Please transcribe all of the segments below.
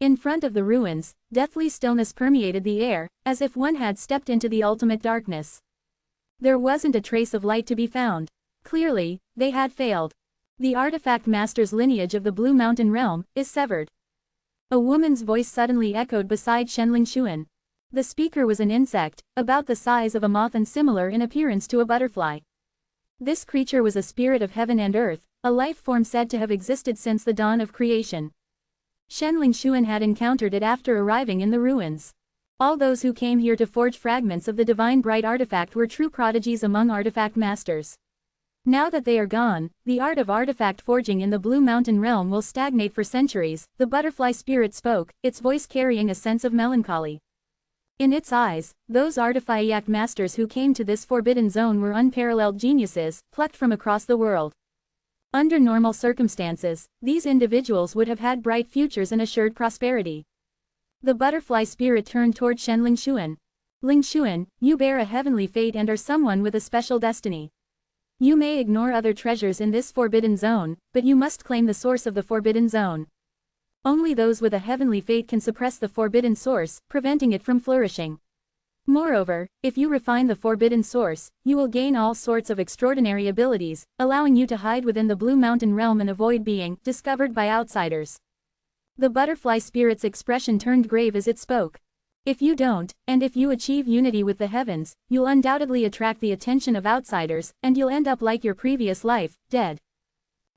In front of the ruins, deathly stillness permeated the air, as if one had stepped into the ultimate darkness. There wasn't a trace of light to be found. Clearly, they had failed. The artifact master's lineage of the Blue Mountain realm is severed. A woman's voice suddenly echoed beside Shenling Xuan. The speaker was an insect, about the size of a moth and similar in appearance to a butterfly. This creature was a spirit of heaven and earth, a life form said to have existed since the dawn of creation. Shenling Xuan had encountered it after arriving in the ruins. All those who came here to forge fragments of the divine bright artifact were true prodigies among artifact masters. Now that they are gone, the art of artifact forging in the Blue Mountain realm will stagnate for centuries, the butterfly spirit spoke, its voice carrying a sense of melancholy. In its eyes, those artifact masters who came to this forbidden zone were unparalleled geniuses, plucked from across the world. Under normal circumstances, these individuals would have had bright futures and assured prosperity. The butterfly spirit turned toward Shenling Xuan. Ling Xuan, you bear a heavenly fate and are someone with a special destiny. You may ignore other treasures in this forbidden zone, but you must claim the source of the forbidden zone. Only those with a heavenly fate can suppress the forbidden source, preventing it from flourishing. Moreover, if you refine the forbidden source, you will gain all sorts of extraordinary abilities, allowing you to hide within the Blue Mountain realm and avoid being discovered by outsiders. The butterfly spirit's expression turned grave as it spoke. If you don't, and if you achieve unity with the heavens, you'll undoubtedly attract the attention of outsiders, and you'll end up like your previous life, dead.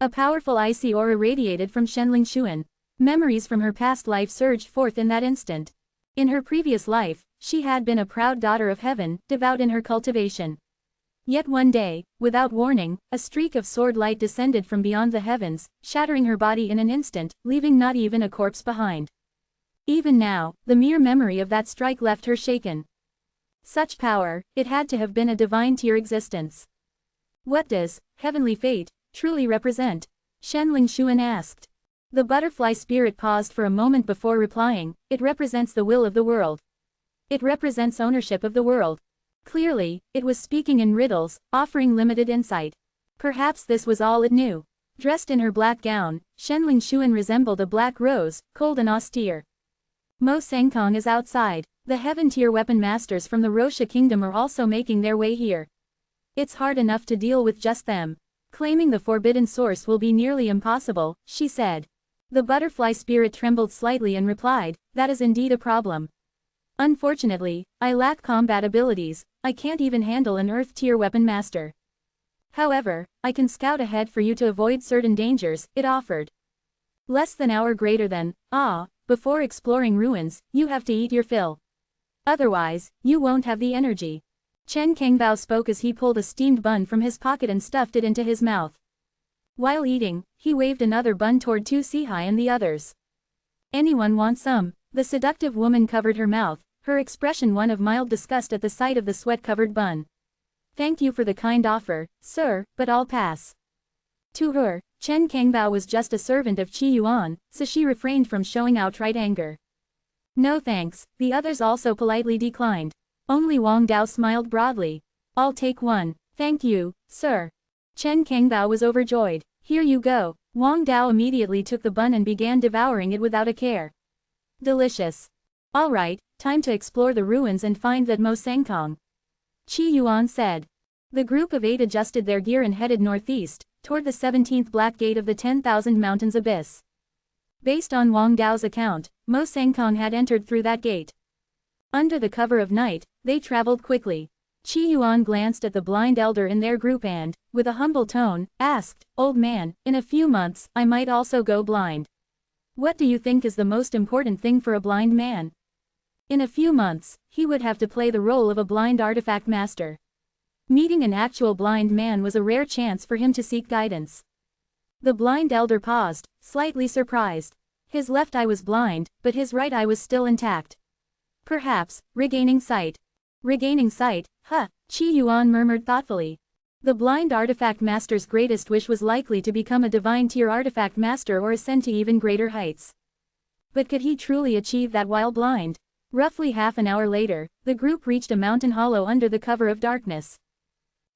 A powerful icy aura radiated from Shenling Xuan. Memories from her past life surged forth in that instant. In her previous life, she had been a proud daughter of heaven, devout in her cultivation. Yet one day, without warning, a streak of sword light descended from beyond the heavens, shattering her body in an instant, leaving not even a corpse behind. Even now, the mere memory of that strike left her shaken. Such power, it had to have been a divine tier existence. What does heavenly fate truly represent? Shenling Xuan asked. The butterfly spirit paused for a moment before replying. It represents the will of the world. It represents ownership of the world. Clearly, it was speaking in riddles, offering limited insight. Perhaps this was all it knew. Dressed in her black gown, Shenling Xuan resembled a black rose, cold and austere. Mo Sengkong is outside. The heaven-tier weapon masters from the Rosha kingdom are also making their way here. It's hard enough to deal with just them. Claiming the forbidden source will be nearly impossible, she said. The butterfly spirit trembled slightly and replied, that is indeed a problem. Unfortunately, I lack combat abilities, I can't even handle an earth-tier weapon master. However, I can scout ahead for you to avoid certain dangers, it offered. Less than hour greater than, before exploring ruins, you have to eat your fill. Otherwise, you won't have the energy. Chen Kengbao spoke as he pulled a steamed bun from his pocket and stuffed it into his mouth. While eating, he waved another bun toward Tu Sihai and the others. Anyone want some? The seductive woman covered her mouth, her expression one of mild disgust at the sight of the sweat-covered bun. Thank you for the kind offer, sir, but I'll pass. To her, Chen Kengbao was just a servant of Qi Yuan, so she refrained from showing outright anger. No thanks, the others also politely declined. Only Wang Dao smiled broadly. I'll take one, thank you, sir. Chen Kengbao was overjoyed. Here you go. Wang Dao immediately took the bun and began devouring it without a care. Delicious. All right, time to explore the ruins and find that Mo Sengkong. Qi Yuan said. The group of 8 adjusted their gear and headed northeast, toward the 17th Black Gate of the 10,000 Mountains Abyss. Based on Wang Dao's account, Mo Sengkong had entered through that gate. Under the cover of night, they traveled quickly. Qi Yuan glanced at the blind elder in their group and, with a humble tone, asked, Old man, in a few months, I might also go blind. What do you think is the most important thing for a blind man? In a few months, he would have to play the role of a blind artifact master. Meeting an actual blind man was a rare chance for him to seek guidance. The blind elder paused, slightly surprised. His left eye was blind, but his right eye was still intact. Perhaps, regaining sight. Regaining sight, Qi Yuan murmured thoughtfully. The blind artifact master's greatest wish was likely to become a divine tier artifact master or ascend to even greater heights. But could he truly achieve that while blind? Roughly half an hour later, the group reached a mountain hollow under the cover of darkness.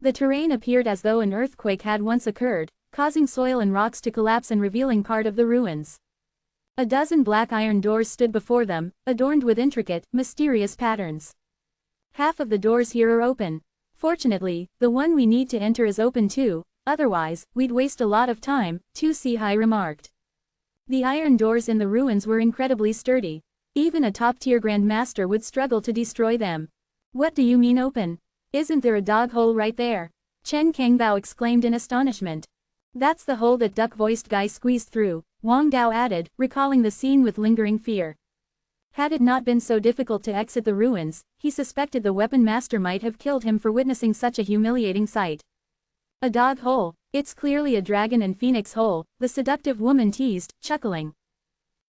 The terrain appeared as though an earthquake had once occurred, causing soil and rocks to collapse and revealing part of the ruins. A dozen black iron doors stood before them, adorned with intricate, mysterious patterns. Half of the doors here are open. Fortunately, the one we need to enter is open too, otherwise, we'd waste a lot of time, Tu Sihai remarked. The iron doors in the ruins were incredibly sturdy. Even a top-tier grandmaster would struggle to destroy them. What do you mean open? Isn't there a dog hole right there? Chen Kangbao exclaimed in astonishment. That's the hole that duck-voiced guy squeezed through, Wang Dao added, recalling the scene with lingering fear. Had it not been so difficult to exit the ruins, he suspected the weapon master might have killed him for witnessing such a humiliating sight. A dog hole. It's clearly a dragon and phoenix hole, the seductive woman teased, chuckling.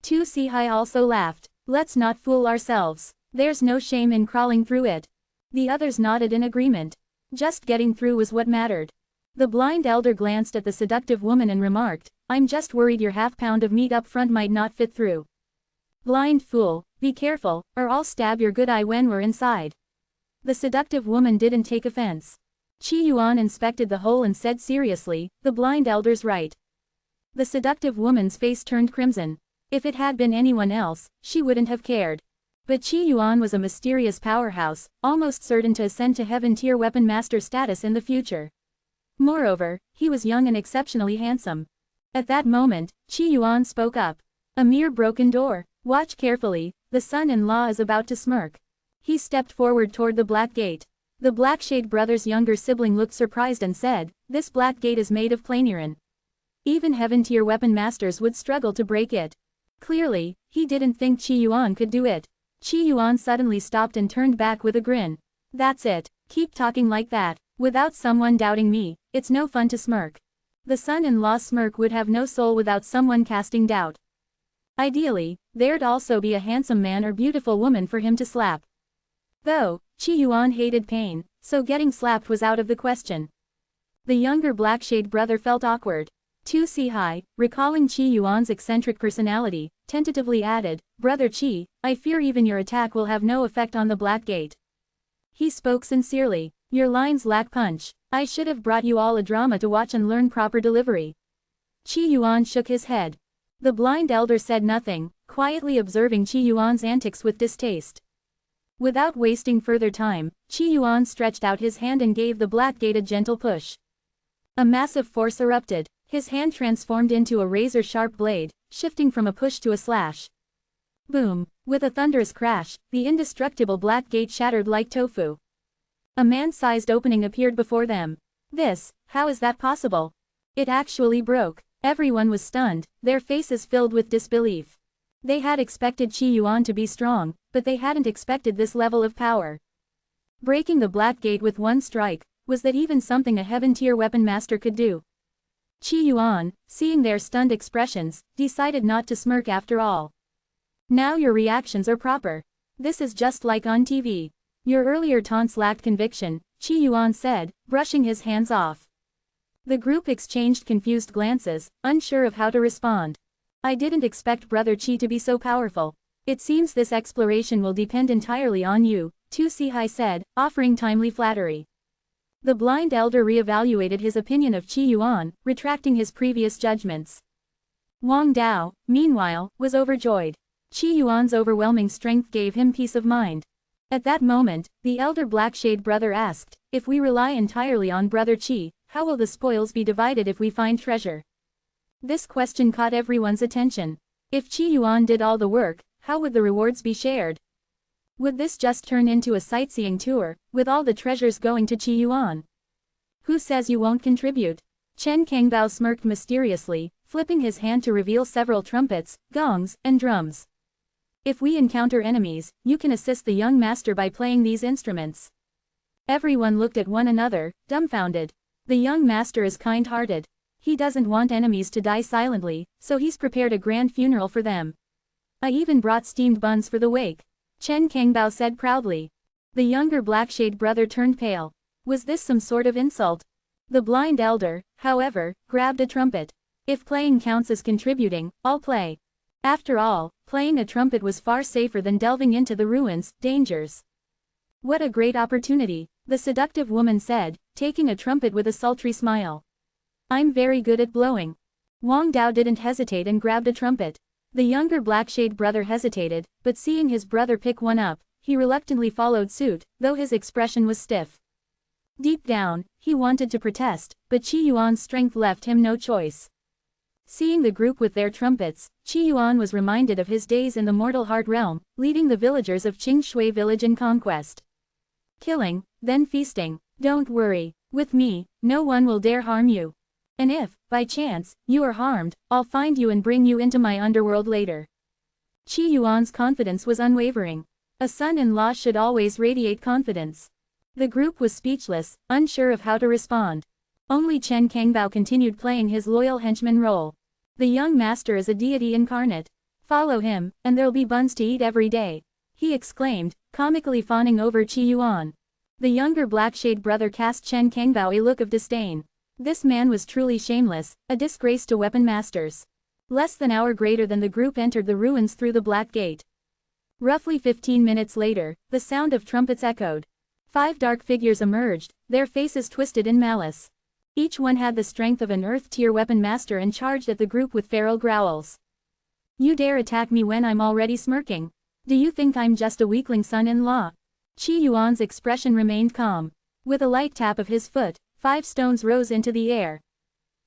Tu Sihai also laughed. Let's not fool ourselves. There's no shame in crawling through it. The others nodded in agreement. Just getting through was what mattered. The blind elder glanced at the seductive woman and remarked, I'm just worried your half-pound of meat up front might not fit through. Blind fool, be careful, or I'll stab your good eye when we're inside. The seductive woman didn't take offense. Qi Yuan inspected the hole and said seriously, the blind elder's right. The seductive woman's face turned crimson. If it had been anyone else, she wouldn't have cared. But Qi Yuan was a mysterious powerhouse, almost certain to ascend to heaven-tier weapon master status in the future. Moreover, he was young and exceptionally handsome. At that moment, Qi Yuan spoke up. A mere broken door. Watch carefully, the son-in-law is about to smirk. He stepped forward toward the black gate. The Blackshade brothers' younger sibling looked surprised and said, this black gate is made of plain iron. Even heaven-tier weapon masters would struggle to break it. Clearly, he didn't think Qi Yuan could do it. Qi Yuan suddenly stopped and turned back with a grin. That's it, keep talking like that. Without someone doubting me, it's no fun to smirk. The son-in-law's smirk would have no soul without someone casting doubt. Ideally, there'd also be a handsome man or beautiful woman for him to slap. Though, Qi Yuan hated pain, so getting slapped was out of the question. The younger Blackshade brother felt awkward. Tu Sihai, recalling Qi Yuan's eccentric personality, tentatively added, Brother Qi, I fear even your attack will have no effect on the Black Gate. He spoke sincerely. Your lines lack punch. I should have brought you all a drama to watch and learn proper delivery. Qi Yuan shook his head. The blind elder said nothing, quietly observing Qi Yuan's antics with distaste. Without wasting further time, Qi Yuan stretched out his hand and gave the Black Gate a gentle push. A massive force erupted. His hand transformed into a razor-sharp blade, shifting from a push to a slash. Boom! With a thunderous crash, the indestructible Black Gate shattered like tofu. A man-sized opening appeared before them. How is that possible? It actually broke. Everyone was stunned, their faces filled with disbelief. They had expected Qi Yuan to be strong, but they hadn't expected this level of power. Breaking the Black Gate with one strike, was that even something a heaven-tier weapon master could do? Qi Yuan, seeing their stunned expressions, decided not to smirk after all. Now your reactions are proper. This is just like on TV. Your earlier taunts lacked conviction, Qi Yuan said, brushing his hands off. The group exchanged confused glances, unsure of how to respond. I didn't expect Brother Qi to be so powerful. It seems this exploration will depend entirely on you, Tu Sihai said, offering timely flattery. The blind elder re-evaluated his opinion of Qi Yuan, retracting his previous judgments. Wang Dao, meanwhile, was overjoyed. Qi Yuan's overwhelming strength gave him peace of mind. At that moment, the elder Blackshade brother asked, if we rely entirely on Brother Qi, how will the spoils be divided if we find treasure? This question caught everyone's attention. If Qi Yuan did all the work, how would the rewards be shared? Would this just turn into a sightseeing tour, with all the treasures going to Qi Yuan? Who says you won't contribute? Chen Kangbao smirked mysteriously, flipping his hand to reveal several trumpets, gongs, and drums. If we encounter enemies, you can assist the young master by playing these instruments. Everyone looked at one another, dumbfounded. The young master is kind-hearted. He doesn't want enemies to die silently, so he's prepared a grand funeral for them. I even brought steamed buns for the wake. Chen Kangbao said proudly. The younger Blackshade brother turned pale. Was this some sort of insult? The blind elder, however, grabbed a trumpet. If playing counts as contributing, I'll play. After all, playing a trumpet was far safer than delving into the ruins' dangers. What a great opportunity, the seductive woman said, taking a trumpet with a sultry smile. I'm very good at blowing. Wang Dao didn't hesitate and grabbed a trumpet. The younger Blackshade brother hesitated, but seeing his brother pick one up, he reluctantly followed suit, though his expression was stiff. Deep down, he wanted to protest, but Qi Yuan's strength left him no choice. Seeing the group with their trumpets, Qi Yuan was reminded of his days in the mortal heart realm, leading the villagers of Qingshui village in conquest. Killing, then feasting. Don't worry, with me, no one will dare harm you. And if, by chance, you are harmed, I'll find you and bring you into my underworld later. Qi Yuan's confidence was unwavering. A son-in-law should always radiate confidence. The group was speechless, unsure of how to respond. Only Chen Kangbao continued playing his loyal henchman role. The young master is a deity incarnate. Follow him, and there'll be buns to eat every day, he exclaimed, comically fawning over Qi Yuan. The younger Blackshade brother cast Chen Kangbao a look of disdain. This man was truly shameless, a disgrace to weapon masters. Less than an hour greater than the group entered the ruins through the Black Gate. Roughly 15 minutes later, the sound of trumpets echoed. 5 dark figures emerged, their faces twisted in malice. Each one had the strength of an Earth-tier weapon master and charged at the group with feral growls. You dare attack me when I'm already smirking? Do you think I'm just a weakling son-in-law? Qi Yuan's expression remained calm. With a light tap of his foot, 5 stones rose into the air.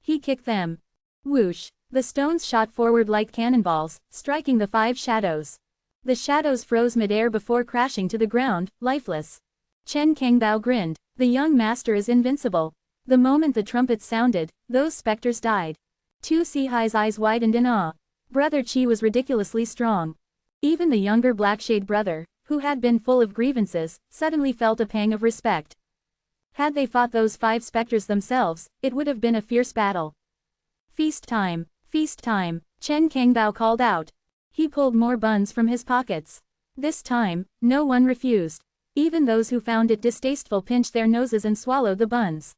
He kicked them. Whoosh! The stones shot forward like cannonballs, striking the 5 shadows. The shadows froze mid-air before crashing to the ground, lifeless. Chen Kangbao grinned. The young master is invincible. The moment the trumpets sounded, those specters died. Tu Sihai's eyes widened in awe. Brother Qi was ridiculously strong. Even the younger Blackshade brother, who had been full of grievances, suddenly felt a pang of respect. Had they fought those 5 specters themselves, it would have been a fierce battle. Feast time, Chen Kangbao called out. He pulled more buns from his pockets. This time, no one refused. Even those who found it distasteful pinched their noses and swallowed the buns.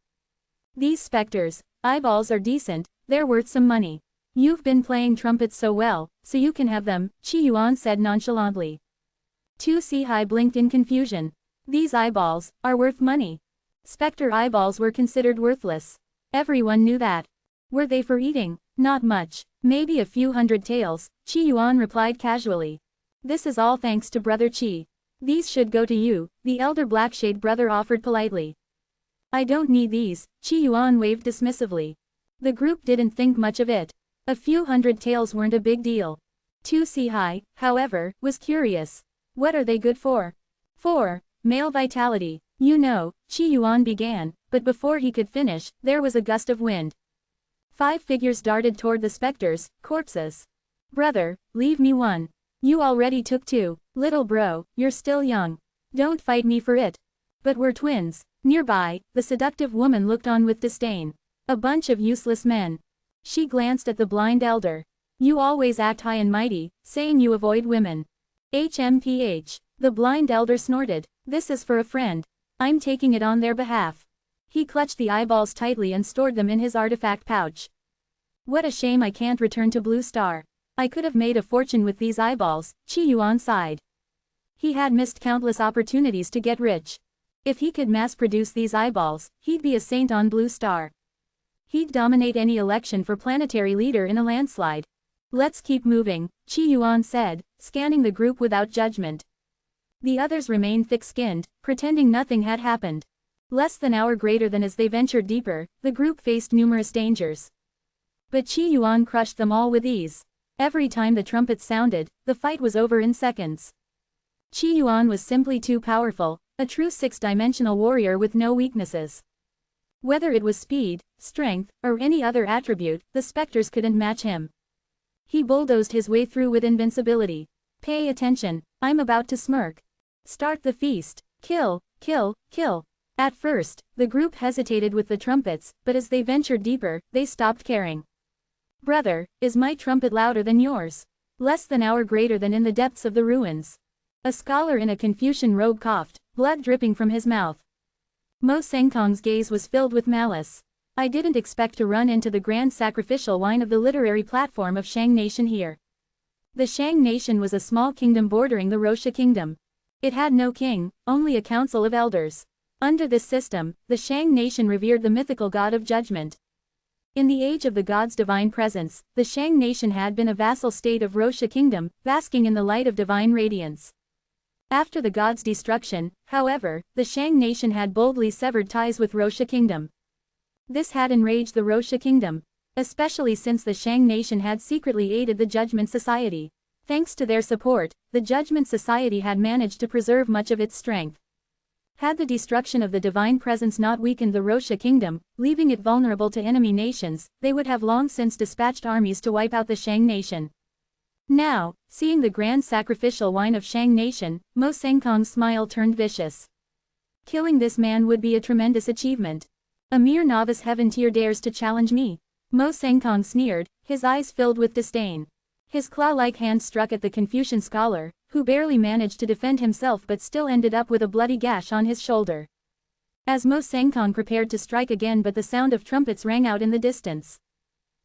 These specters, eyeballs are decent, they're worth some money. You've been playing trumpets so well, so you can have them, Qi Yuan said nonchalantly. Tu Sihai blinked in confusion. These eyeballs are worth money. Spectre eyeballs were considered worthless. Everyone knew that. Were they for eating? Not much. Maybe a few hundred taels, Qi Yuan replied casually. This is all thanks to Brother Qi. These should go to you, the elder Blackshade brother offered politely. I don't need these, Qi Yuan waved dismissively. The group didn't think much of it. A few hundred taels weren't a big deal. Tu Sihai, however, was curious. What are they good for? For male vitality. You know, Qi Yuan began, but before he could finish, there was a gust of wind. 5 figures darted toward the specters, corpses. Brother, leave me one. You already took 2. Little bro, you're still young. Don't fight me for it. But we're twins. Nearby, the seductive woman looked on with disdain. A bunch of useless men. She glanced at the blind elder. You always act high and mighty, saying you avoid women. HMPH. The blind elder snorted. This is for a friend. I'm taking it on their behalf. He clutched the eyeballs tightly and stored them in his artifact pouch. What a shame I can't return to Blue Star. I could have made a fortune with these eyeballs, Qi Yuan sighed. He had missed countless opportunities to get rich. If he could mass-produce these eyeballs, he'd be a saint on Blue Star. He'd dominate any election for planetary leader in a landslide. Let's keep moving, Qi Yuan said, scanning the group without judgment. The others remained thick-skinned, pretending nothing had happened. Less than an hour greater than as they ventured deeper, the group faced numerous dangers. But Qi Yuan crushed them all with ease. Every time the trumpets sounded, the fight was over in seconds. Qi Yuan was simply too powerful, a true 6-dimensional warrior with no weaknesses. Whether it was speed, strength, or any other attribute, the specters couldn't match him. He bulldozed his way through with invincibility. Pay attention, I'm about to smirk. Start the feast. Kill, kill, kill. At first, the group hesitated with the trumpets, but as they ventured deeper, they stopped caring. Brother, is my trumpet louder than yours? Less than an hour greater than in the depths of the ruins. A scholar in a Confucian robe coughed, blood dripping from his mouth. Mo Sengkong's gaze was filled with malice. I didn't expect to run into the grand sacrificial wine of the literary platform of Shang Nation here. The Shang Nation was a small kingdom bordering the Rosha Kingdom. It had no king, only a council of elders. Under this system, the Shang Nation revered the mythical god of judgment. In the age of the god's divine presence, the Shang nation had been a vassal state of Rosha kingdom, basking in the light of divine radiance. After the god's destruction, however, the Shang nation had boldly severed ties with Rosha kingdom. This had enraged the Rosha kingdom, especially since the Shang nation had secretly aided the Judgment Society. Thanks to their support, the Judgment Society had managed to preserve much of its strength. Had the destruction of the divine presence not weakened the Rosha kingdom, leaving it vulnerable to enemy nations, they would have long since dispatched armies to wipe out the Shang nation. Now, seeing the grand sacrificial wine of Shang nation, Mo Sengkong's smile turned vicious. Killing this man would be a tremendous achievement. A mere novice heaven tier dares to challenge me. Mo Sengkong sneered, his eyes filled with disdain. His claw-like hand struck at the Confucian scholar, who barely managed to defend himself but still ended up with a bloody gash on his shoulder. As Mo Sengkong prepared to strike again, but the sound of trumpets rang out in the distance.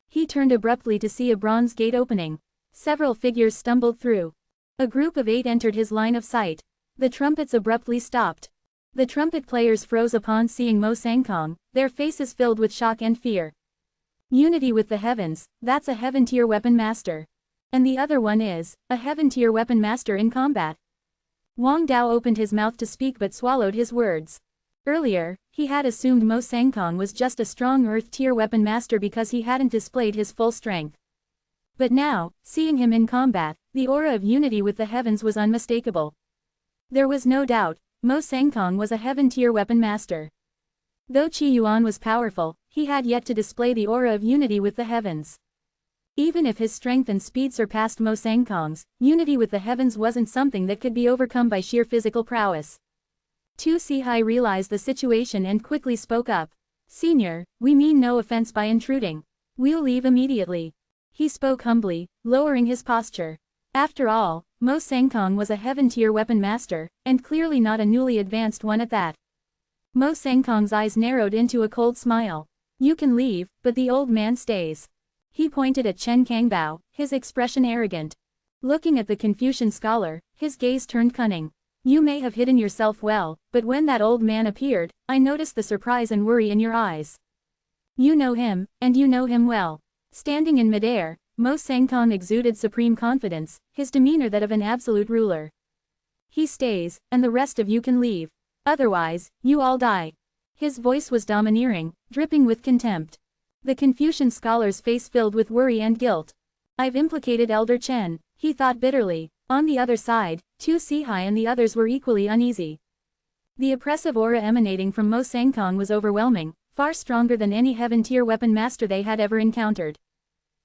He turned abruptly to see a bronze gate opening. Several figures stumbled through. A group of 8 entered his line of sight. The trumpets abruptly stopped. The trumpet players froze upon seeing Mo Sengkong, their faces filled with shock and fear. Unity with the heavens, that's a heaven-tier weapon master. And the other one is, a heaven-tier weapon master in combat. Wang Dao opened his mouth to speak but swallowed his words. Earlier, he had assumed Mo Sengkong was just a strong earth-tier weapon master because he hadn't displayed his full strength. But now, seeing him in combat, the aura of unity with the heavens was unmistakable. There was no doubt, Mo Sengkong was a heaven-tier weapon master. Though Qi Yuan was powerful, he had yet to display the aura of unity with the heavens. Even if his strength and speed surpassed Mo Sengkong's, unity with the heavens wasn't something that could be overcome by sheer physical prowess. Tu Sihai realized the situation and quickly spoke up. "Senior, we mean no offense by intruding. We'll leave immediately." He spoke humbly, lowering his posture. After all, Mo Sengkong was a heaven-tier weapon master, and clearly not a newly advanced one at that. Mo Sengkong's eyes narrowed into a cold smile. "You can leave, but the old man stays." He pointed at Chen Kangbao, his expression arrogant. Looking at the Confucian scholar, his gaze turned cunning. "You may have hidden yourself well, but when that old man appeared, I noticed the surprise and worry in your eyes. You know him, and you know him well." Standing in midair, Mo Sengkong exuded supreme confidence, his demeanor that of an absolute ruler. "He stays, and the rest of you can leave. Otherwise, you all die." His voice was domineering, dripping with contempt. The Confucian scholar's face filled with worry and guilt. "I've implicated Elder Chen," he thought bitterly. On the other side, Tu Sihai and the others were equally uneasy. The oppressive aura emanating from Mo Sengkong was overwhelming, far stronger than any heaven-tier weapon master they had ever encountered.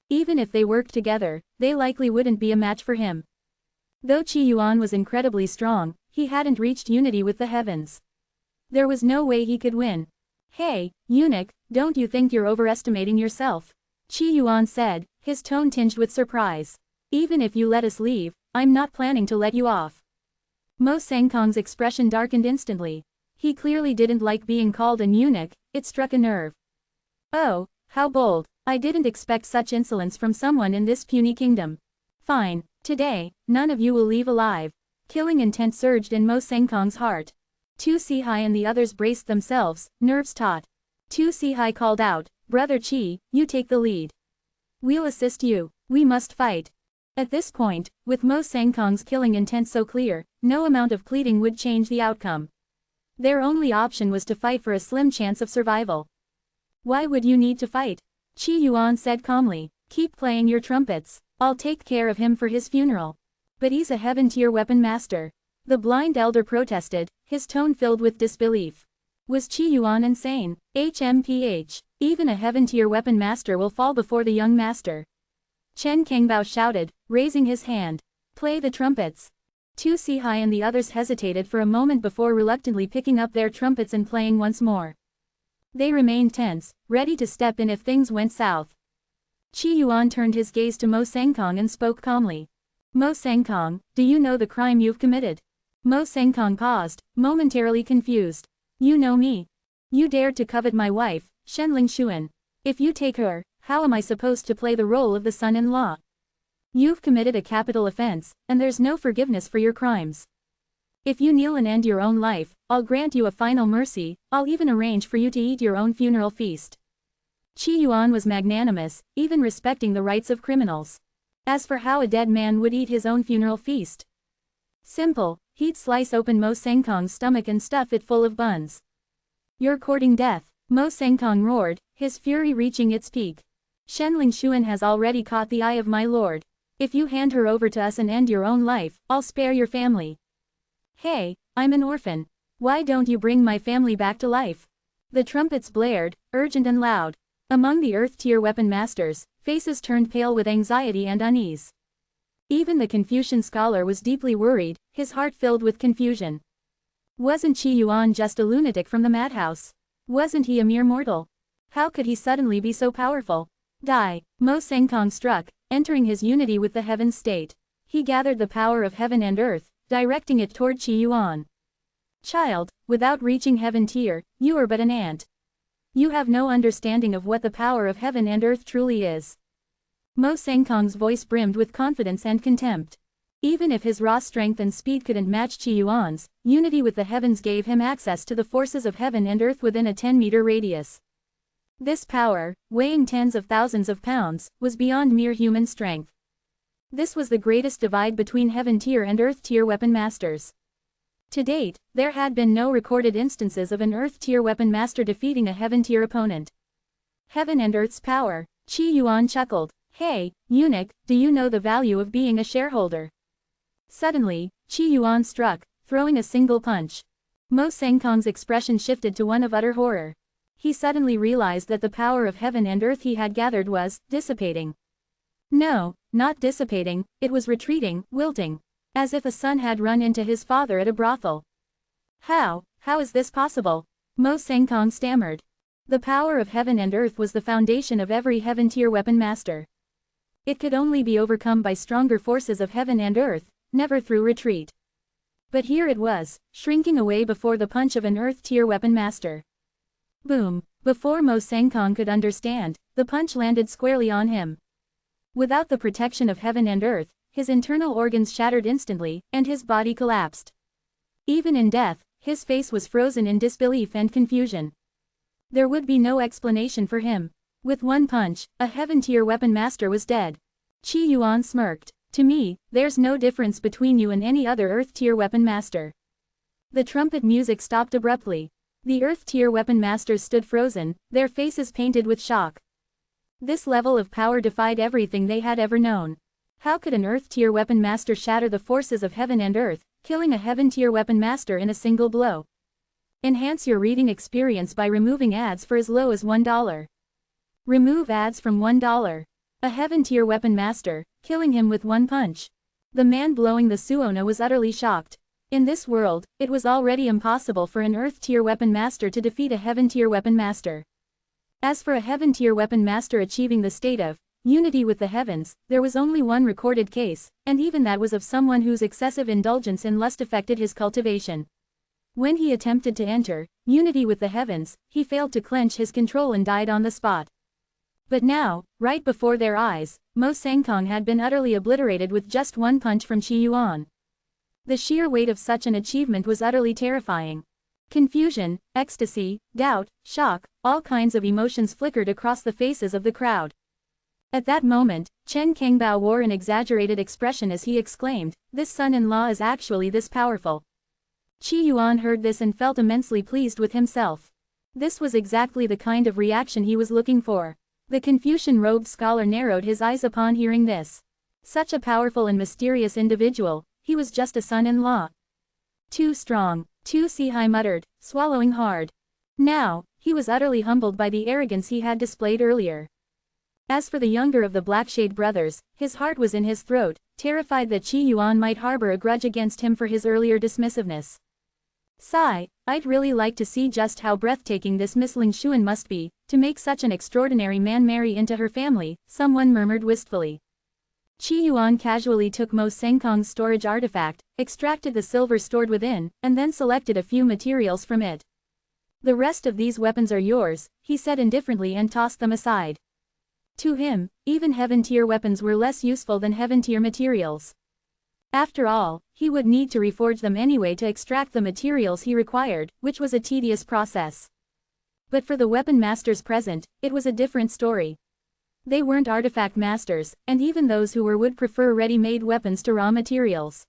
Even if they worked together, they likely wouldn't be a match for him. Though Qi Yuan was incredibly strong, he hadn't reached unity with the heavens. There was no way he could win. "Hey, eunuch, don't you think you're overestimating yourself?" Qi Yuan said, his tone tinged with surprise. "Even if you let us leave, I'm not planning to let you off." Mo Sengkong's expression darkened instantly. He clearly didn't like being called an eunuch, it struck a nerve. "Oh, how bold. I didn't expect such insolence from someone in this puny kingdom. Fine, today, none of you will leave alive." Killing intent surged in Mo Sengkong's heart. Tu Sihai and the others braced themselves, nerves taut. Tu Sihai called out, "Brother Qi, you take the lead. We'll assist you. We must fight." At this point, with Mo Sengkong's killing intent so clear, no amount of pleading would change the outcome. Their only option was to fight for a slim chance of survival. "Why would you need to fight?" Qi Yuan said calmly. "Keep playing your trumpets. I'll take care of him for his funeral." "But he's a heaven-tier weapon master." The blind elder protested, his tone filled with disbelief. Was Qi Yuan insane? HMPH. Even a heaven-tier weapon master will fall before the young master. Chen Kangbao shouted, raising his hand. "Play the trumpets." Tu Sihai and the others hesitated for a moment before reluctantly picking up their trumpets and playing once more. They remained tense, ready to step in if things went south. Qi Yuan turned his gaze to Mo Sengkong and spoke calmly. "Mo Sengkong, do you know the crime you've committed?" Mo Sengkong paused, momentarily confused. "You know me. You dared to covet my wife, Shenling Xuan. If you take her, how am I supposed to play the role of the son-in-law? You've committed a capital offense, and there's no forgiveness for your crimes. If you kneel and end your own life, I'll grant you a final mercy, I'll even arrange for you to eat your own funeral feast." Qi Yuan was magnanimous, even respecting the rights of criminals. As for how a dead man would eat his own funeral feast. Simple, he'd slice open Mo Sengkong's stomach and stuff it full of buns. You're courting death, Mo Sengkong roared, his fury reaching its peak. Shenling Xuan has already caught the eye of my lord. If you hand her over to us and end your own life, I'll spare your family. Hey, I'm an orphan. Why don't you bring my family back to life? The trumpets blared, urgent and loud. Among the Earth-tier weapon masters, faces turned pale with anxiety and unease. Even the Confucian scholar was deeply worried, his heart filled with confusion. Wasn't Qi Yuan just a lunatic from the madhouse? Wasn't he a mere mortal? How could he suddenly be so powerful? Die, Mo Sengkong struck, entering his unity with the heavens state. He gathered the power of heaven and earth, directing it toward Qi Yuan. Child, without reaching heaven tier, you are but an ant. You have no understanding of what the power of heaven and earth truly is. Mo Sengkong's voice brimmed with confidence and contempt. Even if his raw strength and speed couldn't match Qi Yuan's, unity with the heavens gave him access to the forces of heaven and earth within a 10-meter radius. This power, weighing tens of thousands of pounds, was beyond mere human strength. This was the greatest divide between heaven-tier and earth-tier weapon masters. To date, there had been no recorded instances of an earth-tier weapon master defeating a heaven-tier opponent. Heaven and earth's power, Qi Yuan chuckled. Hey, eunuch, do you know the value of being a shareholder? Suddenly, Qi Yuan struck, throwing a single punch. Mo Sengkong's expression shifted to one of utter horror. He suddenly realized that the power of heaven and earth he had gathered was dissipating. No, not dissipating, it was retreating, wilting. As if a son had run into his father at a brothel. How is this possible? Mo Sengkong stammered. The power of heaven and earth was the foundation of every heaven-tier weapon master. It could only be overcome by stronger forces of heaven and earth, never through retreat. But here it was, shrinking away before the punch of an earth-tier weapon master. Boom! Before Mo Sengkong could understand, the punch landed squarely on him. Without the protection of heaven and earth, his internal organs shattered instantly, and his body collapsed. Even in death, his face was frozen in disbelief and confusion. There would be no explanation for him. With one punch, a heaven-tier weapon master was dead. Qi Yuan smirked. To me, there's no difference between you and any other earth-tier weapon master. The trumpet music stopped abruptly. The earth-tier weapon masters stood frozen, their faces painted with shock. This level of power defied everything they had ever known. How could an earth-tier weapon master shatter the forces of heaven and earth, killing a heaven-tier weapon master in a single blow? Enhance your reading experience by removing ads for as low as $1. Remove ads from $1. A heaven-tier weapon master, killing him with one punch. The man blowing the suona was utterly shocked. In this world, it was already impossible for an earth-tier weapon master to defeat a heaven-tier weapon master. As for a heaven-tier weapon master achieving the state of unity with the heavens, there was only one recorded case, and even that was of someone whose excessive indulgence in lust affected his cultivation. When he attempted to enter unity with the heavens, he failed to clench his control and died on the spot. But now, right before their eyes, Mo Sengkong had been utterly obliterated with just one punch from Qi Yuan. The sheer weight of such an achievement was utterly terrifying. Confusion, ecstasy, doubt, shock, all kinds of emotions flickered across the faces of the crowd. At that moment, Chen Kengbao wore an exaggerated expression as he exclaimed, "This son-in-law is actually this powerful." Qi Yuan heard this and felt immensely pleased with himself. This was exactly the kind of reaction he was looking for. The Confucian-robed scholar narrowed his eyes upon hearing this. Such a powerful and mysterious individual, he was just a son-in-law. Too strong, too he muttered, swallowing hard. Now, he was utterly humbled by the arrogance he had displayed earlier. As for the younger of the Blackshade brothers, his heart was in his throat, terrified that Qi Yuan might harbor a grudge against him for his earlier dismissiveness. Sigh, I'd really like to see just how breathtaking this Miss Ling Xuan must be, to make such an extraordinary man marry into her family, someone murmured wistfully. Qi Yuan casually took Mo Sengkong's storage artifact, extracted the silver stored within, and then selected a few materials from it. The rest of these weapons are yours, he said indifferently and tossed them aside. To him, even heaven-tier weapons were less useful than heaven-tier materials. After all, he would need to reforge them anyway to extract the materials he required, which was a tedious process. But for the weapon masters present, it was a different story. They weren't artifact masters, and even those who were would prefer ready-made weapons to raw materials.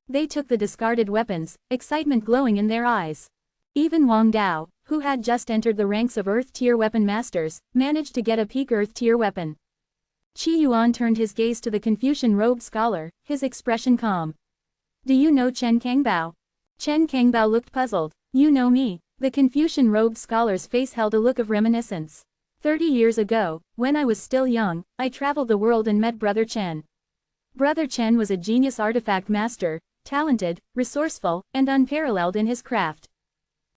They took the discarded weapons, excitement glowing in their eyes. Even Wang Dao, who had just entered the ranks of Earth-tier weapon masters, managed to get a peak Earth-tier weapon. Qi Yuan turned his gaze to the Confucian-robed scholar, his expression calm. "Do you know Chen Kangbao?" Chen Kangbao looked puzzled. "You know me?" The Confucian-robed scholar's face held a look of reminiscence. 30 years ago, when I was still young, I traveled the world and met Brother Chen. Brother Chen was a genius artifact master, talented, resourceful, and unparalleled in his craft.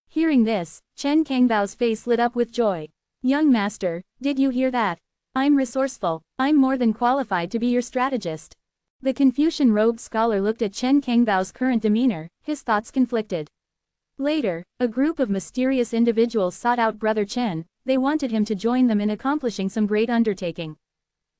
Hearing this, Chen Kangbao's face lit up with joy. "Young master, did you hear that? I'm resourceful, I'm more than qualified to be your strategist." The Confucian-robed scholar looked at Chen Kangbao's current demeanor, his thoughts conflicted. Later, a group of mysterious individuals sought out Brother Chen. They wanted him to join them in accomplishing some great undertaking.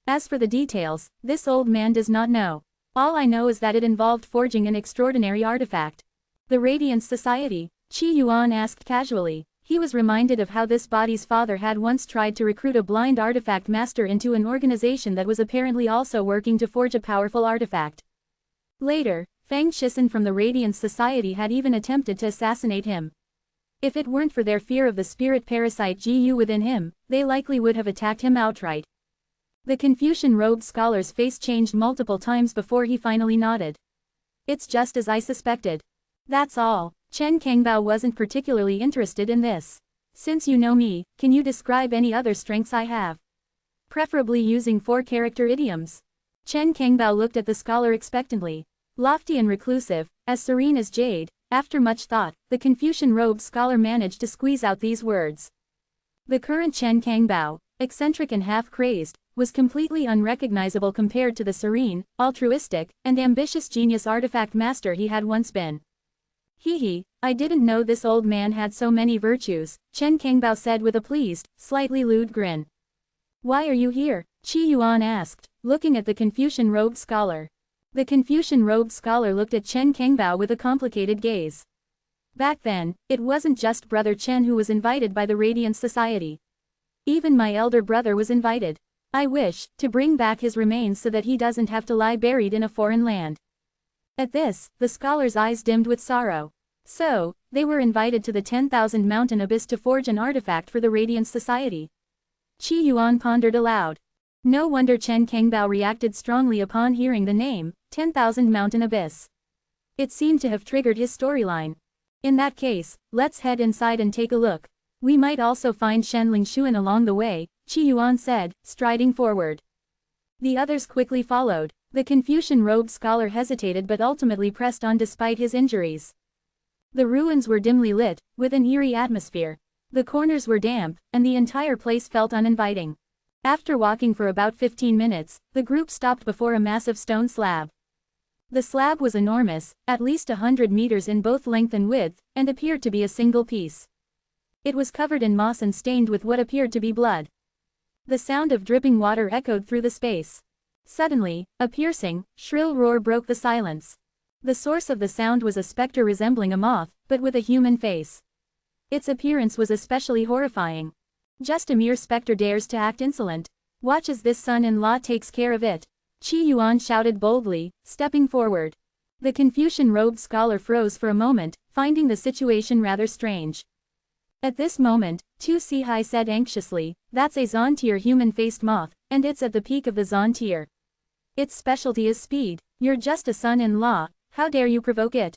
As for the details, this old man does not know. All I know is that it involved forging an extraordinary artifact. The Radiance Society? Qi Yuan asked casually. He was reminded of how this body's father had once tried to recruit a blind artifact master into an organization that was apparently also working to forge a powerful artifact. Later, Fang Shisan from the Radiance Society had even attempted to assassinate him. If it weren't for their fear of the spirit parasite Gu within him, they likely would have attacked him outright. The Confucian-robed scholar's face changed multiple times before he finally nodded. "It's just as I suspected. That's all." Chen Kangbao wasn't particularly interested in this. "Since you know me, can you describe any other strengths I have? Preferably using 4-character idioms." Chen Kangbao looked at the scholar expectantly. Lofty and reclusive, as serene as jade, after much thought, the Confucian-robed scholar managed to squeeze out these words. The current Chen Kangbao, eccentric and half-crazed, was completely unrecognizable compared to the serene, altruistic, and ambitious genius artifact master he had once been. "Hee, I didn't know this old man had so many virtues," Chen Kangbao said with a pleased, slightly lewd grin. "Why are you here?" Qi Yuan asked, looking at the Confucian-robed scholar. The Confucian-robed scholar looked at Chen Kangbao with a complicated gaze. Back then, it wasn't just Brother Chen who was invited by the Radiance Society. Even my elder brother was invited. I wish to bring back his remains so that he doesn't have to lie buried in a foreign land. At this, the scholar's eyes dimmed with sorrow. So, they were invited to the 10,000 mountain abyss to forge an artifact for the Radiance Society. Qi Yuan pondered aloud. No wonder Chen Kangbao reacted strongly upon hearing the name, 10,000 mountain abyss. It seemed to have triggered his storyline. In that case, let's head inside and take a look. We might also find Shen Lingshuan along the way, Qi Yuan said, striding forward. The others quickly followed. The Confucian-robed scholar hesitated but ultimately pressed on despite his injuries. The ruins were dimly lit, with an eerie atmosphere. The corners were damp, and the entire place felt uninviting. After walking for about 15 minutes, the group stopped before a massive stone slab. The slab was enormous, at least 100 meters in both length and width, and appeared to be a single piece. It was covered in moss and stained with what appeared to be blood. The sound of dripping water echoed through the space. Suddenly, a piercing, shrill roar broke the silence. The source of the sound was a specter resembling a moth, but with a human face. Its appearance was especially horrifying. "Just a mere specter dares to act insolent. Watch as this son-in-law takes care of it," Qi Yuan shouted boldly, stepping forward. The Confucian-robed scholar froze for a moment, finding the situation rather strange. At this moment, Tu Sihai said anxiously, "That's a Zon-tier human-faced moth, and it's at the peak of the Zon-tier. Its specialty is speed. You're just a son-in-law, how dare you provoke it?"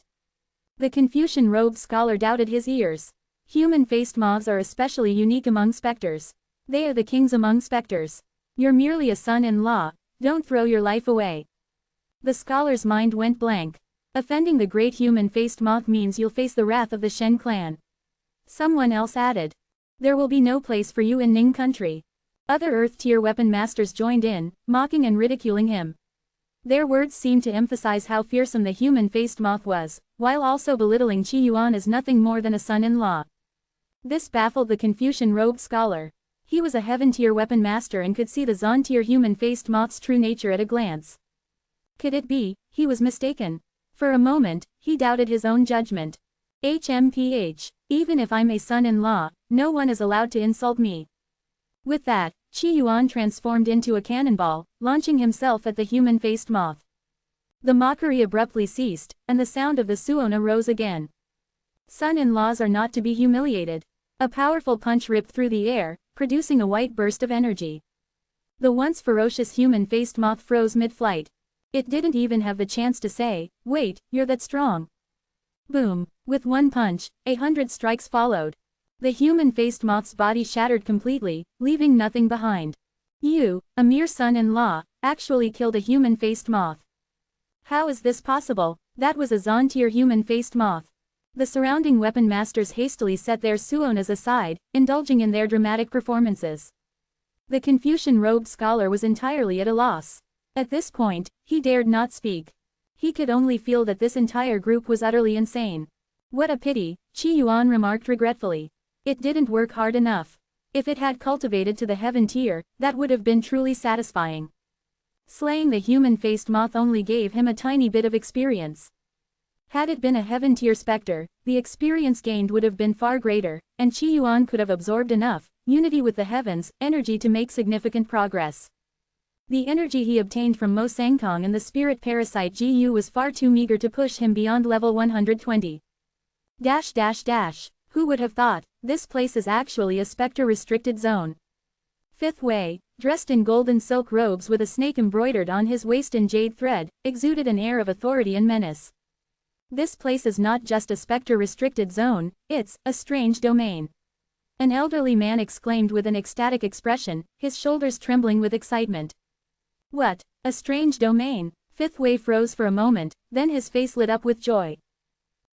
The Confucian-robed scholar doubted his ears. Human-faced moths are especially unique among specters. They are the kings among specters. You're merely a son-in-law, don't throw your life away. The scholar's mind went blank. Offending the great human-faced moth means you'll face the wrath of the Shen clan. Someone else added. "There will be no place for you in Ning country." Other Earth-tier weapon masters joined in, mocking and ridiculing him. Their words seemed to emphasize how fearsome the human-faced moth was, while also belittling Qi Yuan as nothing more than a son-in-law. This baffled the Confucian-robed scholar. He was a heaven-tier weapon master and could see the Zon-tier human-faced moth's true nature at a glance. Could it be, he was mistaken? For a moment, he doubted his own judgment. HMPH. Even if I'm a son-in-law, no one is allowed to insult me. With that, Qi Yuan transformed into a cannonball, launching himself at the human-faced moth. The mockery abruptly ceased, and the sound of the suona rose again. Son-in-laws are not to be humiliated. A powerful punch ripped through the air, producing a white burst of energy. The once ferocious human-faced moth froze mid-flight. It didn't even have the chance to say, "Wait, you're that strong." Boom! With one punch, 100 strikes followed. The human-faced moth's body shattered completely, leaving nothing behind. You, a mere son-in-law, actually killed a human-faced moth. How is this possible? That was a Zon-tier human-faced moth. The surrounding weapon masters hastily set their suonas aside, indulging in their dramatic performances. The Confucian-robed scholar was entirely at a loss. At this point, he dared not speak. He could only feel that this entire group was utterly insane. What a pity, Qi Yuan remarked regretfully. It didn't work hard enough. If it had cultivated to the heaven tier, that would have been truly satisfying. Slaying the human-faced moth only gave him a tiny bit of experience. Had it been a heaven-tier specter, the experience gained would have been far greater, and Qi Yuan could have absorbed enough unity with the heavens, energy to make significant progress. The energy he obtained from Mo Sangkong and the spirit parasite Gu was far too meager to push him beyond level 120. Who would have thought? This place is actually a specter-restricted zone. Fifth Wei, dressed in golden silk robes with a snake embroidered on his waist in jade thread, exuded an air of authority and menace. This place is not just a specter-restricted zone, it's a strange domain. An elderly man exclaimed with an ecstatic expression, his shoulders trembling with excitement. What? A strange domain? Fifth Wei froze for a moment, then his face lit up with joy.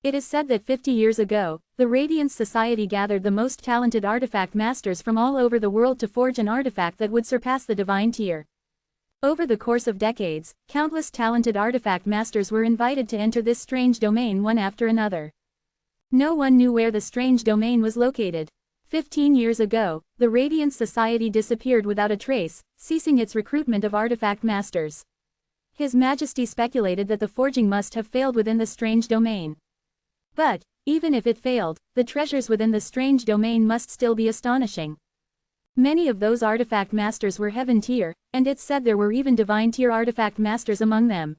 It is said that 50 years ago, the Radiance Society gathered the most talented artifact masters from all over the world to forge an artifact that would surpass the divine tier. Over the course of decades, countless talented artifact masters were invited to enter this strange domain one after another. No one knew where the strange domain was located. 15 years ago, the Radiance Society disappeared without a trace, ceasing its recruitment of artifact masters. His Majesty speculated that the forging must have failed within the strange domain. But, even if it failed, the treasures within the strange domain must still be astonishing. Many of those artifact masters were heaven tier, and it's said there were even divine tier artifact masters among them.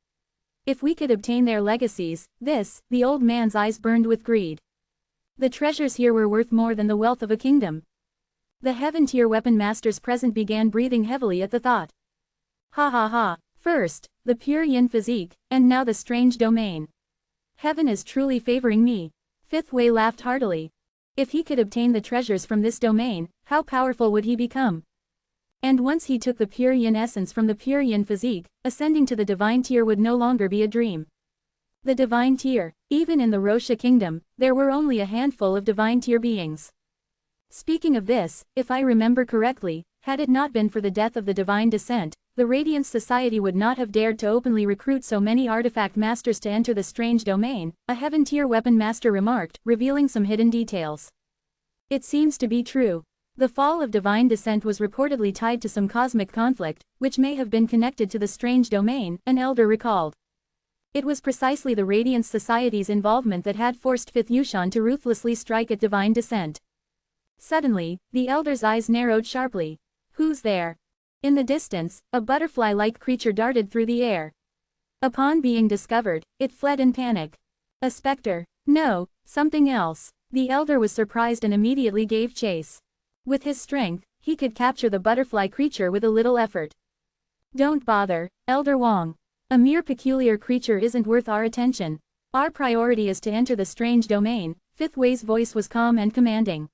If we could obtain their legacies, the old man's eyes burned with greed. The treasures here were worth more than the wealth of a kingdom. The heaven tier weapon masters present began breathing heavily at the thought. Ha ha ha, first, the pure yin physique, and now the strange domain. Heaven is truly favoring me. Fifth Wei laughed heartily. If he could obtain the treasures from this domain, how powerful would he become? And once he took the pure yin essence from the pure yin physique, ascending to the divine tier would no longer be a dream. The divine tier, even in the Rosha kingdom, there were only a handful of divine tier beings. Speaking of this, if I remember correctly, had it not been for the death of the divine descent, the Radiance Society would not have dared to openly recruit so many artifact masters to enter the strange domain, a heaven tier weapon master remarked, revealing some hidden details. It seems to be true. The fall of divine descent was reportedly tied to some cosmic conflict, which may have been connected to the strange domain, an elder recalled. It was precisely the Radiance Society's involvement that had forced Fifth Yushan to ruthlessly strike at divine descent. Suddenly, the elder's eyes narrowed sharply. Who's there? In the distance, a butterfly-like creature darted through the air. Upon being discovered, it fled in panic. A specter? No, something else. The elder was surprised and immediately gave chase. With his strength, he could capture the butterfly creature with a little effort. Don't bother, Elder Wang. A mere peculiar creature isn't worth our attention. Our priority is to enter the strange domain. Fifth Wei's voice was calm and commanding.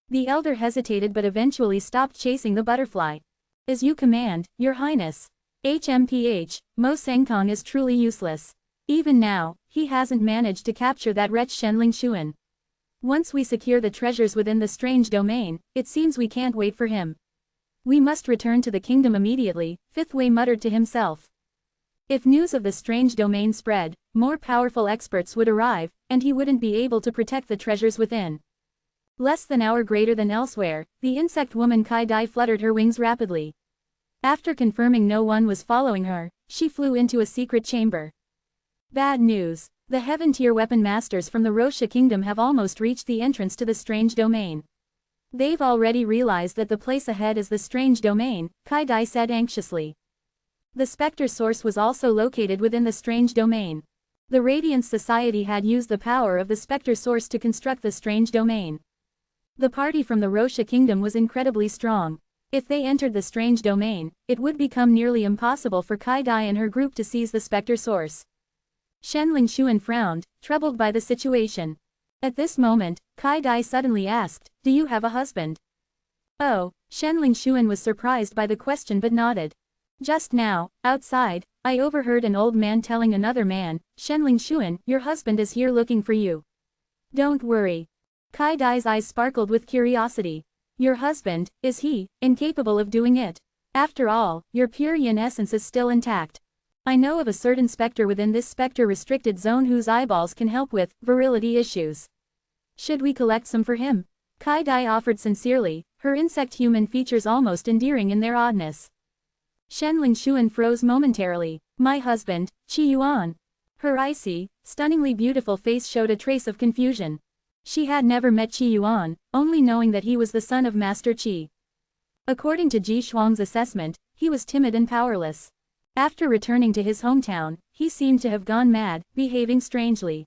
The elder hesitated but eventually stopped chasing the butterfly. As you command, Your Highness. HMPH, Mo Sengkong is truly useless. Even now, he hasn't managed to capture that wretch Shenling Xuan. Once we secure the treasures within the strange domain, it seems we can't wait for him. We must return to the kingdom immediately, Fifth Wei muttered to himself. If news of the strange domain spread, more powerful experts would arrive, and he wouldn't be able to protect the treasures within. Less than hour greater than elsewhere, the insect woman Kai Dai fluttered her wings rapidly. After confirming no one was following her, she flew into a secret chamber. Bad news. The Heaven-tier weapon masters from the Rosha Kingdom have almost reached the entrance to the strange domain. They've already realized that the place ahead is the strange domain, Kai Dai said anxiously. The Spectre Source was also located within the strange domain. The Radiance Society had used the power of the Spectre Source to construct the strange domain. The party from the Rosha Kingdom was incredibly strong. If they entered the strange domain, it would become nearly impossible for Kai Dai and her group to seize the Spectre Source. Shenling Xuan frowned, troubled by the situation. At this moment, Kai Dai suddenly asked, "Do you have a husband?" Oh, Shenling Xuan was surprised by the question but nodded. Just now, outside, I overheard an old man telling another man, "Shenling Xuan, your husband is here looking for you." Don't worry. Kai Dai's eyes sparkled with curiosity. Your husband, is he, incapable of doing it? After all, your pure yin essence is still intact. I know of a certain specter within this specter-restricted zone whose eyeballs can help with virility issues. Should we collect some for him? Kai Dai offered sincerely, her insect-human features almost endearing in their oddness. Shenling Xuan froze momentarily. My husband, Qi Yuan. Her icy, stunningly beautiful face showed a trace of confusion. She had never met Qi Yuan, only knowing that he was the son of Master Qi. According to Ji Shuang's assessment, he was timid and powerless. After returning to his hometown, he seemed to have gone mad, behaving strangely.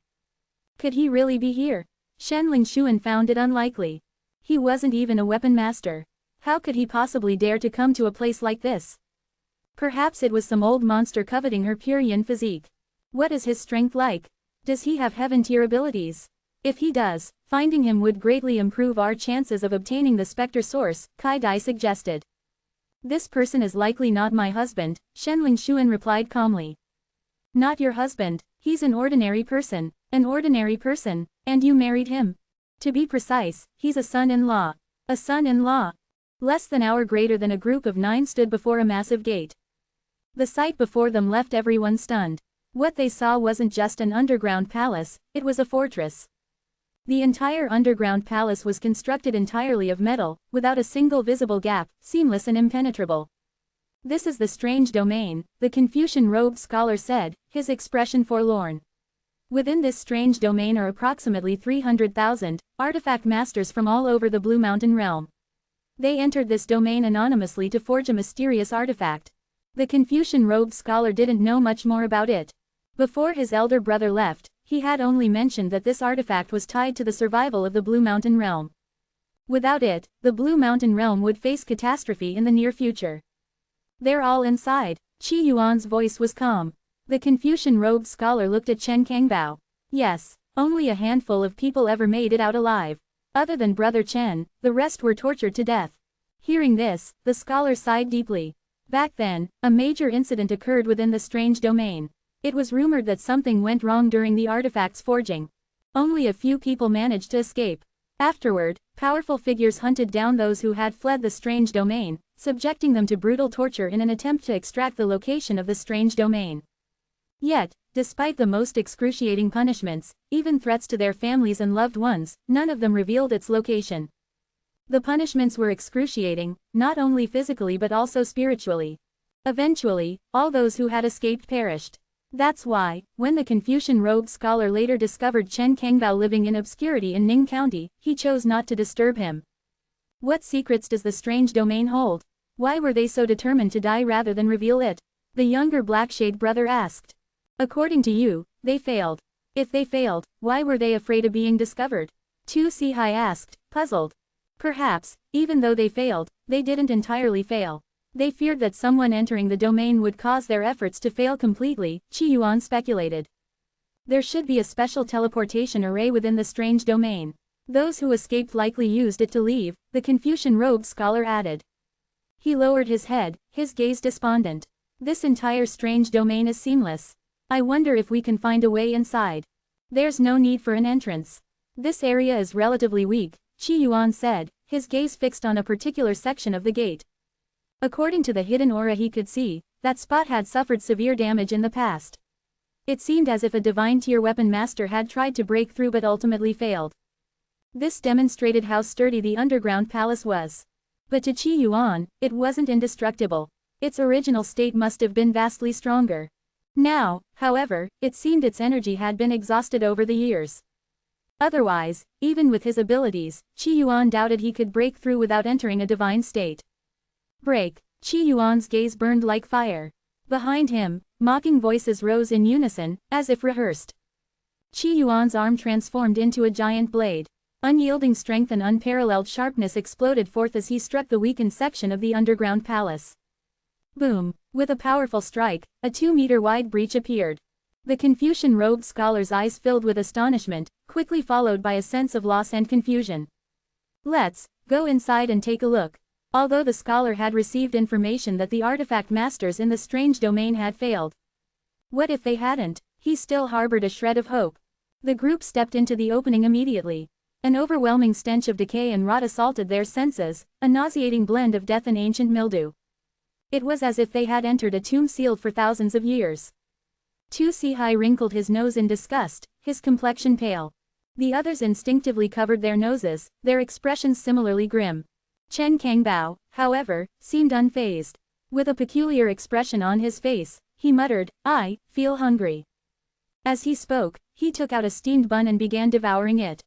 Could he really be here? Shenling Xuan found it unlikely. He wasn't even a weapon master. How could he possibly dare to come to a place like this? Perhaps it was some old monster coveting her pure yin physique. What is his strength like? Does he have heaven-tier abilities? If he does, finding him would greatly improve our chances of obtaining the Spectre Source, Kai Dai suggested. This person is likely not my husband, Shenling Xuan replied calmly. Not your husband, he's an ordinary person, and you married him. To be precise, he's a son-in-law. A son-in-law. Less than an hour greater than a group of 9 stood before a massive gate. The sight before them left everyone stunned. What they saw wasn't just an underground palace, it was a fortress. The entire underground palace was constructed entirely of metal, without a single visible gap, seamless and impenetrable. This is the strange domain, the Confucian-robed scholar said, his expression forlorn. Within this strange domain are approximately 300,000 artifact masters from all over the Blue Mountain realm. They entered this domain anonymously to forge a mysterious artifact. The Confucian-robed scholar didn't know much more about it. Before his elder brother left, he had only mentioned that this artifact was tied to the survival of the Blue Mountain realm. Without it, the Blue Mountain realm would face catastrophe in the near future. They're all inside. Qi Yuan's voice was calm. The Confucian-robed scholar looked at Chen Kangbao. Yes, only a handful of people ever made it out alive. Other than Brother Chen, the rest were tortured to death. Hearing this, the scholar sighed deeply. Back then, a major incident occurred within the strange domain. It was rumored that something went wrong during the artifact's forging. Only a few people managed to escape. Afterward, powerful figures hunted down those who had fled the strange domain, subjecting them to brutal torture in an attempt to extract the location of the strange domain. Yet, despite the most excruciating punishments, even threats to their families and loved ones, none of them revealed its location. The punishments were excruciating, not only physically but also spiritually. Eventually, all those who had escaped perished. That's why, when the Confucian-robed scholar later discovered Chen Kangbao living in obscurity in Ning County, he chose not to disturb him. What secrets does the strange domain hold? Why were they so determined to die rather than reveal it? The younger Blackshade brother asked. According to you, they failed. If they failed, why were they afraid of being discovered? Tu Sihai asked, puzzled. Perhaps, even though they failed, they didn't entirely fail. They feared that someone entering the domain would cause their efforts to fail completely, Qi Yuan speculated. There should be a special teleportation array within the strange domain. Those who escaped likely used it to leave, the Confucian-robed scholar added. He lowered his head, his gaze despondent. This entire strange domain is seamless. I wonder if we can find a way inside. There's no need for an entrance. This area is relatively weak, Qi Yuan said, his gaze fixed on a particular section of the gate. According to the hidden aura he could see, that spot had suffered severe damage in the past. It seemed as if a divine-tier weapon master had tried to break through but ultimately failed. This demonstrated how sturdy the underground palace was. But to Qi Yuan, it wasn't indestructible. Its original state must have been vastly stronger. Now, however, it seemed its energy had been exhausted over the years. Otherwise, even with his abilities, Qi Yuan doubted he could break through without entering a divine state. Break. Qi Yuan's gaze burned like fire. Behind him, mocking voices rose in unison, as if rehearsed. Qi Yuan's arm transformed into a giant blade. Unyielding strength and unparalleled sharpness exploded forth as he struck the weakened section of the underground palace. Boom! With a powerful strike, a 2-meter-wide breach appeared. The Confucian-robed scholar's eyes filled with astonishment, quickly followed by a sense of loss and confusion. Let's go inside and take a look. Although the scholar had received information that the artifact masters in the strange domain had failed. What if they hadn't? He still harbored a shred of hope. The group stepped into the opening immediately. An overwhelming stench of decay and rot assaulted their senses, a nauseating blend of death and ancient mildew. It was as if they had entered a tomb sealed for thousands of years. Tu Sihai wrinkled his nose in disgust, his complexion pale. The others instinctively covered their noses, their expressions similarly grim. Chen Kangbao, however, seemed unfazed. With a peculiar expression on his face, he muttered, "I feel hungry." As he spoke, he took out a steamed bun and began devouring it.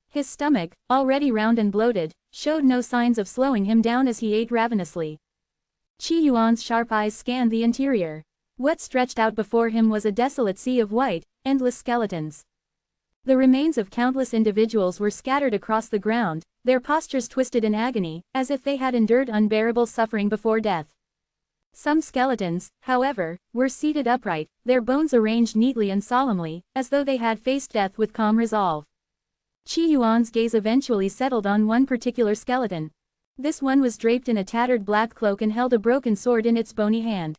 His stomach, already round and bloated, showed no signs of slowing him down as he ate ravenously. Qi Yuan's sharp eyes scanned the interior. What stretched out before him was a desolate sea of white, endless skeletons. The remains of countless individuals were scattered across the ground, their postures twisted in agony, as if they had endured unbearable suffering before death. Some skeletons, however, were seated upright, their bones arranged neatly and solemnly, as though they had faced death with calm resolve. Qi Yuan's gaze eventually settled on one particular skeleton. This one was draped in a tattered black cloak and held a broken sword in its bony hand.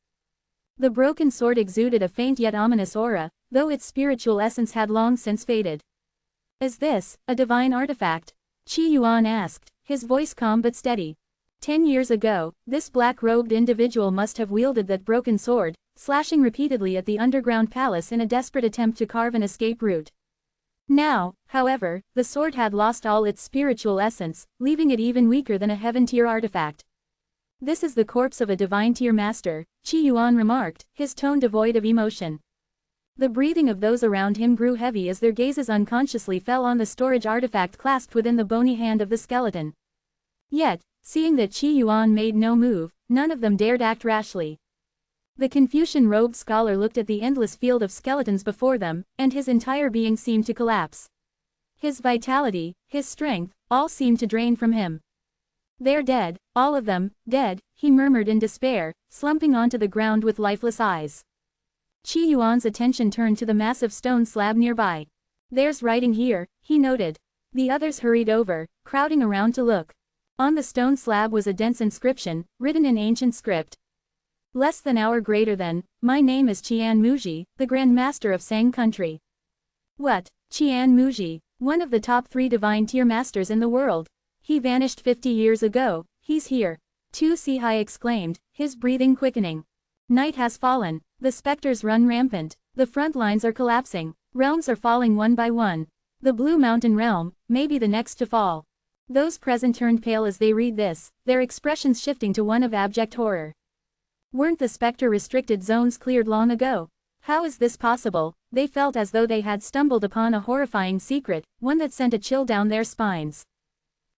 The broken sword exuded a faint yet ominous aura, though its spiritual essence had long since faded. "Is this a divine artifact?" Qi Yuan asked, his voice calm but steady. 10 years ago, this black-robed individual must have wielded that broken sword, slashing repeatedly at the underground palace in a desperate attempt to carve an escape route. Now, however, the sword had lost all its spiritual essence, leaving it even weaker than a heaven-tier artifact. "This is the corpse of a divine-tier master," Qi Yuan remarked, his tone devoid of emotion. The breathing of those around him grew heavy as their gazes unconsciously fell on the storage artifact clasped within the bony hand of the skeleton. Yet, seeing that Qi Yuan made no move, none of them dared act rashly. The Confucian-robed scholar looked at the endless field of skeletons before them, and his entire being seemed to collapse. His vitality, his strength, all seemed to drain from him. "They're dead, all of them, dead," he murmured in despair, slumping onto the ground with lifeless eyes. Qi Yuan's attention turned to the massive stone slab nearby. "There's writing here," he noted. The others hurried over, crowding around to look. On the stone slab was a dense inscription, written in ancient script. "Less than hour greater than, my name is Qian Muji, the Grand Master of Sang Country." What? Qian Muji, one of the top 3 divine tier masters in the world. He vanished 50 years ago, he's here. Tu Sihai exclaimed, his breathing quickening. Night has fallen, the specters run rampant, the front lines are collapsing, realms are falling one by one. The Blue Mountain realm, may be the next to fall. Those present turned pale as they read this, their expressions shifting to one of abject horror. Weren't the spectre-restricted zones cleared long ago? How is this possible? They felt as though they had stumbled upon a horrifying secret, one that sent a chill down their spines.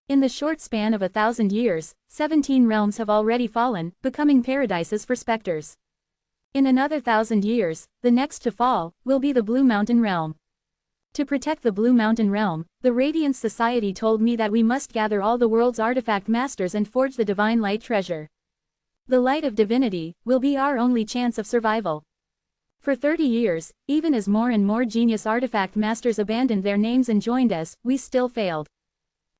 In the short span of 1,000 years, 17 realms have already fallen, becoming paradises for specters. In another 1,000 years, the next to fall, will be the Blue Mountain realm. To protect the Blue Mountain realm, the Radiance Society told me that we must gather all the world's artifact masters and forge the divine light treasure. The light of divinity will be our only chance of survival. For 30 years, even as more and more genius artifact masters abandoned their names and joined us, we still failed.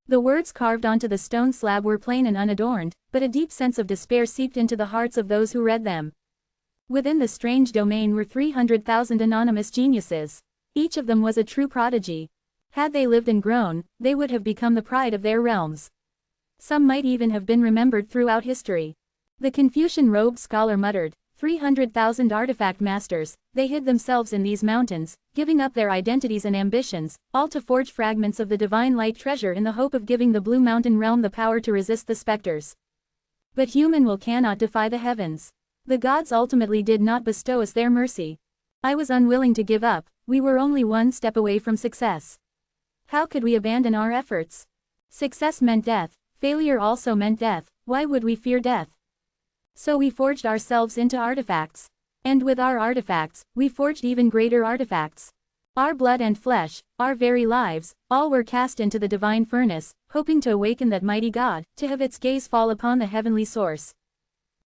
The words carved onto the stone slab were plain and unadorned, but a deep sense of despair seeped into the hearts of those who read them. Within the strange domain were 300,000 anonymous geniuses. Each of them was a true prodigy. Had they lived and grown, they would have become the pride of their realms. Some might even have been remembered throughout history. The Confucian-robed scholar muttered, 300,000 artifact masters, they hid themselves in these mountains, giving up their identities and ambitions, all to forge fragments of the divine light treasure in the hope of giving the Blue Mountain realm the power to resist the specters. But human will cannot defy the heavens. The gods ultimately did not bestow us their mercy. I was unwilling to give up, we were only one step away from success. How could we abandon our efforts? Success meant death, failure also meant death, why would we fear death? So we forged ourselves into artifacts. And with our artifacts, we forged even greater artifacts. Our blood and flesh, our very lives, all were cast into the divine furnace, hoping to awaken that mighty God, to have its gaze fall upon the heavenly source.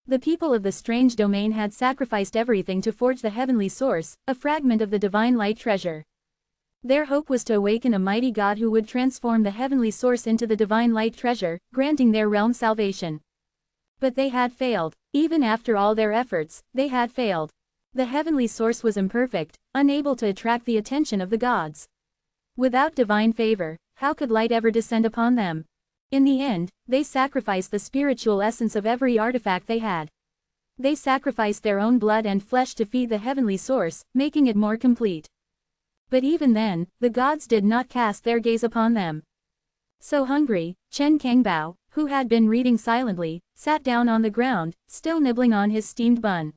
The people of the strange domain had sacrificed everything to forge the heavenly source, a fragment of the divine light treasure. Their hope was to awaken a mighty God who would transform the heavenly source into the divine light treasure, granting their realm salvation. But they had failed. Even after all their efforts, they had failed. The heavenly source was imperfect, unable to attract the attention of the gods. Without divine favor, how could light ever descend upon them? In the end, they sacrificed the spiritual essence of every artifact they had. They sacrificed their own blood and flesh to feed the heavenly source, making it more complete. But even then, the gods did not cast their gaze upon them. So hungry, Chen Kangbao, who had been reading silently, sat down on the ground, still nibbling on his steamed bun.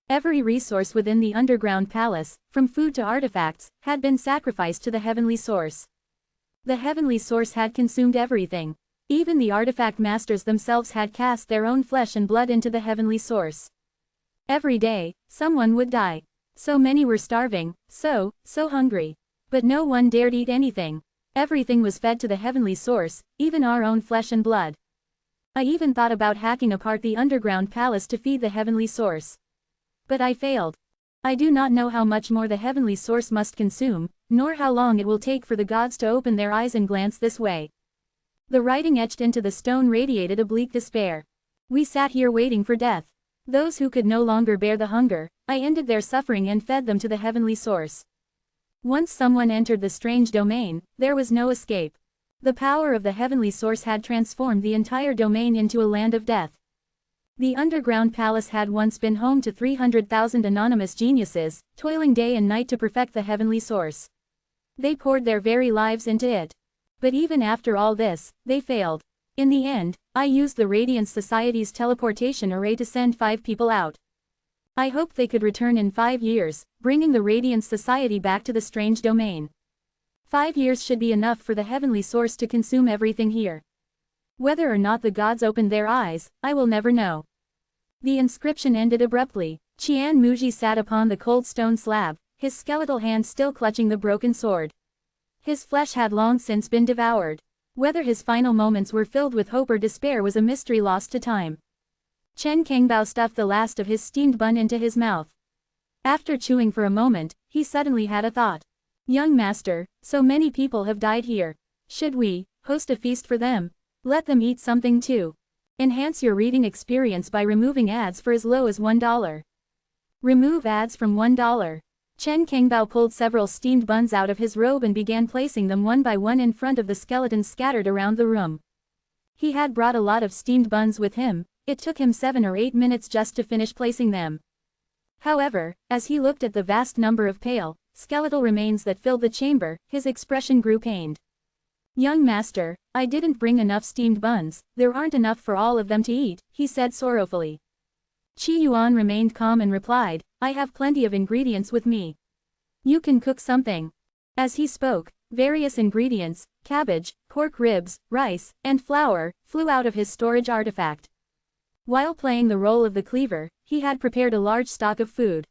Every resource within the underground palace, from food to artifacts, had been sacrificed to the heavenly source. The heavenly source had consumed everything. Even the artifact masters themselves had cast their own flesh and blood into the heavenly source. Every day, someone would die. So many were starving, so hungry. But no one dared eat anything. Everything was fed to the heavenly source, even our own flesh and blood. I even thought about hacking apart the underground palace to feed the heavenly source. But I failed. I do not know how much more the heavenly source must consume, nor how long it will take for the gods to open their eyes and glance this way. The writing etched into the stone radiated a bleak despair. We sat here waiting for death. Those who could no longer bear the hunger, I ended their suffering and fed them to the heavenly source. Once someone entered the strange domain, there was no escape. The power of the heavenly source had transformed the entire domain into a land of death. The underground palace had once been home to 300,000 anonymous geniuses, toiling day and night to perfect the heavenly source. They poured their very lives into it. But even after all this, they failed. In the end, I used the Radiance Society's teleportation array to send 5 people out. I hoped they could return in 5 years, bringing the Radiance Society back to the strange domain. 5 years should be enough for the heavenly source to consume everything here. Whether or not the gods opened their eyes, I will never know. The inscription ended abruptly. Qian Muji sat upon the cold stone slab, his skeletal hand still clutching the broken sword. His flesh had long since been devoured. Whether his final moments were filled with hope or despair was a mystery lost to time. Chen Kangbao stuffed the last of his steamed bun into his mouth. After chewing for a moment, he suddenly had a thought. Young master, so many people have died here. Should we host a feast for them? Let them eat something too. Enhance your reading experience by removing ads for as low as $1. Remove ads from $1. Chen Kangbao pulled several steamed buns out of his robe and began placing them one by one in front of the skeletons scattered around the room. He had brought a lot of steamed buns with him. It took him 7 or 8 minutes just to finish placing them. However, as he looked at the vast number of pale, skeletal remains that filled the chamber, his expression grew pained. Young master, I didn't bring enough steamed buns, there aren't enough for all of them to eat, he said sorrowfully. Qi Yuan remained calm and replied, I have plenty of ingredients with me. You can cook something. As he spoke, various ingredients, cabbage, pork ribs, rice, and flour, flew out of his storage artifact. While playing the role of the cleaver, he had prepared a large stock of food.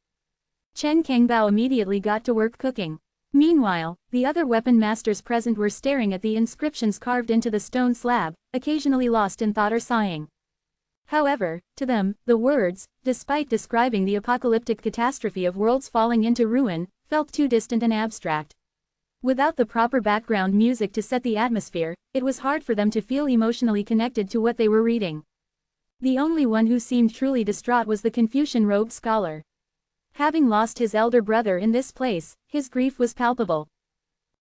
Chen Kangbao immediately got to work cooking. Meanwhile, the other weapon masters present were staring at the inscriptions carved into the stone slab, occasionally lost in thought or sighing. However, to them, the words, despite describing the apocalyptic catastrophe of worlds falling into ruin, felt too distant and abstract. Without the proper background music to set the atmosphere, it was hard for them to feel emotionally connected to what they were reading. The only one who seemed truly distraught was the Confucian-robed scholar. Having lost his elder brother in this place, his grief was palpable.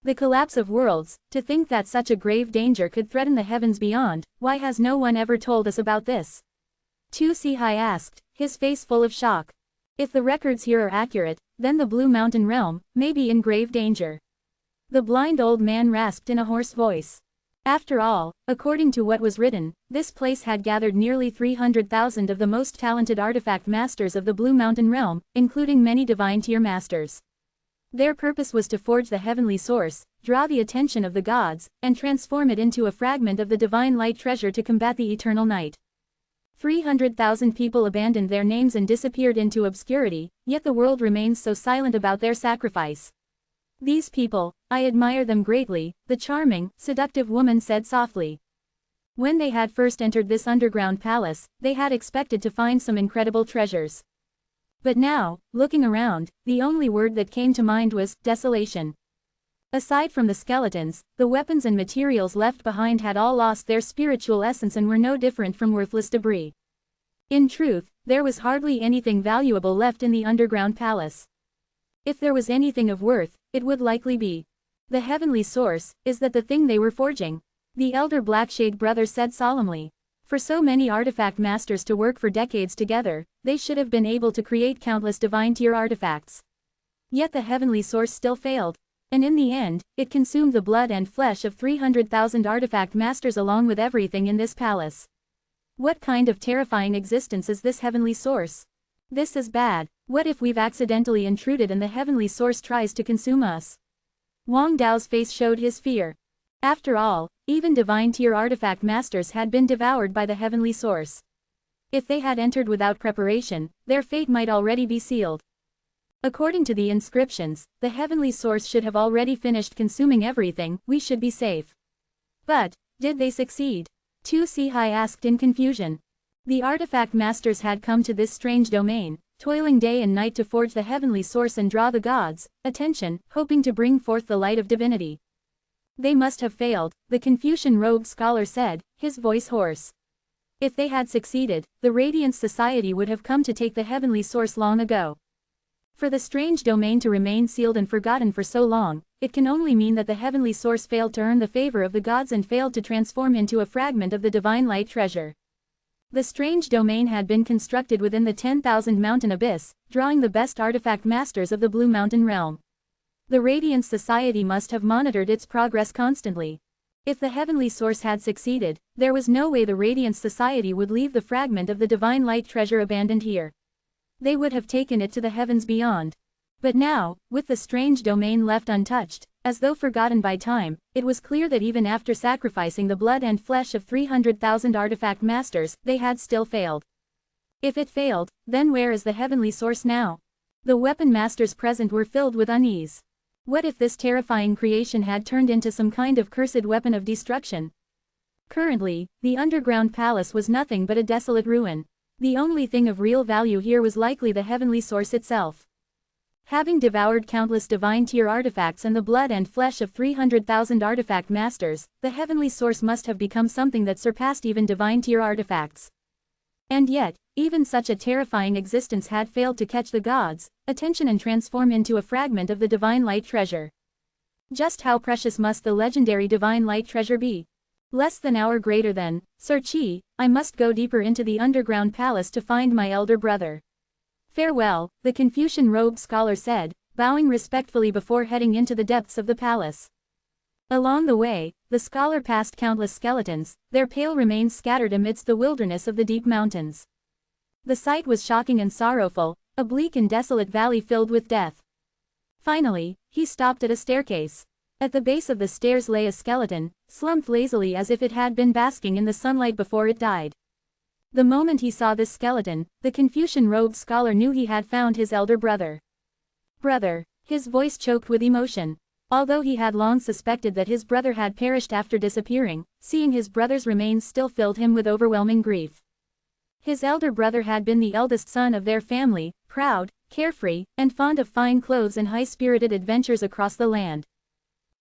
The collapse of worlds, to think that such a grave danger could threaten the heavens beyond, why has no one ever told us about this? Tu Sihai asked, his face full of shock. If the records here are accurate, then the Blue Mountain realm may be in grave danger. The blind old man rasped in a hoarse voice. After all, according to what was written, this place had gathered nearly 300,000 of the most talented artifact masters of the Blue Mountain realm, including many divine tier masters. Their purpose was to forge the heavenly source, draw the attention of the gods, and transform it into a fragment of the divine light treasure to combat the eternal night. 300,000 people abandoned their names and disappeared into obscurity, yet the world remains so silent about their sacrifice. These people, I admire them greatly, the charming, seductive woman said softly. When they had first entered this underground palace, they had expected to find some incredible treasures. But now, looking around, the only word that came to mind was desolation. Aside from the skeletons, the weapons and materials left behind had all lost their spiritual essence and were no different from worthless debris. In truth, there was hardly anything valuable left in the underground palace. If there was anything of worth, it would likely be the heavenly source. Is that the thing they were forging? The elder Blackshade brother said solemnly. For so many artifact masters to work for decades together, they should have been able to create countless divine tier artifacts. Yet the heavenly source still failed. And in the end, it consumed the blood and flesh of 300,000 artifact masters along with everything in this palace. What kind of terrifying existence is this heavenly source? This is bad. What if we've accidentally intruded and the heavenly source tries to consume us? Wang Dao's face showed his fear. After all, even divine tier artifact masters had been devoured by the heavenly source. If they had entered without preparation, their fate might already be sealed. According to the inscriptions, the heavenly source should have already finished consuming everything. We should be safe. But, did they succeed? Tu Sihai asked in confusion. The artifact masters had come to this strange domain, toiling day and night to forge the heavenly source and draw the gods' attention, hoping to bring forth the light of divinity. They must have failed, the Confucian-robed scholar said, his voice hoarse. If they had succeeded, the Radiance Society would have come to take the heavenly source long ago. For the strange domain to remain sealed and forgotten for so long, it can only mean that the heavenly source failed to earn the favor of the gods and failed to transform into a fragment of the divine light treasure. The strange domain had been constructed within the 10,000 mountain abyss, drawing the best artifact masters of the Blue Mountain realm. The Radiance Society must have monitored its progress constantly. If the heavenly source had succeeded, there was no way the Radiance Society would leave the fragment of the divine light treasure abandoned here. They would have taken it to the heavens beyond. But now, with the strange domain left untouched, as though forgotten by time, it was clear that even after sacrificing the blood and flesh of 300,000 artifact masters, they had still failed. If it failed, then where is the heavenly source now? The weapon masters present were filled with unease. What if this terrifying creation had turned into some kind of cursed weapon of destruction? Currently, the underground palace was nothing but a desolate ruin. The only thing of real value here was likely the heavenly source itself. Having devoured countless divine tier artifacts and the blood and flesh of 300,000 artifact masters, the heavenly source must have become something that surpassed even divine tier artifacts. And yet, even such a terrifying existence had failed to catch the gods' attention and transform into a fragment of the divine light treasure. Just how precious must the legendary divine light treasure be? Less than hour greater than, Sir Qi, I must go deeper into the underground palace to find my elder brother. Farewell, the Confucian-robed scholar said, bowing respectfully before heading into the depths of the palace. Along the way, the scholar passed countless skeletons, their pale remains scattered amidst the wilderness of the deep mountains. The sight was shocking and sorrowful, a bleak and desolate valley filled with death. Finally, he stopped at a staircase. At the base of the stairs lay a skeleton, slumped lazily as if it had been basking in the sunlight before it died. The moment he saw this skeleton, the Confucian-robed scholar knew he had found his elder brother. Brother, his voice choked with emotion. Although he had long suspected that his brother had perished after disappearing, seeing his brother's remains still filled him with overwhelming grief. His elder brother had been the eldest son of their family, proud, carefree, and fond of fine clothes and high-spirited adventures across the land.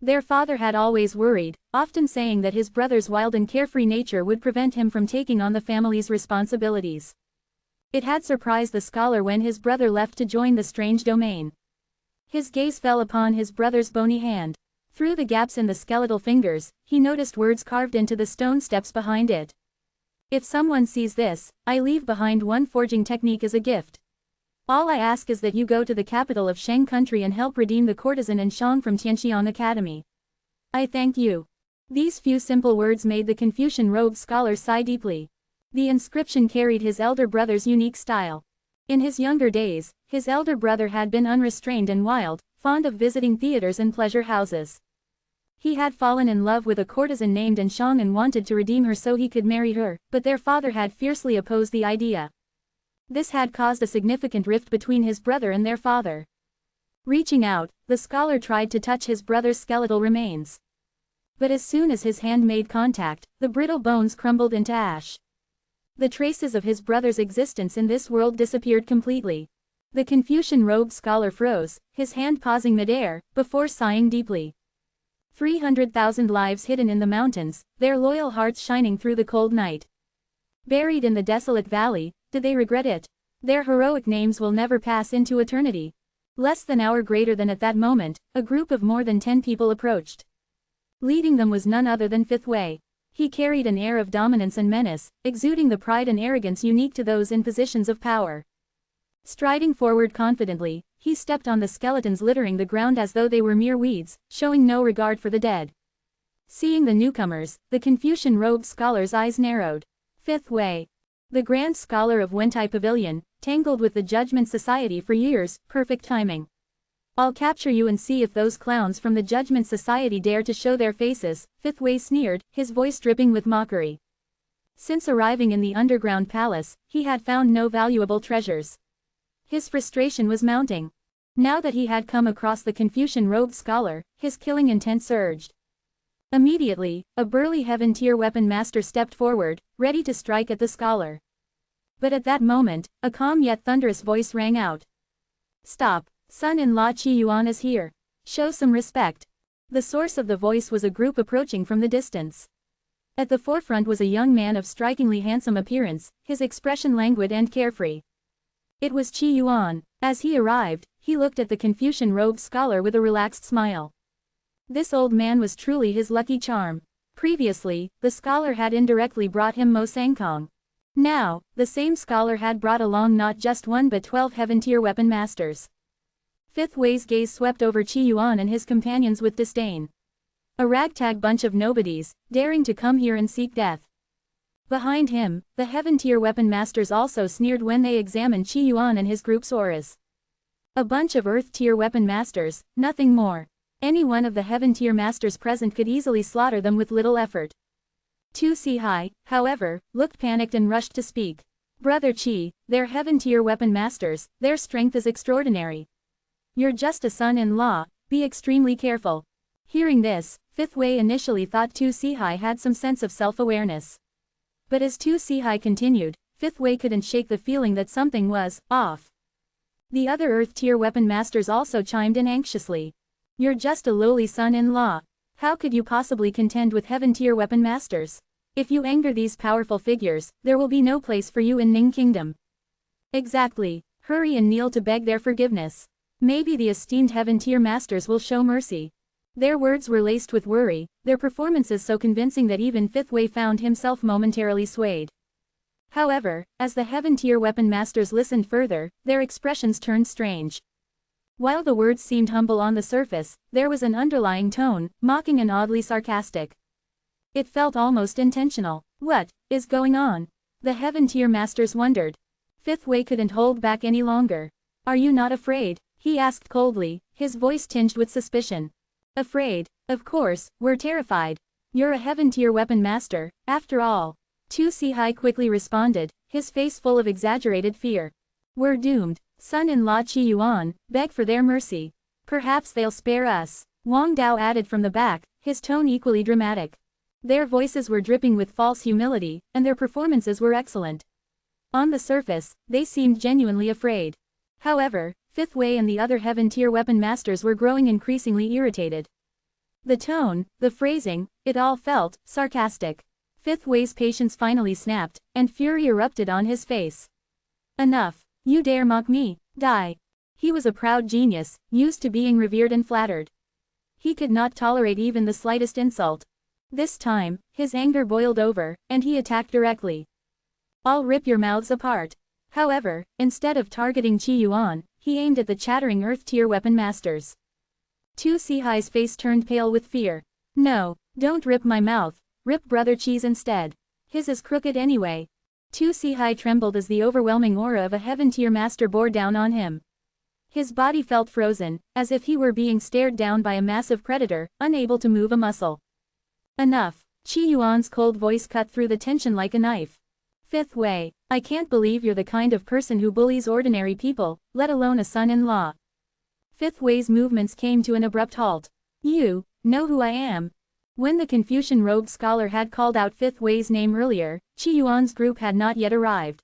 Their father had always worried, often saying that his brother's wild and carefree nature would prevent him from taking on the family's responsibilities. It had surprised the scholar when his brother left to join the strange domain. His gaze fell upon his brother's bony hand. Through the gaps in the skeletal fingers, he noticed words carved into the stone steps behind it. If someone sees this, I leave behind one forging technique as a gift. All I ask is that you go to the capital of Sheng country and help redeem the courtesan and Shang from Tianxiang Academy. I thank you. These few simple words made the Confucian-robed scholar sigh deeply. The inscription carried his elder brother's unique style. In his younger days, his elder brother had been unrestrained and wild, fond of visiting theaters and pleasure houses. He had fallen in love with a courtesan named Anshang and wanted to redeem her so he could marry her, but their father had fiercely opposed the idea. This had caused a significant rift between his brother and their father. Reaching out, the scholar tried to touch his brother's skeletal remains. But as soon as his hand made contact, the brittle bones crumbled into ash. The traces of his brother's existence in this world disappeared completely. The Confucian-robed scholar froze, his hand pausing mid-air, before sighing deeply. 300,000 lives hidden in the mountains, their loyal hearts shining through the cold night. Buried in the desolate valley, did they regret it? Their heroic names will never pass into eternity. Less than an hour greater than at that moment, a group of more than 10 people approached. Leading them was none other than Fifth Wei. He carried an air of dominance and menace, exuding the pride and arrogance unique to those in positions of power. Striding forward confidently, he stepped on the skeletons littering the ground as though they were mere weeds, showing no regard for the dead. Seeing the newcomers, the Confucian-robed scholar's eyes narrowed. Fifth Wei, the grand scholar of Wentai Pavilion, tangled with the Judgment Society for years, perfect timing. I'll capture you and see if those clowns from the Judgment Society dare to show their faces, Fifth Wei sneered, his voice dripping with mockery. Since arriving in the underground palace, he had found no valuable treasures. His frustration was mounting. Now that he had come across the Confucian-robed scholar, his killing intent surged. Immediately, a burly heaven-tier weapon master stepped forward, ready to strike at the scholar. But at that moment, a calm yet thunderous voice rang out. Stop, son-in-law Qi Yuan is here. Show some respect. The source of the voice was a group approaching from the distance. At the forefront was a young man of strikingly handsome appearance, his expression languid and carefree. It was Qi Yuan. As he arrived, he looked at the Confucian-robed scholar with a relaxed smile. This old man was truly his lucky charm. Previously, the scholar had indirectly brought him Mo Sangkong. Now, the same scholar had brought along not just one but 12 heaven-tier weapon masters. Fifth Wei's gaze swept over Qi Yuan and his companions with disdain. A ragtag bunch of nobodies, daring to come here and seek death. Behind him, the heaven-tier weapon masters also sneered when they examined Qi Yuan and his group's auras. A bunch of earth-tier weapon masters, nothing more. Any one of the heaven-tier masters present could easily slaughter them with little effort. Tu Sihai, however, looked panicked and rushed to speak. Brother Qi, they're heaven-tier weapon masters, their strength is extraordinary. You're just a son-in-law, be extremely careful. Hearing this, Fifth Wei initially thought Tu Sihai had some sense of self-awareness. But as Tu Sihai continued, Fifth Wei couldn't shake the feeling that something was off. The other earth-tier weapon masters also chimed in anxiously. You're just a lowly son-in-law. How could you possibly contend with heaven-tier weapon masters? If you anger these powerful figures, there will be no place for you in Ning Kingdom. Exactly. Hurry and kneel to beg their forgiveness. Maybe the esteemed heaven-tier masters will show mercy. Their words were laced with worry, their performances so convincing that even Fifth Wei found himself momentarily swayed. However, as the heaven-tier weapon masters listened further, their expressions turned strange. While the words seemed humble on the surface, there was an underlying tone, mocking and oddly sarcastic. It felt almost intentional. What is going on? The heaven-tier masters wondered. Fifth Wei couldn't hold back any longer. Are you not afraid? He asked coldly, his voice tinged with suspicion. Afraid? Of course, we're terrified. You're a heaven-tier weapon master, after all. Tu Sihai quickly responded, his face full of exaggerated fear. We're doomed. Son-in-law Qi Yuan, beg for their mercy. Perhaps they'll spare us. Wang Dao added from the back, his tone equally dramatic. Their voices were dripping with false humility, and their performances were excellent. On the surface, they seemed genuinely afraid. However, Fifth Wei and the other heaven-tier weapon masters were growing increasingly irritated. The tone, the phrasing, it all felt sarcastic. Fifth Wei's patience finally snapped, and fury erupted on his face. Enough. You dare mock me? Die. He was a proud genius, used to being revered and flattered. He could not tolerate even the slightest insult. This time, his anger boiled over, and he attacked directly. I'll rip your mouths apart. However, instead of targeting Qi Yuan, he aimed at the chattering earth-tier weapon masters. Tu Sihai's face turned pale with fear. No, Don't rip my mouth, rip Brother Chi's instead. His is crooked anyway. Tu Si trembled as the overwhelming aura of a heaven-tier master bore down on him. His body felt frozen, as if he were being stared down by a massive predator, unable to move a muscle. Enough. Qi Yuan's cold voice cut through the tension like a knife. Fifth Wei, I can't believe you're the kind of person who bullies ordinary people, let alone a son-in-law. Fifth Wei's movements came to an abrupt halt. You know who I am. When the Confucian robed scholar had called out Fifth Wei's name earlier, Qi Yuan's group had not yet arrived.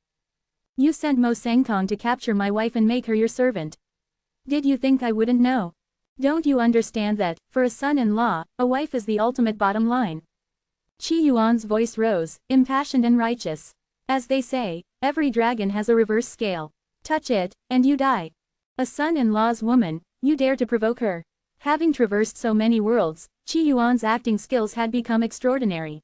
You sent Mo Sengtong to capture my wife and make her your servant. Did you think I wouldn't know? Don't you understand that, for a son-in-law, a wife is the ultimate bottom line? Qi Yuan's voice rose, impassioned and righteous. As they say, every dragon has a reverse scale. Touch it, and you die. A son-in-law's woman, you dare to provoke her. Having traversed so many worlds, Qi Yuan's acting skills had become extraordinary.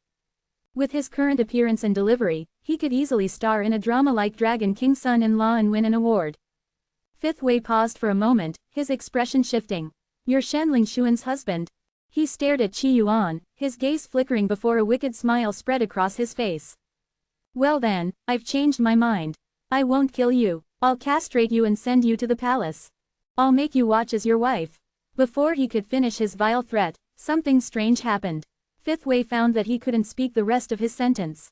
With his current appearance and delivery, he could easily star in a drama like Dragon King's son-in-law and win an award. Fifth Wei paused for a moment, his expression shifting. You're Shanling Xuan's husband. He stared at Qi Yuan, his gaze flickering before a wicked smile spread across his face. Well then, I've changed my mind. I won't kill you. I'll castrate you and send you to the palace. I'll make you watch as your wife. Before he could finish his vile threat, something strange happened. Fifth Wei found that he couldn't speak the rest of his sentence.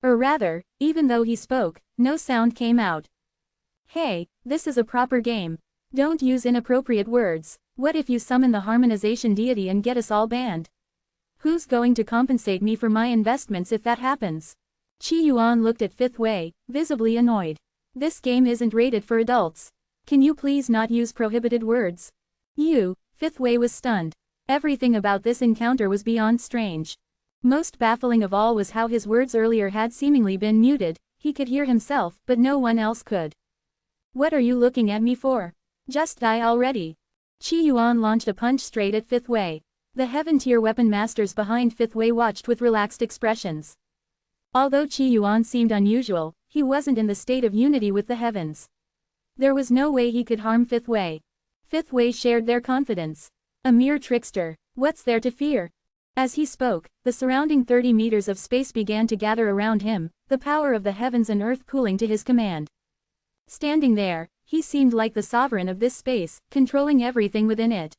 Or rather, even though he spoke, no sound came out. Hey, this is a proper game. Don't use inappropriate words. What if you summon the harmonization deity and get us all banned? Who's going to compensate me for my investments if that happens? Qi Yuan looked at Fifth Wei, visibly annoyed. This game isn't rated for adults. Can you please not use prohibited words? Fifth Wei was stunned. Everything about this encounter was beyond strange. Most baffling of all was how his words earlier had seemingly been muted. He could hear himself, but no one else could. What are you looking at me for? Just die already. Qi Yuan launched a punch straight at Fifth Wei. The heaven-tier weapon masters behind Fifth Wei watched with relaxed expressions. Although Qi Yuan seemed unusual, he wasn't in the state of unity with the heavens. There was no way he could harm Fifth Wei. Fifth Wei shared their confidence. A mere trickster, what's there to fear? As he spoke, the surrounding 30 meters of space began to gather around him, the power of the heavens and earth pooling to his command. Standing there, he seemed like the sovereign of this space, controlling everything within it.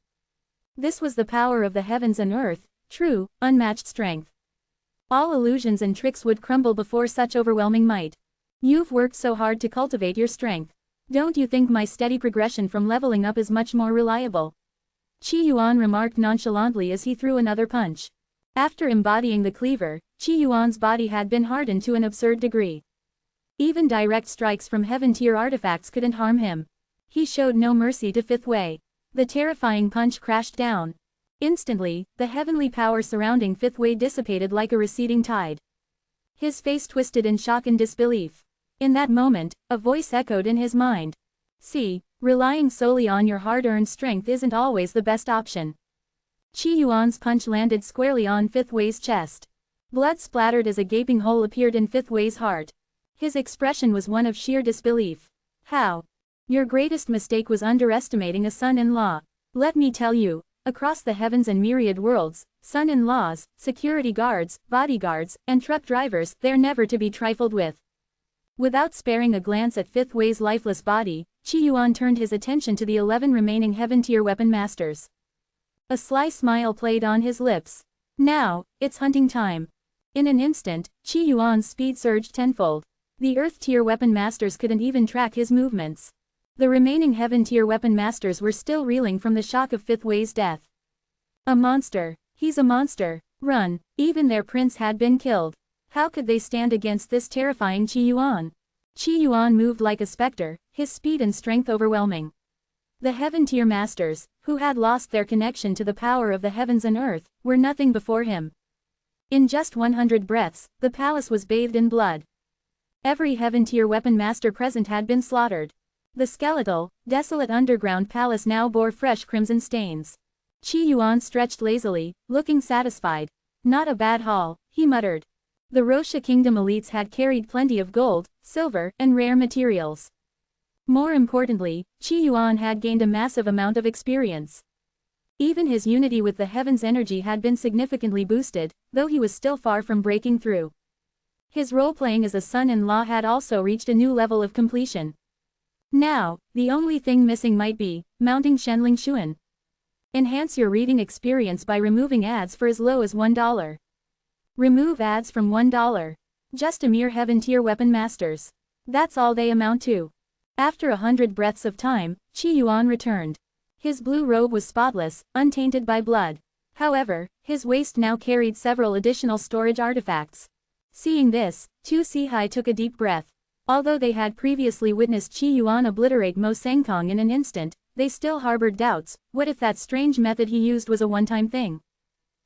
This was the power of the heavens and earth, true, unmatched strength. All illusions and tricks would crumble before such overwhelming might. You've worked so hard to cultivate your strength. Don't you think my steady progression from leveling up is much more reliable? Qi Yuan remarked nonchalantly as he threw another punch. After embodying the cleaver, Qi Yuan's body had been hardened to an absurd degree. Even direct strikes from heaven-tier artifacts couldn't harm him. He showed no mercy to Fifth Wei. The terrifying punch crashed down. Instantly, the heavenly power surrounding Fifth Wei dissipated like a receding tide. His face twisted in shock and disbelief. In that moment, a voice echoed in his mind. See, relying solely on your hard-earned strength isn't always the best option. Qi Yuan's punch landed squarely on Fifth Wei's chest. Blood splattered as a gaping hole appeared in Fifth Wei's heart. His expression was one of sheer disbelief. How? Your greatest mistake was underestimating a son-in-law. Let me tell you, across the heavens and myriad worlds, son-in-laws, security guards, bodyguards, and truck drivers, they're never to be trifled with. Without sparing a glance at Fifth Wei's lifeless body, Qi Yuan turned his attention to the 11 remaining heaven-tier weapon masters. A sly smile played on his lips. Now, it's hunting time. In an instant, Qi Yuan's speed surged tenfold. The Earth-tier weapon masters couldn't even track his movements. The remaining heaven-tier weapon masters were still reeling from the shock of Fifth Wei's death. A monster. He's a monster. Run. Even their prince had been killed. How could they stand against this terrifying Qi Yuan? Qi Yuan moved like a specter, his speed and strength overwhelming. The heaven-tier masters, who had lost their connection to the power of the heavens and earth, were nothing before him. In just 100 breaths, the palace was bathed in blood. Every heaven-tier weapon master present had been slaughtered. The skeletal, desolate underground palace now bore fresh crimson stains. Qi Yuan stretched lazily, looking satisfied. Not a bad haul, he muttered. The Rosha Kingdom elites had carried plenty of gold, silver, and rare materials. More importantly, Qi Yuan had gained a massive amount of experience. Even his unity with the heavens' energy had been significantly boosted, though he was still far from breaking through. His role-playing as a son-in-law had also reached a new level of completion. Now, the only thing missing might be mounting Shenling Xuan. Enhance your reading experience by removing ads for as low as $1. Remove ads from $1. Just a mere heaven-tier weapon masters. That's all they amount to. After 100 breaths of time, Qi Yuan returned. His blue robe was spotless, untainted by blood. However, his waist now carried several additional storage artifacts. Seeing this, Tu Sihai took a deep breath. Although they had previously witnessed Qi Yuan obliterate Mo Sengkong in an instant, they still harbored doubts. What if that strange method he used was a one-time thing?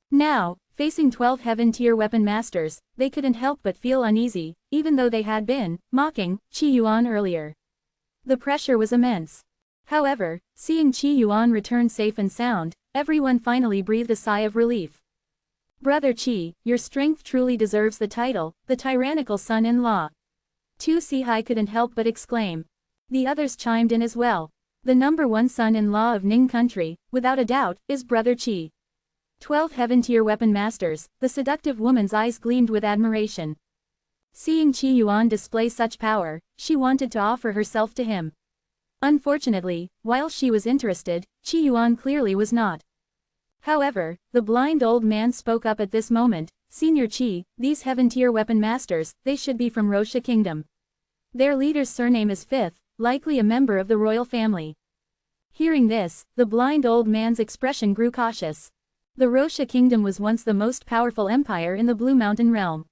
Now, facing 12 heaven-tier weapon masters, they couldn't help but feel uneasy, even though they had been mocking Qi Yuan earlier. The pressure was immense. However, seeing Qi Yuan return safe and sound, everyone finally breathed a sigh of relief. Brother Qi, your strength truly deserves the title, the tyrannical son-in-law. Tu Sihai couldn't help but exclaim. The others chimed in as well. The #1 son-in-law of Ning country, without a doubt, is Brother Qi. 12 heaven-tier weapon masters, the seductive woman's eyes gleamed with admiration. Seeing Qi Yuan display such power, she wanted to offer herself to him. Unfortunately, while she was interested, Qi Yuan clearly was not. However, the blind old man spoke up at this moment. Senior Qi, these heaven-tier weapon masters, they should be from Roxia Kingdom. Their leader's surname is Fifth, likely a member of the royal family. Hearing this, the blind old man's expression grew cautious. The Roxia Kingdom was once the most powerful empire in the Blue Mountain realm.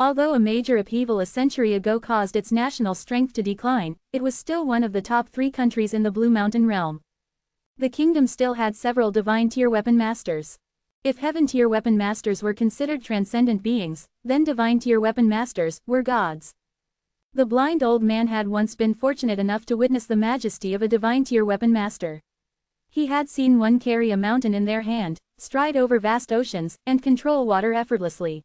Although a major upheaval a century ago caused its national strength to decline, it was still one of the top 3 countries in the Blue Mountain realm. The kingdom still had several divine-tier weapon masters. If heaven-tier weapon masters were considered transcendent beings, then divine-tier weapon masters were gods. The blind old man had once been fortunate enough to witness the majesty of a divine-tier weapon master. He had seen one carry a mountain in their hand, stride over vast oceans, and control water effortlessly.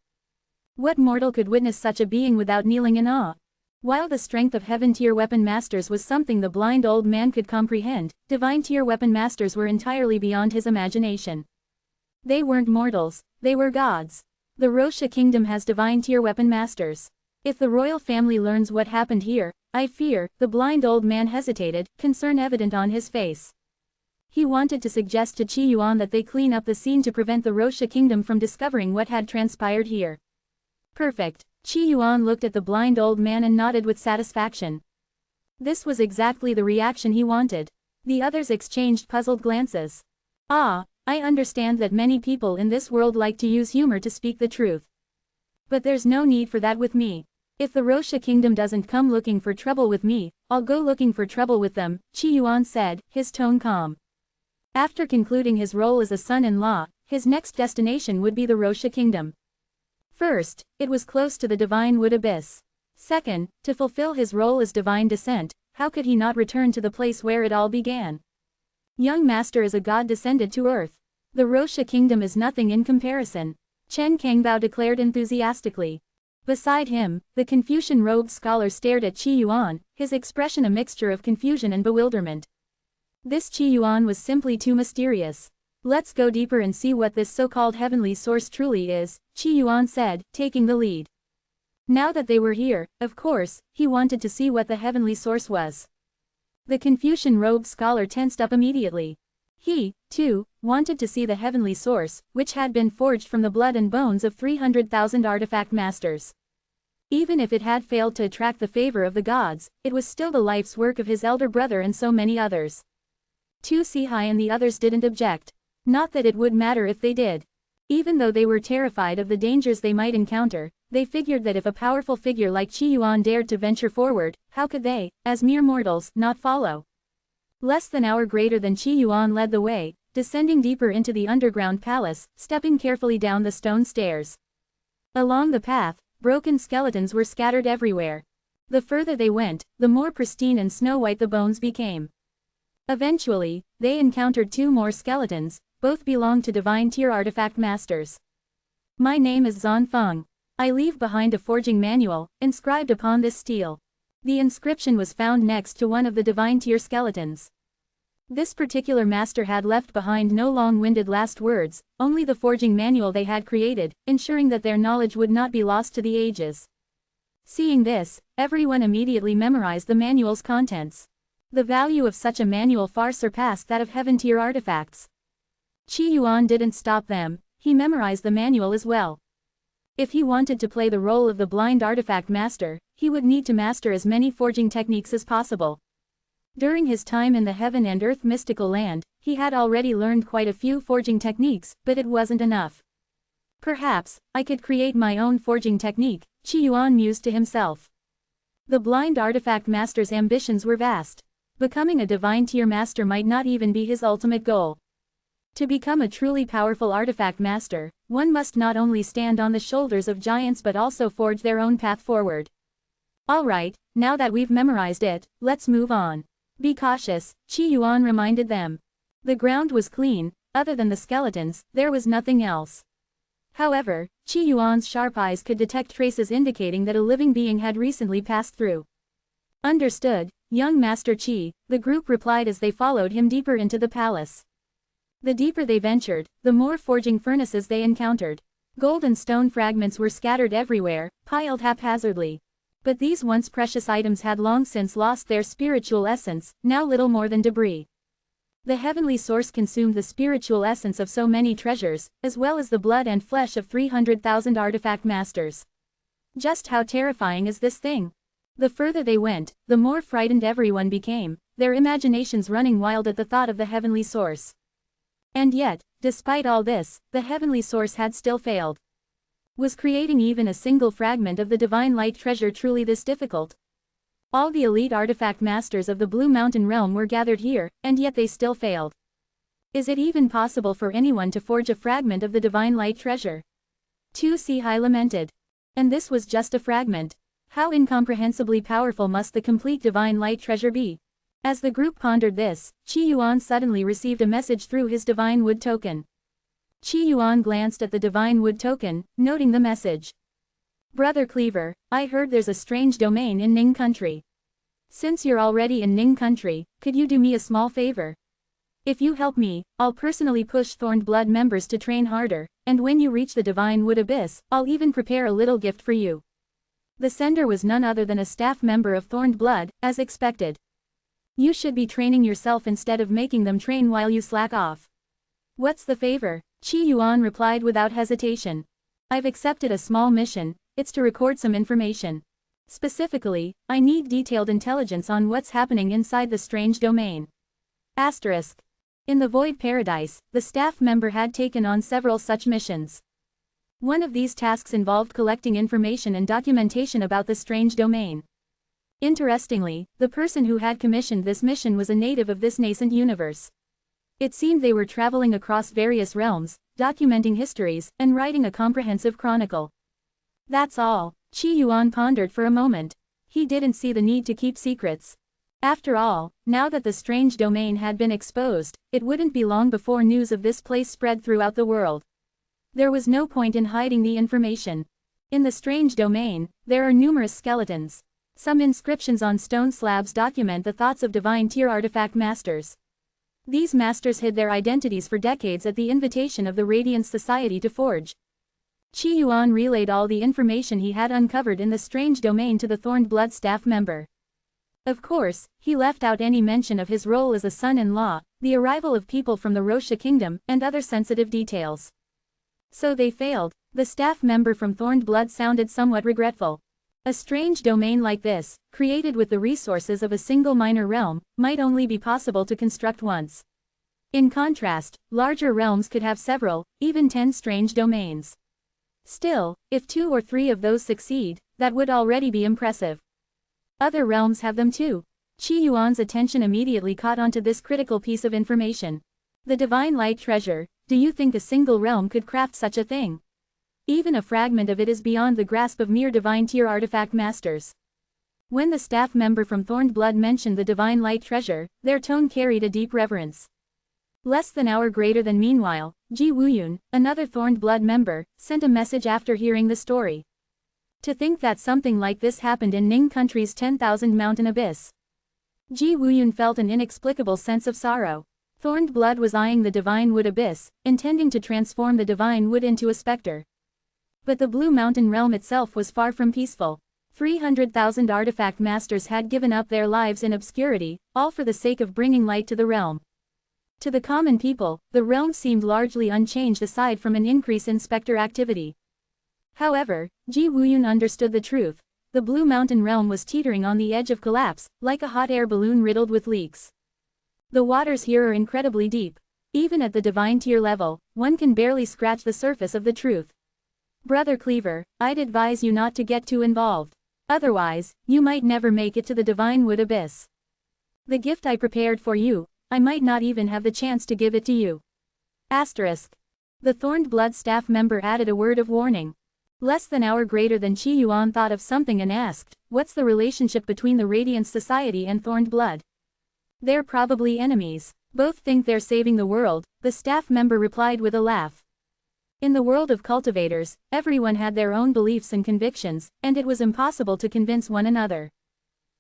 What mortal could witness such a being without kneeling in awe? While the strength of heaven-tier weapon masters was something the blind old man could comprehend, divine-tier weapon masters were entirely beyond his imagination. They weren't mortals, they were gods. The Roxia Kingdom has divine-tier weapon masters. If the royal family learns what happened here, I fear, the blind old man hesitated, concern evident on his face. He wanted to suggest to Qi Yuan that they clean up the scene to prevent the Roxia Kingdom from discovering what had transpired here. Perfect. Qi Yuan looked at the blind old man and nodded with satisfaction. This was exactly the reaction he wanted. The others exchanged puzzled glances. Ah, I understand that many people in this world like to use humor to speak the truth. But there's no need for that with me. If the Roxia Kingdom doesn't come looking for trouble with me, I'll go looking for trouble with them, Qi Yuan said, his tone calm. After concluding his role as a son-in-law, his next destination would be the Roxia Kingdom. First, it was close to the Divine Wood Abyss. Second, to fulfill his role as divine descent, how could he not return to the place where it all began? Young master is a god descended to earth. The Roxia Kingdom is nothing in comparison, Chen Kangbao declared enthusiastically. Beside him, the Confucian-robed scholar stared at Qi Yuan, his expression a mixture of confusion and bewilderment. This Qi Yuan was simply too mysterious. Let's go deeper and see what this so-called heavenly source truly is, Qi Yuan said, taking the lead. Now that they were here, of course, he wanted to see what the heavenly source was. The Confucian-robed scholar tensed up immediately. He, too, wanted to see the heavenly source, which had been forged from the blood and bones of 300,000 artifact masters. Even if it had failed to attract the favor of the gods, it was still the life's work of his elder brother and so many others. Tu Sihai and the others didn't object. Not that it would matter if they did. Even though they were terrified of the dangers they might encounter, they figured that if a powerful figure like Qi Yuan dared to venture forward, how could they, as mere mortals, not follow? Less than an hour greater than Qi Yuan led the way, descending deeper into the underground palace, stepping carefully down the stone stairs. Along the path, broken skeletons were scattered everywhere. The further they went, the more pristine and snow-white the bones became. Eventually, they encountered 2 more skeletons, both belonged to divine-tier artifact masters. My name is Zan Feng. I leave behind a forging manual, inscribed upon this stele. The inscription was found next to one of the divine-tier skeletons. This particular master had left behind no long-winded last words, only the forging manual they had created, ensuring that their knowledge would not be lost to the ages. Seeing this, everyone immediately memorized the manual's contents. The value of such a manual far surpassed that of heaven-tier artifacts. Qi Yuan didn't stop them, he memorized the manual as well. If he wanted to play the role of the blind artifact master, he would need to master as many forging techniques as possible. During his time in the Heaven and Earth mystical land, he had already learned quite a few forging techniques, but it wasn't enough. Perhaps, I could create my own forging technique, Qi Yuan mused to himself. The blind artifact master's ambitions were vast. Becoming a divine tier master might not even be his ultimate goal. To become a truly powerful artifact master, one must not only stand on the shoulders of giants but also forge their own path forward. Alright, now that we've memorized it, let's move on. Be cautious, Qi Yuan reminded them. The ground was clean, other than the skeletons, there was nothing else. However, Qi Yuan's sharp eyes could detect traces indicating that a living being had recently passed through. Understood, young Master Qi, the group replied as they followed him deeper into the palace. The deeper they ventured, the more forging furnaces they encountered. Gold and stone fragments were scattered everywhere, piled haphazardly. But these once precious items had long since lost their spiritual essence, now little more than debris. The heavenly source consumed the spiritual essence of so many treasures, as well as the blood and flesh of 300,000 artifact masters. Just how terrifying is this thing? The further they went, the more frightened everyone became, their imaginations running wild at the thought of the heavenly source. And yet, despite all this, the heavenly source had still failed. Was creating even a single fragment of the divine light treasure truly this difficult? All the elite artifact masters of the Blue Mountain realm were gathered here, and yet they still failed. Is it even possible for anyone to forge a fragment of the divine light treasure? Tu Sihai lamented. And this was just a fragment. How incomprehensibly powerful must the complete divine light treasure be? As the group pondered this, Qi Yuan suddenly received a message through his divine wood token. Qi Yuan glanced at the divine wood token, noting the message. Brother Cleaver, I heard there's a strange domain in Ning country. Since you're already in Ning country, could you do me a small favor? If you help me, I'll personally push Thorned Blood members to train harder, and when you reach the divine wood abyss, I'll even prepare a little gift for you. The sender was none other than a staff member of Thorned Blood, as expected. You should be training yourself instead of making them train while you slack off. What's the favor? Qi Yuan replied without hesitation. I've accepted a small mission, it's to record some information. Specifically, I need detailed intelligence on what's happening inside the strange domain. Asterisk. In the Void Paradise, the staff member had taken on several such missions. One of these tasks involved collecting information and documentation about the strange domain. Interestingly, the person who had commissioned this mission was a native of this nascent universe. It seemed they were traveling across various realms, documenting histories, and writing a comprehensive chronicle. That's all, Qi Yuan pondered for a moment. He didn't see the need to keep secrets. After all, now that the strange domain had been exposed, it wouldn't be long before news of this place spread throughout the world. There was no point in hiding the information. In the strange domain, there are numerous skeletons. Some inscriptions on stone slabs document the thoughts of divine tier artifact masters. These masters hid their identities for decades at the invitation of the Radiance Society to forge. Qi Yuan relayed all the information he had uncovered in the strange domain to the Thorned Blood staff member. Of course, he left out any mention of his role as a son-in-law, the arrival of people from the Rosha kingdom, and other sensitive details. So they failed. The staff member from Thorned Blood sounded somewhat regretful. A strange domain like this, created with the resources of a single minor realm, might only be possible to construct once. In contrast, larger realms could have several, even 10 strange domains. Still, if 2 or 3 of those succeed, that would already be impressive. Other realms have them too. Qi Yuan's attention immediately caught onto this critical piece of information. The divine light treasure, do you think a single realm could craft such a thing? Even a fragment of it is beyond the grasp of mere divine tier artifact masters. When the staff member from Thorned Blood mentioned the divine light treasure, their tone carried a deep reverence. Less than an hour greater than meanwhile, Ji Wuyun, another Thorned Blood member, sent a message after hearing the story. To think that something like this happened in Ning country's 10,000 mountain abyss. Ji Wuyun felt an inexplicable sense of sorrow. Thorned Blood was eyeing the divine wood abyss, intending to transform the divine wood into a specter. But the Blue Mountain realm itself was far from peaceful. 300,000 artifact masters had given up their lives in obscurity, all for the sake of bringing light to the realm. To the common people, the realm seemed largely unchanged aside from an increase in specter activity. However, Ji Wuyun understood the truth. The Blue Mountain realm was teetering on the edge of collapse, like a hot air balloon riddled with leaks. The waters here are incredibly deep. Even at the divine tier level, one can barely scratch the surface of the truth. Brother Cleaver, I'd advise you not to get too involved. Otherwise, you might never make it to the divine wood abyss. The gift I prepared for you, I might not even have the chance to give it to you. Asterisk. The Thorned Blood staff member added a word of warning. Less than hour greater than Qi Yuan thought of something and asked, what's the relationship between the Radiance Society and Thorned Blood? They're probably enemies. Both think they're saving the world, the staff member replied with a laugh. In the world of cultivators, everyone had their own beliefs and convictions, and it was impossible to convince one another.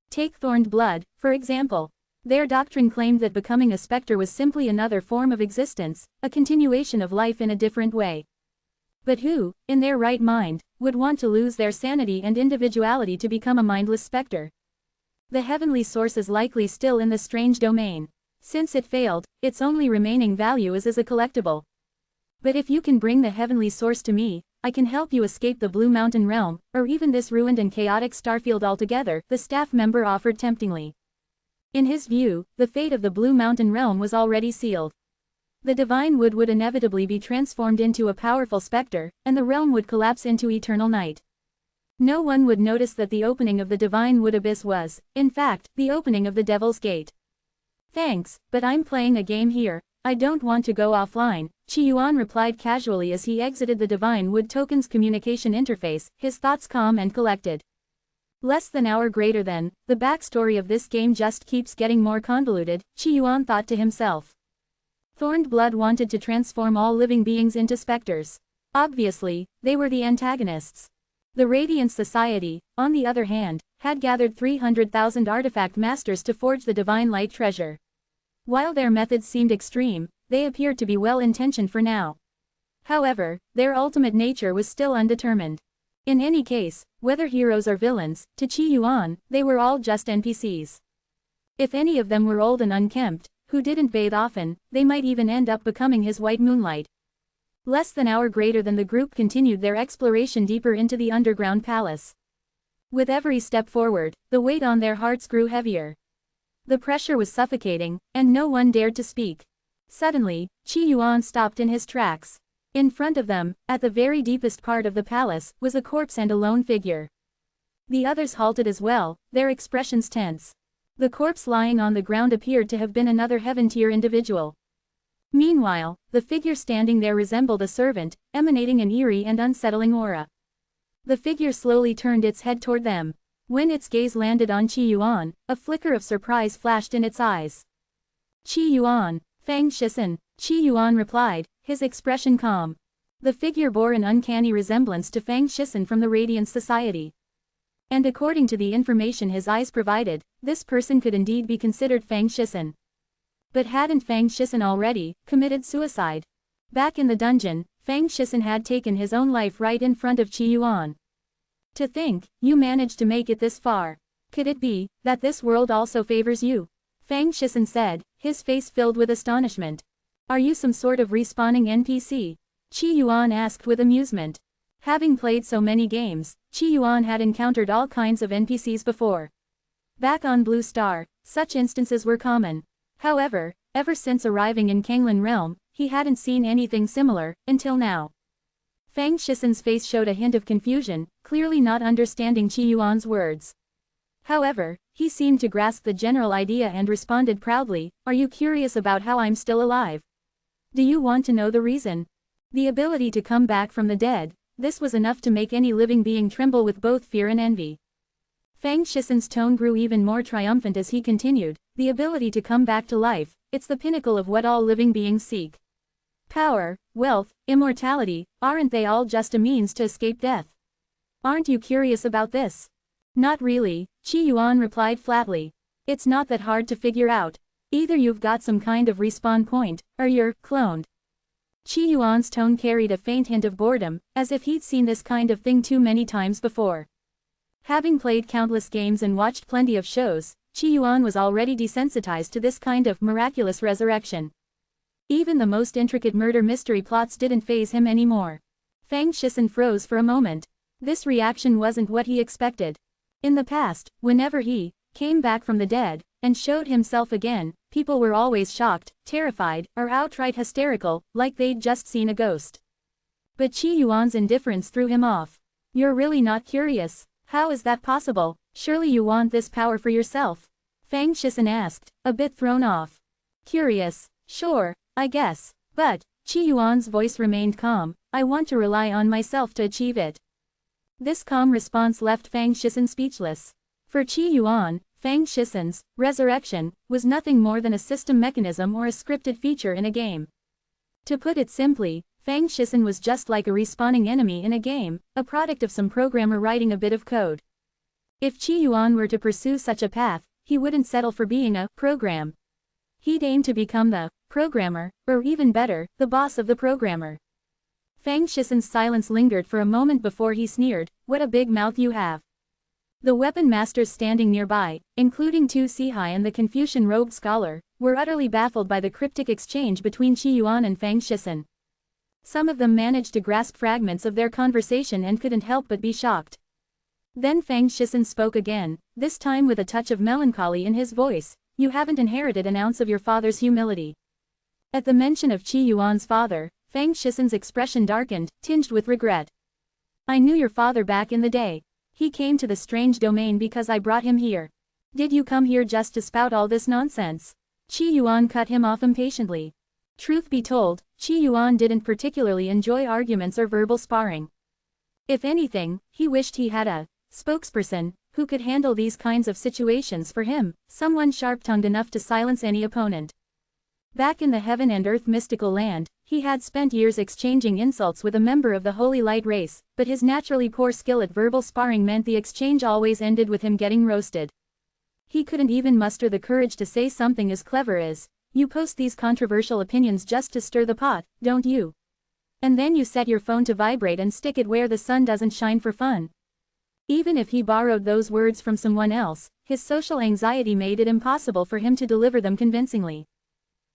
Take Thorned Blood, for example. Their doctrine claimed that becoming a specter was simply another form of existence, a continuation of life in a different way. But who, in their right mind, would want to lose their sanity and individuality to become a mindless specter? The heavenly source is likely still in the strange domain. Since it failed, its only remaining value is as a collectible. But if you can bring the heavenly source to me, I can help you escape the Blue Mountain realm, or even this ruined and chaotic starfield altogether, the staff member offered temptingly. In his view, the fate of the Blue Mountain realm was already sealed. The divine wood would inevitably be transformed into a powerful specter, and the realm would collapse into eternal night. No one would notice that the opening of the divine wood abyss was, in fact, the opening of the Devil's Gate. Thanks, but I'm playing a game here. I don't want to go offline, Qi Yuan replied casually as he exited the divine wood token's communication interface, his thoughts calm and collected. Less than hour greater than, the backstory of this game just keeps getting more convoluted, Qi Yuan thought to himself. Thorned Blood wanted to transform all living beings into specters. Obviously, they were the antagonists. The Radiance Society, on the other hand, had gathered 300,000 artifact masters to forge the divine light treasure. While their methods seemed extreme, they appeared to be well-intentioned for now. However, their ultimate nature was still undetermined. In any case, whether heroes or villains, to Qi Yuan, they were all just NPCs. If any of them were old and unkempt, who didn't bathe often, they might even end up becoming his white moonlight. Less than hour greater than the group continued their exploration deeper into the underground palace. With every step forward, the weight on their hearts grew heavier. The pressure was suffocating, and no one dared to speak. Suddenly, Qi Yuan stopped in his tracks. In front of them, at the very deepest part of the palace, was a corpse and a lone figure. The others halted as well, their expressions tense. The corpse lying on the ground appeared to have been another heaven-tier individual. Meanwhile, the figure standing there resembled a servant, emanating an eerie and unsettling aura. The figure slowly turned its head toward them. When its gaze landed on Qi Yuan, a flicker of surprise flashed in its eyes. Qi Yuan, Fang Shisan, Qi Yuan replied, his expression calm. The figure bore an uncanny resemblance to Fang Shisan from the Radiance Society. And according to the information his eyes provided, this person could indeed be considered Fang Shisan. But hadn't Fang Shisan already committed suicide? Back in the dungeon, Fang Shisan had taken his own life right in front of Qi Yuan. To think, you managed to make it this far. Could it be that this world also favors you? Fang Shisan said, his face filled with astonishment. Are you some sort of respawning NPC? Qi Yuan asked with amusement. Having played so many games, Qi Yuan had encountered all kinds of NPCs before. Back on Blue Star, such instances were common. However, ever since arriving in Kanglan Realm, he hadn't seen anything similar, until now. Fang Shisan's face showed a hint of confusion, clearly not understanding Qi Yuan's words. However, he seemed to grasp the general idea and responded proudly, "Are you curious about how I'm still alive? Do you want to know the reason?" The ability to come back from the dead, this was enough to make any living being tremble with both fear and envy. Fang Shisan's tone grew even more triumphant as he continued, the ability to come back to life, it's the pinnacle of what all living beings seek. Power, wealth, immortality, aren't they all just a means to escape death? Aren't you curious about this? Not really, Qi Yuan replied flatly. It's not that hard to figure out. Either you've got some kind of respawn point, or you're cloned. Qi Yuan's tone carried a faint hint of boredom, as if he'd seen this kind of thing too many times before. Having played countless games and watched plenty of shows, Qi Yuan was already desensitized to this kind of miraculous resurrection. Even the most intricate murder mystery plots didn't faze him anymore. Fang Shisen froze for a moment. This reaction wasn't what he expected. In the past, whenever he came back from the dead and showed himself again, people were always shocked, terrified, or outright hysterical, like they'd just seen a ghost. But Qi Yuan's indifference threw him off. You're really not curious? How is that possible? Surely you want this power for yourself? Fang Shisen asked, a bit thrown off. Curious? Sure, I guess. But, Qi Yuan's voice remained calm, I want to rely on myself to achieve it. This calm response left Fang Shisen speechless. For Qi Yuan, Fang Shisen's resurrection was nothing more than a system mechanism or a scripted feature in a game. To put it simply, Fang Shisen was just like a respawning enemy in a game, a product of some programmer writing a bit of code. If Qi Yuan were to pursue such a path, he wouldn't settle for being a program. He'd aim to become the programmer, or even better, the boss of the programmer. Fang Shisen's silence lingered for a moment before he sneered, what a big mouth you have. The weapon masters standing nearby, including Tu Sihai and the Confucian robed scholar, were utterly baffled by the cryptic exchange between Qi Yuan and Fang Shisen. Some of them managed to grasp fragments of their conversation and couldn't help but be shocked. Then Fang Shisen spoke again, this time with a touch of melancholy in his voice, you haven't inherited an ounce of your father's humility. At the mention of Qi Yuan's father, Fang Shisen's expression darkened, tinged with regret. I knew your father back in the day. He came to the strange domain because I brought him here. Did you come here just to spout all this nonsense? Qi Yuan cut him off impatiently. Truth be told, Qi Yuan didn't particularly enjoy arguments or verbal sparring. If anything, he wished he had a spokesperson who could handle these kinds of situations for him, someone sharp-tongued enough to silence any opponent. Back in the heaven and earth mystical land, he had spent years exchanging insults with a member of the Holy Light race, but his naturally poor skill at verbal sparring meant the exchange always ended with him getting roasted. He couldn't even muster the courage to say something as clever as, you post these controversial opinions just to stir the pot, don't you? And then you set your phone to vibrate and stick it where the sun doesn't shine for fun. Even if he borrowed those words from someone else, his social anxiety made it impossible for him to deliver them convincingly.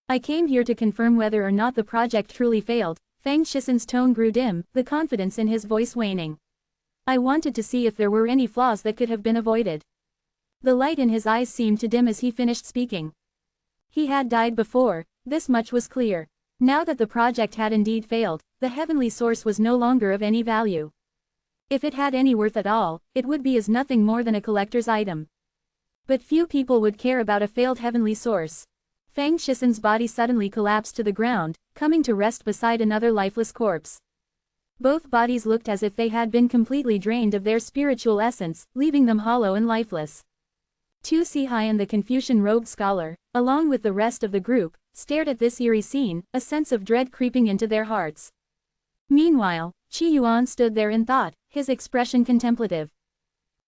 I came here to confirm whether or not the project truly failed. Fang Shisen's tone grew dim, the confidence in his voice waning. I wanted to see if there were any flaws that could have been avoided. The light in his eyes seemed to dim as he finished speaking. He had died before, this much was clear. Now that the project had indeed failed, the heavenly source was no longer of any value. If it had any worth at all, it would be as nothing more than a collector's item. But few people would care about a failed heavenly source. Fang Shisen's body suddenly collapsed to the ground, coming to rest beside another lifeless corpse. Both bodies looked as if they had been completely drained of their spiritual essence, leaving them hollow and lifeless. Tu Sihai and the Confucian robed scholar, along with the rest of the group, stared at this eerie scene, a sense of dread creeping into their hearts. Meanwhile, Qi Yuan stood there in thought, his expression contemplative.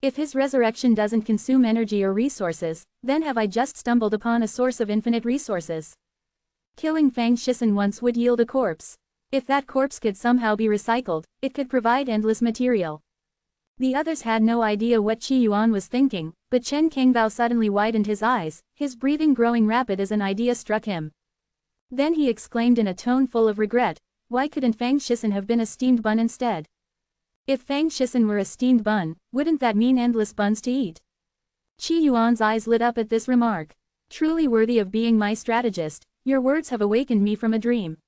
If his resurrection doesn't consume energy or resources, then have I just stumbled upon a source of infinite resources? Killing Fang Shisen once would yield a corpse. If that corpse could somehow be recycled, it could provide endless material. The others had no idea what Qi Yuan was thinking, but Chen Kengbao suddenly widened his eyes, his breathing growing rapid as an idea struck him. Then he exclaimed in a tone full of regret, why couldn't Fang Shisen have been a steamed bun instead? If Fang Shisen were a steamed bun, wouldn't that mean endless buns to eat? Qi Yuan's eyes lit up at this remark. Truly worthy of being my strategist, your words have awakened me from a dream.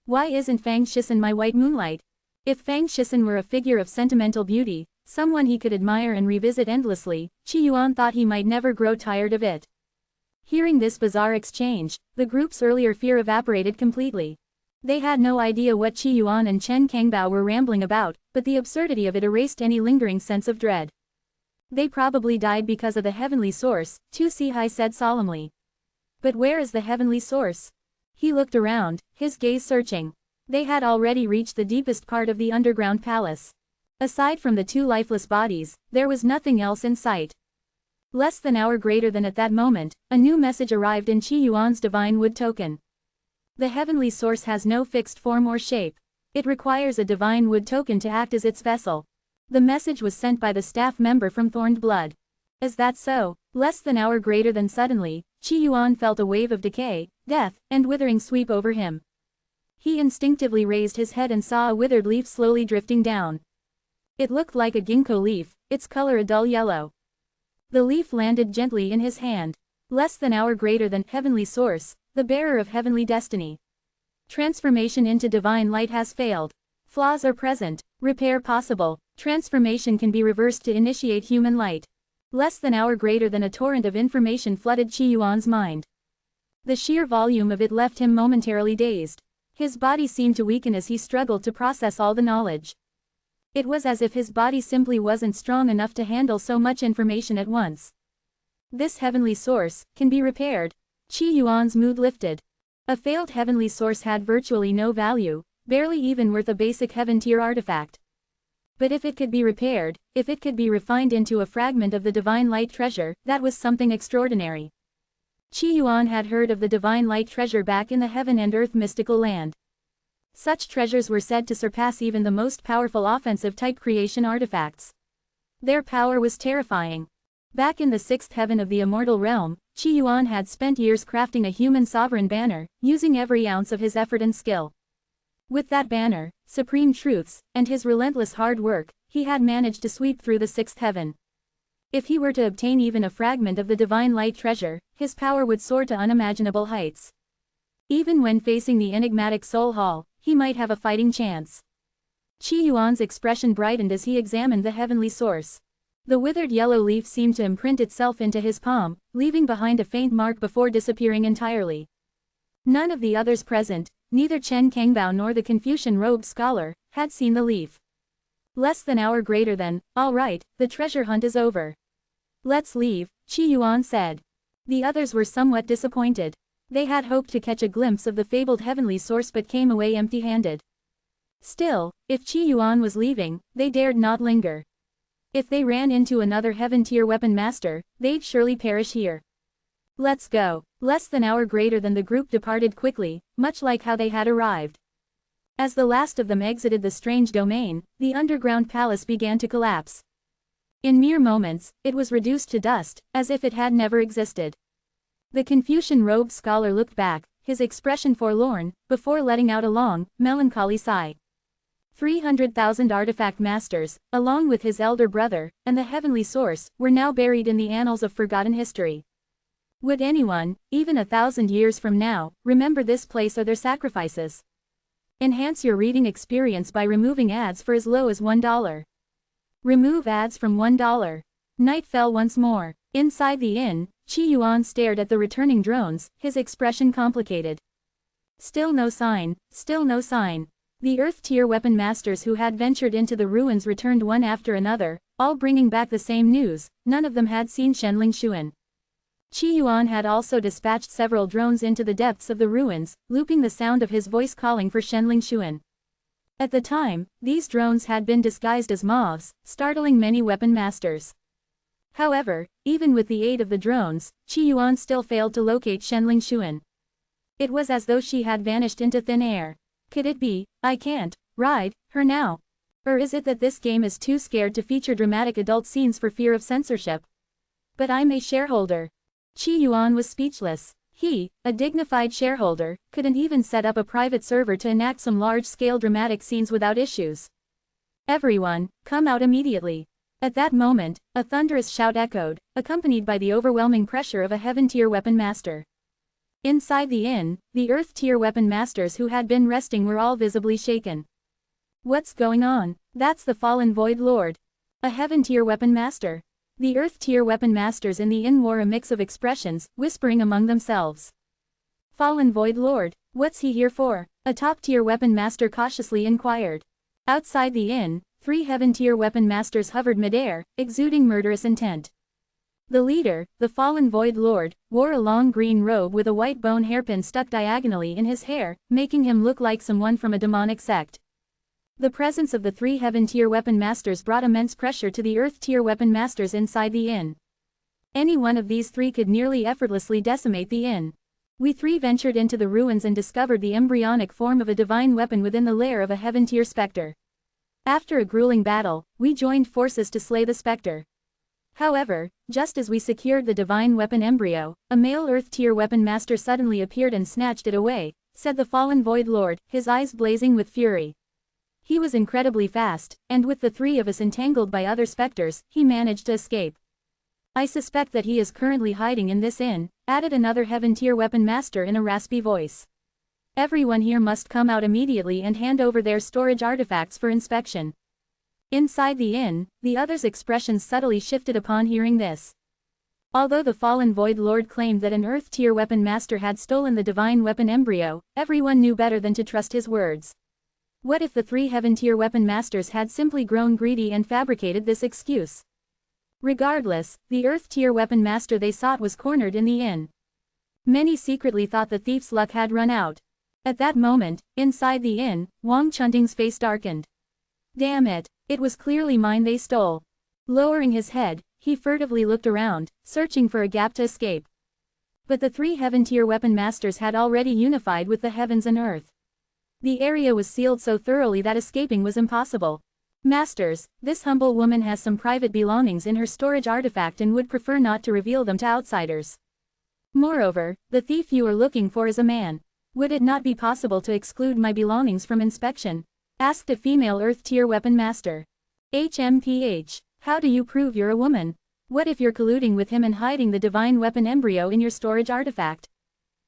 Why isn't Fang Shisen my white moonlight? If Fang Shisen were a figure of sentimental beauty, someone he could admire and revisit endlessly, Qi Yuan thought he might never grow tired of it. Hearing this bizarre exchange, the group's earlier fear evaporated completely. They had no idea what Qi Yuan and Chen Kengbao were rambling about, but the absurdity of it erased any lingering sense of dread. They probably died because of the heavenly source, Tu Sihai said solemnly. But where is the heavenly source? He looked around, his gaze searching. They had already reached the deepest part of the underground palace. Aside from the two lifeless bodies, there was nothing else in sight. Less than hour greater than at that moment, a new message arrived in Qi Yuan's divine wood token. The heavenly source has no fixed form or shape. It requires a divine wood token to act as its vessel. The message was sent by the staff member from Thorned Blood. Is that so? Less than hour greater than suddenly, Qi Yuan felt a wave of decay, death, and withering sweep over him. He instinctively raised his head and saw a withered leaf slowly drifting down. It looked like a ginkgo leaf, its color a dull yellow. The leaf landed gently in his hand. Less than hour greater than heavenly source, the bearer of heavenly destiny. Transformation into divine light has failed. Flaws are present, repair possible. Transformation can be reversed to initiate human light. Less than hour greater than a torrent of information flooded Qi Yuan's mind. The sheer volume of it left him momentarily dazed. His body seemed to weaken as he struggled to process all the knowledge. It was as if his body simply wasn't strong enough to handle so much information at once. This heavenly source can be repaired. Qi Yuan's mood lifted. A failed heavenly source had virtually no value, barely even worth a basic heaven-tier artifact. But if it could be repaired, if it could be refined into a fragment of the divine light treasure, that was something extraordinary. Qi Yuan had heard of the divine light treasure back in the heaven and earth mystical land. Such treasures were said to surpass even the most powerful offensive-type creation artifacts. Their power was terrifying. Back in the sixth heaven of the immortal realm, Qi Yuan had spent years crafting a human sovereign banner, using every ounce of his effort and skill. With that banner, supreme truths, and his relentless hard work, he had managed to sweep through the sixth heaven. If he were to obtain even a fragment of the divine light treasure, his power would soar to unimaginable heights. Even when facing the enigmatic Soul Hall, he might have a fighting chance. Qi Yuan's expression brightened as he examined the heavenly source. The withered yellow leaf seemed to imprint itself into his palm, leaving behind a faint mark before disappearing entirely. None of the others present, neither Chen Kangbao nor the Confucian-robed scholar, had seen the leaf. Less than hour greater than, all right, the treasure hunt is over. Let's leave, Qi Yuan said. The others were somewhat disappointed. They had hoped to catch a glimpse of the fabled heavenly source but came away empty-handed. Still, if Qi Yuan was leaving, they dared not linger. If they ran into another heaven-tier weapon master, they'd surely perish here. Let's go. Less than hour greater than the group departed quickly, much like how they had arrived. As the last of them exited the strange domain, the underground palace began to collapse. In mere moments, it was reduced to dust, as if it had never existed. The Confucian-robed scholar looked back, his expression forlorn, before letting out a long, melancholy sigh. 300,000 artifact masters, along with his elder brother, and the heavenly source, were now buried in the annals of forgotten history. Would anyone, even 1,000 years from now, remember this place or their sacrifices? Enhance your reading experience by removing ads for as low as $1. Remove ads from $1. Night fell once more. Inside the inn, Qi Yuan stared at the returning drones, his expression complicated. Still no sign, still no sign. The Earth-tier weapon masters who had ventured into the ruins returned one after another, all bringing back the same news. None of them had seen Shenling Xuan. Qi Yuan had also dispatched several drones into the depths of the ruins, looping the sound of his voice calling for Shenling Xuan. At the time, these drones had been disguised as moths, startling many weapon masters. However, even with the aid of the drones, Qi Yuan still failed to locate Shenling Xuan. It was as though she had vanished into thin air. Could it be, I can't ride her now? Or is it that this game is too scared to feature dramatic adult scenes for fear of censorship? But I'm a shareholder. Qi Yuan was speechless. He, a dignified shareholder, couldn't even set up a private server to enact some large-scale dramatic scenes without issues. Everyone, come out immediately. At that moment, a thunderous shout echoed, accompanied by the overwhelming pressure of a heaven-tier weapon master. Inside the inn, the Earth-tier weapon masters who had been resting were all visibly shaken. What's going on? That's the fallen Void Lord. A heaven-tier weapon master. The Earth-tier weapon masters in the inn wore a mix of expressions, whispering among themselves. Fallen Void Lord, what's he here for? A top-tier weapon master cautiously inquired. Outside the inn, 3 heaven-tier weapon masters hovered midair, exuding murderous intent. The leader, the fallen Void Lord, wore a long green robe with a white bone hairpin stuck diagonally in his hair, making him look like someone from a demonic sect. The presence of the 3 heaven-tier weapon masters brought immense pressure to the Earth-tier weapon masters inside the inn. Any one of these three could nearly effortlessly decimate the inn. We three ventured into the ruins and discovered the embryonic form of a divine weapon within the lair of a heaven-tier spectre. After a grueling battle, we joined forces to slay the spectre. However, just as we secured the divine weapon embryo, a male earth-tier weapon master suddenly appeared and snatched it away, said the fallen Void Lord, his eyes blazing with fury. He was incredibly fast, and with the three of us entangled by other specters, he managed to escape. I suspect that he is currently hiding in this inn, added another heaven-tier weapon master in a raspy voice. Everyone here must come out immediately and hand over their storage artifacts for inspection. Inside the inn, the others' expressions subtly shifted upon hearing this. Although the fallen Void Lord claimed that an Earth-tier weapon master had stolen the divine weapon embryo, everyone knew better than to trust his words. What if the three heaven-tier weapon masters had simply grown greedy and fabricated this excuse? Regardless, the Earth-tier weapon master they sought was cornered in the inn. Many secretly thought the thief's luck had run out. At that moment, inside the inn, Wang Chunting's face darkened. Damn it, it was clearly mine they stole. Lowering his head, he furtively looked around, searching for a gap to escape. But the three heaven-tier weapon masters had already unified with the heavens and earth. The area was sealed so thoroughly that escaping was impossible. Masters, this humble woman has some private belongings in her storage artifact and would prefer not to reveal them to outsiders. Moreover, the thief you are looking for is a man. Would it not be possible to exclude my belongings from inspection? Asked a female Earth-tier weapon master. HMPH, how do you prove you're a woman? What if you're colluding with him and hiding the divine weapon embryo in your storage artifact?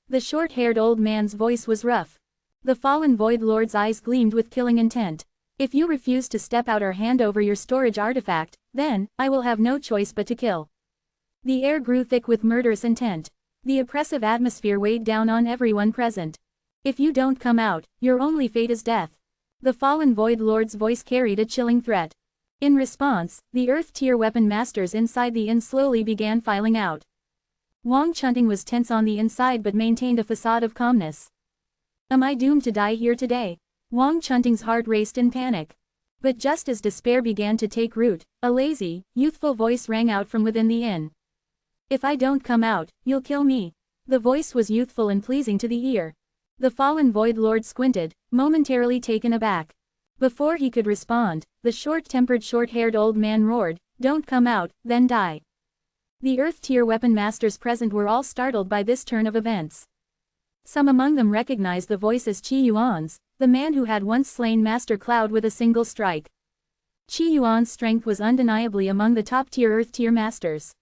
The short-haired old man's voice was rough. The fallen Void Lord's eyes gleamed with killing intent. If you refuse to step out or hand over your storage artifact, then, I will have no choice but to kill. The air grew thick with murderous intent. The oppressive atmosphere weighed down on everyone present. If you don't come out, your only fate is death. The fallen Void Lord's voice carried a chilling threat. In response, the Earth-tier weapon masters inside the inn slowly began filing out. Wang Chunting was tense on the inside but maintained a facade of calmness. Am I doomed to die here today? Wang Chunting's heart raced in panic. But just as despair began to take root, a lazy, youthful voice rang out from within the inn. If I don't come out, you'll kill me. The voice was youthful and pleasing to the ear. The fallen Void Lord squinted, momentarily taken aback. Before he could respond, the short-tempered short-haired old man roared, "Don't come out, then die." The Earth-tier weapon masters present were all startled by this turn of events. Some among them recognized the voice as Qi Yuan's, the man who had once slain Master Cloud with a single strike. Qi Yuan's strength was undeniably among the top-tier Earth-tier masters.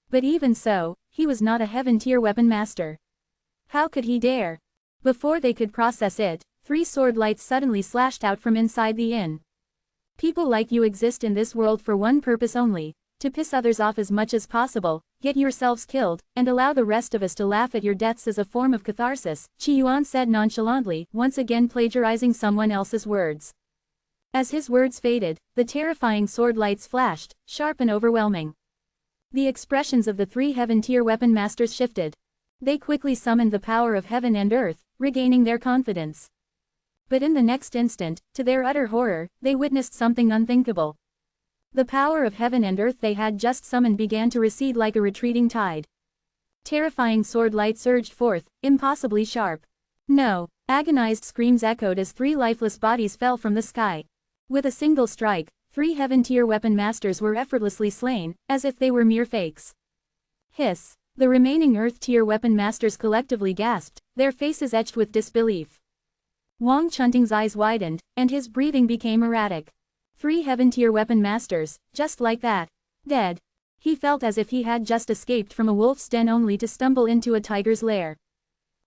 But even so, he was not a heaven-tier weapon master. How could he dare? Before they could process it, 3 sword lights suddenly slashed out from inside the inn. People like you exist in this world for one purpose only, to piss others off as much as possible, get yourselves killed, and allow the rest of us to laugh at your deaths as a form of catharsis, Qi Yuan said nonchalantly, once again plagiarizing someone else's words. As his words faded, the terrifying sword lights flashed, sharp and overwhelming. The expressions of the 3 heaven-tier weapon masters shifted. They quickly summoned the power of heaven and earth, regaining their confidence. But in the next instant, to their utter horror, they witnessed something unthinkable. The power of heaven and earth they had just summoned began to recede like a retreating tide. Terrifying sword light surged forth, impossibly sharp. No! Agonized screams echoed as 3 lifeless bodies fell from the sky. With a single strike, 3 heaven-tier weapon masters were effortlessly slain, as if they were mere fakes. Hiss! The remaining Earth-tier weapon masters collectively gasped, their faces etched with disbelief. Wang Chunting's eyes widened, and his breathing became erratic. 3 heaven-tier weapon masters, just like that. Dead. He felt as if he had just escaped from a wolf's den only to stumble into a tiger's lair.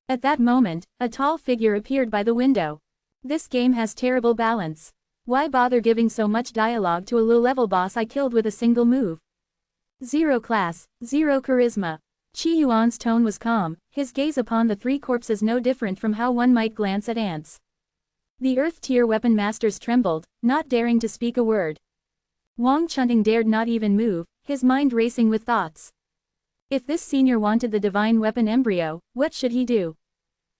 At that moment, a tall figure appeared by the window. This game has terrible balance. Why bother giving so much dialogue to a low-level boss I killed with a single move? 0 class, 0 charisma. Qi Yuan's tone was calm, his gaze upon the 3 corpses no different from how one might glance at ants. The Earth-tier weapon masters trembled, not daring to speak a word. Wang Chunting dared not even move, his mind racing with thoughts. If this senior wanted the divine weapon embryo, what should he do?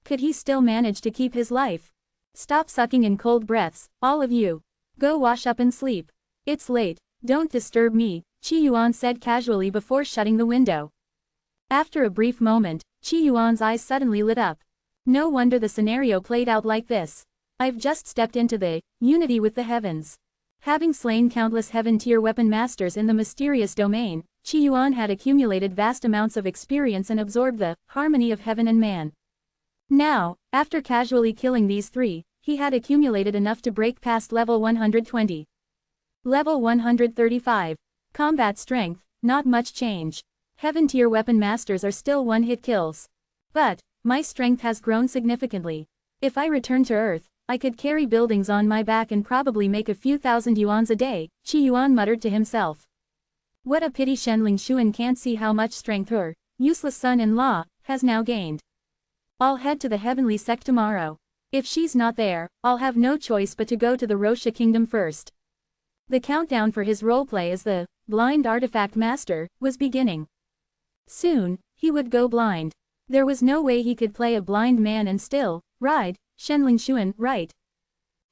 Could he still manage to keep his life? Stop sucking in cold breaths, all of you. Go wash up and sleep. It's late, don't disturb me, Qi Yuan said casually before shutting the window. After a brief moment, Qi Yuan's eyes suddenly lit up. No wonder the scenario played out like this. I've just stepped into the unity with the heavens. Having slain countless heaven-tier weapon masters in the mysterious domain, Qi Yuan had accumulated vast amounts of experience and absorbed the harmony of heaven and man. Now, after casually killing these three, he had accumulated enough to break past level 120. Level 135. Combat strength, not much change. Heaven-tier weapon masters are still one-hit kills. But, my strength has grown significantly. If I return to Earth, I could carry buildings on my back and probably make a few thousand yuans a day, Qi Yuan muttered to himself. What a pity Shenling Xuan can't see how much strength her useless son-in-law has now gained. I'll head to the heavenly sect tomorrow. If she's not there, I'll have no choice but to go to the Rosha kingdom first. The countdown for his roleplay as the blind artifact master was beginning. Soon, he would go blind. There was no way he could play a blind man and still ride Shenling Xuan, right?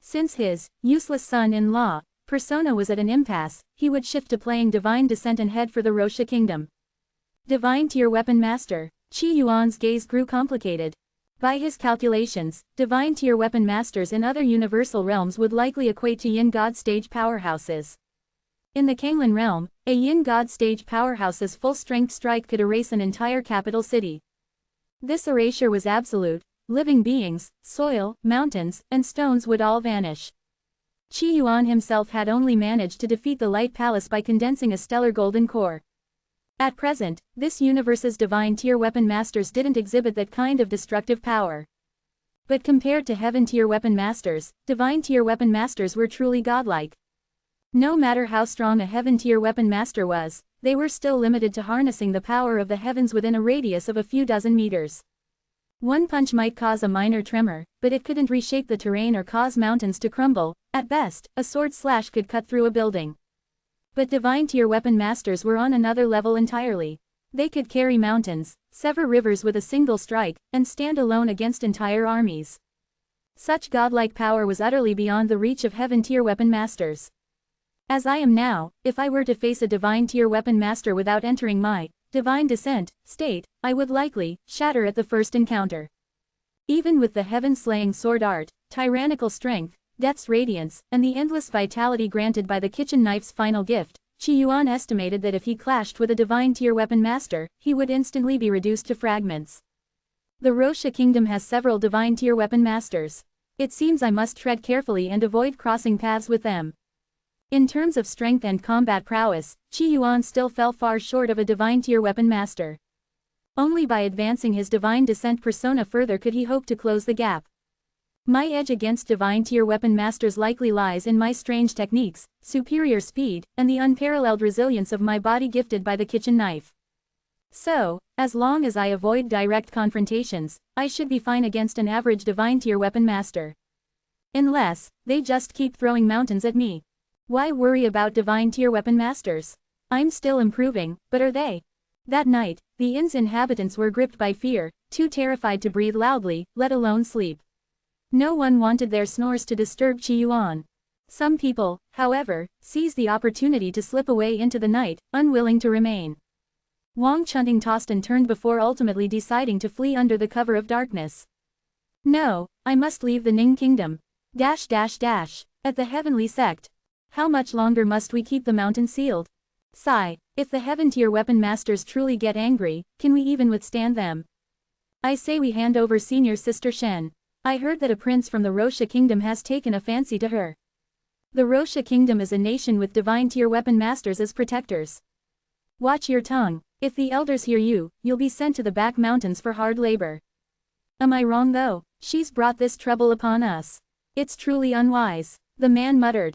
Since his useless son-in-law persona was at an impasse, he would shift to playing Divine Descent and head for the Rosha Kingdom. Divine Tier Weapon Master. Qi Yuan's gaze grew complicated. By his calculations, Divine Tier Weapon Masters in other universal realms would likely equate to Yin God stage powerhouses. In the Kanglin realm, a Yin God stage powerhouse's full-strength strike could erase an entire capital city. This erasure was absolute. Living beings, soil, mountains, and stones would all vanish. Qi Yuan himself had only managed to defeat the Light Palace by condensing a stellar golden core. At present, this universe's divine tier weapon masters didn't exhibit that kind of destructive power. But compared to heaven tier weapon masters, divine tier weapon masters were truly godlike. No matter how strong a heaven tier weapon master was, they were still limited to harnessing the power of the heavens within a radius of a few dozen meters. One punch might cause a minor tremor, but it couldn't reshape the terrain or cause mountains to crumble. At best, a sword slash could cut through a building. But divine tier weapon masters were on another level entirely. They could carry mountains, sever rivers with a single strike, and stand alone against entire armies. Such godlike power was utterly beyond the reach of heaven tier weapon masters. As I am now, if I were to face a divine tier weapon master without entering my divine descent state, I would likely shatter at the first encounter. Even with the heaven-slaying sword art, tyrannical strength, death's radiance, and the endless vitality granted by the kitchen knife's final gift, Qi Yuan estimated that if he clashed with a divine tier weapon master, he would instantly be reduced to fragments. The Rosha kingdom has several divine tier weapon masters. It seems I must tread carefully and avoid crossing paths with them. In terms of strength and combat prowess, Qi Yuan still fell far short of a divine tier weapon master. Only by advancing his divine descent persona further could he hope to close the gap. My edge against divine tier weapon masters likely lies in my strange techniques, superior speed, and the unparalleled resilience of my body gifted by the kitchen knife. So, as long as I avoid direct confrontations, I should be fine against an average divine tier weapon master. Unless they just keep throwing mountains at me. Why worry about divine tier weapon masters? I'm still improving, but are they? That night, the inn's inhabitants were gripped by fear, too terrified to breathe loudly, let alone sleep. No one wanted their snores to disturb Qi Yuan. Some people, however, seized the opportunity to slip away into the night, unwilling to remain. Wang Chunting tossed and turned before ultimately deciding to flee under the cover of darkness. No, I must leave the Ning kingdom. At the heavenly sect. How much longer must we keep the mountain sealed? Sigh, if the heaven tier weapon masters truly get angry, can we even withstand them? I say we hand over senior sister Shen. I heard that a prince from the Rosha kingdom has taken a fancy to her. The Rosha kingdom is a nation with divine tier weapon masters as protectors. Watch your tongue. If the elders hear you, you'll be sent to the back mountains for hard labor. Am I wrong though? She's brought this trouble upon us. It's truly unwise. The man muttered.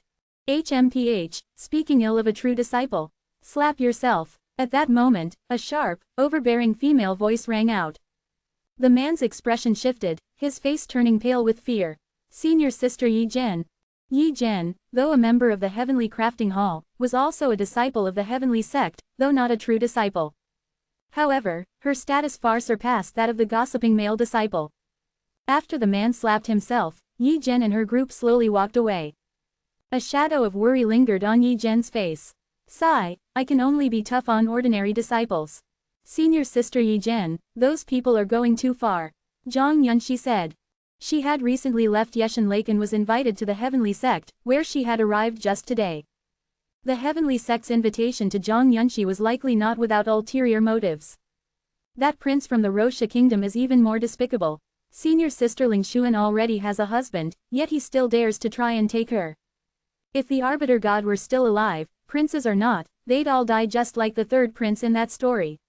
HMPH, speaking ill of a true disciple. Slap yourself. At that moment, a sharp, overbearing female voice rang out. The man's expression shifted, his face turning pale with fear. Senior sister Yi Zhen. Yi Zhen, though a member of the Heavenly Crafting Hall, was also a disciple of the Heavenly Sect, though not a true disciple. However, her status far surpassed that of the gossiping male disciple. After the man slapped himself, Yi Zhen and her group slowly walked away. A shadow of worry lingered on Yi Zhen's face. Sigh, I can only be tough on ordinary disciples. Senior Sister Yi Zhen, those people are going too far. Zhang Yunxi said. She had recently left Yeshan Lake and was invited to the Heavenly Sect, where she had arrived just today. The Heavenly Sect's invitation to Zhang Yunxi was likely not without ulterior motives. That prince from the Roxia kingdom is even more despicable. Senior Sister Ling Xuan already has a husband, yet he still dares to try and take her. If the Arbiter God were still alive, princes or not, they'd all die just like the third prince in that story.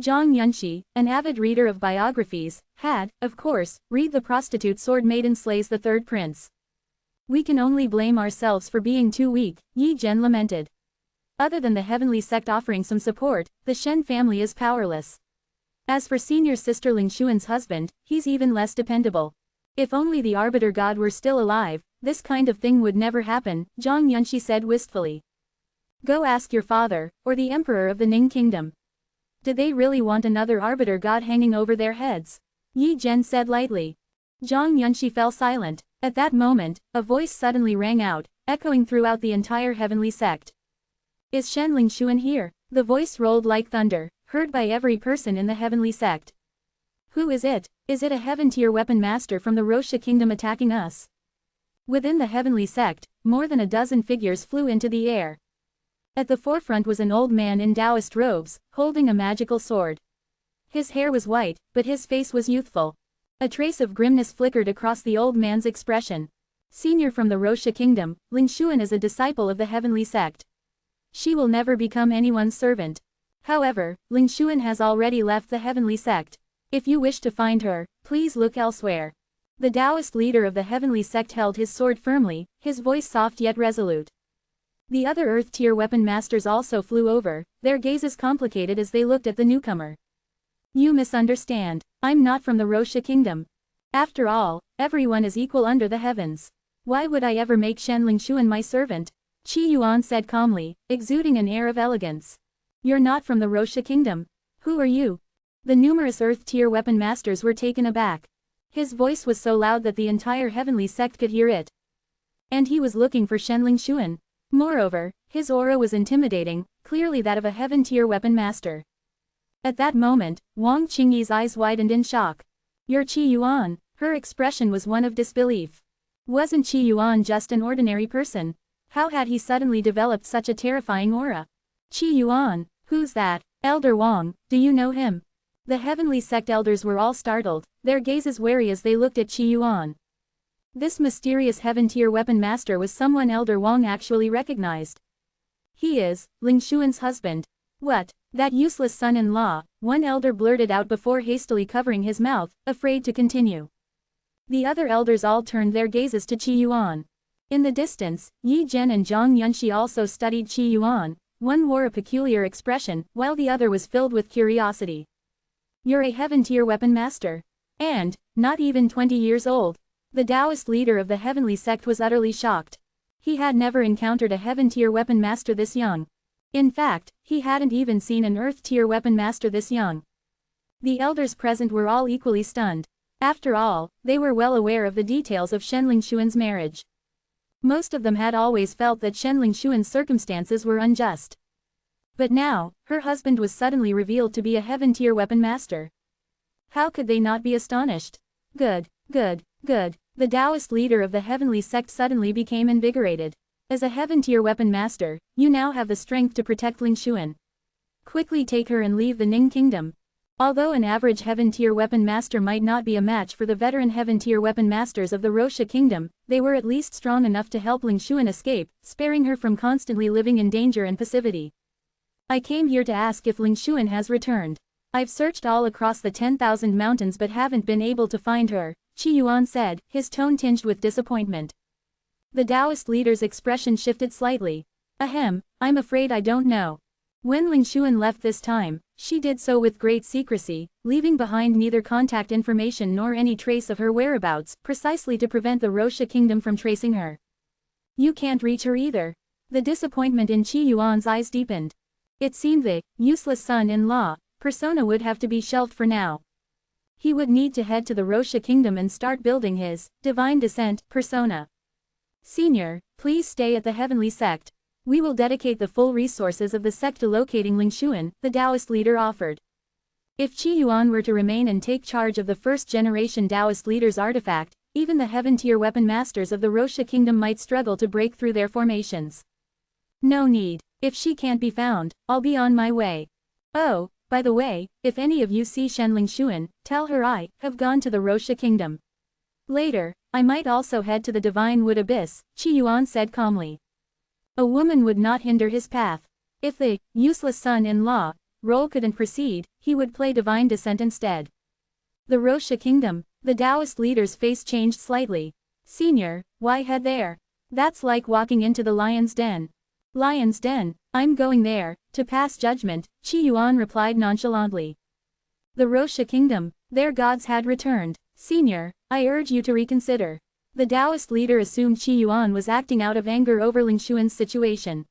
Zhang Yunxi, an avid reader of biographies, had, of course, read The Prostitute Sword Maiden Slays the Third Prince. We can only blame ourselves for being too weak, Yi Zhen lamented. Other than the Heavenly Sect offering some support, the Shen family is powerless. As for Senior Sister Ling Xuan's husband, he's even less dependable. If only the Arbiter God were still alive, this kind of thing would never happen, Zhang Yunxi said wistfully. Go ask your father, or the Emperor of the Ning Kingdom. Did they really want another Arbiter God hanging over their heads? Yi Zhen said lightly. Zhang Yunxi fell silent. At that moment, a voice suddenly rang out, echoing throughout the entire Heavenly Sect. Is Shen Ling Xuan here? The voice rolled like thunder, heard by every person in the Heavenly Sect. Who is it? Is it a Heaven-tier weapon master from the Roxia kingdom attacking us? Within the Heavenly Sect, more than a dozen figures flew into the air. At the forefront was an old man in Taoist robes, holding a magical sword. His hair was white, but his face was youthful. A trace of grimness flickered across the old man's expression. Senior from the Roxia kingdom, Ling Xuan is a disciple of the Heavenly Sect. She will never become anyone's servant. However, Ling Xuan has already left the Heavenly Sect. If you wish to find her, please look elsewhere. The Taoist leader of the Heavenly Sect held his sword firmly, his voice soft yet resolute. The other Earth-tier weapon masters also flew over, their gazes complicated as they looked at the newcomer. You misunderstand. I'm not from the Roxia kingdom. After all, everyone is equal under the heavens. Why would I ever make Shen Ling Xuan my servant? Qi Yuan said calmly, exuding an air of elegance. You're not from the Roxia kingdom. Who are you? The numerous Earth-tier weapon masters were taken aback. His voice was so loud that the entire Heavenly Sect could hear it. And he was looking for Shen Ling Xuan. Moreover, his aura was intimidating, clearly that of a Heaven-tier weapon master. At that moment, Wang Qingyi's eyes widened in shock. You're Qi Yuan. Her expression was one of disbelief. Wasn't Qi Yuan just an ordinary person? How had he suddenly developed such a terrifying aura? Qi Yuan, who's that? Elder Wang, do you know him? The Heavenly Sect elders were all startled, their gazes wary as they looked at Qi Yuan. This mysterious Heaven-tier weapon master was someone Elder Wang actually recognized. He is Ling Xuan's husband. What? That useless son-in-law, one elder blurted out before hastily covering his mouth, afraid to continue. The other elders all turned their gazes to Qi Yuan. In the distance, Yi Zhen and Zhang Yunxi also studied Qi Yuan. One wore a peculiar expression, while the other was filled with curiosity. You're a Heaven-tier weapon master. And, not even 20 years old. The Taoist leader of the Heavenly Sect was utterly shocked. He had never encountered a Heaven-tier weapon master this young. In fact, he hadn't even seen an Earth-tier weapon master this young. The elders present were all equally stunned. After all, they were well aware of the details of Shen Ling Xuan's marriage. Most of them had always felt that Shen Ling Xuan's circumstances were unjust. But now, her husband was suddenly revealed to be a Heaven-tier weapon master. How could they not be astonished? Good, good, good. The Taoist leader of the Heavenly Sect suddenly became invigorated. As a Heaven-tier weapon master, you now have the strength to protect Ling Xuan. Quickly take her and leave the Ning Kingdom. Although an average Heaven-tier weapon master might not be a match for the veteran Heaven-tier weapon masters of the Roxia Kingdom, they were at least strong enough to help Ling Xuan escape, sparing her from constantly living in danger and passivity. I came here to ask if Ling Xuan has returned. I've searched all across the 10,000 mountains but haven't been able to find her, Qi Yuan said, his tone tinged with disappointment. The Taoist leader's expression shifted slightly. Ahem, I'm afraid I don't know. When Ling Xuan left this time, she did so with great secrecy, leaving behind neither contact information nor any trace of her whereabouts, precisely to prevent the Roxia Kingdom from tracing her. You can't reach her either. The disappointment in Qi Yuan's eyes deepened. It seemed the useless son-in-law persona would have to be shelved for now. He would need to head to the Roxia Kingdom and start building his divine descent persona. Senior, please stay at the Heavenly Sect. We will dedicate the full resources of the sect to locating Lingshuan, the Taoist leader offered. If Qi Yuan were to remain and take charge of the first-generation Taoist leader's artifact, even the heaven-tier weapon masters of the Rosha kingdom might struggle to break through their formations. No need. If she can't be found, I'll be on my way. Oh, by the way, if any of you see Shen Lingshuan, tell her I have gone to the Rosha kingdom. Later, I might also head to the Divine Wood Abyss, Qi Yuan said calmly. A woman would not hinder his path. If the useless son-in-law role couldn't proceed, he would play Divine Descent instead. The Rosha kingdom, the Taoist leader's face changed slightly. Senior, why head there? That's like walking into the lion's den. Lion's den, I'm going there, to pass judgment, Qi Yuan replied nonchalantly. The Rosha kingdom, their gods had returned. Senior, I urge you to reconsider. The Taoist leader assumed Qi Yuan was acting out of anger over Lingshuan's situation.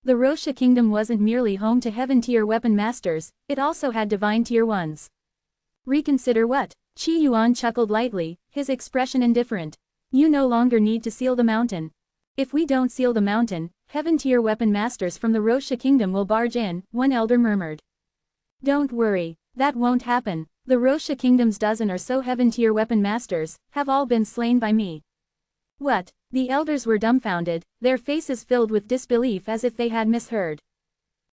The Rosha kingdom wasn't merely home to heaven-tier weapon masters, it also had divine-tier ones. Reconsider what? Qi Yuan chuckled lightly, his expression indifferent. You no longer need to seal the mountain. If we don't seal the mountain, heaven-tier weapon masters from the Rosha kingdom will barge in, one elder murmured. Don't worry, that won't happen. The Rosha kingdom's dozen or so heaven-tier weapon masters have all been slain by me. What? The elders were dumbfounded, their faces filled with disbelief as if they had misheard.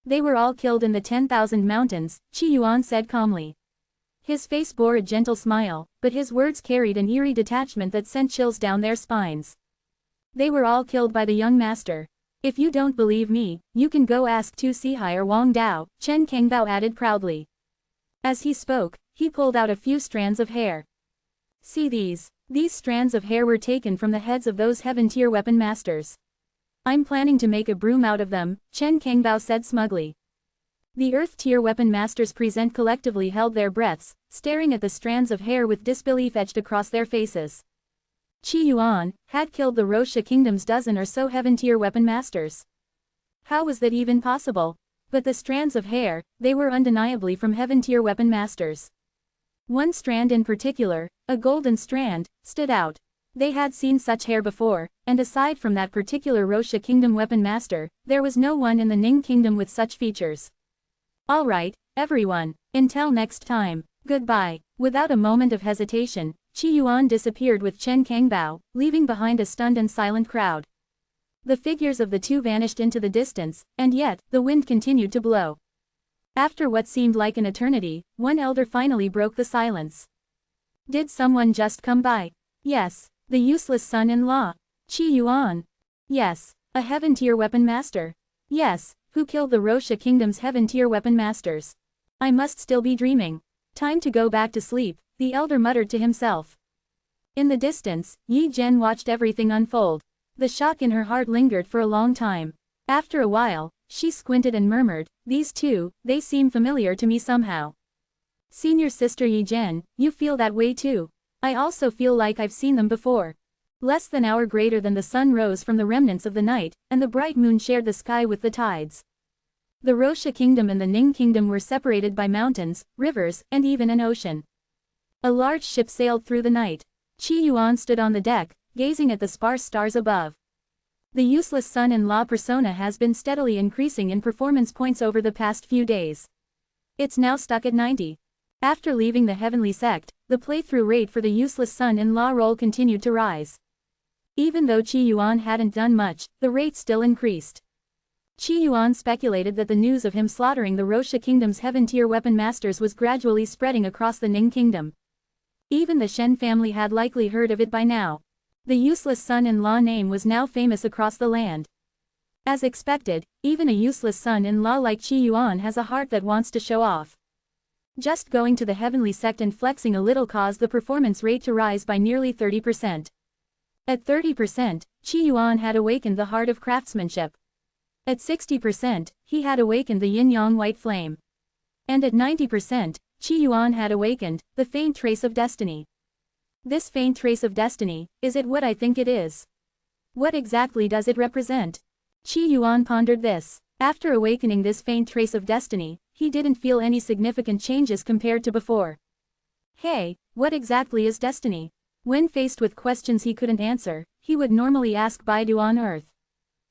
They were all killed in the 10,000 mountains, Qi Yuan said calmly. His face bore a gentle smile, but his words carried an eerie detachment that sent chills down their spines. They were all killed by the young master. If you don't believe me, you can go ask Tu Sihai or Wang Dao, Chen Kengbao added proudly. As he spoke, he pulled out a few strands of hair. See these. These strands of hair were taken from the heads of those heaven-tier weapon masters. I'm planning to make a broom out of them, Chen Kengbao said smugly. The earth-tier weapon masters present collectively held their breaths, staring at the strands of hair with disbelief etched across their faces. Qi Yuan had killed the Rosha kingdom's dozen or so heaven-tier weapon masters. How was that even possible? But the strands of hair, they were undeniably from heaven-tier weapon masters. One strand in particular, a golden strand, stood out. They had seen such hair before, and aside from that particular Rosha kingdom weapon master, there was no one in the Ning kingdom with such features. Alright, everyone, until next time, goodbye. Without a moment of hesitation, Qi Yuan disappeared with Chen Kengbao, leaving behind a stunned and silent crowd. The figures of the two vanished into the distance, and yet, the wind continued to blow. After what seemed like an eternity, one elder finally broke the silence. Did someone just come by? Yes, the useless son-in-law. Qi Yuan. Yes, a heaven-tier weapon master. Yes, who killed the Rosha kingdom's heaven-tier weapon masters. I must still be dreaming. Time to go back to sleep, the elder muttered to himself. In the distance, Yi Zhen watched everything unfold. The shock in her heart lingered for a long time. After a while, she squinted and murmured, these two, they seem familiar to me somehow. Senior sister Yi Zhen, you feel that way too. I also feel like I've seen them before. Less than an hour greater than the sun rose from the remnants of the night, and the bright moon shared the sky with the tides. The Rosha kingdom and the Ning kingdom were separated by mountains, rivers, and even an ocean. A large ship sailed through the night. Qi Yuan stood on the deck, gazing at the sparse stars above. The useless son-in-law persona has been steadily increasing in performance points over the past few days. It's now stuck at 90. After leaving the heavenly sect, the playthrough rate for the useless son-in-law role continued to rise. Even though Qi Yuan hadn't done much, the rate still increased. Qi Yuan speculated that the news of him slaughtering the Rosha kingdom's heaven-tier weapon masters was gradually spreading across the Ning kingdom. Even the Shen family had likely heard of it by now. The useless son-in-law name was now famous across the land. As expected, even a useless son-in-law like Qi Yuan has a heart that wants to show off. Just going to the heavenly sect and flexing a little caused the performance rate to rise by nearly 30%. At 30%, Qi Yuan had awakened the heart of craftsmanship. At 60%, he had awakened the yin-yang white flame. And at 90%, Qi Yuan had awakened the faint trace of destiny. This faint trace of destiny, is it what I think it is? What exactly does it represent? Qi Yuan pondered this. After awakening this faint trace of destiny, he didn't feel any significant changes compared to before. Hey, what exactly is destiny? When faced with questions he couldn't answer, he would normally ask Baidu on Earth.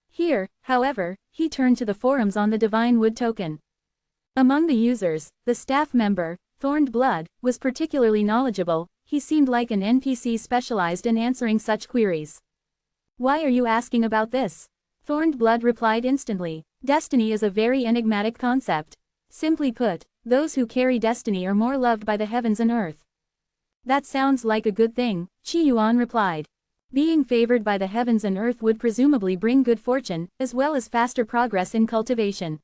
Here, however, he turned to the forums on the Divine Wood token. Among the users, the staff member, Thorned Blood, was particularly knowledgeable. He seemed like an NPC specialized in answering such queries. Why are you asking about this? Thorned Blood replied instantly. Destiny is a very enigmatic concept. Simply put, those who carry destiny are more loved by the heavens and earth. That sounds like a good thing, Qi Yuan replied. Being favored by the heavens and earth would presumably bring good fortune, as well as faster progress in cultivation.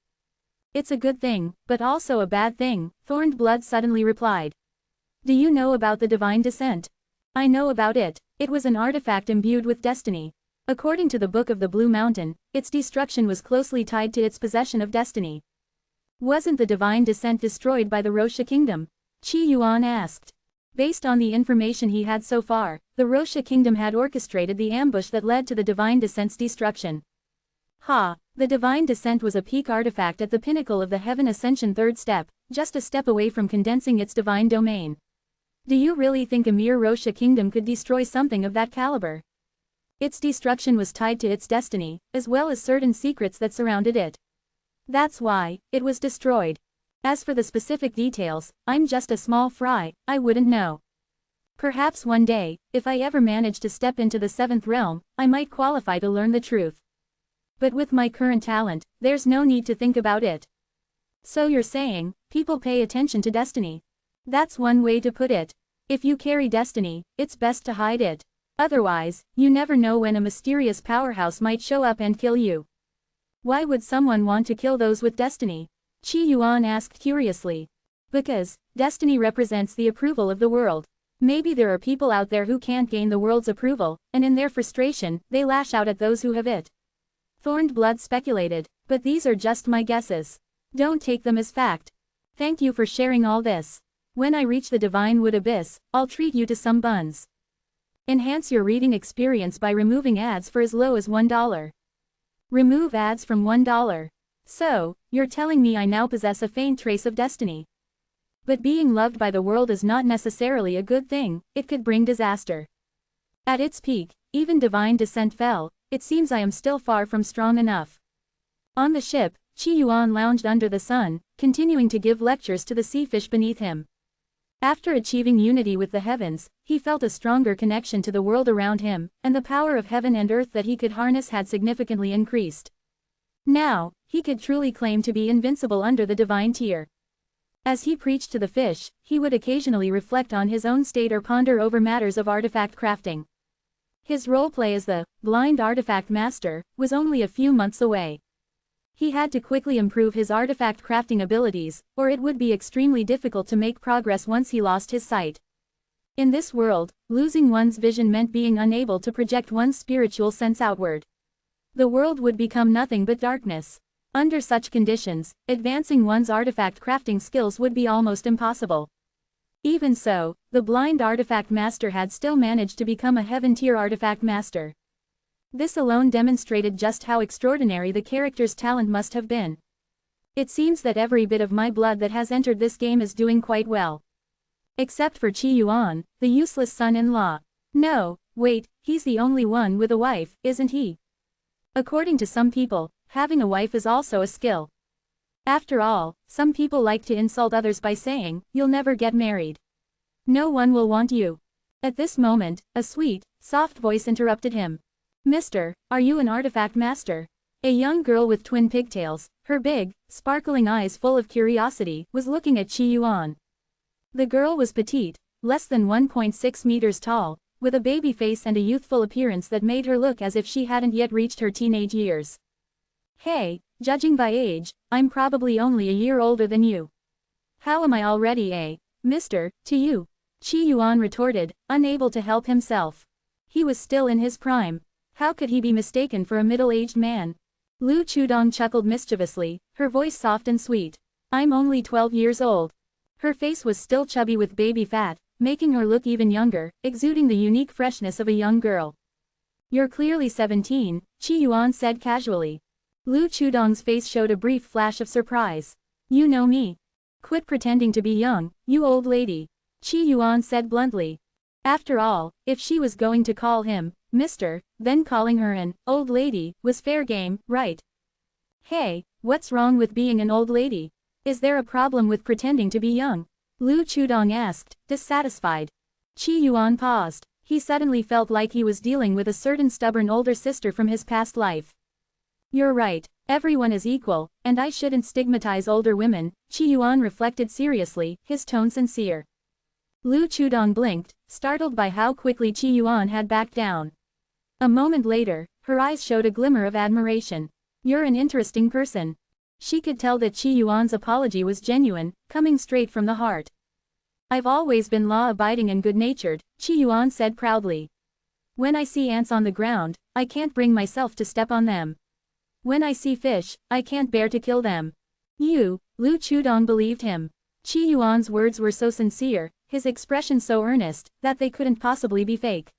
It's a good thing, but also a bad thing, Thorned Blood suddenly replied. Do you know about the divine descent? I know about it. It was an artifact imbued with destiny. According to the Book of the Blue Mountain, its destruction was closely tied to its possession of destiny. Wasn't the divine descent destroyed by the Rosha kingdom? Qi Yuan asked. Based on the information he had so far, the Rosha kingdom had orchestrated the ambush that led to the divine descent's destruction. The divine descent was a peak artifact at the pinnacle of the heaven ascension third step, just a step away from condensing its divine domain. Do you really think a mere Rosha kingdom could destroy something of that caliber? Its destruction was tied to its destiny, as well as certain secrets that surrounded it. That's why it was destroyed. As for the specific details, I'm just a small fry, I wouldn't know. Perhaps one day, if I ever manage to step into the seventh realm, I might qualify to learn the truth. But with my current talent, there's no need to think about it. So you're saying, people pay attention to destiny. That's one way to put it. If you carry destiny, it's best to hide it. Otherwise, you never know when a mysterious powerhouse might show up and kill you. Why would someone want to kill those with destiny? Qi Yuan asked curiously. Because destiny represents the approval of the world. Maybe there are people out there who can't gain the world's approval, and in their frustration, they lash out at those who have it. Thorned Blood speculated, but these are just my guesses. Don't take them as fact. Thank you for sharing all this. When I reach the Divine Wood Abyss, I'll treat you to some buns. Enhance your reading experience by removing ads for as low as $1. Remove ads from $1. So, you're telling me I now possess a faint trace of destiny. But being loved by the world is not necessarily a good thing, it could bring disaster. At its peak, even divine descent fell, it seems I am still far from strong enough. On the ship, Qi Yuan lounged under the sun, continuing to give lectures to the sea fish beneath him. After achieving unity with the heavens, he felt a stronger connection to the world around him, and the power of heaven and earth that he could harness had significantly increased. Now, he could truly claim to be invincible under the divine tier. As he preached to the fish, he would occasionally reflect on his own state or ponder over matters of artifact crafting. His roleplay as the blind artifact master was only a few months away. He had to quickly improve his artifact crafting abilities, or it would be extremely difficult to make progress once he lost his sight. In this world, losing one's vision meant being unable to project one's spiritual sense outward. The world would become nothing but darkness. Under such conditions, advancing one's artifact crafting skills would be almost impossible. Even so, the blind artifact master had still managed to become a heaven-tier artifact master. This alone demonstrated just how extraordinary the character's talent must have been. It seems that every bit of my blood that has entered this game is doing quite well. Except for Qi Yuan, the useless son-in-law. No, wait, he's the only one with a wife, isn't he? According to some people, having a wife is also a skill. After all, some people like to insult others by saying, "You'll never get married. No one will want you." At this moment, a sweet, soft voice interrupted him. "Mister, are you an artifact master?" A young girl with twin pigtails, her big, sparkling eyes full of curiosity, was looking at Qi Yuan. The girl was petite, less than 1.6 meters tall, with a baby face and a youthful appearance that made her look as if she hadn't yet reached her teenage years. "Hey, judging by age, I'm probably only a year older than you." "How am I already mister, to you?" Qi Yuan retorted, unable to help himself. He was still in his prime. How could he be mistaken for a middle-aged man? Lu Chudong chuckled mischievously, her voice soft and sweet. "I'm only 12 years old." Her face was still chubby with baby fat, making her look even younger, exuding the unique freshness of a young girl. "You're clearly 17, Qi Yuan said casually. Lu Chudong's face showed a brief flash of surprise. "You know me. Quit pretending to be young, you old lady," Qi Yuan said bluntly. After all, if she was going to call him Mr., then calling her an old lady, was fair game, right? Hey, what's wrong with being an old lady? Is there a problem with pretending to be young? Lu Chudong asked, dissatisfied. Qi Yuan paused. He suddenly felt like he was dealing with a certain stubborn older sister from his past life. You're right, everyone is equal, and I shouldn't stigmatize older women, Qi Yuan reflected seriously, his tone sincere. Lu Chudong blinked, startled by how quickly Qi Yuan had backed down. A moment later, her eyes showed a glimmer of admiration. You're an interesting person. She could tell that Qi Yuan's apology was genuine, coming straight from the heart. I've always been law-abiding and good-natured, Qi Yuan said proudly. When I see ants on the ground, I can't bring myself to step on them. When I see fish, I can't bear to kill them. Lu Chudong believed him. Qi Yuan's words were so sincere, his expression so earnest, that they couldn't possibly be fake.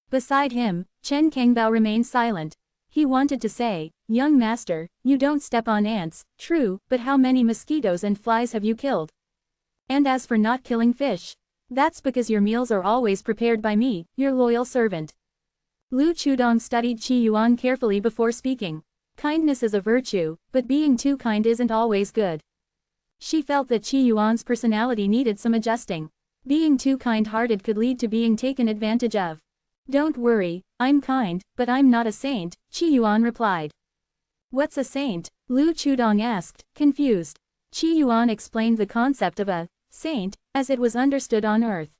Beside him, Chen Kengbao remained silent. He wanted to say, young master, you don't step on ants, true, but how many mosquitoes and flies have you killed? And as for not killing fish, that's because your meals are always prepared by me, your loyal servant. Lu Chudong studied Qi Yuan carefully before speaking. Kindness is a virtue, but being too kind isn't always good. She felt that Qi Yuan's personality needed some adjusting. Being too kind-hearted could lead to being taken advantage of. Don't worry, I'm kind, but I'm not a saint, Qi Yuan replied. What's a saint? Lu Chudong asked, confused. Qi Yuan explained the concept of a saint, as it was understood on earth.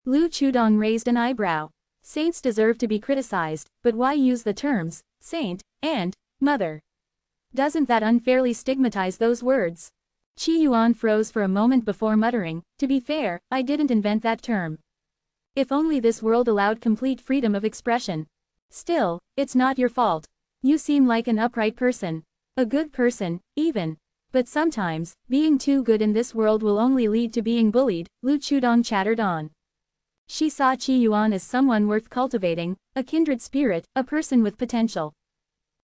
Lu Chudong raised an eyebrow. Saints deserve to be criticized, but why use the terms saint and mother? Doesn't that unfairly stigmatize those words? Qi Yuan froze for a moment before muttering, to be fair, I didn't invent that term. If only this world allowed complete freedom of expression. Still, it's not your fault. You seem like an upright person. A good person, even. But sometimes, being too good in this world will only lead to being bullied, Lu Chudong chattered on. She saw Qi Yuan as someone worth cultivating, a kindred spirit, a person with potential.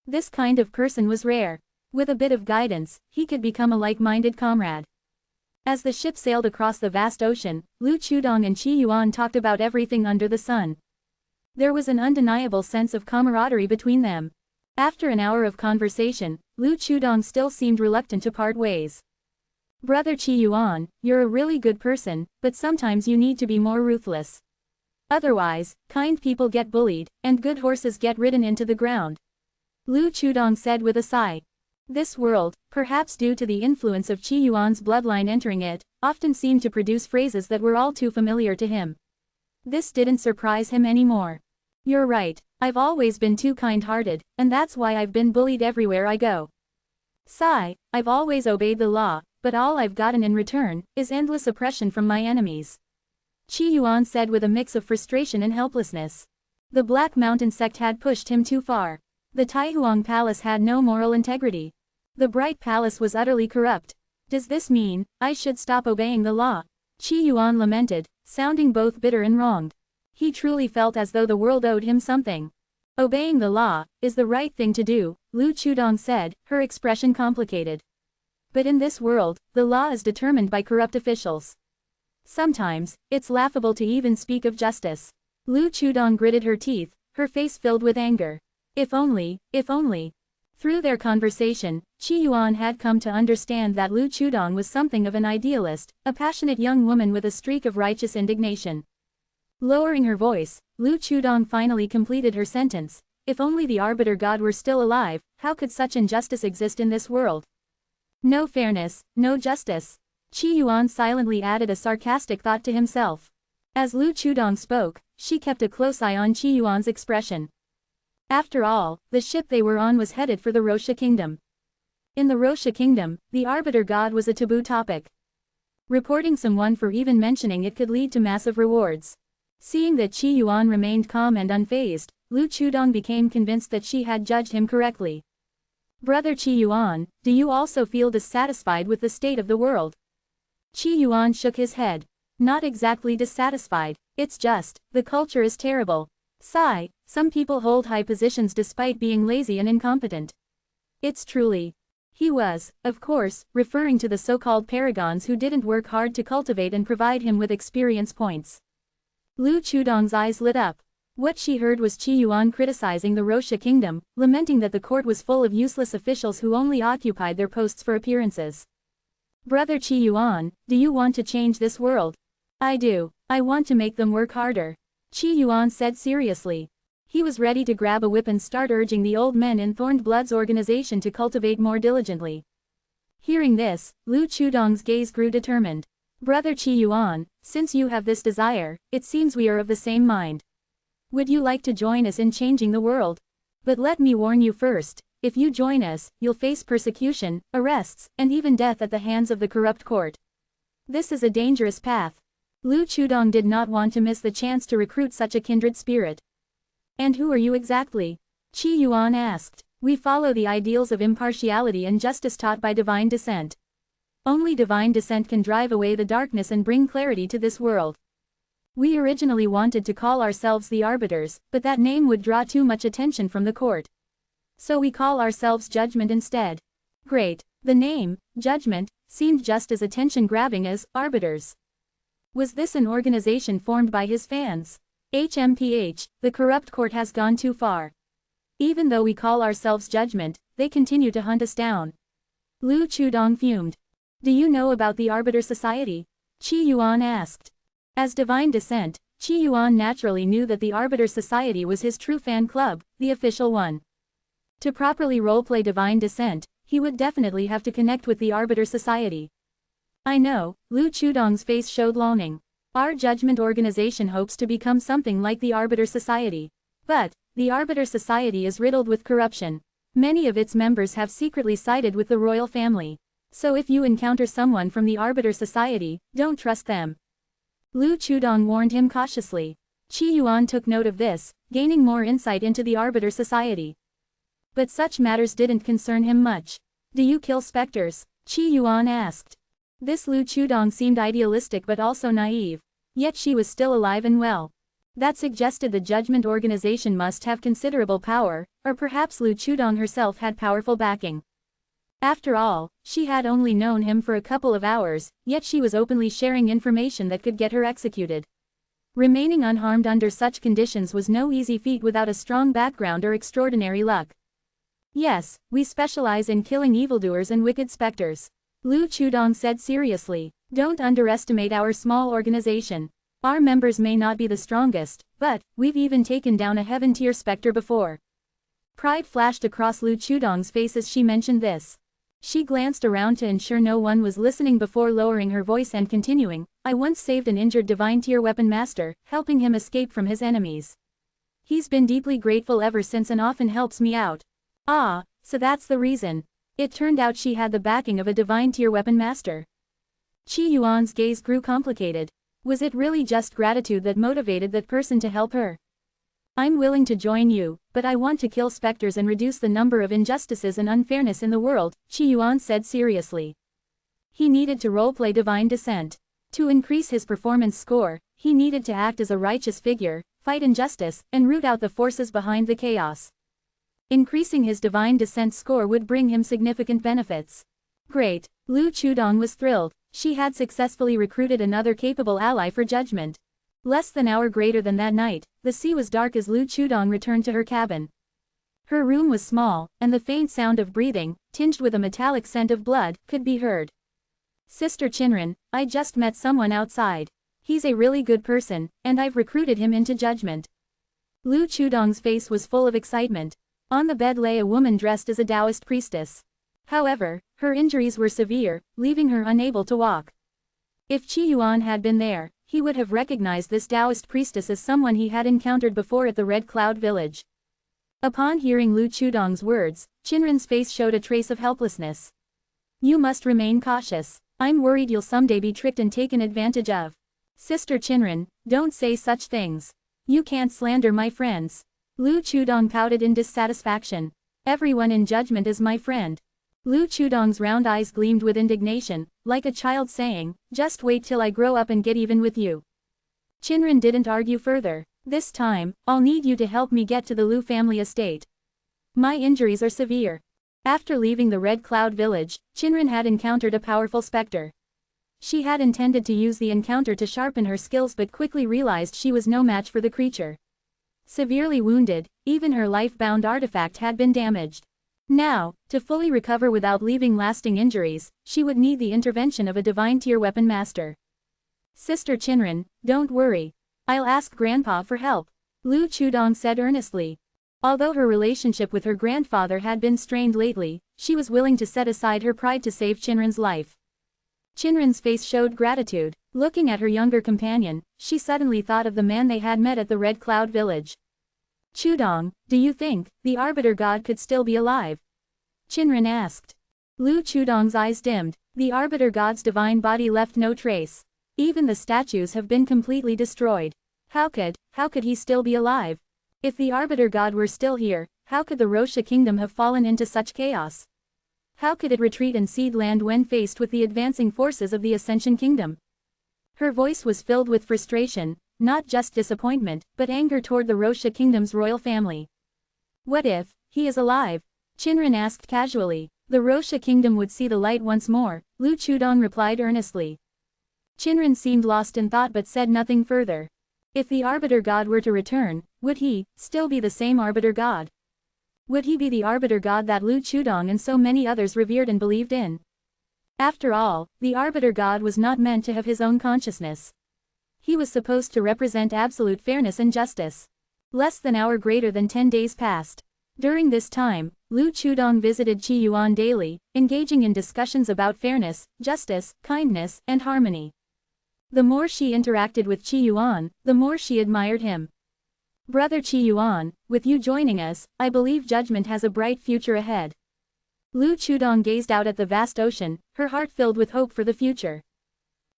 This kind of person was rare. With a bit of guidance, he could become a like-minded comrade. As the ship sailed across the vast ocean, Lu Chudong and Qi Yuan talked about everything under the sun. There was an undeniable sense of camaraderie between them. After an hour of conversation, Lu Chudong still seemed reluctant to part ways. Brother Qi Yuan, you're a really good person, but sometimes you need to be more ruthless. Otherwise, kind people get bullied, and good horses get ridden into the ground. Lu Chudong said with a sigh. This world, perhaps due to the influence of Qi Yuan's bloodline entering it, often seemed to produce phrases that were all too familiar to him. This didn't surprise him anymore. You're right, I've always been too kind-hearted, and that's why I've been bullied everywhere I go. Sigh, I've always obeyed the law, but all I've gotten in return is endless oppression from my enemies. Qi Yuan said with a mix of frustration and helplessness. The Black Mountain sect had pushed him too far. The Taihuang Palace had no moral integrity. The Bright Palace was utterly corrupt. Does this mean I should stop obeying the law? Qi Yuan lamented, sounding both bitter and wronged. He truly felt as though the world owed him something. Obeying the law is the right thing to do, Lu Chudong said, her expression complicated. But in this world, the law is determined by corrupt officials. Sometimes, it's laughable to even speak of justice. Lu Chudong gritted her teeth, her face filled with anger. If only, if only. Through their conversation, Qi Yuan had come to understand that Lu Chudong was something of an idealist, a passionate young woman with a streak of righteous indignation. Lowering her voice, Lu Chudong finally completed her sentence. If only the Arbiter God were still alive, how could such injustice exist in this world? No fairness, no justice. Qi Yuan silently added a sarcastic thought to himself. As Lu Chudong spoke, she kept a close eye on Qi Yuan's expression. After all, the ship they were on was headed for the Rosha Kingdom. In the Rosha Kingdom, the Arbiter God was a taboo topic. Reporting someone for even mentioning it could lead to massive rewards. Seeing that Qi Yuan remained calm and unfazed, Lu Chudong became convinced that she had judged him correctly. Brother Qi Yuan, do you also feel dissatisfied with the state of the world? Qi Yuan shook his head. Not exactly dissatisfied, it's just, the culture is terrible. Sigh, some people hold high positions despite being lazy and incompetent. It's truly. He was, of course, referring to the so-called paragons who didn't work hard to cultivate and provide him with experience points. Lu Chudong's eyes lit up. What she heard was Qi Yuan criticizing the Roxia kingdom, lamenting that the court was full of useless officials who only occupied their posts for appearances. Brother Qi Yuan, do you want to change this world? I do. I want to make them work harder. Qi Yuan said seriously. He was ready to grab a whip and start urging the old men in Thorned Blood's organization to cultivate more diligently. Hearing this, Lu Chudong's gaze grew determined. Brother Qi Yuan, since you have this desire, it seems we are of the same mind. Would you like to join us in changing the world? But let me warn you first, if you join us, you'll face persecution, arrests, and even death at the hands of the corrupt court. This is a dangerous path. Lu Chudong did not want to miss the chance to recruit such a kindred spirit. And who are you exactly? Qi Yuan asked. We follow the ideals of impartiality and justice taught by divine descent. Only divine descent can drive away the darkness and bring clarity to this world. We originally wanted to call ourselves the Arbiters, but that name would draw too much attention from the court. So we call ourselves Judgment instead. Great. The name, Judgment, seemed just as attention-grabbing as Arbiters. Was this an organization formed by his fans? HMPH, the corrupt court has gone too far. Even though we call ourselves Judgment, they continue to hunt us down. Lu Chudong fumed. Do you know about the Arbiter Society? Qi Yuan asked. As divine descent, Qi Yuan naturally knew that the Arbiter Society was his true fan club, the official one. To properly roleplay divine descent, he would definitely have to connect with the Arbiter Society. I know, Lu Chudong's face showed longing. Our Judgment organization hopes to become something like the Arbiter Society. But, the Arbiter Society is riddled with corruption. Many of its members have secretly sided with the royal family. So if you encounter someone from the Arbiter Society, don't trust them. Lu Chudong warned him cautiously. Qi Yuan took note of this, gaining more insight into the Arbiter Society. But such matters didn't concern him much. Do you kill specters? Qi Yuan asked. This Lu Chudong seemed idealistic but also naive. Yet she was still alive and well. That suggested the Judgment organization must have considerable power, or perhaps Lu Chudong herself had powerful backing. After all, she had only known him for a couple of hours, yet she was openly sharing information that could get her executed. Remaining unharmed under such conditions was no easy feat without a strong background or extraordinary luck. Yes, we specialize in killing evildoers and wicked specters. Lu Chudong said seriously. Don't underestimate our small organization. Our members may not be the strongest, but we've even taken down a heaven-tier specter before. Pride flashed across Lu Chudong's face as she mentioned this. She glanced around to ensure no one was listening before lowering her voice and continuing, I once saved an injured divine-tier weapon master, helping him escape from his enemies. He's been deeply grateful ever since and often helps me out. Ah, so that's the reason. It turned out she had the backing of a divine-tier weapon master. Qi Yuan's gaze grew complicated. Was it really just gratitude that motivated that person to help her? I'm willing to join you, but I want to kill specters and reduce the number of injustices and unfairness in the world, Qi Yuan said seriously. He needed to roleplay divine descent. To increase his performance score, he needed to act as a righteous figure, fight injustice, and root out the forces behind the chaos. Increasing his divine descent score would bring him significant benefits. Great. Lu Chudong was thrilled. She had successfully recruited another capable ally for Judgment. Less than an hour greater than that night, the sea was dark as Lu Chudong returned to her cabin. Her room was small, and the faint sound of breathing, tinged with a metallic scent of blood, could be heard. Sister Chinran, I just met someone outside. He's a really good person, and I've recruited him into Judgment. Lu Chudong's face was full of excitement. On the bed lay a woman dressed as a Taoist priestess. However, her injuries were severe, leaving her unable to walk. If Qi Yuan had been there, he would have recognized this Taoist priestess as someone he had encountered before at the Red Cloud village. Upon hearing Lu Chudong's words, Chinran's face showed a trace of helplessness. You must remain cautious. I'm worried you'll someday be tricked and taken advantage of. Sister Chinran, don't say such things. You can't slander my friends. Lu Chudong pouted in dissatisfaction. Everyone in Judgment is my friend. Lu Chudong's round eyes gleamed with indignation, like a child saying, just wait till I grow up and get even with you. Chinran didn't argue further. This time, I'll need you to help me get to the Lu family estate. My injuries are severe. After leaving the Red Cloud village, Chinran had encountered a powerful specter. She had intended to use the encounter to sharpen her skills but quickly realized she was no match for the creature. Severely wounded, even her life-bound artifact had been damaged. Now, to fully recover without leaving lasting injuries, she would need the intervention of a divine-tier weapon master. Sister Chinran, don't worry. I'll ask Grandpa for help, Lu Chudong said earnestly. Although her relationship with her grandfather had been strained lately, she was willing to set aside her pride to save Chinran's life. Chinran's face showed gratitude. Looking at her younger companion, she suddenly thought of the man they had met at the Red Cloud village. Chudong, do you think the Arbiter God could still be alive? Chinran asked. Lu Chudong's eyes dimmed. The Arbiter God's divine body left no trace. Even the statues have been completely destroyed. How could he still be alive? If the Arbiter God were still here, how could the Rosha kingdom have fallen into such chaos? How could it retreat and cede land when faced with the advancing forces of the Ascension Kingdom? Her voice was filled with frustration, not just disappointment, but anger toward the Rosha kingdom's royal family. What if he is alive? Chinran asked casually. The Rosha kingdom would see the light once more, Lu Chudong replied earnestly. Chinran seemed lost in thought but said nothing further. If the Arbiter God were to return, would he still be the same Arbiter God? Would he be the Arbiter God that Lu Chudong and so many others revered and believed in? After all, the Arbiter God was not meant to have his own consciousness. He was supposed to represent absolute fairness and justice. Less than an hour greater than 10 days passed. During this time, Lu Chudong visited Qi Yuan daily, engaging in discussions about fairness, justice, kindness, and harmony. The more she interacted with Qi Yuan, the more she admired him. Brother Qi Yuan, with you joining us, I believe judgment has a bright future ahead. Lu Chudong gazed out at the vast ocean, her heart filled with hope for the future.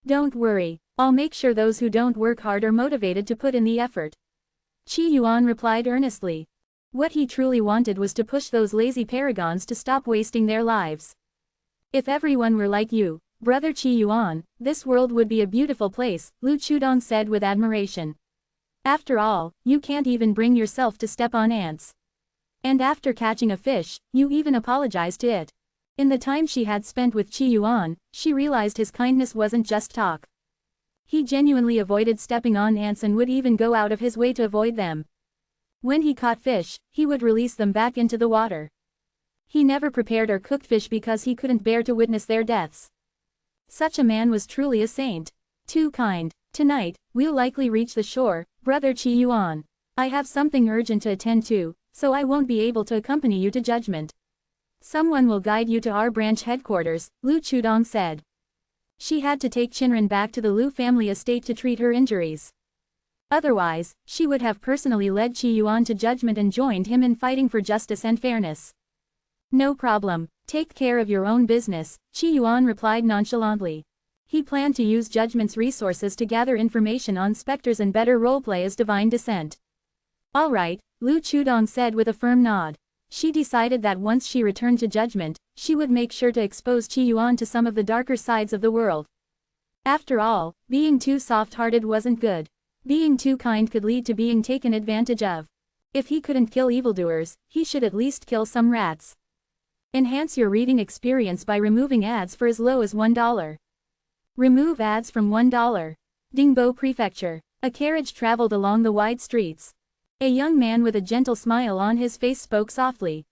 Don't worry, I'll make sure those who don't work hard are motivated to put in the effort. Qi Yuan replied earnestly. What he truly wanted was to push those lazy paragons to stop wasting their lives. If everyone were like you, Brother Qi Yuan, this world would be a beautiful place, Lu Chudong said with admiration. After all, you can't even bring yourself to step on ants. And after catching a fish, you even apologized to it. In the time she had spent with Qi Yuan, she realized his kindness wasn't just talk. He genuinely avoided stepping on ants and would even go out of his way to avoid them. When he caught fish, he would release them back into the water. He never prepared or cooked fish because he couldn't bear to witness their deaths. Such a man was truly a saint. Too kind. Tonight, we'll likely reach the shore, Brother Qi Yuan. I have something urgent to attend to, so I won't be able to accompany you to judgment. Someone will guide you to our branch headquarters, Lu Chudong said. She had to take Chinran back to the Lu family estate to treat her injuries. Otherwise, she would have personally led Qi Yuan to judgment and joined him in fighting for justice and fairness. No problem, take care of your own business, Qi Yuan replied nonchalantly. He planned to use Judgment's resources to gather information on specters and better roleplay as divine descent. All right, Lu Chudong said with a firm nod. She decided that once she returned to Judgment, she would make sure to expose Qi Yuan to some of the darker sides of the world. After all, being too soft-hearted wasn't good. Being too kind could lead to being taken advantage of. If he couldn't kill evildoers, he should at least kill some rats. Enhance your reading experience by removing ads for as low as $1. Remove ads from $1. Dingbo Prefecture. A carriage traveled along the wide streets. A young man with a gentle smile on his face spoke softly.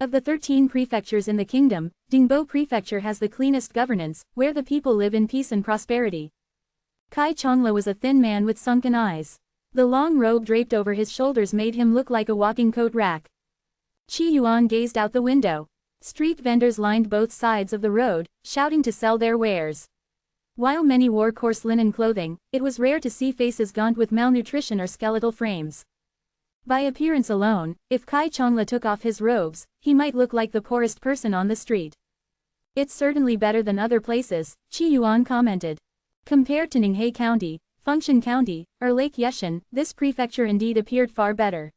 Of the 13 prefectures in the kingdom, Dingbo Prefecture has the cleanest governance, where the people live in peace and prosperity. Kai Chongla was a thin man with sunken eyes. The long robe draped over his shoulders made him look like a walking coat rack. Qi Yuan gazed out the window. Street vendors lined both sides of the road, shouting to sell their wares. While many wore coarse linen clothing, it was rare to see faces gaunt with malnutrition or skeletal frames. By appearance alone, if Kai Chongla took off his robes, he might look like the poorest person on the street. It's certainly better than other places, Qi Yuan commented. Compared to Ninghe County, Fengshan County, or Lake Yeshan, this prefecture indeed appeared far better.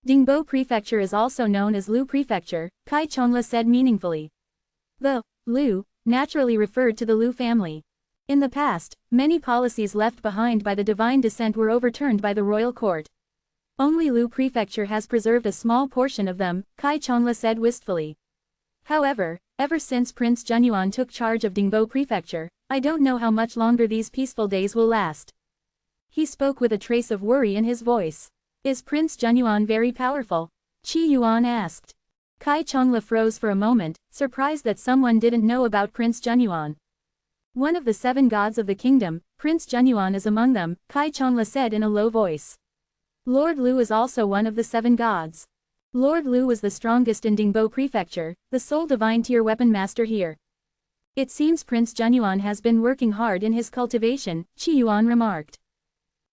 Dingbo Prefecture is also known as Lu Prefecture, Kai Chongla said meaningfully. The Lu naturally referred to the Lu family. In the past, many policies left behind by the divine descent were overturned by the royal court. Only Lu Prefecture has preserved a small portion of them, Kai Chongla said wistfully. However, ever since Prince Junyuan took charge of Dingbo Prefecture, I don't know how much longer these peaceful days will last. He spoke with a trace of worry in his voice. Is Prince Genuan very powerful? Qi Yuan asked. Kai Chongla froze for a moment, surprised that someone didn't know about Prince Genuan. One of the 7 gods of the kingdom, Prince Genuan is among them, Kai Chongla said in a low voice. Lord Lu is also one of the 7 gods. Lord Lu was the strongest in Dingbo Prefecture, the sole divine tier weapon master here. It seems Prince Genuan has been working hard in his cultivation, Qi Yuan remarked.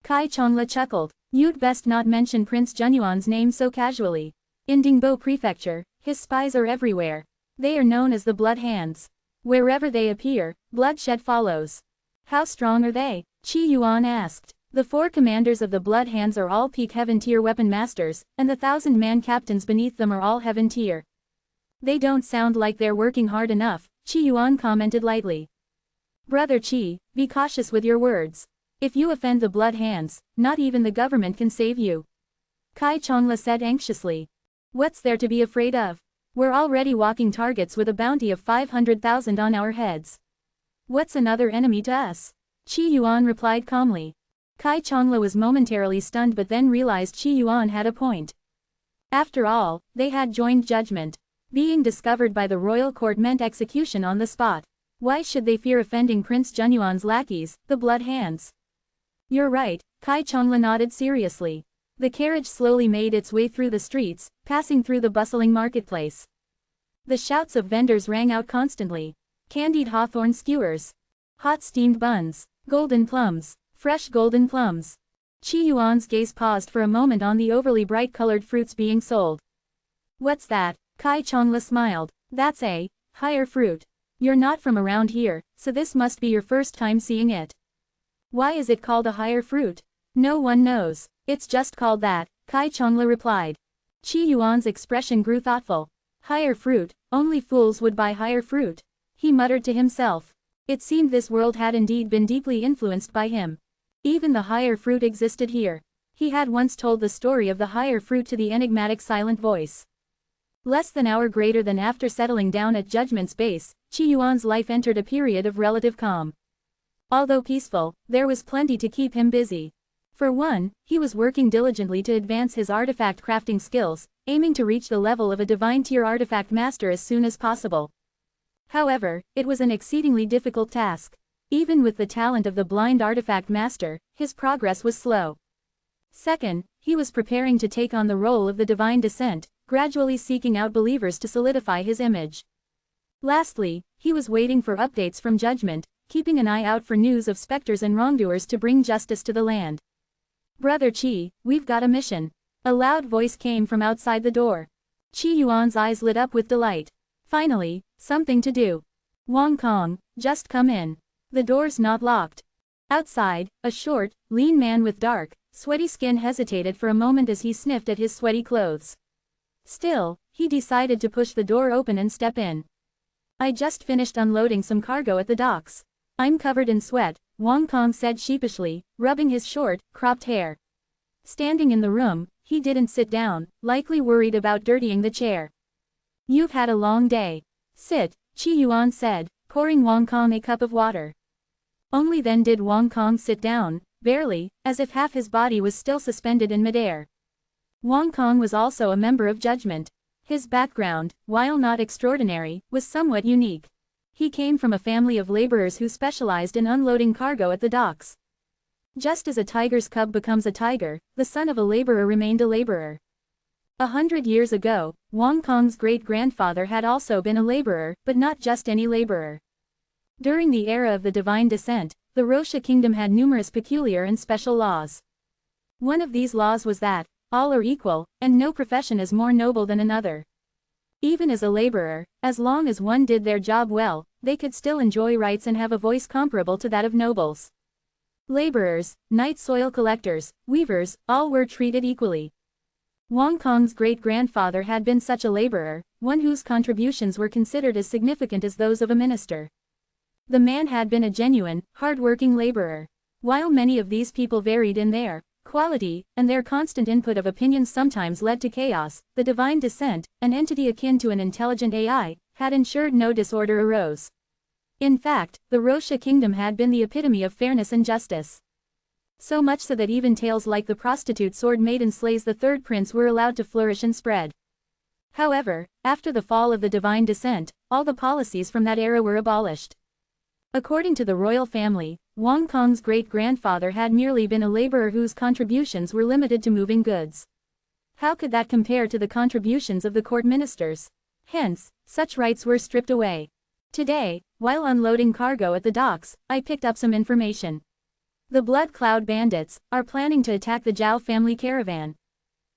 Kai Chongla chuckled. You'd best not mention Prince Genuan's name so casually. In Dingbo Prefecture, his spies are everywhere. They are known as the Blood Hands. Wherever they appear, bloodshed follows. How strong are they? Qi Yuan asked. The 4 commanders of the Blood Hands are all peak heaven tier weapon masters, and the 1,000-man captains beneath them are all heaven tier. They don't sound like they're working hard enough, Qi Yuan commented lightly. Brother Qi, be cautious with your words. If you offend the Blood Hands, not even the government can save you. Kai Chongla said anxiously. What's there to be afraid of? We're already walking targets with a bounty of 500,000 on our heads. What's another enemy to us? Qi Yuan replied calmly. Kai Chongla was momentarily stunned but then realized Qi Yuan had a point. After all, they had joined judgment. Being discovered by the royal court meant execution on the spot. Why should they fear offending Prince Genuan's lackeys, the Blood Hands? You're right, Kai Chongla nodded seriously. The carriage slowly made its way through the streets, passing through the bustling marketplace. The shouts of vendors rang out constantly. Candied hawthorn skewers. Hot steamed buns. Golden plums. Fresh golden plums. Qi Yuan's gaze paused for a moment on the overly bright-colored fruits being sold. What's that? Kai Chongla smiled. That's a higher fruit. You're not from around here, so this must be your first time seeing it. Why is it called a higher fruit? No one knows. It's just called that, Kai Chongla replied. Qi Yuan's expression grew thoughtful. Higher fruit, only fools would buy higher fruit. He muttered to himself. It seemed this world had indeed been deeply influenced by him. Even the higher fruit existed here. He had once told the story of the higher fruit to the enigmatic silent voice. Less than an hour greater than after settling down at Judgment's base, Qi Yuan's life entered a period of relative calm. Although peaceful, there was plenty to keep him busy. For one, he was working diligently to advance his artifact crafting skills, aiming to reach the level of a divine tier artifact master as soon as possible. However, it was an exceedingly difficult task. Even with the talent of the blind artifact master, his progress was slow. Second, he was preparing to take on the role of the divine descent, gradually seeking out believers to solidify his image. Lastly, he was waiting for updates from Judgment, keeping an eye out for news of specters and wrongdoers to bring justice to the land. Brother Qi, we've got a mission. A loud voice came from outside the door. Qi Yuan's eyes lit up with delight. Finally, something to do. Wong Kong, just come in. The door's not locked. Outside, a short, lean man with dark, sweaty skin hesitated for a moment as he sniffed at his sweaty clothes. Still, he decided to push the door open and step in. I just finished unloading some cargo at the docks. I'm covered in sweat, Wong Kong said sheepishly, rubbing his short, cropped hair. Standing in the room, he didn't sit down, likely worried about dirtying the chair. You've had a long day. Sit, Qi Yuan said, pouring Wong Kong a cup of water. Only then did Wong Kong sit down, barely, as if half his body was still suspended in midair. Wong Kong was also a member of Judgment. His background, while not extraordinary, was somewhat unique. He came from a family of laborers who specialized in unloading cargo at the docks. Just as a tiger's cub becomes a tiger, the son of a laborer remained a laborer. 100 years ago, Wong Kong's great-grandfather had also been a laborer, but not just any laborer. During the era of the divine descent, the Rosha kingdom had numerous peculiar and special laws. One of these laws was that all are equal, and no profession is more noble than another. Even as a laborer, as long as one did their job well, they could still enjoy rights and have a voice comparable to that of nobles. Laborers, night soil collectors, weavers, all were treated equally. Wong Kong's great-grandfather had been such a laborer, one whose contributions were considered as significant as those of a minister. The man had been a genuine, hard-working laborer. While many of these people varied in their quality, and their constant input of opinions sometimes led to chaos, the divine descent, an entity akin to an intelligent AI, had ensured no disorder arose. In fact, the Rosha kingdom had been the epitome of fairness and justice. So much so that even tales like the prostitute sword maiden slays the third prince were allowed to flourish and spread. However, after the fall of the divine descent, all the policies from that era were abolished. According to the royal family, Wang Kong's great-grandfather had merely been a laborer whose contributions were limited to moving goods. How could that compare to the contributions of the court ministers? Hence, such rights were stripped away. Today, while unloading cargo at the docks, I picked up some information. The Blood Cloud bandits are planning to attack the Zhao family caravan.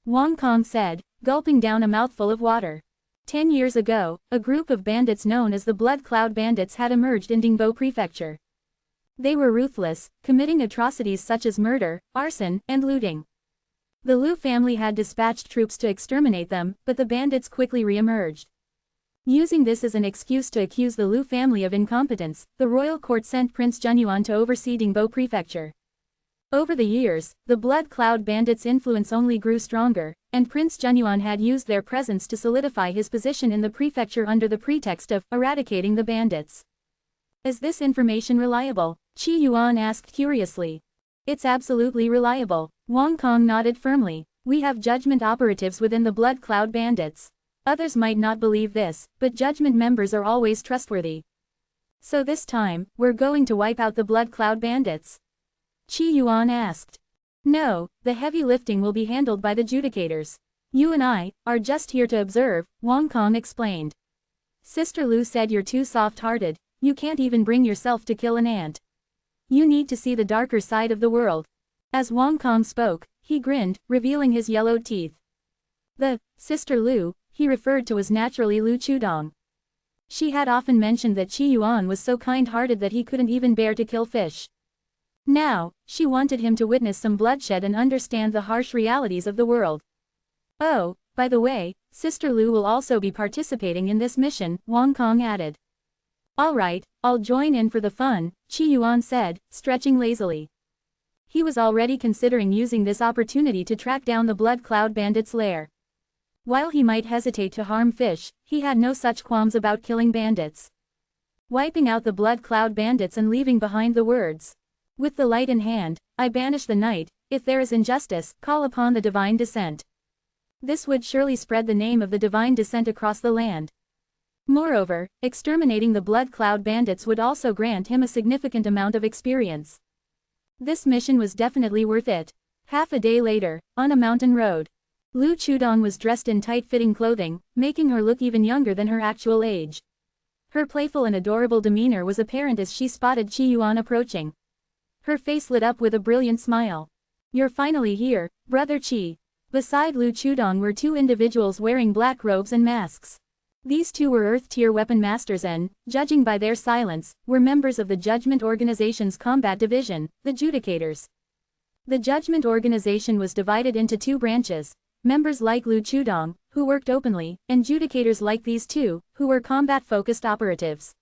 Wang Kong said, gulping down a mouthful of water. 10 years ago, a group of bandits known as the Blood Cloud bandits had emerged in Dingbo Prefecture. They were ruthless, committing atrocities such as murder, arson, and looting. The Liu family had dispatched troops to exterminate them, but the bandits quickly re-emerged. Using this as an excuse to accuse the Liu family of incompetence, the royal court sent Prince Zhenyuan to oversee Dingbo Prefecture. Over the years, the Blood Cloud bandits' influence only grew stronger, and Prince Zhenyuan had used their presence to solidify his position in the prefecture under the pretext of eradicating the bandits. Is this information reliable? Qi Yuan asked curiously. It's absolutely reliable. Wang Kong nodded firmly. We have judgment operatives within the Blood Cloud bandits. Others might not believe this, but judgment members are always trustworthy. So this time, we're going to wipe out the Blood Cloud bandits? Qi Yuan asked. No, the heavy lifting will be handled by the judicators. You and I are just here to observe, Wang Kong explained. Sister Liu said you're too soft-hearted, you can't even bring yourself to kill an ant. You need to see the darker side of the world. As Wang Kong spoke, he grinned, revealing his yellowed teeth. The Sister Liu he referred to as naturally Liu Chudong. She had often mentioned that Qi Yuan was so kind-hearted that he couldn't even bear to kill fish. Now, she wanted him to witness some bloodshed and understand the harsh realities of the world. Oh, by the way, Sister Liu will also be participating in this mission, Wang Kong added. All right, I'll join in for the fun, Qi Yuan said, stretching lazily. He was already considering using this opportunity to track down the Blood Cloud bandits' lair. While he might hesitate to harm fish, he had no such qualms about killing bandits. Wiping out the Blood Cloud bandits and leaving behind the words. With the light in hand, I banish the night, if there is injustice, call upon the divine descent. This would surely spread the name of the divine descent across the land. Moreover, exterminating the Blood Cloud bandits would also grant him a significant amount of experience. This mission was definitely worth it. Half a day later, on a mountain road. Liu Chudong was dressed in tight-fitting clothing, making her look even younger than her actual age. Her playful and adorable demeanor was apparent as she spotted Qi Yuan approaching. Her face lit up with a brilliant smile. You're finally here, Brother Qi. Beside Liu Chudong were two individuals wearing black robes and masks. These two were Earth-tier weapon masters and, judging by their silence, were members of the Judgment Organization's combat division, the Judicators. The Judgment Organization was divided into two branches. Members like Liu Chudong, who worked openly, and judicators like these two, who were combat-focused operatives.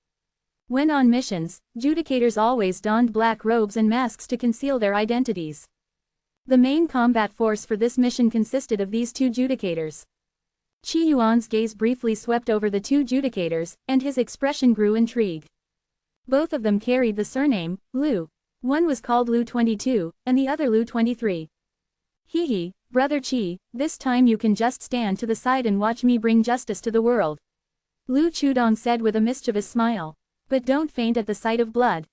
When on missions, judicators always donned black robes and masks to conceal their identities. The main combat force for this mission consisted of these two judicators. Qi Yuan's gaze briefly swept over the two judicators, and his expression grew intrigued. Both of them carried the surname, Liu. One was called Liu 22, and the other Liu 23. Hee, Brother Qi, this time you can just stand to the side and watch me bring justice to the world. Liu Chudong said with a mischievous smile. But don't faint at the sight of blood.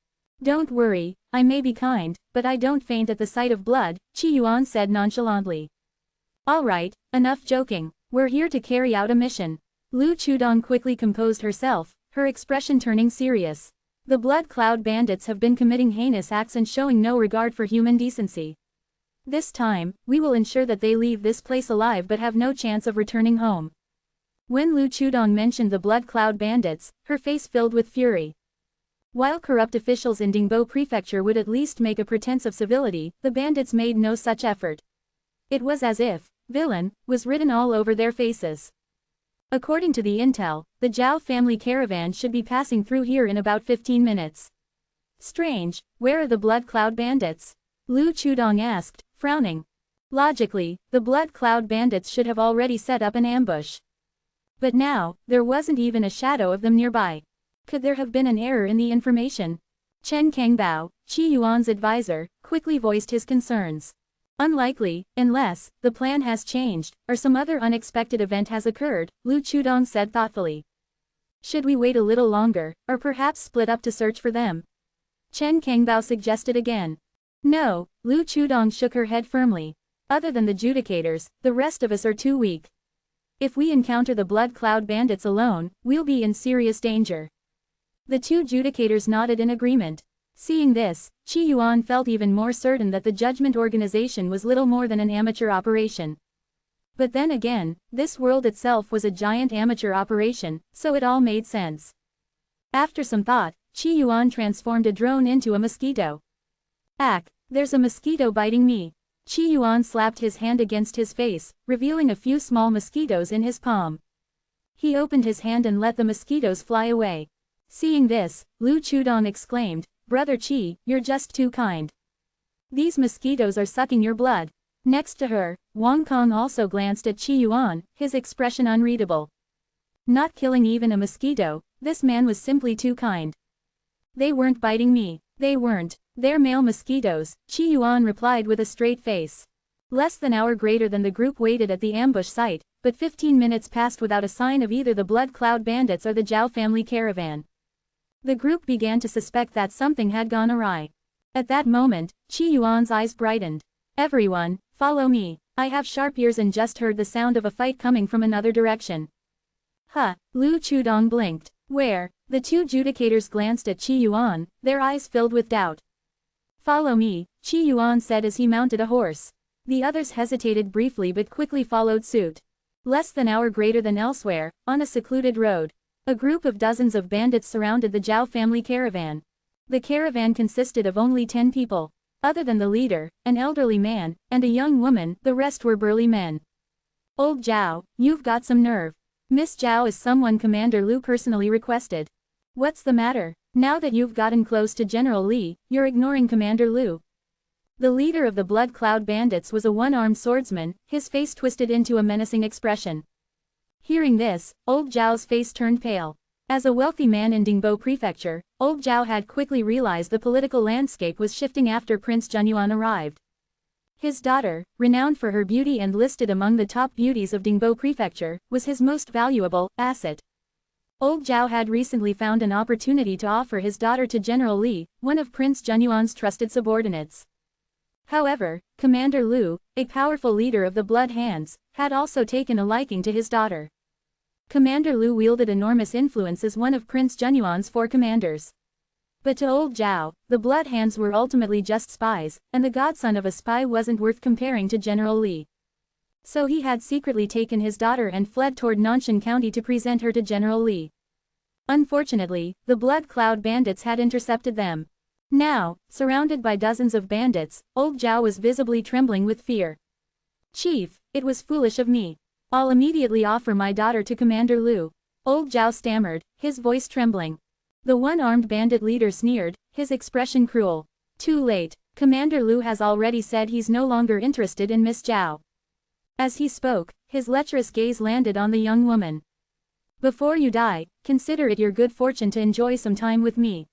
Don't worry, I may be kind, but I don't faint at the sight of blood, Qi Yuan said nonchalantly. All right, enough joking, we're here to carry out a mission. Liu Chudong quickly composed herself, her expression turning serious. The Blood Cloud bandits have been committing heinous acts and showing no regard for human decency. This time, we will ensure that they leave this place alive but have no chance of returning home. When Liu Chudong mentioned the Blood Cloud bandits, her face filled with fury. While corrupt officials in Dingbo Prefecture would at least make a pretense of civility, the bandits made no such effort. It was as if, villain, was written all over their faces. According to the intel, the Zhao family caravan should be passing through here in about 15 minutes. Strange, where are the Blood Cloud bandits? Liu Chudong asked, frowning. Logically, the Blood Cloud bandits should have already set up an ambush. But now, there wasn't even a shadow of them nearby. Could there have been an error in the information? Chen Kangbao, Qi Yuan's advisor, quickly voiced his concerns. Unlikely, unless the plan has changed, or some other unexpected event has occurred, Lu Chudong said thoughtfully. Should we wait a little longer, or perhaps split up to search for them? Chen Kangbao suggested again. No, Lu Chudong shook her head firmly. Other than the judicators, the rest of us are too weak. If we encounter the Blood Cloud bandits alone, we'll be in serious danger. The two judicators nodded in agreement. Seeing this, Qi Yuan felt even more certain that the Judgment Organization was little more than an amateur operation. But then again, this world itself was a giant amateur operation, so it all made sense. After some thought, Qi Yuan transformed a drone into a mosquito. Ack, there's a mosquito biting me. Qi Yuan slapped his hand against his face, revealing a few small mosquitoes in his palm. He opened his hand and let the mosquitoes fly away. Seeing this, Lu Chudong exclaimed, Brother Qi, you're just too kind. These mosquitoes are sucking your blood. Next to her, Wang Kong also glanced at Qi Yuan, his expression unreadable. Not killing even a mosquito, this man was simply too kind. They weren't biting me. They weren't. They're male mosquitoes, Qi Yuan replied with a straight face. Less than an hour greater than the group waited at the ambush site, but 15 minutes passed without a sign of either the Blood Cloud bandits or the Zhao family caravan. The group began to suspect that something had gone awry. At that moment, Qi Yuan's eyes brightened. Everyone, follow me. I have sharp ears and just heard the sound of a fight coming from another direction. Huh, Lu Chudong blinked. Where? The two judicators glanced at Qi Yuan, their eyes filled with doubt. Follow me, Qi Yuan said as he mounted a horse. The others hesitated briefly but quickly followed suit. Less than an hour greater than elsewhere, on a secluded road. A group of dozens of bandits surrounded the Zhao family caravan. The caravan consisted of only 10 people. Other than the leader, an elderly man, and a young woman, the rest were burly men. Old Zhao, you've got some nerve. Miss Zhao is someone Commander Lu personally requested. What's the matter? Now that you've gotten close to General Li, you're ignoring Commander Lu. The leader of the Blood Cloud bandits was a one-armed swordsman, his face twisted into a menacing expression. Hearing this, old Zhao's face turned pale. As a wealthy man in Dingbo Prefecture, old Zhao had quickly realized the political landscape was shifting after Prince Zhenyuan arrived. His daughter, renowned for her beauty and listed among the top beauties of Dingbo Prefecture, was his most valuable asset. Old Zhao had recently found an opportunity to offer his daughter to General Li, one of Prince Zhenyuan's trusted subordinates. However, Commander Lu, a powerful leader of the Blood Hands, had also taken a liking to his daughter. Commander Lu wielded enormous influence as one of Prince Zhenyuan's 4 commanders. But to old Zhao, the Blood Hands were ultimately just spies, and the godson of a spy wasn't worth comparing to General Li. So he had secretly taken his daughter and fled toward Nanshan County to present her to General Li. Unfortunately, the Blood Cloud bandits had intercepted them. Now, surrounded by dozens of bandits, old Zhao was visibly trembling with fear. Chief, it was foolish of me. I'll immediately offer my daughter to Commander Lu. Old Zhao stammered, his voice trembling. The one-armed bandit leader sneered, his expression cruel. Too late. Commander Lu has already said he's no longer interested in Miss Zhao. As he spoke, his lecherous gaze landed on the young woman. Before you die, consider it your good fortune to enjoy some time with me.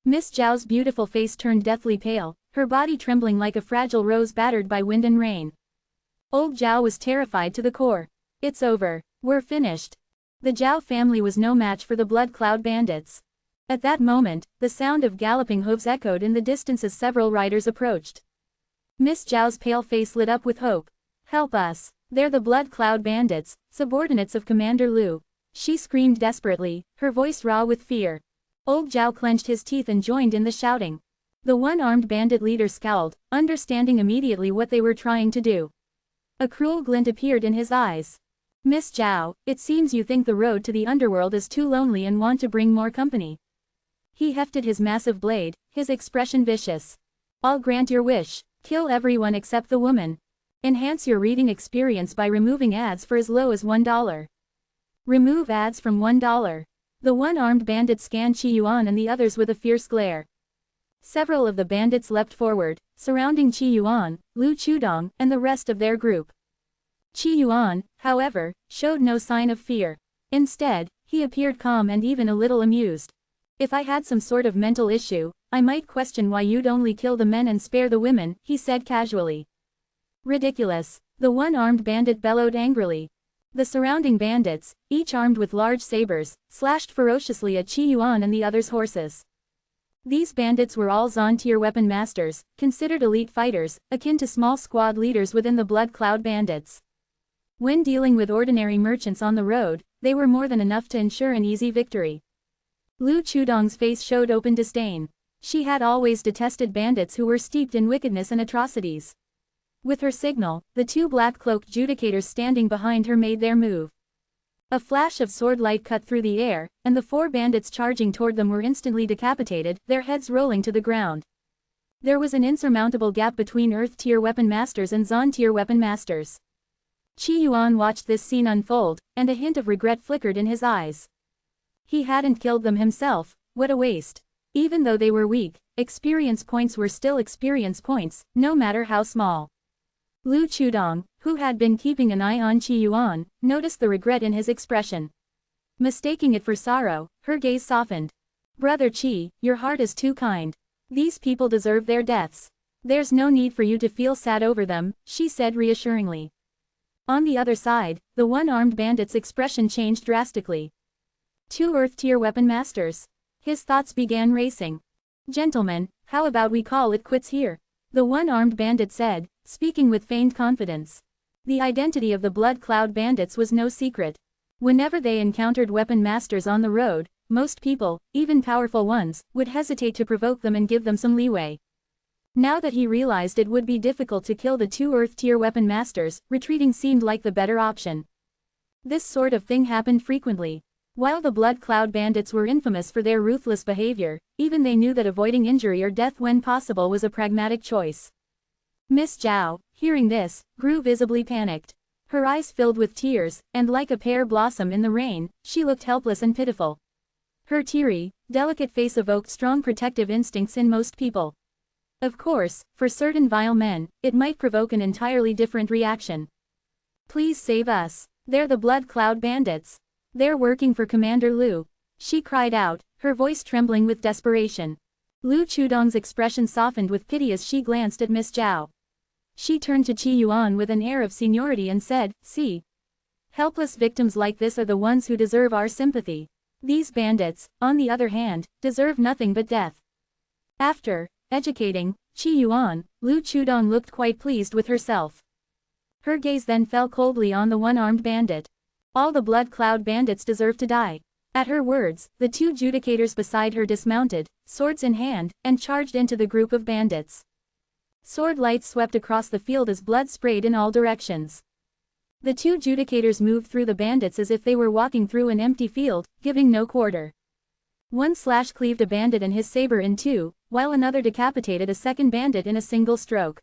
Miss Zhao's beautiful face turned deathly pale, her body trembling like a fragile rose battered by wind and rain. Old Zhao was terrified to the core. It's over. We're finished. The Zhao family was no match for the Blood Cloud bandits. At that moment, the sound of galloping hooves echoed in the distance as several riders approached. Miss Zhao's pale face lit up with hope. Help us. They're the Blood Cloud bandits, subordinates of Commander Lu. She screamed desperately, her voice raw with fear. Old Zhao clenched his teeth and joined in the shouting. The one-armed bandit leader scowled, understanding immediately what they were trying to do. A cruel glint appeared in his eyes. Miss Zhao, it seems you think the road to the underworld is too lonely and want to bring more company. He hefted his massive blade, his expression vicious. I'll grant your wish. Kill everyone except the woman. Enhance your reading experience by removing ads for as low as $1. Remove ads from $1. The one-armed bandit scanned Qi Yuan and the others with a fierce glare. Several of the bandits leapt forward, surrounding Qi Yuan, Lu Chudong, and the rest of their group. Qi Yuan, however, showed no sign of fear. Instead, he appeared calm and even a little amused. If I had some sort of mental issue, I might question why you'd only kill the men and spare the women, he said casually. Ridiculous. The one-armed bandit bellowed angrily. The surrounding bandits, each armed with large sabers, slashed ferociously at Qi Yuan and the others' horses. These bandits were all Zon-tier weapon masters, considered elite fighters, akin to small squad leaders within the Blood Cloud bandits. When dealing with ordinary merchants on the road, they were more than enough to ensure an easy victory. Lu Chudong's face showed open disdain. She had always detested bandits who were steeped in wickedness and atrocities. With her signal, the two black-cloaked judicators standing behind her made their move. A flash of sword light cut through the air, and the four bandits charging toward them were instantly decapitated, their heads rolling to the ground. There was an insurmountable gap between Earth-tier weapon masters and Zon-tier weapon masters. Qi Yuan watched this scene unfold, and a hint of regret flickered in his eyes. He hadn't killed them himself, what a waste. Even though they were weak, experience points were still experience points, no matter how small. Lu Chudong, who had been keeping an eye on Qi Yuan, noticed the regret in his expression. Mistaking it for sorrow, her gaze softened. Brother Qi, your heart is too kind. These people deserve their deaths. There's no need for you to feel sad over them, she said reassuringly. On the other side, the one-armed bandit's expression changed drastically. Two Earth-tier weapon masters. His thoughts began racing. Gentlemen, how about we call it quits here? The one-armed bandit said, speaking with feigned confidence. The identity of the Blood Cloud bandits was no secret. Whenever they encountered weapon masters on the road, most people, even powerful ones, would hesitate to provoke them and give them some leeway. Now that he realized it would be difficult to kill the two Earth-tier weapon masters, retreating seemed like the better option. This sort of thing happened frequently. While the Blood Cloud bandits were infamous for their ruthless behavior, even they knew that avoiding injury or death when possible was a pragmatic choice. Miss Zhao, hearing this, grew visibly panicked. Her eyes filled with tears, and like a pear blossom in the rain, she looked helpless and pitiful. Her teary, delicate face evoked strong protective instincts in most people. Of course, for certain vile men, it might provoke an entirely different reaction. Please save us. They're the Blood Cloud bandits. They're working for Commander Lu. She cried out, her voice trembling with desperation. Lu Chudong's expression softened with pity as she glanced at Miss Zhao. She turned to Qi Yuan with an air of seniority and said, see. Helpless victims like this are the ones who deserve our sympathy. These bandits, on the other hand, deserve nothing but death. After educating Qi Yuan, Lu Chudong looked quite pleased with herself. Her gaze then fell coldly on the one-armed bandit. All the Blood Cloud bandits deserve to die. At her words, the two judicators beside her dismounted, swords in hand, and charged into the group of bandits. Sword lights swept across the field as blood sprayed in all directions. The two judicators moved through the bandits as if they were walking through an empty field, giving no quarter. One slash cleaved a bandit and his saber in two, while another decapitated a second bandit in a single stroke.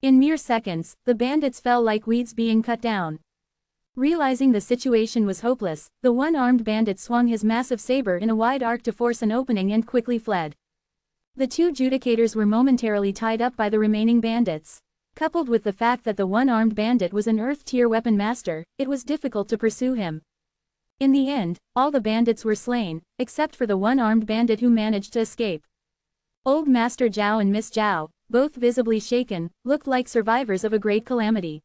In mere seconds, the bandits fell like weeds being cut down. Realizing the situation was hopeless, the one-armed bandit swung his massive saber in a wide arc to force an opening and quickly fled. The two judicators were momentarily tied up by the remaining bandits. Coupled with the fact that the one-armed bandit was an Earth-tier weapon master, it was difficult to pursue him. In the end, all the bandits were slain, except for the one-armed bandit who managed to escape. Old Master Zhao and Miss Zhao, both visibly shaken, looked like survivors of a great calamity.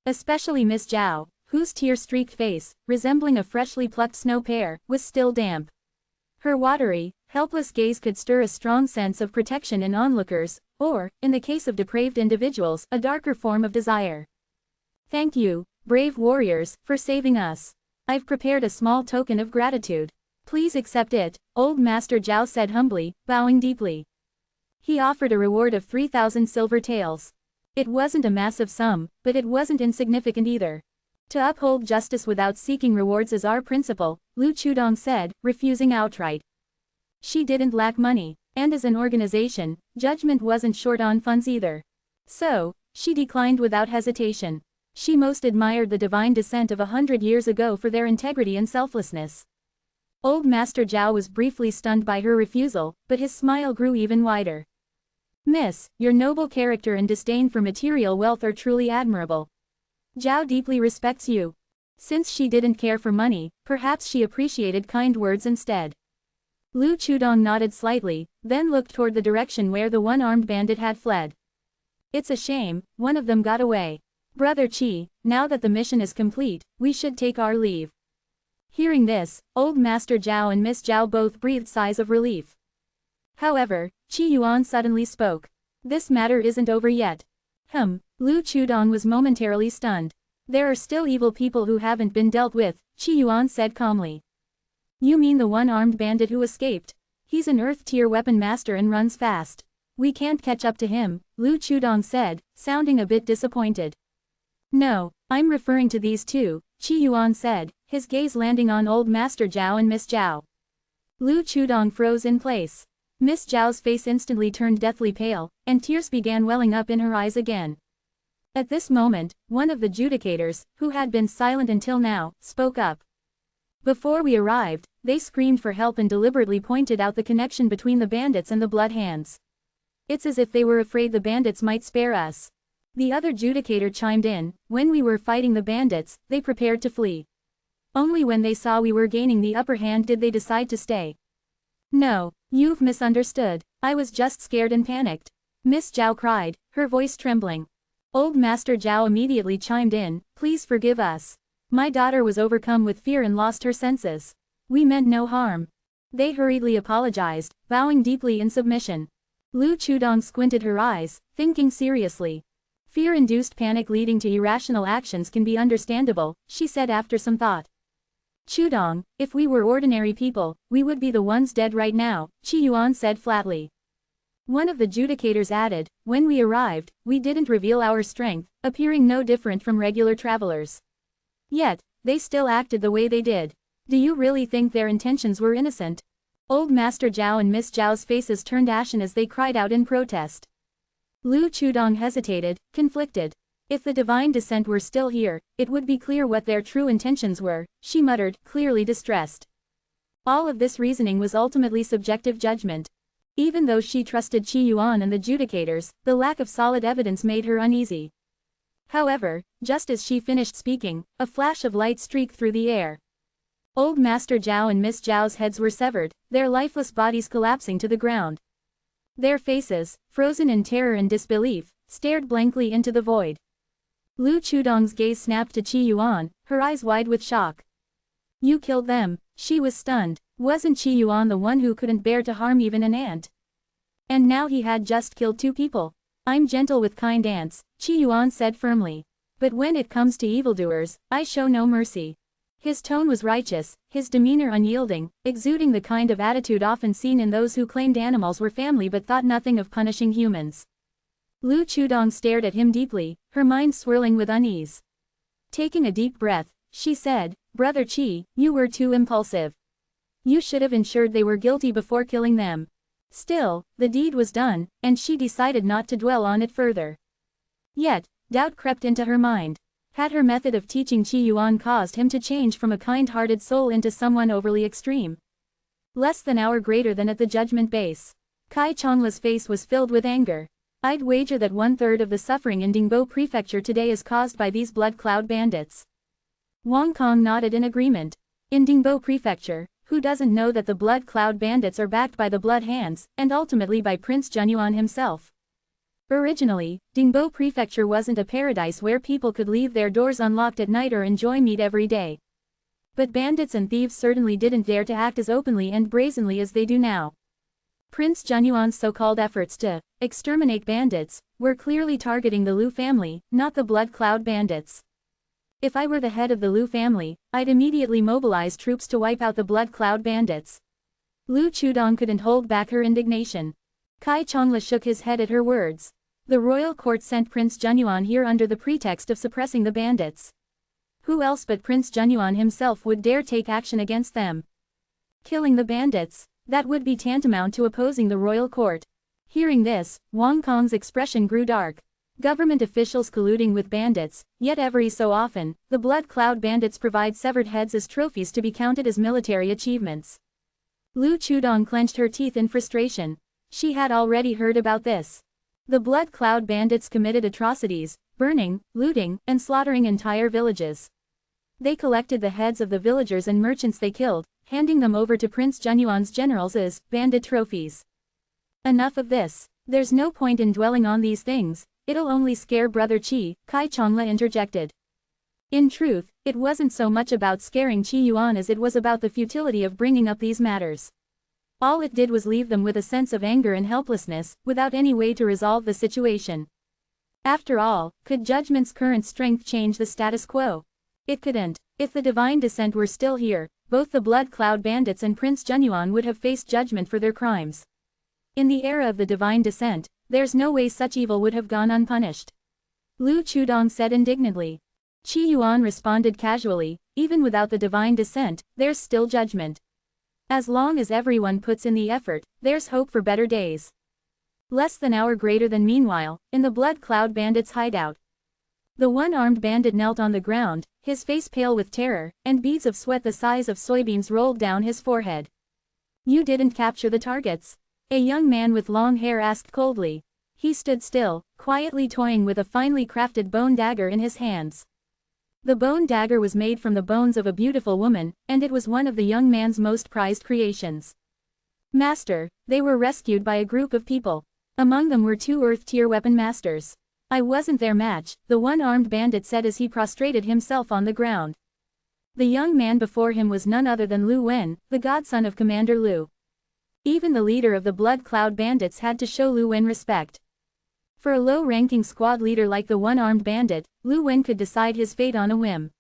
Especially Miss Zhao, whose tear-streaked face, resembling a freshly plucked snow pear, was still damp. Her watery, helpless gaze could stir a strong sense of protection in onlookers, or, in the case of depraved individuals, a darker form of desire. Thank you, brave warriors, for saving us. I've prepared a small token of gratitude. Please accept it, Old Master Zhao said humbly, bowing deeply. He offered a reward of 3,000 silver taels. It wasn't a massive sum, but it wasn't insignificant either. To uphold justice without seeking rewards is our principle, Lu Chudong said, refusing outright. She didn't lack money, and as an organization, Judgment wasn't short on funds either. So, she declined without hesitation. She most admired the divine descent of 100 years ago for their integrity and selflessness. Old Master Zhao was briefly stunned by her refusal, but his smile grew even wider. Miss, your noble character and disdain for material wealth are truly admirable. Zhao deeply respects you. Since she didn't care for money, perhaps she appreciated kind words instead. Lu Chudong nodded slightly, then looked toward the direction where the one-armed bandit had fled. It's a shame, one of them got away. Brother Qi, now that the mission is complete, we should take our leave. Hearing this, Old Master Zhao and Miss Zhao both breathed sighs of relief. However, Qi Yuan suddenly spoke. This matter isn't over yet. Lu Chudong was momentarily stunned. There are still evil people who haven't been dealt with, Qi Yuan said calmly. You mean the one-armed bandit who escaped? He's an Earth-tier weapon master and runs fast. We can't catch up to him, Lu Chudong said, sounding a bit disappointed. No, I'm referring to these two, Qi Yuan said, his gaze landing on Old Master Zhao and Miss Zhao. Lu Chudong froze in place. Miss Zhao's face instantly turned deathly pale, and tears began welling up in her eyes again. At this moment, one of the judicators, who had been silent until now, spoke up. Before we arrived, they screamed for help and deliberately pointed out the connection between the bandits and the Blood Hands. It's as if they were afraid the bandits might spare us. The other judicator chimed in, when we were fighting the bandits, they prepared to flee. Only when they saw we were gaining the upper hand did they decide to stay. No, you've misunderstood, I was just scared and panicked. Miss Zhao cried, her voice trembling. Old Master Zhao immediately chimed in, please forgive us. My daughter was overcome with fear and lost her senses. We meant no harm. They hurriedly apologized, bowing deeply in submission. Lu Chudong squinted her eyes, thinking seriously. Fear-induced panic leading to irrational actions can be understandable, she said after some thought. Chudong, if we were ordinary people, we would be the ones dead right now, Qi Yuan said flatly. One of the judicators added, when we arrived, we didn't reveal our strength, appearing no different from regular travelers. Yet, they still acted the way they did. Do you really think their intentions were innocent? Old Master Zhao and Miss Zhao's faces turned ashen as they cried out in protest. Lu Chudong hesitated, conflicted. If the divine descent were still here, it would be clear what their true intentions were, she muttered, clearly distressed. All of this reasoning was ultimately subjective judgment. Even though she trusted Qi Yuan and the judicators, the lack of solid evidence made her uneasy. However, just as she finished speaking, a flash of light streaked through the air. Old Master Zhao and Miss Zhao's heads were severed, their lifeless bodies collapsing to the ground. Their faces, frozen in terror and disbelief, stared blankly into the void. Lu Chudong's gaze snapped to Qi Yuan, her eyes wide with shock. You killed them, she was stunned. Wasn't Qi Yuan the one who couldn't bear to harm even an ant? And now he had just killed two people. I'm gentle with kind ants, Qi Yuan said firmly. But when it comes to evildoers, I show no mercy. His tone was righteous, his demeanor unyielding, exuding the kind of attitude often seen in those who claimed animals were family but thought nothing of punishing humans. Lu Chudong stared at him deeply, her mind swirling with unease. Taking a deep breath, she said, Brother Qi, you were too impulsive. You should have ensured they were guilty before killing them. Still, the deed was done, and she decided not to dwell on it further. Yet, doubt crept into her mind. Had her method of teaching Qi Yuan caused him to change from a kind-hearted soul into someone overly extreme? Less than an hour greater than at the judgment base. Kai Chongla's face was filled with anger. I'd wager that 1/3 of the suffering in Dingbo Prefecture today is caused by these blood cloud bandits. Wang Kong nodded in agreement. In Dingbo Prefecture, who doesn't know that the blood cloud bandits are backed by the Blood Hands, and ultimately by Prince Junyuan himself? Originally, Dingbo Prefecture wasn't a paradise where people could leave their doors unlocked at night or enjoy meat every day. But bandits and thieves certainly didn't dare to act as openly and brazenly as they do now. Prince Junyuan's so-called efforts to exterminate bandits were clearly targeting the Lu family, not the blood cloud bandits. If I were the head of the Lu family, I'd immediately mobilize troops to wipe out the blood cloud bandits. Lu Chudong couldn't hold back her indignation. Kai Chongla shook his head at her words. The royal court sent Prince Junyuan here under the pretext of suppressing the bandits. Who else but Prince Junyuan himself would dare take action against them? Killing the bandits, that would be tantamount to opposing the royal court. Hearing this, Wang Kong's expression grew dark. Government officials colluding with bandits, yet every so often, the blood cloud bandits provide severed heads as trophies to be counted as military achievements. Lu Chudong clenched her teeth in frustration. She had already heard about this. The blood cloud bandits committed atrocities, burning, looting, and slaughtering entire villages. They collected the heads of the villagers and merchants they killed, handing them over to Prince Junyuan's generals as bandit trophies. Enough of this. There's no point in dwelling on these things, it'll only scare Brother Qi, Kai Chongla interjected. In truth, it wasn't so much about scaring Qi Yuan as it was about the futility of bringing up these matters. All it did was leave them with a sense of anger and helplessness, without any way to resolve the situation. After all, could judgment's current strength change the status quo? It couldn't. If the divine descent were still here, both the Blood Cloud Bandits and Prince Junyuan would have faced judgment for their crimes. In the era of the divine descent, there's no way such evil would have gone unpunished. Lu Chudong said indignantly. Qi Yuan responded casually, even without the divine descent, there's still judgment. As long as everyone puts in the effort, there's hope for better days. Less than hour greater than meanwhile, in the Blood Cloud Bandits' hideout. The one-armed bandit knelt on the ground, his face pale with terror, and beads of sweat the size of soybeans rolled down his forehead. You didn't capture the targets? A young man with long hair asked coldly. He stood still, quietly toying with a finely crafted bone dagger in his hands. The bone dagger was made from the bones of a beautiful woman, and it was one of the young man's most prized creations. Master, they were rescued by a group of people. Among them were 2 Earth-tier weapon masters. I wasn't their match, the one-armed bandit said as he prostrated himself on the ground. The young man before him was none other than Lu Wen, the godson of Commander Lu. Even the leader of the Blood Cloud Bandits had to show Lu Wen respect. For a low-ranking squad leader like the one-armed bandit, Lu Wen could decide his fate on a whim.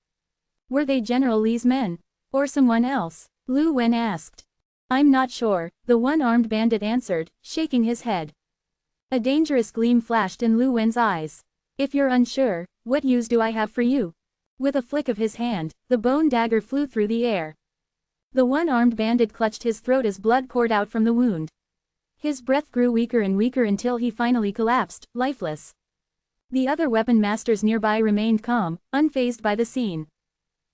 Were they General Li's men? Or someone else? Lu Wen asked. I'm not sure, the one-armed bandit answered, shaking his head. A dangerous gleam flashed in Lu Wen's eyes. If you're unsure, what use do I have for you? With a flick of his hand, the bone dagger flew through the air. The one-armed bandit clutched his throat as blood poured out from the wound. His breath grew weaker and weaker until he finally collapsed, lifeless. The other weapon masters nearby remained calm, unfazed by the scene.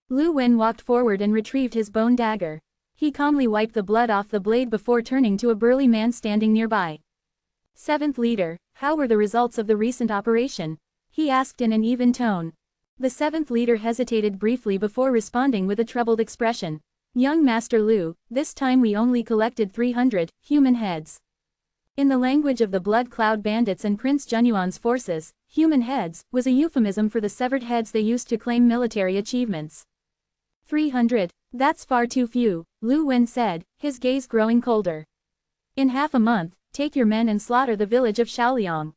Lu Wen walked forward and retrieved his bone dagger. He calmly wiped the blood off the blade before turning to a burly man standing nearby. Seventh leader, how were the results of the recent operation? He asked in an even tone. The seventh leader hesitated briefly before responding with a troubled expression. Young Master Lu, this time we only collected 300 human heads. In the language of the Blood Cloud Bandits and Prince Junyuan's forces, human heads was a euphemism for the severed heads they used to claim military achievements. 300, that's far too few, Lu Wen said, his gaze growing colder. In half a month, take your men and slaughter the village of Shaoliang.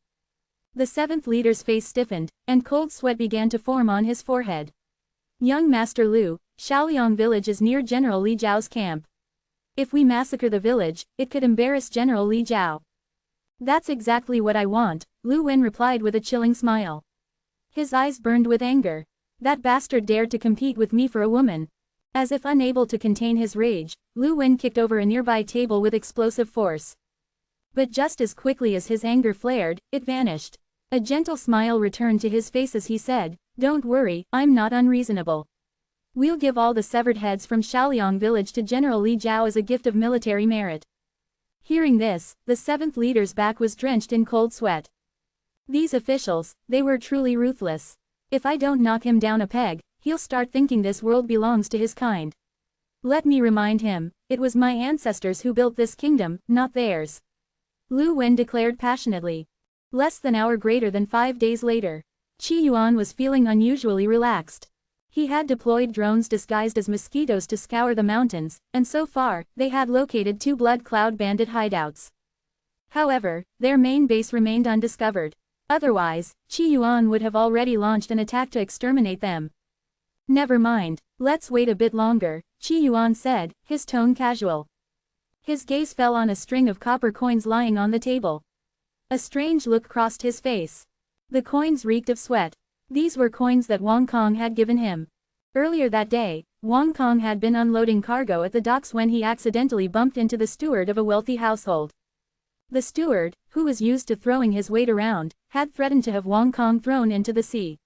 The seventh leader's face stiffened, and cold sweat began to form on his forehead. Young Master Lu, Shaoliang village is near General Li Jiao's camp. If we massacre the village, it could embarrass General Li Jiao. That's exactly what I want, Lu Wen replied with a chilling smile. His eyes burned with anger. That bastard dared to compete with me for a woman. As if unable to contain his rage, Lu Wen kicked over a nearby table with explosive force. But just as quickly as his anger flared, it vanished. A gentle smile returned to his face as he said, "Don't worry, I'm not unreasonable. We'll give all the severed heads from Shaoliang village to General Li Jiao as a gift of military merit." Hearing this, the seventh leader's back was drenched in cold sweat. These officials, they were truly ruthless. If I don't knock him down a peg, he'll start thinking this world belongs to his kind. Let me remind him, it was my ancestors who built this kingdom, not theirs. Lu Wen declared passionately. Less than hour greater than 5 days later. Qi Yuan was feeling unusually relaxed. He had deployed drones disguised as mosquitoes to scour the mountains, and so far, they had located 2 Blood Cloud Bandit hideouts. However, their main base remained undiscovered. Otherwise, Qi Yuan would have already launched an attack to exterminate them. Never mind, let's wait a bit longer, Qi Yuan said, his tone casual. His gaze fell on a string of copper coins lying on the table. A strange look crossed his face. The coins reeked of sweat. These were coins that Wang Kong had given him. Earlier that day, Wang Kong had been unloading cargo at the docks when he accidentally bumped into the steward of a wealthy household. The steward, who was used to throwing his weight around, had threatened to have Wang Kong thrown into the sea.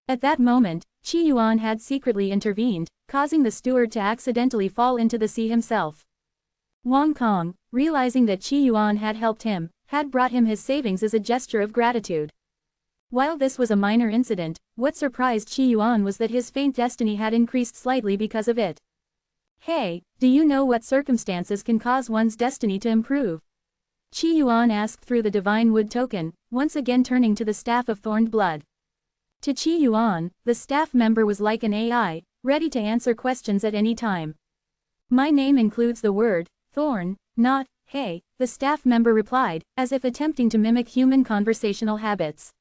At that moment, Qi Yuan had secretly intervened, causing the steward to accidentally fall into the sea himself. Wang Kong, realizing that Qi Yuan had helped him, had brought him his savings as a gesture of gratitude. While this was a minor incident, what surprised Qi Yuan was that his faint destiny had increased slightly because of it. Hey, do you know what circumstances can cause one's destiny to improve? Qi Yuan asked through the divine wood token, once again turning to the staff of thorned blood. To Qi Yuan, the staff member was like an AI, ready to answer questions at any time. My name includes the word, thorn, not, hey, the staff member replied, as if attempting to mimic human conversational habits.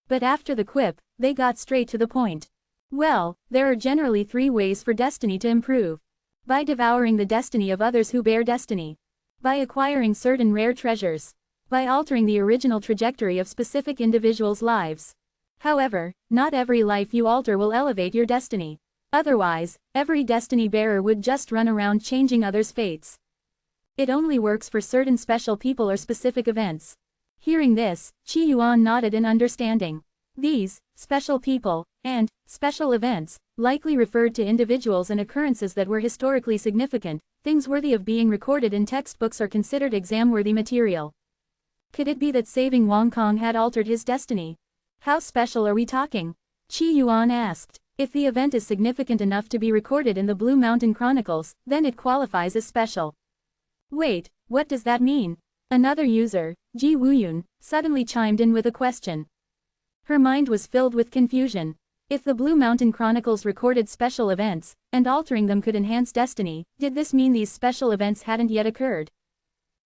But after the quip, they got straight to the point. Well, there are generally 3 ways for destiny to improve. By devouring the destiny of others who bear destiny. By acquiring certain rare treasures. By altering the original trajectory of specific individuals' lives. However, not every life you alter will elevate your destiny. Otherwise, every destiny bearer would just run around changing others' fates. It only works for certain special people or specific events. Hearing this, Qi Yuan nodded in understanding. These, special people, and special events, likely referred to individuals and occurrences that were historically significant, things worthy of being recorded in textbooks or considered exam-worthy material. Could it be that saving Wong Kong had altered his destiny? How special are we talking? Qi Yuan asked. If the event is significant enough to be recorded in the Blue Mountain Chronicles, then it qualifies as special. Wait, what does that mean? Another user, Ji Wuyun, suddenly chimed in with a question. Her mind was filled with confusion. If the Blue Mountain Chronicles recorded special events, and altering them could enhance destiny, did this mean these special events hadn't yet occurred?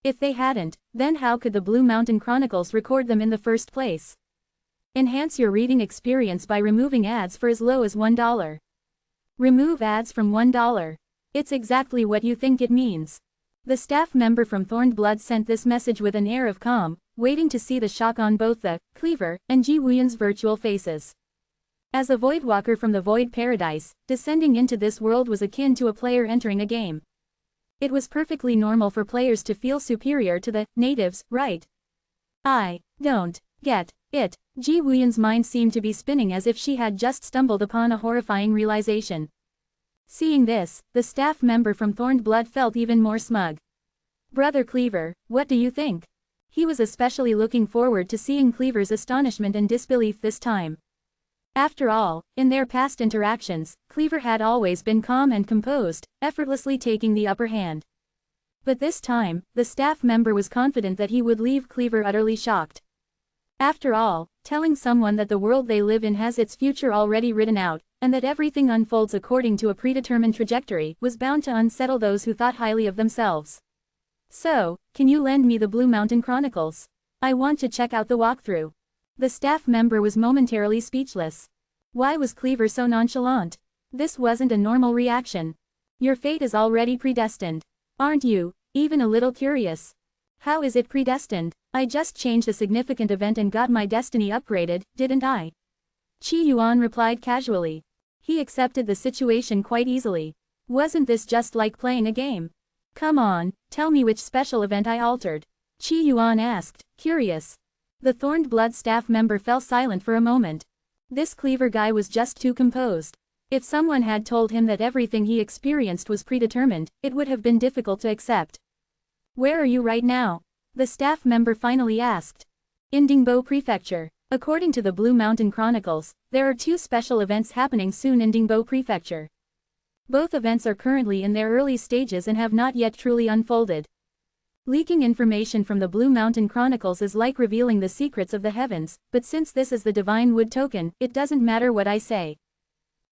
If they hadn't, then how could the Blue Mountain Chronicles record them in the first place? Enhance your reading experience by removing ads for as low as $1. Remove ads from $1. It's exactly what you think it means. The staff member from Thorned Blood sent this message with an air of calm, waiting to see the shock on both the Cleaver and Ji Wuyun's virtual faces. As a Voidwalker from the Void Paradise, descending into this world was akin to a player entering a game. It was perfectly normal for players to feel superior to the natives, right? I don't get it. Ji Wuyun's mind seemed to be spinning as if she had just stumbled upon a horrifying realization. Seeing this, the staff member from Thorned Blood felt even more smug. Brother Cleaver, what do you think? He was especially looking forward to seeing Cleaver's astonishment and disbelief this time. After all, in their past interactions, Cleaver had always been calm and composed, effortlessly taking the upper hand. But this time, the staff member was confident that he would leave Cleaver utterly shocked. After all, telling someone that the world they live in has its future already written out, and that everything unfolds according to a predetermined trajectory, was bound to unsettle those who thought highly of themselves. So, can you lend me the Blue Mountain Chronicles? I want to check out the walkthrough. The staff member was momentarily speechless. Why was Cleaver so nonchalant? This wasn't a normal reaction. Your fate is already predestined. Aren't you, even a little curious? How is it predestined? I just changed a significant event and got my destiny upgraded, didn't I? Qi Yuan replied casually. He accepted the situation quite easily. Wasn't this just like playing a game? Come on, tell me which special event I altered. Qi Yuan asked, curious. The Thorned Blood staff member fell silent for a moment. This Cleaver guy was just too composed. If someone had told him that everything he experienced was predetermined, it would have been difficult to accept. Where are you right now? The staff member finally asked. In Dingbo Prefecture. According to the Blue Mountain Chronicles, there are 2 special events happening soon in Dingbo Prefecture. Both events are currently in their early stages and have not yet truly unfolded. Leaking information from the Blue Mountain Chronicles is like revealing the secrets of the heavens, but since this is the Divine Wood token, it doesn't matter what I say.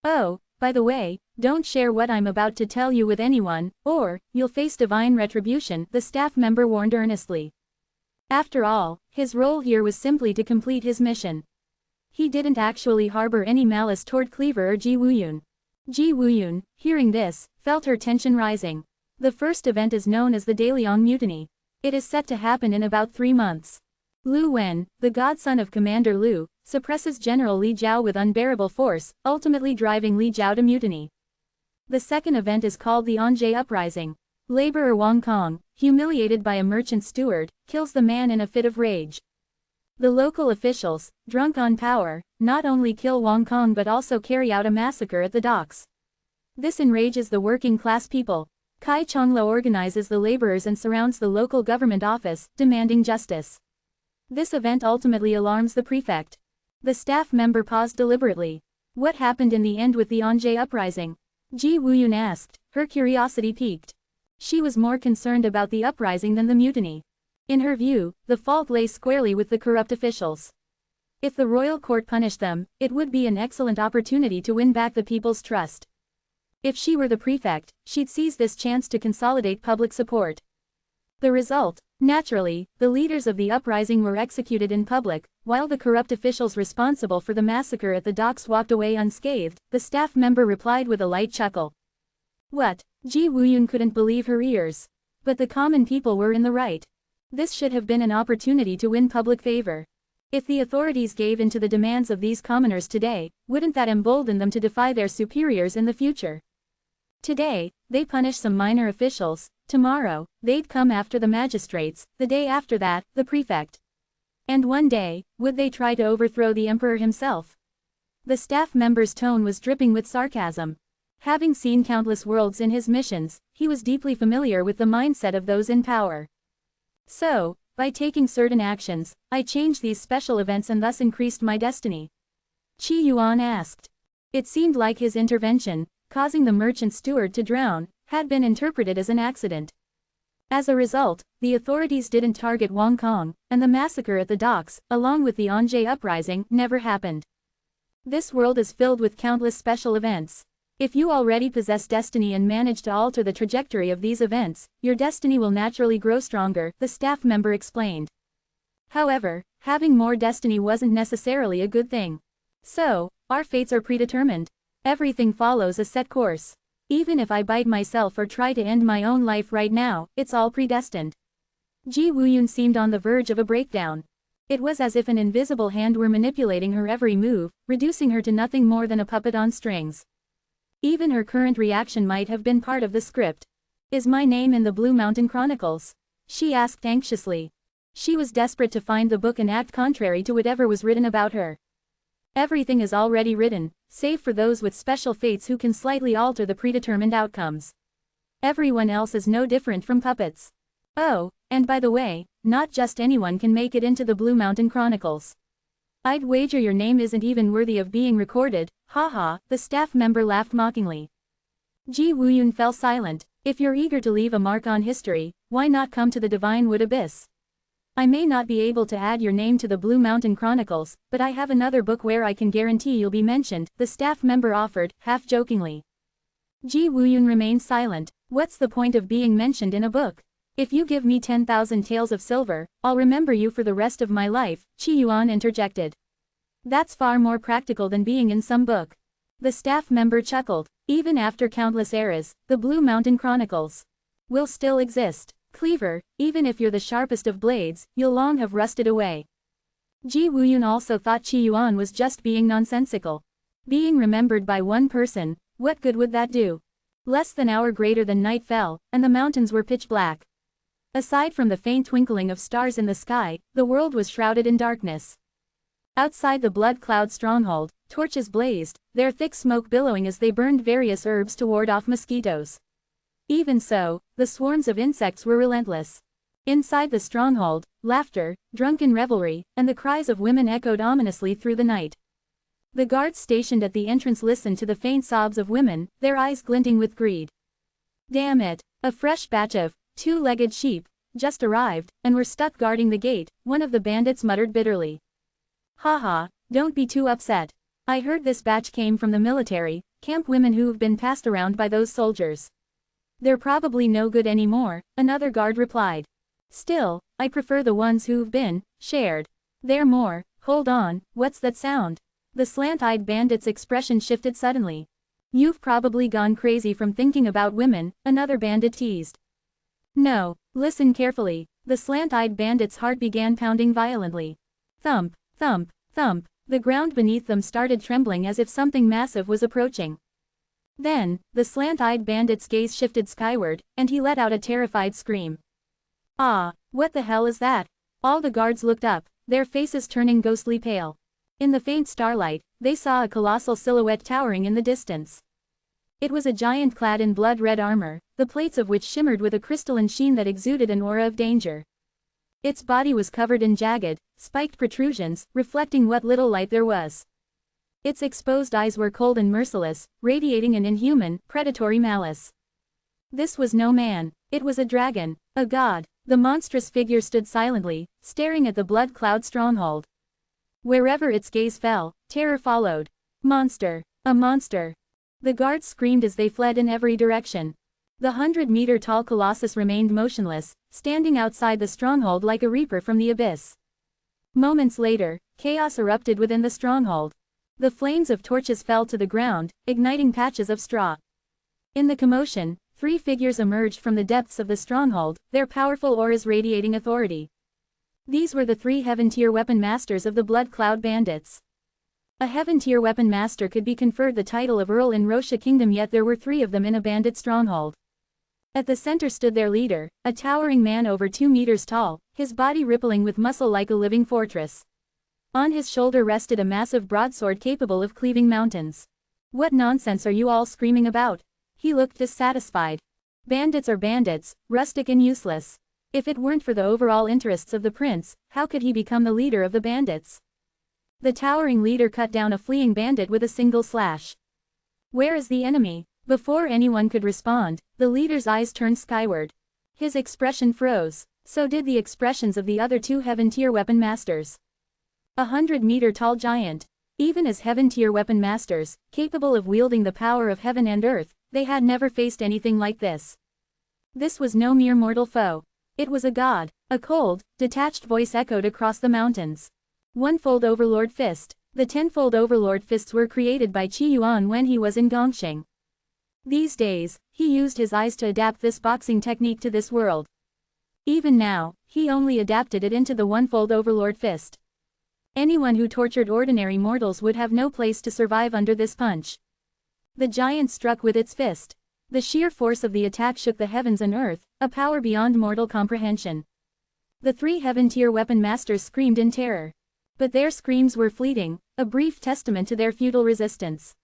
Oh, by the way, don't share what I'm about to tell you with anyone, or you'll face divine retribution, the staff member warned earnestly. After all, his role here was simply to complete his mission. He didn't actually harbor any malice toward Cleaver or Ji Wuyun. Ji Wuyun, hearing this, felt her tension rising. The first event is known as the Daliang Mutiny. It is set to happen in about 3 months. Lu Wen, the godson of Commander Lu, suppresses General Li Jiao with unbearable force, ultimately driving Li Jiao to mutiny. The second event is called the Anjie Uprising. Laborer Wong Kong, humiliated by a merchant steward, kills the man in a fit of rage. The local officials, drunk on power, not only kill Wong Kong but also carry out a massacre at the docks. This enrages the working class people. Kai Chonglo organizes the laborers and surrounds the local government office, demanding justice. This event ultimately alarms the prefect. The staff member paused deliberately. What happened in the end with the Anjay uprising? Ji Wuyun asked, her curiosity piqued. She was more concerned about the uprising than the mutiny. In her view, the fault lay squarely with the corrupt officials. If the royal court punished them, it would be an excellent opportunity to win back the people's trust. If she were the prefect, she'd seize this chance to consolidate public support. The result? Naturally, the leaders of the uprising were executed in public, while the corrupt officials responsible for the massacre at the docks walked away unscathed. The staff member replied with a light chuckle. What? Ji Wuyun couldn't believe her ears. But the common people were in the right. This should have been an opportunity to win public favor. If the authorities gave in to the demands of these commoners today, wouldn't that embolden them to defy their superiors in the future? Today, they punish some minor officials. Tomorrow, they'd come after the magistrates, the day after that, the prefect. And one day, would they try to overthrow the emperor himself? The staff member's tone was dripping with sarcasm. Having seen countless worlds in his missions, he was deeply familiar with the mindset of those in power. So, by taking certain actions, I changed these special events and thus increased my destiny. Qi Yuan asked. It seemed like his intervention, causing the merchant steward to drown, had been interpreted as an accident. As a result, the authorities didn't target Wong Kong, and the massacre at the docks, along with the Anjay uprising, never happened. This world is filled with countless special events. If you already possess destiny and manage to alter the trajectory of these events, your destiny will naturally grow stronger, the staff member explained. However, having more destiny wasn't necessarily a good thing. So, our fates are predetermined. Everything follows a set course. Even if I bite myself or try to end my own life right now, it's all predestined. Ji Wuyun seemed on the verge of a breakdown. It was as if an invisible hand were manipulating her every move, reducing her to nothing more than a puppet on strings. Even her current reaction might have been part of the script. Is my name in the Blue Mountain Chronicles? She asked anxiously. She was desperate to find the book and act contrary to whatever was written about her. Everything is already written, save for those with special fates who can slightly alter the predetermined outcomes. Everyone else is no different from puppets. Oh, and by the way, not just anyone can make it into the Blue Mountain Chronicles. I'd wager your name isn't even worthy of being recorded, haha, the staff member laughed mockingly. Ji Wuyun fell silent. If you're eager to leave a mark on history, why not come to the Divine Wood Abyss? I may not be able to add your name to the Blue Mountain Chronicles, but I have another book where I can guarantee you'll be mentioned, the staff member offered, half-jokingly. Ji Wuyun remained silent. What's the point of being mentioned in a book? If you give me 10,000 taels of silver, I'll remember you for the rest of my life, Qi Yuan interjected. That's far more practical than being in some book. The staff member chuckled. Even after countless eras, the Blue Mountain Chronicles will still exist. Cleaver, even if you're the sharpest of blades, you'll long have rusted away. Ji Wuyun also thought Qi Yuan was just being nonsensical. Being remembered by one person, what good would that do? Less than an hour greater than night fell, and the mountains were pitch black. Aside from the faint twinkling of stars in the sky, the world was shrouded in darkness. Outside the Blood Cloud stronghold, torches blazed, their thick smoke billowing as they burned various herbs to ward off mosquitoes. Even so, the swarms of insects were relentless. Inside the stronghold, laughter, drunken revelry, and the cries of women echoed ominously through the night. The guards stationed at the entrance listened to the faint sobs of women, their eyes glinting with greed. Damn it, a fresh batch of two-legged sheep just arrived, and were stuck guarding the gate, one of the bandits muttered bitterly. Haha, don't be too upset. I heard this batch came from the military, camp women who've been passed around by those soldiers. They're probably no good anymore, another guard replied. Still, I prefer the ones who've been shared. They're more. Hold on, what's that sound? The slant-eyed bandit's expression shifted suddenly. You've probably gone crazy from thinking about women, another bandit teased. No, listen carefully. The slant-eyed bandit's heart began pounding violently. Thump, thump, thump, the ground beneath them started trembling as if something massive was approaching. Then, the slant-eyed bandit's gaze shifted skyward, and he let out a terrified scream. Ah, what the hell is that? All the guards looked up, their faces turning ghostly pale. In the faint starlight, they saw a colossal silhouette towering in the distance. It was a giant clad in blood-red armor, the plates of which shimmered with a crystalline sheen that exuded an aura of danger. Its body was covered in jagged, spiked protrusions, reflecting what little light there was. Its exposed eyes were cold and merciless, radiating an inhuman, predatory malice. This was no man, it was a dragon, a god. The monstrous figure stood silently, staring at the blood cloud stronghold. Wherever its gaze fell, terror followed. Monster! A monster! The guards screamed as they fled in every direction. The 100-meter-tall colossus remained motionless, standing outside the stronghold like a reaper from the abyss. Moments later, chaos erupted within the stronghold. The flames of torches fell to the ground, igniting patches of straw. In the commotion, 3 figures emerged from the depths of the stronghold, their powerful auras radiating authority. These were the 3 Heaven-tier weapon masters of the Blood Cloud Bandits. A Heaven-tier weapon master could be conferred the title of Earl in Rosha Kingdom, yet there were 3 of them in a bandit stronghold. At the center stood their leader, a towering man over 2 meters tall, his body rippling with muscle like a living fortress. On his shoulder rested a massive broadsword capable of cleaving mountains. "What nonsense are you all screaming about?" He looked dissatisfied. "Bandits are bandits, rustic and useless. If it weren't for the overall interests of the prince, how could he become the leader of the bandits?" The towering leader cut down a fleeing bandit with a single slash. "Where is the enemy?" Before anyone could respond, the leader's eyes turned skyward. His expression froze. So did the expressions of the other 2 Heaven-tier weapon masters. 100-meter-tall giant. Even as Heaven-tier weapon masters, capable of wielding the power of heaven and earth, they had never faced anything like this. This was no mere mortal foe. It was a god. A cold, detached voice echoed across the mountains. "One-fold Overlord Fist." The 10-fold Overlord Fists were created by Qi Yuan when he was in Gongxing. These days, he used his eyes to adapt this boxing technique to this world. Even now, he only adapted it into the One-fold Overlord Fist. Anyone who tortured ordinary mortals would have no place to survive under this punch. The giant struck with its fist. The sheer force of the attack shook the heavens and earth, a power beyond mortal comprehension. The 3 Heaven-tier weapon masters screamed in terror. But their screams were fleeting, a brief testament to their futile resistance.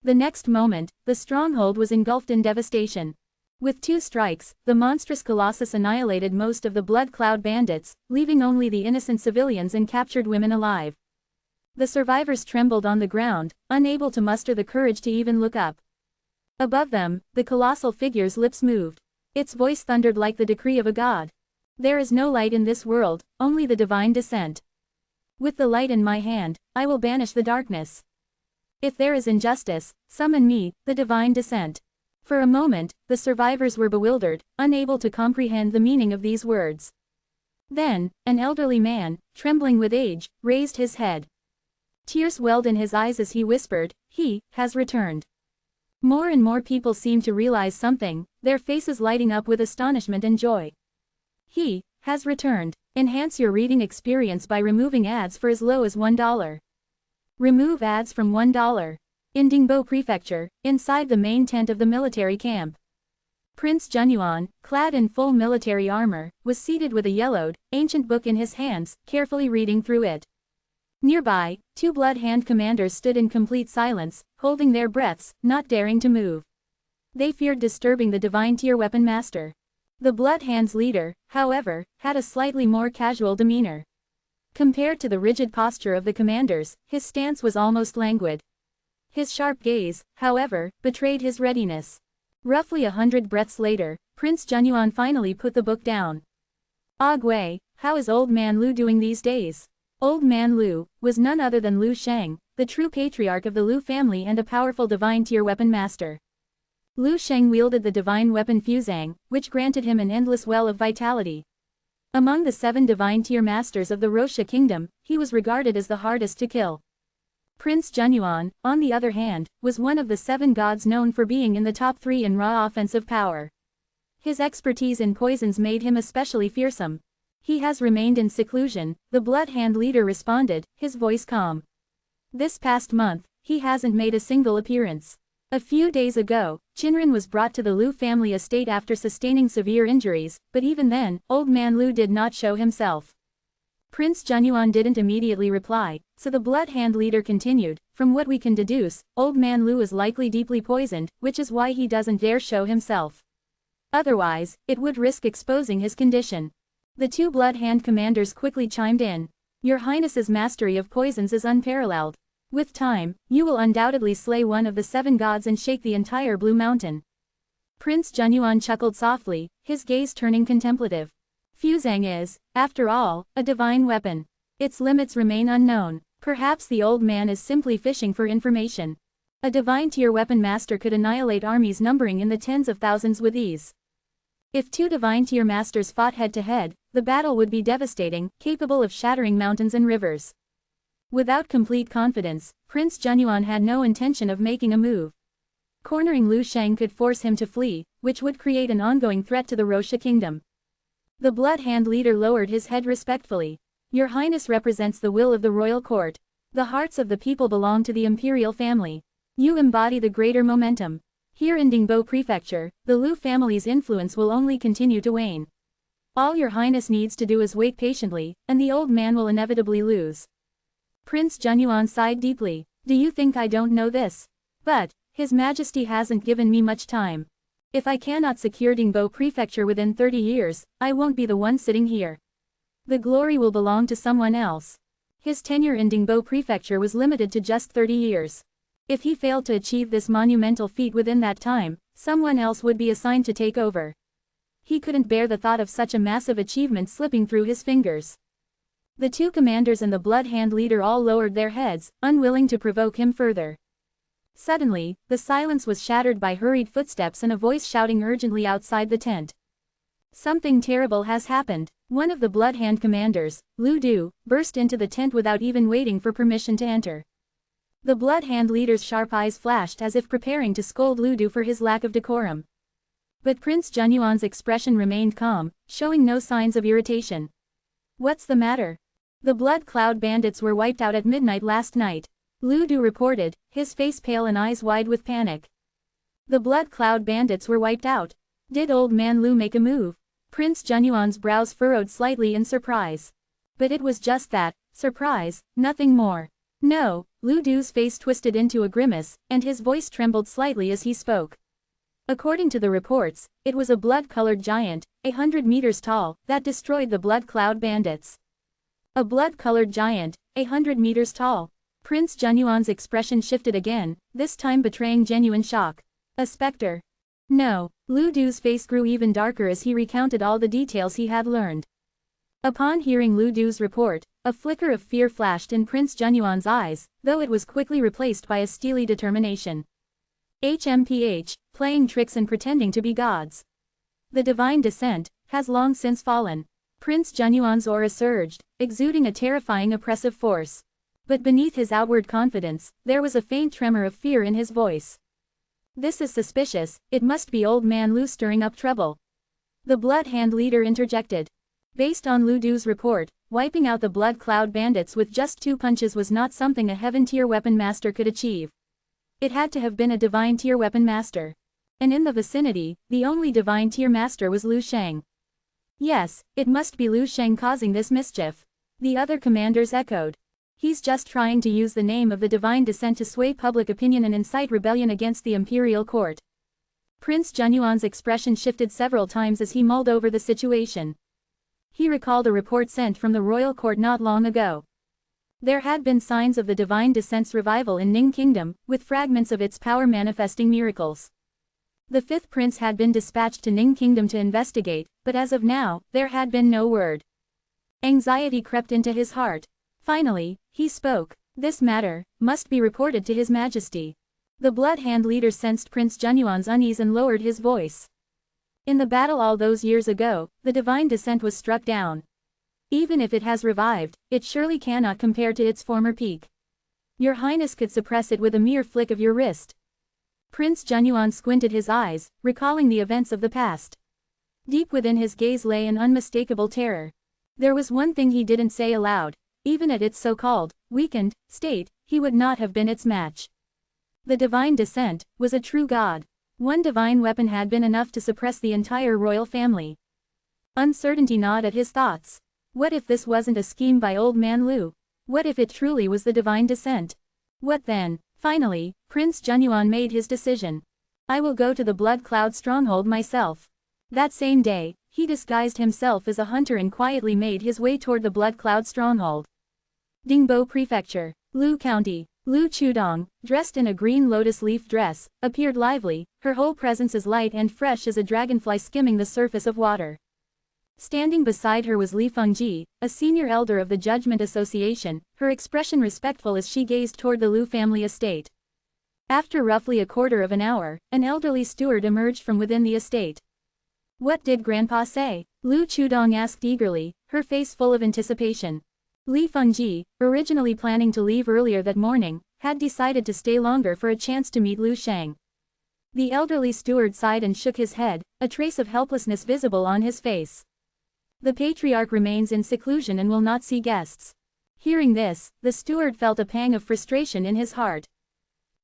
The next moment, the stronghold was engulfed in devastation. With 2 strikes, the monstrous colossus annihilated most of the Blood Cloud bandits, leaving only the innocent civilians and captured women alive. The survivors trembled on the ground, unable to muster the courage to even look up. Above them, the colossal figure's lips moved. Its voice thundered like the decree of a god. "There is no light in this world, only the divine descent. With the light in my hand, I will banish the darkness. If there is injustice, summon me, the divine descent." For a moment, the survivors were bewildered, unable to comprehend the meaning of these words. Then, an elderly man, trembling with age, raised his head. Tears welled in his eyes as he whispered, "He has returned." More and more people seemed to realize something, their faces lighting up with astonishment and joy. "He has returned." Enhance your reading experience by removing ads for as low as $1. Remove ads from $1. In Dingbo Prefecture, inside the main tent of the military camp. Prince Junyuan, clad in full military armor, was seated with a yellowed, ancient book in his hands, carefully reading through it. Nearby, 2 Blood Hand commanders stood in complete silence, holding their breaths, not daring to move. They feared disturbing the divine tier weapon master. The Blood Hand's leader, however, had a slightly more casual demeanor. Compared to the rigid posture of the commanders, his stance was almost languid. His sharp gaze, however, betrayed his readiness. Roughly 100 breaths later, Prince Junyuan finally put the book down. "Ah Gui, how is Old Man Lu doing these days?" Old Man Lu was none other than Lu Sheng, the true patriarch of the Lu family and a powerful divine tier weapon master. Lu Sheng wielded the divine weapon Fuzang, which granted him an endless well of vitality. Among the 7 divine tier masters of the Rosha kingdom, he was regarded as the hardest to kill. Prince Junyuan, on the other hand, was one of the 7 gods known for being in the top 3 in raw offensive power. His expertise in poisons made him especially fearsome. "He has remained in seclusion," the Blood Hand leader responded, his voice calm. "This past month, he hasn't made a single appearance. A few days ago, Qinren was brought to the Lu family estate after sustaining severe injuries, but even then, Old Man Lu did not show himself." Prince Junyuan didn't immediately reply, so the Blood Hand leader continued, "From what we can deduce, Old Man Lu is likely deeply poisoned, which is why he doesn't dare show himself. Otherwise, it would risk exposing his condition." The two Blood Hand commanders quickly chimed in. Your Highness's mastery of poisons is unparalleled. With time, you will undoubtedly slay one of the 7 gods and shake the entire Blue Mountain. Prince Genyuan chuckled softly, his gaze turning contemplative. Fusang is, after all, a divine weapon. Its limits remain unknown. Perhaps the old man is simply fishing for information. A divine tier weapon master could annihilate armies numbering in the tens of thousands with ease. If 2 divine tier masters fought head to head, the battle would be devastating, capable of shattering mountains and rivers. Without complete confidence, Prince Genyuan had no intention of making a move. Cornering Lu Sheng could force him to flee, which would create an ongoing threat to the Roxia kingdom. The Blood Hand leader lowered his head respectfully. Your Highness represents the will of the royal court. The hearts of the people belong to the imperial family. You embody the greater momentum. Here in Dingbo Prefecture, the Lu family's influence will only continue to wane. All your Highness needs to do is wait patiently, and the old man will inevitably lose. Prince Genyuan sighed deeply. Do you think I don't know this? But, His Majesty hasn't given me much time. If I cannot secure Dingbo Prefecture within 30 years, I won't be the one sitting here. The glory will belong to someone else. His tenure in Dingbo Prefecture was limited to just 30 years. If he failed to achieve this monumental feat within that time, someone else would be assigned to take over. He couldn't bear the thought of such a massive achievement slipping through his fingers. The 2 commanders and the Blood Hand leader all lowered their heads, unwilling to provoke him further. Suddenly, the silence was shattered by hurried footsteps and a voice shouting urgently outside the tent. Something terrible has happened. One of the Blood Hand commanders, Lu Du, burst into the tent without even waiting for permission to enter. The Blood Hand leader's sharp eyes flashed as if preparing to scold Lu Du for his lack of decorum. But Prince Genyuan's expression remained calm, showing no signs of irritation. What's the matter? The Blood Cloud bandits were wiped out at midnight last night. Lu Du reported, his face pale and eyes wide with panic. The Blood Cloud bandits were wiped out. Did old man Lu make a move? Prince Genyuan's brows furrowed slightly in surprise. But it was just that, surprise, nothing more. No, Lu Du's face twisted into a grimace, and his voice trembled slightly as he spoke. According to the reports, it was a blood-colored giant, 100 meters tall, that destroyed the Blood Cloud bandits. A blood-colored giant, 100 meters tall. Prince Genyuan's expression shifted again, this time betraying genuine shock. A specter. No, Lu Du's face grew even darker as he recounted all the details he had learned. Upon hearing Lu Du's report, a flicker of fear flashed in Prince Genyuan's eyes, though it was quickly replaced by a steely determination. HMPH, playing tricks and pretending to be gods. The divine descent has long since fallen. Prince Genyuan's aura surged, exuding a terrifying oppressive force. But beneath his outward confidence, there was a faint tremor of fear in his voice. This is suspicious, it must be old man Lu stirring up trouble. The Blood Hand leader interjected. Based on Lu Du's report, wiping out the Blood Cloud bandits with just 2 punches was not something a heaven-tier weapon master could achieve. It had to have been a divine-tier weapon master. And in the vicinity, the only divine-tier master was Lu Sheng. Yes, it must be Lu Sheng causing this mischief. The other commanders echoed. He's just trying to use the name of the divine descent to sway public opinion and incite rebellion against the imperial court. Prince Genyuan's expression shifted several times as he mulled over the situation. He recalled a report sent from the royal court not long ago. There had been signs of the divine descent's revival in Ning Kingdom, with fragments of its power manifesting miracles. The 5th prince had been dispatched to Ning Kingdom to investigate, but as of now, there had been no word. Anxiety crept into his heart. Finally, he spoke. This matter must be reported to His Majesty. The Blood Hand leader sensed Prince Genyuan's unease and lowered his voice. In the battle all those years ago, the divine descent was struck down. Even if it has revived, it surely cannot compare to its former peak. Your Highness could suppress it with a mere flick of your wrist. Prince Genyuan squinted his eyes, recalling the events of the past. Deep within his gaze lay an unmistakable terror. There was one thing he didn't say aloud. Even at its so-called, weakened, state, he would not have been its match. The divine descent was a true god. One divine weapon had been enough to suppress the entire royal family. Uncertainty gnawed at his thoughts. What if this wasn't a scheme by old man Lu? What if it truly was the divine descent? What then? Finally, Prince Genyuan made his decision. I will go to the Blood Cloud stronghold myself. That same day, he disguised himself as a hunter and quietly made his way toward the Blood Cloud stronghold. Ningbo Prefecture, Lu County. Lu Chudong, dressed in a green lotus leaf dress, appeared lively, her whole presence as light and fresh as a dragonfly skimming the surface of water. Standing beside her was Li Fengji, a senior elder of the Judgment Association, her expression respectful as she gazed toward the Lu family estate. After roughly a quarter of an hour, an elderly steward emerged from within the estate. "What did Grandpa say?" Lu Chudong asked eagerly, her face full of anticipation. Li Fengji, originally planning to leave earlier that morning, had decided to stay longer for a chance to meet Lu Sheng. The elderly steward sighed and shook his head, a trace of helplessness visible on his face. The patriarch remains in seclusion and will not see guests. Hearing this, the steward felt a pang of frustration in his heart.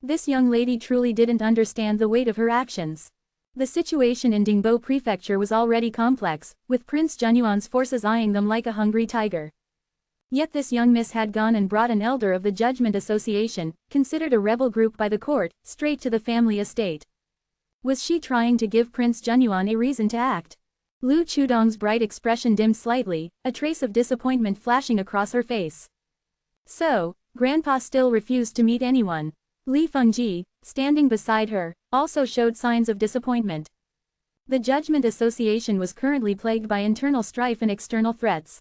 This young lady truly didn't understand the weight of her actions. The situation in Ningbo Prefecture was already complex, with Prince Junyuan's forces eyeing them like a hungry tiger. Yet this young miss had gone and brought an elder of the Judgment Association, considered a rebel group by the court, straight to the family estate. Was she trying to give Prince Junyuan a reason to act? Lu Chudong's bright expression dimmed slightly, a trace of disappointment flashing across her face. So, Grandpa still refused to meet anyone. Li Fengji, standing beside her, also showed signs of disappointment. The Judgment Association was currently plagued by internal strife and external threats.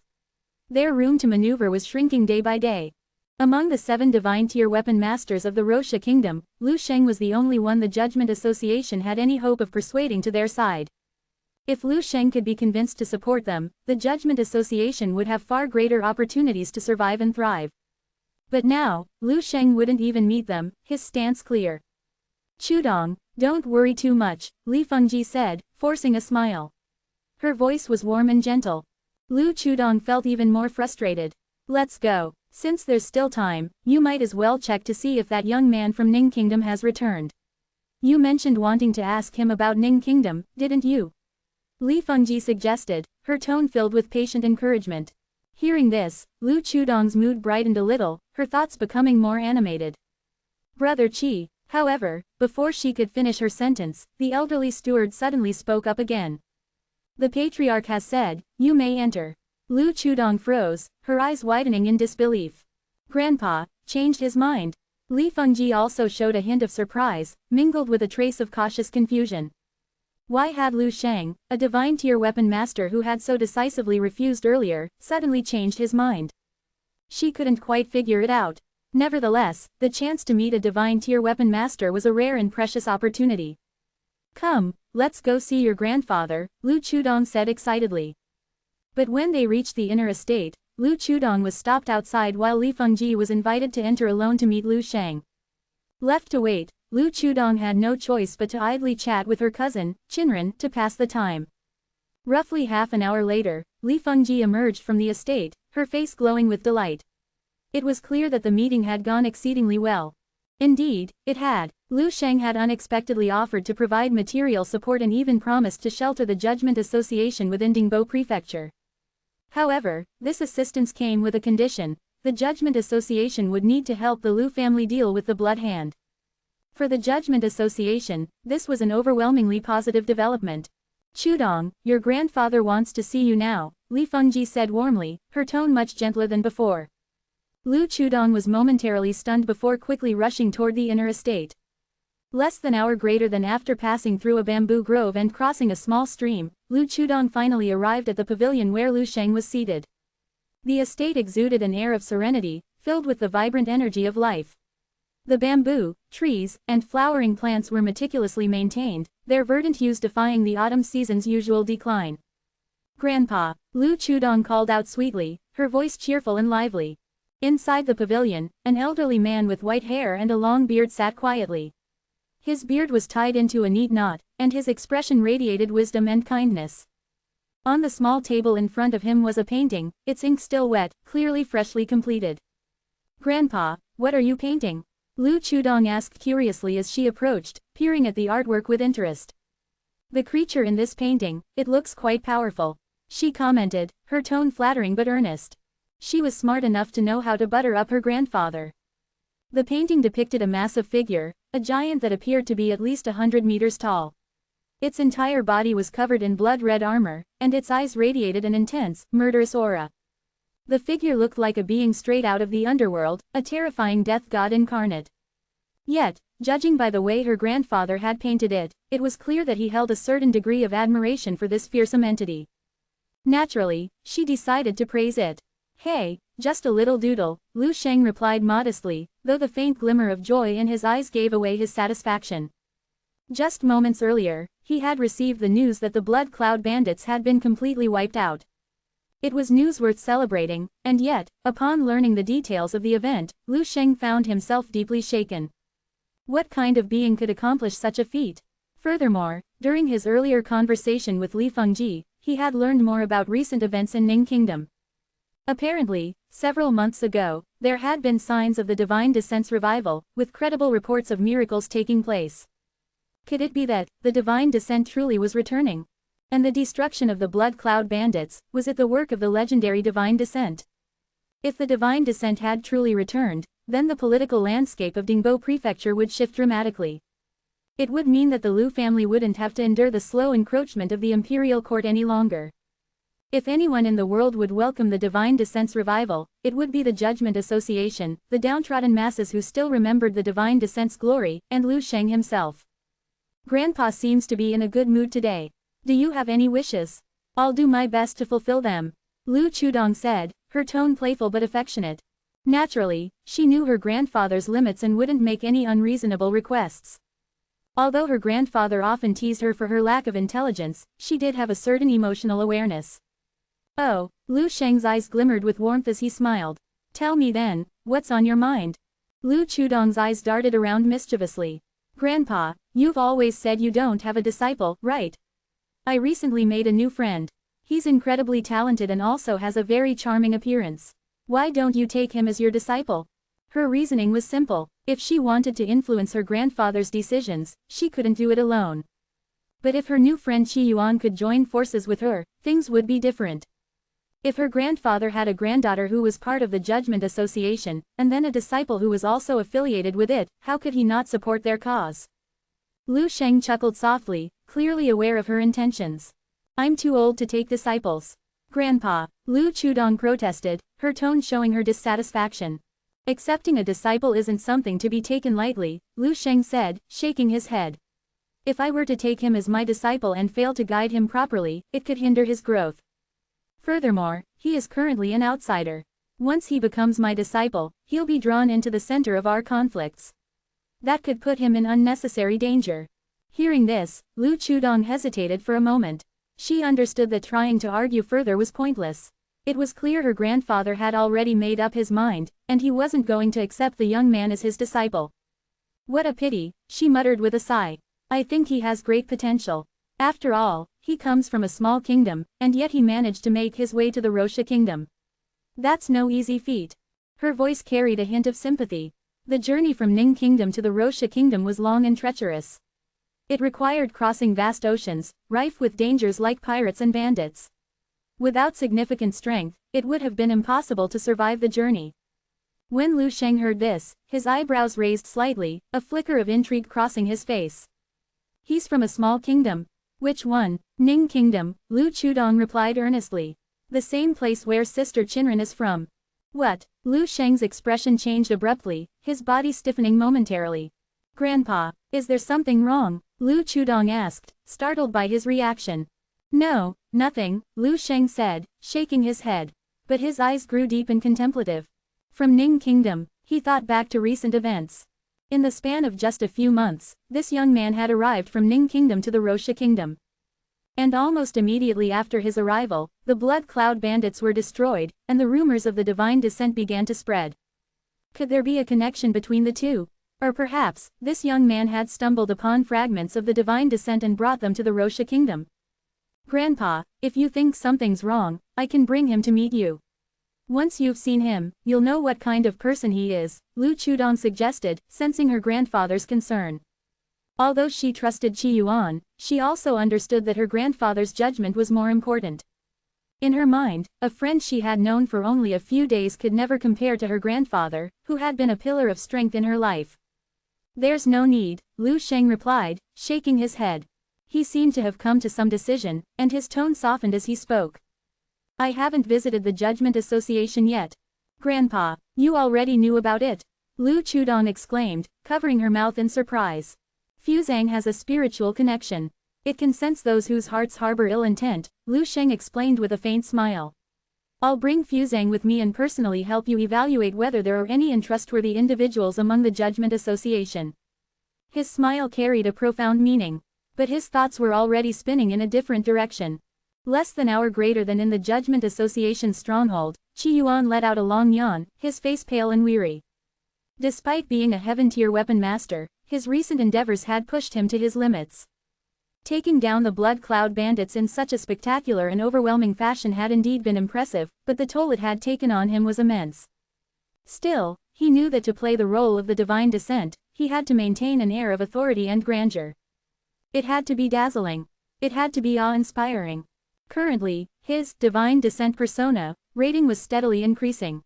Their room to maneuver was shrinking day by day. Among the 7 divine-tier weapon masters of the Rosha Kingdom, Lu Sheng was the only one the Judgment Association had any hope of persuading to their side. If Lu Sheng could be convinced to support them, the Judgment Association would have far greater opportunities to survive and thrive. But now, Lu Sheng wouldn't even meet them, his stance clear. "Chudong, don't worry too much," Li Fengji said, forcing a smile. Her voice was warm and gentle. Lu Chudong felt even more frustrated. "Let's go. Since there's still time, you might as well check to see if that young man from Ning Kingdom has returned. You mentioned wanting to ask him about Ning Kingdom, didn't you?" Li Fengji suggested, her tone filled with patient encouragement. Hearing this, Lu Chudong's mood brightened a little, her thoughts becoming more animated. "Brother Qi," however, before she could finish her sentence, the elderly steward suddenly spoke up again. "The patriarch has said, you may enter." Lu Chudong froze, her eyes widening in disbelief. Grandpa changed his mind. Li Fengji also showed a hint of surprise, mingled with a trace of cautious confusion. Why had Lu Sheng, a divine-tier weapon master who had so decisively refused earlier, suddenly changed his mind? She couldn't quite figure it out. Nevertheless, the chance to meet a divine-tier weapon master was a rare and precious opportunity. "Come, let's go see your grandfather," Lu Chudong said excitedly. But when they reached the inner estate, Lu Chudong was stopped outside while Li Fengji was invited to enter alone to meet Lu Sheng. Left to wait, Lu Chudong had no choice but to idly chat with her cousin, Qinren, to pass the time. Roughly half an hour later, Li Fengji emerged from the estate, her face glowing with delight. It was clear that the meeting had gone exceedingly well. Indeed, it had. Lu Sheng had unexpectedly offered to provide material support and even promised to shelter the Judgment Association within Ningbo Prefecture. However, this assistance came with a condition: the Judgment Association would need to help the Lu family deal with the Blood Hand. For the Judgment Association, this was an overwhelmingly positive development. "Chudong, your grandfather wants to see you now," Li Fengji said warmly, her tone much gentler than before. Lu Chudong was momentarily stunned before quickly rushing toward the inner estate. Less than an hour greater than after passing through a bamboo grove and crossing a small stream, Lu Chudong finally arrived at the pavilion where Lu Sheng was seated. The estate exuded an air of serenity, filled with the vibrant energy of life. The bamboo, trees, and flowering plants were meticulously maintained, their verdant hues defying the autumn season's usual decline. "Grandpa," Lu Chudong called out sweetly, her voice cheerful and lively. Inside the pavilion, an elderly man with white hair and a long beard sat quietly. His beard was tied into a neat knot, and his expression radiated wisdom and kindness. On the small table in front of him was a painting, its ink still wet, clearly freshly completed. "Grandpa, what are you painting?" Lu Chudong asked curiously as she approached, peering at the artwork with interest. "The creature in this painting, it looks quite powerful," she commented, her tone flattering but earnest. She was smart enough to know how to butter up her grandfather. The painting depicted a massive figure, a giant that appeared to be at least 100 meters tall. Its entire body was covered in blood-red armor, and its eyes radiated an intense, murderous aura. The figure looked like a being straight out of the underworld, a terrifying death god incarnate. Yet, judging by the way her grandfather had painted it, it was clear that he held a certain degree of admiration for this fearsome entity. Naturally, she decided to praise it. "Hey, just a little doodle," Lu Sheng replied modestly, though the faint glimmer of joy in his eyes gave away his satisfaction. Just moments earlier, he had received the news that the Blood Cloud Bandits had been completely wiped out. It was news worth celebrating, and yet, upon learning the details of the event, Lu Sheng found himself deeply shaken. What kind of being could accomplish such a feat? Furthermore, during his earlier conversation with Li Fengji, he had learned more about recent events in Ning Kingdom. Apparently, several months ago, there had been signs of the Divine Descent's revival, with credible reports of miracles taking place. Could it be that the Divine Descent truly was returning? And the destruction of the Blood Cloud Bandits, was it the work of the legendary Divine Descent? If the Divine Descent had truly returned, then the political landscape of Dingbo Prefecture would shift dramatically. It would mean that the Lu family wouldn't have to endure the slow encroachment of the imperial court any longer. If anyone in the world would welcome the Divine Descent's revival, it would be the Judgment Association, the downtrodden masses who still remembered the Divine Descent's glory, and Lu Sheng himself. "Grandpa seems to be in a good mood today. Do you have any wishes? I'll do my best to fulfill them," Lu Chudong said, her tone playful but affectionate. Naturally, she knew her grandfather's limits and wouldn't make any unreasonable requests. Although her grandfather often teased her for her lack of intelligence, she did have a certain emotional awareness. "Oh," Lu Sheng's eyes glimmered with warmth as he smiled. "Tell me then, what's on your mind?" Lu Chudong's eyes darted around mischievously. "Grandpa, you've always said you don't have a disciple, right? I recently made a new friend. He's incredibly talented and also has a very charming appearance. Why don't you take him as your disciple?" Her reasoning was simple. If she wanted to influence her grandfather's decisions, she couldn't do it alone. But if her new friend Qi Yuan could join forces with her, things would be different. If her grandfather had a granddaughter who was part of the Judgment Association, and then a disciple who was also affiliated with it, how could he not support their cause? Lu Sheng chuckled softly, clearly aware of her intentions. "I'm too old to take disciples." "Grandpa," Lu Chudong protested, her tone showing her dissatisfaction. "Accepting a disciple isn't something to be taken lightly," Lu Sheng said, shaking his head. "If I were to take him as my disciple and fail to guide him properly, it could hinder his growth. Furthermore, he is currently an outsider. Once he becomes my disciple, he'll be drawn into the center of our conflicts. That could put him in unnecessary danger." Hearing this, Lu Chudong hesitated for a moment. She understood that trying to argue further was pointless. It was clear her grandfather had already made up his mind, and he wasn't going to accept the young man as his disciple. "What a pity," she muttered with a sigh. "I think he has great potential. After all, he comes from a small kingdom, and yet he managed to make his way to the Roxia kingdom. That's no easy feat." Her voice carried a hint of sympathy. The journey from Ning Kingdom to the Roxia kingdom was long and treacherous. It required crossing vast oceans, rife with dangers like pirates and bandits. Without significant strength, it would have been impossible to survive the journey. When Lu Sheng heard this, his eyebrows raised slightly, a flicker of intrigue crossing his face. "He's from a small kingdom." "Which one?" "Ning Kingdom," Lu Chudong replied earnestly. "The same place where Sister Chinran is from." "What?" Lu Sheng's expression changed abruptly, his body stiffening momentarily. "Grandpa, is there something wrong?" Lu Chudong asked, startled by his reaction. "No, nothing," Lu Sheng said, shaking his head. But his eyes grew deep and contemplative. From Ning Kingdom, he thought back to recent events. In the span of just a few months, this young man had arrived from Ning Kingdom to the Roxia Kingdom. And almost immediately after his arrival, the Blood Cloud Bandits were destroyed, and the rumors of the Divine Descent began to spread. Could there be a connection between the two? Or perhaps, this young man had stumbled upon fragments of the Divine Descent and brought them to the Roxia Kingdom. "Grandpa, if you think something's wrong, I can bring him to meet you. Once you've seen him, you'll know what kind of person he is," Lu Chudong suggested, sensing her grandfather's concern. Although she trusted Qi Yuan, she also understood that her grandfather's judgment was more important. In her mind, a friend she had known for only a few days could never compare to her grandfather, who had been a pillar of strength in her life. "There's no need," Lu Sheng replied, shaking his head. He seemed to have come to some decision, and his tone softened as he spoke. I haven't visited the Judgment Association yet. Grandpa, you already knew about it? Lu Chudong exclaimed, covering her mouth in surprise. Fuzang has a spiritual connection. It can sense those whose hearts harbor ill intent, Lu Sheng explained with a faint smile. I'll bring Fuzang with me and personally help you evaluate whether there are any untrustworthy individuals among the Judgment Association. His smile carried a profound meaning. But his thoughts were already spinning in a different direction. Less than an hour greater than in the Judgment Association's stronghold, Qi Yuan let out a long yawn, his face pale and weary. Despite being a heaven-tier weapon master, his recent endeavors had pushed him to his limits. Taking down the Blood Cloud bandits in such a spectacular and overwhelming fashion had indeed been impressive, but the toll it had taken on him was immense. Still, he knew that to play the role of the Divine Descent, he had to maintain an air of authority and grandeur. It had to be dazzling. It had to be awe-inspiring. Currently, his Divine Descent persona rating was steadily increasing.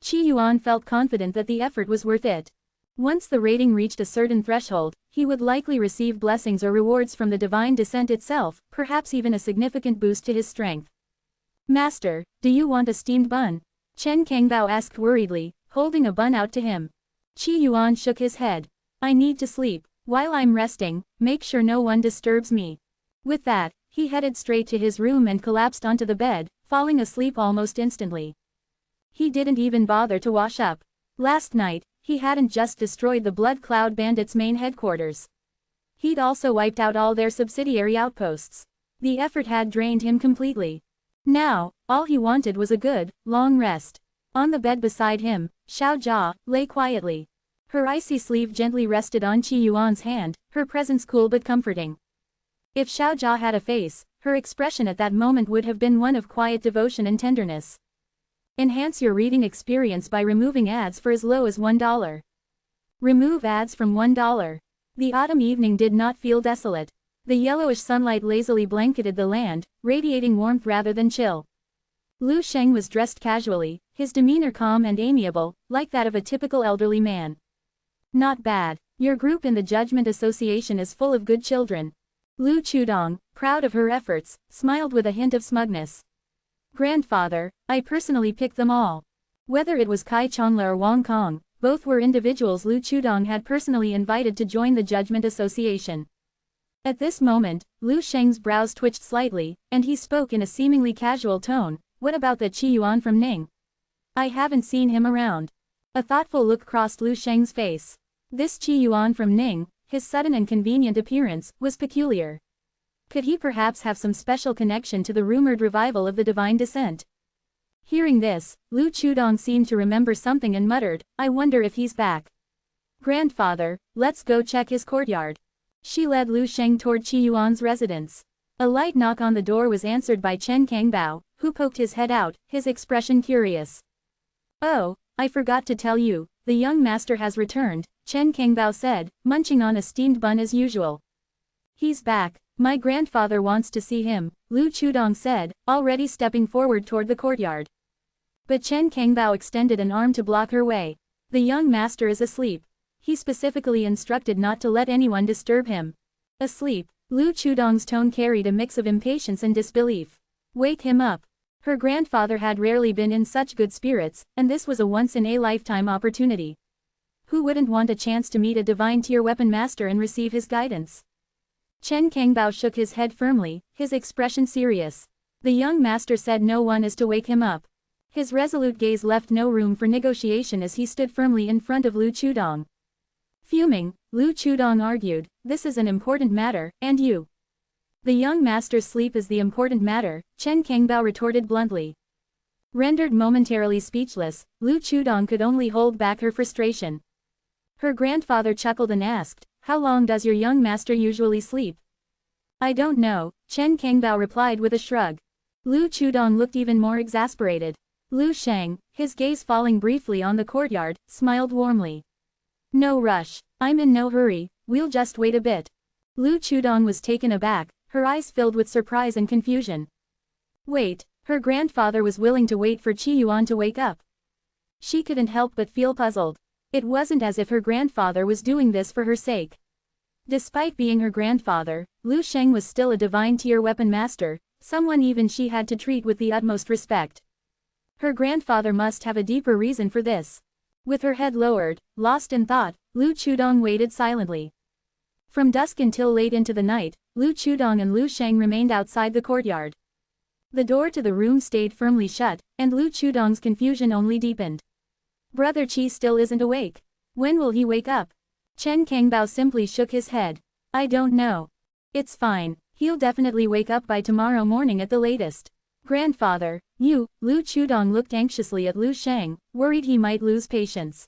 Qi Yuan felt confident that the effort was worth it. Once the rating reached a certain threshold, he would likely receive blessings or rewards from the Divine Descent itself, perhaps even a significant boost to his strength. Master, do you want a steamed bun? Chen Kangbao asked worriedly, holding a bun out to him. Qi Yuan shook his head. I need to sleep. While I'm resting, make sure no one disturbs me. With that, he headed straight to his room and collapsed onto the bed, falling asleep almost instantly. He didn't even bother to wash up. Last night, he hadn't just destroyed the Blood Cloud Bandits' main headquarters. He'd also wiped out all their subsidiary outposts. The effort had drained him completely. Now, all he wanted was a good, long rest. On the bed beside him, Xiao Jia lay quietly. Her icy sleeve gently rested on Qi Yuan's hand, her presence cool but comforting. If Xiao Jia had a face, her expression at that moment would have been one of quiet devotion and tenderness. Enhance your reading experience by removing ads for as low as $1. Remove ads from $1. The autumn evening did not feel desolate. The yellowish sunlight lazily blanketed the land, radiating warmth rather than chill. Lu Sheng was dressed casually, his demeanor calm and amiable, like that of a typical elderly man. Not bad. Your group in the Judgment Association is full of good children. Lu Chudong, proud of her efforts, smiled with a hint of smugness. Grandfather, I personally picked them all. Whether it was Kai Chongla or Wang Kong, both were individuals Lu Chudong had personally invited to join the Judgment Association. At this moment, Lu Sheng's brows twitched slightly, and he spoke in a seemingly casual tone. What about that Qi Yuan from Ning? I haven't seen him around. A thoughtful look crossed Lu Sheng's face. This Qi Yuan from Ning, his sudden and convenient appearance, was peculiar. Could he perhaps have some special connection to the rumored revival of the Divine Descent? Hearing this, Lu Chudong seemed to remember something and muttered, I wonder if he's back. Grandfather, let's go check his courtyard. She led Lu Sheng toward Qi Yuan's residence. A light knock on the door was answered by Chen Kangbao, who poked his head out, his expression curious. Oh, I forgot to tell you, the young master has returned, Chen Kangbao said, munching on a steamed bun as usual. He's back. My grandfather wants to see him, Lu Chudong said, already stepping forward toward the courtyard. But Chen Kangbao extended an arm to block her way. The young master is asleep. He specifically instructed not to let anyone disturb him. Asleep, Lu Chudong's tone carried a mix of impatience and disbelief. Wake him up. Her grandfather had rarely been in such good spirits, and this was a once-in-a-lifetime opportunity. Who wouldn't want a chance to meet a divine-tier weapon master and receive his guidance? Chen Kangbao shook his head firmly, his expression serious. The young master said no one is to wake him up. His resolute gaze left no room for negotiation as he stood firmly in front of Lu Chudong. Fuming, Lu Chudong argued, this is an important matter, and you. The young master's sleep is the important matter, Chen Kangbao retorted bluntly. Rendered momentarily speechless, Lu Chudong could only hold back her frustration. Her grandfather chuckled and asked, how long does your young master usually sleep? I don't know, Chen Kangbao replied with a shrug. Lu Chudong looked even more exasperated. Lu Sheng, his gaze falling briefly on the courtyard, smiled warmly. No rush, I'm in no hurry, we'll just wait a bit. Lu Chudong was taken aback, her eyes filled with surprise and confusion. Wait, her grandfather was willing to wait for Qi Yuan to wake up. She couldn't help but feel puzzled. It wasn't as if her grandfather was doing this for her sake. Despite being her grandfather, Lu Sheng was still a divine-tier weapon master, someone even she had to treat with the utmost respect. Her grandfather must have a deeper reason for this. With her head lowered, lost in thought, Lu Chudong waited silently. From dusk until late into the night, Lu Chudong and Lu Sheng remained outside the courtyard. The door to the room stayed firmly shut, and Lu Chudong's confusion only deepened. Brother Qi still isn't awake. When will he wake up? Chen Kangbao simply shook his head. I don't know. It's fine, he'll definitely wake up by tomorrow morning at the latest. Grandfather, Lu Chudong looked anxiously at Lu Sheng, worried he might lose patience.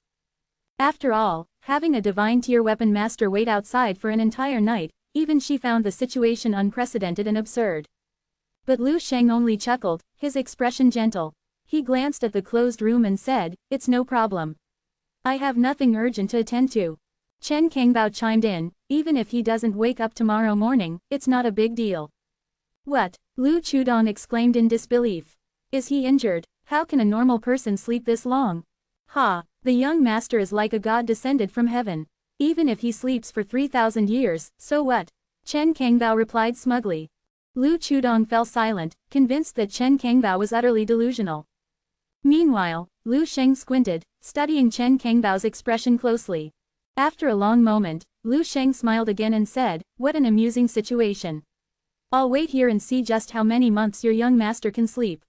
After all, having a divine-tier weapon master wait outside for an entire night, even she found the situation unprecedented and absurd. But Lu Sheng only chuckled, his expression gentle. He glanced at the closed room and said, "It's no problem. I have nothing urgent to attend to." Chen Kangbao chimed in, "Even if he doesn't wake up tomorrow morning, it's not a big deal." "What?" Lu Chudong exclaimed in disbelief. "Is he injured? How can a normal person sleep this long?" "Ha, the young master is like a god descended from heaven. Even if he sleeps for 3,000 years, so what?" Chen Kangbao replied smugly. Lu Chudong fell silent, convinced that Chen Kangbao was utterly delusional. Meanwhile, Lu Sheng squinted, studying Chen Kangbao's expression closely. After a long moment, Lu Sheng smiled again and said, "What an amusing situation. I'll wait here and see just how many months your young master can sleep."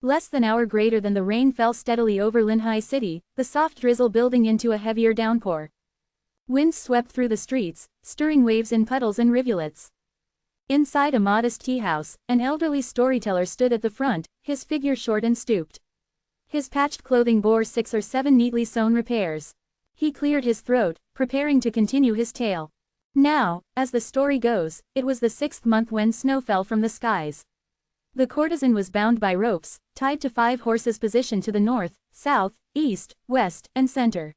Less than an hour greater than the rain fell steadily over Linhai City, the soft drizzle building into a heavier downpour. Winds swept through the streets, stirring waves in puddles and rivulets. Inside a modest tea house, an elderly storyteller stood at the front, his figure short and stooped. His patched clothing bore 6 or 7 neatly sewn repairs. He cleared his throat, preparing to continue his tale. Now, as the story goes, it was the 6th month when snow fell from the skies. The courtesan was bound by ropes, tied to 5 horses positioned to the north, south, east, west, and center.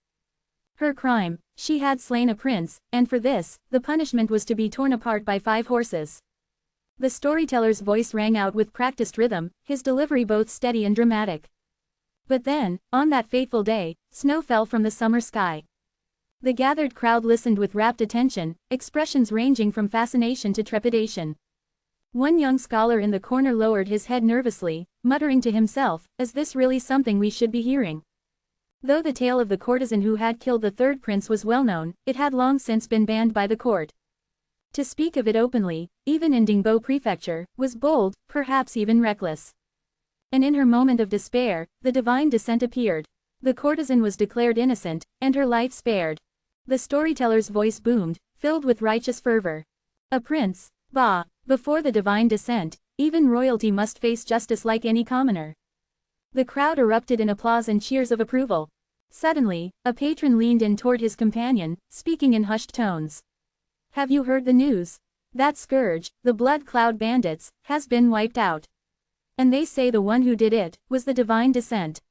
Her crime: she had slain a prince, and for this, the punishment was to be torn apart by 5 horses. The storyteller's voice rang out with practiced rhythm, his delivery both steady and dramatic. But then, on that fateful day, snow fell from the summer sky. The gathered crowd listened with rapt attention, expressions ranging from fascination to trepidation. One young scholar in the corner lowered his head nervously, muttering to himself, "Is this really something we should be hearing?" Though the tale of the courtesan who had killed the 3rd prince was well known, it had long since been banned by the court. To speak of it openly, even in Dingbo Prefecture, was bold, perhaps even reckless. And in her moment of despair, the divine descent appeared. The courtesan was declared innocent, and her life spared. The storyteller's voice boomed, filled with righteous fervor. A prince? Bah! Before the divine descent, even royalty must face justice like any commoner. The crowd erupted in applause and cheers of approval. Suddenly, a patron leaned in toward his companion, speaking in hushed tones. "Have you heard the news? That scourge, the Blood Cloud Bandits, has been wiped out. And they say the one who did it was the divine descent."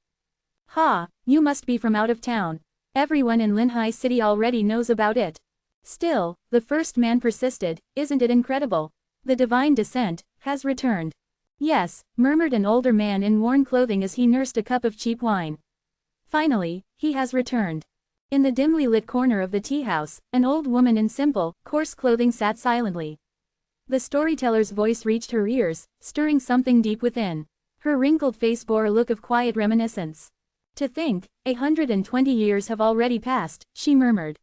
"Ha, you must be from out of town. Everyone in Linhai City already knows about it." "Still," the first man persisted, "isn't it incredible? The divine descent has returned." "Yes," murmured an older man in worn clothing as he nursed a cup of cheap wine. "Finally, he has returned." In the dimly lit corner of the tea house, an old woman in simple, coarse clothing sat silently. The storyteller's voice reached her ears, stirring something deep within. Her wrinkled face bore a look of quiet reminiscence. "To think, 120 years have already passed," she murmured.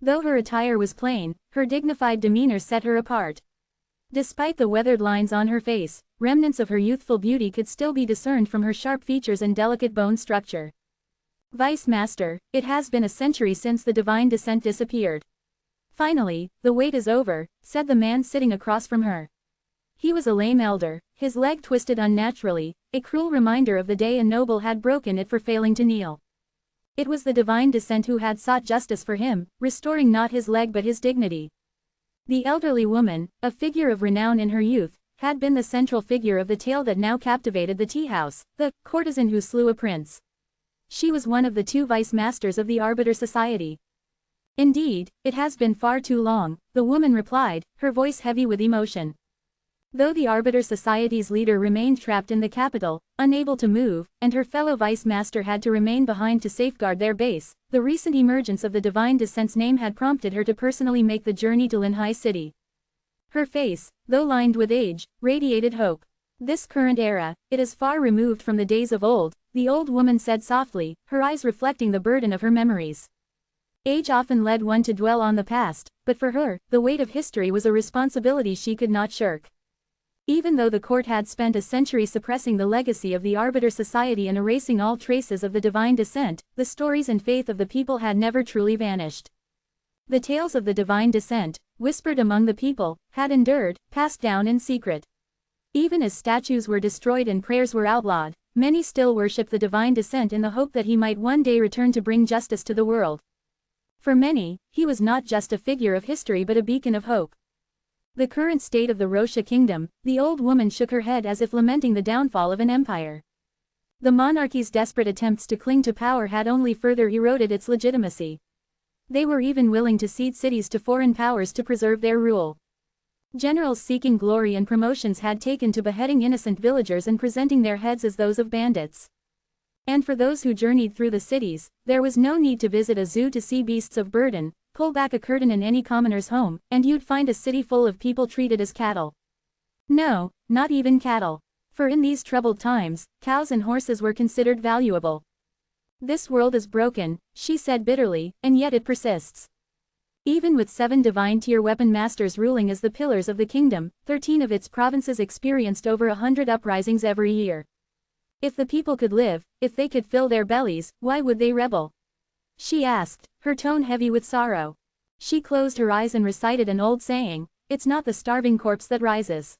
Though her attire was plain, her dignified demeanor set her apart. Despite the weathered lines on her face, remnants of her youthful beauty could still be discerned from her sharp features and delicate bone structure. "Vice Master, it has been a century since the divine descent disappeared." "Finally, the wait is over," said the man sitting across from her. He was a lame elder, his leg twisted unnaturally, a cruel reminder of the day a noble had broken it for failing to kneel. It was the divine descent who had sought justice for him, restoring not his leg but his dignity. The elderly woman, a figure of renown in her youth, had been the central figure of the tale that now captivated the tea house, the courtesan who slew a prince. She was one of the 2 vice masters of the Arbiter Society. "Indeed, it has been far too long," the woman replied, her voice heavy with emotion. Though the Arbiter Society's leader remained trapped in the capital, unable to move, and her fellow vice master had to remain behind to safeguard their base, the recent emergence of the Divine Descent's name had prompted her to personally make the journey to Linhai City. Her face, though lined with age, radiated hope. This current era, it is far removed from the days of old, the old woman said softly, her eyes reflecting the burden of her memories. Age often led one to dwell on the past, but for her, the weight of history was a responsibility she could not shirk. Even though the court had spent a century suppressing the legacy of the Arbiter Society and erasing all traces of the Divine Descent, the stories and faith of the people had never truly vanished. The tales of the Divine Descent, whispered among the people, had endured, passed down in secret. Even as statues were destroyed and prayers were outlawed, many still worshipped the Divine Descent in the hope that he might one day return to bring justice to the world. For many, he was not just a figure of history but a beacon of hope. The current state of the Rosha kingdom, the old woman shook her head as if lamenting the downfall of an empire. The monarchy's desperate attempts to cling to power had only further eroded its legitimacy. They were even willing to cede cities to foreign powers to preserve their rule. Generals seeking glory and promotions had taken to beheading innocent villagers and presenting their heads as those of bandits. And for those who journeyed through the cities, there was no need to visit a zoo to see beasts of burden. Pull back a curtain in any commoner's home, and you'd find a city full of people treated as cattle. No, not even cattle. For in these troubled times, cows and horses were considered valuable. This world is broken, she said bitterly, and yet it persists. Even with 7 divine-tier weapon masters ruling as the pillars of the kingdom, 13 of its provinces experienced over 100 uprisings every year. If the people could live, if they could fill their bellies, why would they rebel? She asked, her tone heavy with sorrow. She closed her eyes and recited an old saying, it's not the starving corpse that rises.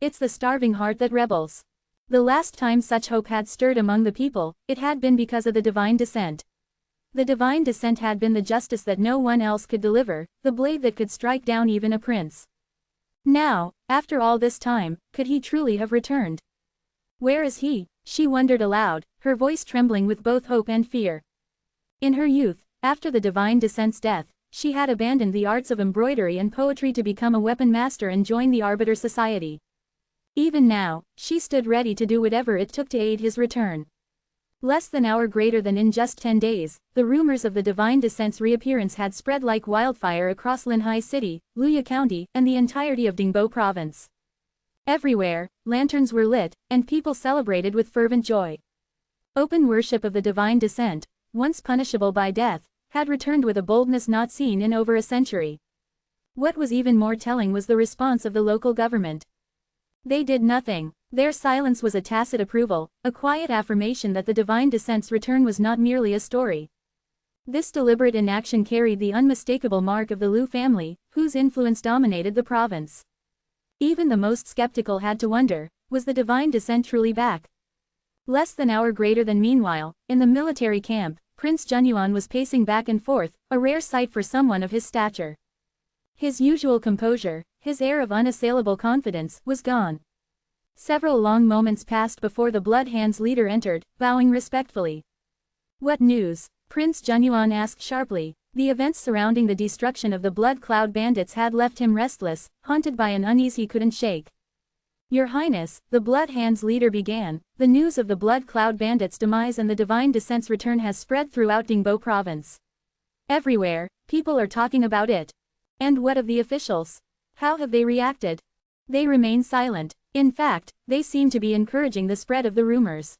It's the starving heart that rebels. The last time such hope had stirred among the people, it had been because of the Divine Descent. The Divine Descent had been the justice that no one else could deliver, the blade that could strike down even a prince. Now, after all this time, could he truly have returned? Where is he? She wondered aloud, her voice trembling with both hope and fear. In her youth, after the Divine Descent's death, she had abandoned the arts of embroidery and poetry to become a weapon master and join the Arbiter Society. Even now, she stood ready to do whatever it took to aid his return. Less than an hour greater than in just 10 days, the rumors of the Divine Descent's reappearance had spread like wildfire across Linhai City, Luya County, and the entirety of Dingbo Province. Everywhere, lanterns were lit, and people celebrated with fervent joy. Open worship of the Divine Descent, once punishable by death, had returned with a boldness not seen in over a century. What was even more telling was the response of the local government. They did nothing. Their silence was a tacit approval, a quiet affirmation that the Divine Descent's return was not merely a story. This deliberate inaction carried the unmistakable mark of the Liu family, whose influence dominated the province. Even the most skeptical had to wonder, was the Divine Descent truly back? Less than an hour greater than meanwhile, in the military camp, Prince Junyuan was pacing back and forth, a rare sight for someone of his stature. His usual composure, his air of unassailable confidence, was gone. Several long moments passed before the Blood Hand's leader entered, bowing respectfully. What news? Prince Junyuan asked sharply. The events surrounding the destruction of the Blood Cloud bandits had left him restless, haunted by an unease he couldn't shake. Your Highness, the Blood Hand's leader began, the news of the Blood Cloud bandits' demise and the Divine Descent's return has spread throughout Dingbo province. Everywhere, people are talking about it. And what of the officials? How have they reacted? They remain silent. In fact, they seem to be encouraging the spread of the rumors.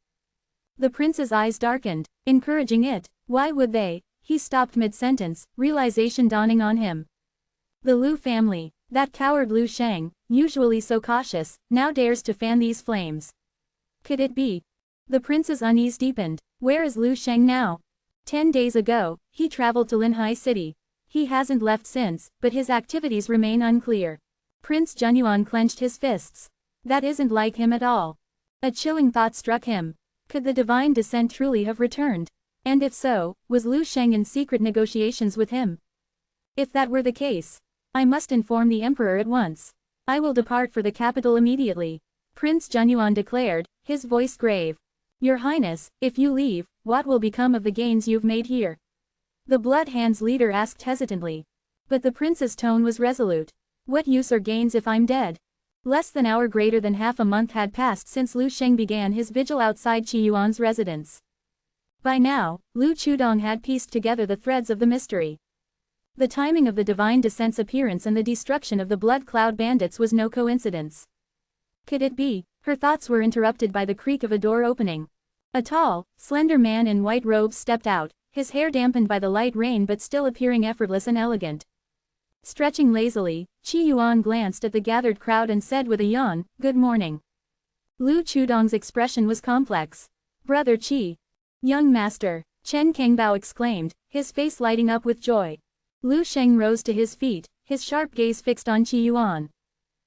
The prince's eyes darkened. Encouraging it? Why would they? He stopped mid-sentence, realization dawning on him. The Liu family, that coward Liu Sheng, usually so cautious, now dares to fan these flames. Could it be? The prince's unease deepened. Where is Liu Sheng now? 10 days ago, he traveled to Linhai City. He hasn't left since, but his activities remain unclear. Prince Junyuan clenched his fists. That isn't like him at all. A chilling thought struck him. Could the Divine Descent truly have returned? And if so, was Liu Sheng in secret negotiations with him? If that were the case, I must inform the Emperor at once. I will depart for the capital immediately. Prince Junyuan declared, his voice grave. Your Highness, if you leave, what will become of the gains you've made here? The Blood Hand's leader asked hesitantly. But the prince's tone was resolute. What use are gains if I'm dead? Less than hour greater than half a month had passed since Lu Sheng began his vigil outside Qi Yuan's residence. By now, Lu Chudong had pieced together the threads of the mystery. The timing of the divine descent's appearance and the destruction of the Blood Cloud bandits was no coincidence. Could it be? Her thoughts were interrupted by the creak of a door opening. A tall, slender man in white robes stepped out, his hair dampened by the light rain but still appearing effortless and elegant. Stretching lazily, Qi Yuan glanced at the gathered crowd and said with a yawn, "Good morning." Lu Chudong's expression was complex. "Brother Qi." "Young master," Chen Kengbao exclaimed, his face lighting up with joy. Lu Sheng rose to his feet, his sharp gaze fixed on Qi Yuan.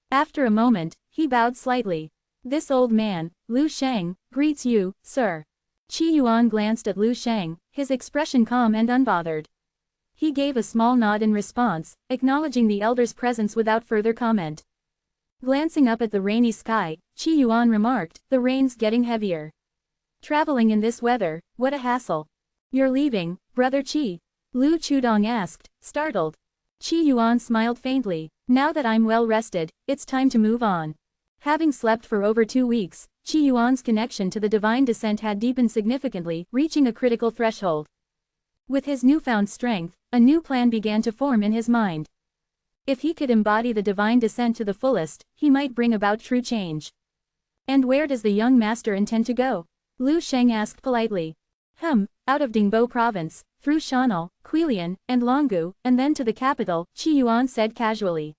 After a moment, he bowed slightly. "This old man, Lu Sheng, greets you, sir." Qi Yuan glanced at Lu Sheng, his expression calm and unbothered. He gave a small nod in response, acknowledging the elder's presence without further comment. Glancing up at the rainy sky, Qi Yuan remarked, "The rain's getting heavier. Traveling in this weather, what a hassle." "You're leaving, brother Qi?" Lu Chudong asked, startled. Qi Yuan smiled faintly. "Now that I'm well rested, it's time to move on." Having slept for over 2 weeks, Qi Yuan's connection to the divine descent had deepened significantly, reaching a critical threshold. With his newfound strength, a new plan began to form in his mind. If he could embody the divine descent to the fullest, he might bring about true change. "And where does the young master intend to go?" Lu Sheng asked politely. Out of Dingbo province, through Shan'al, Quilian, and Longgu, and then to the capital," Qi Yuan said casually.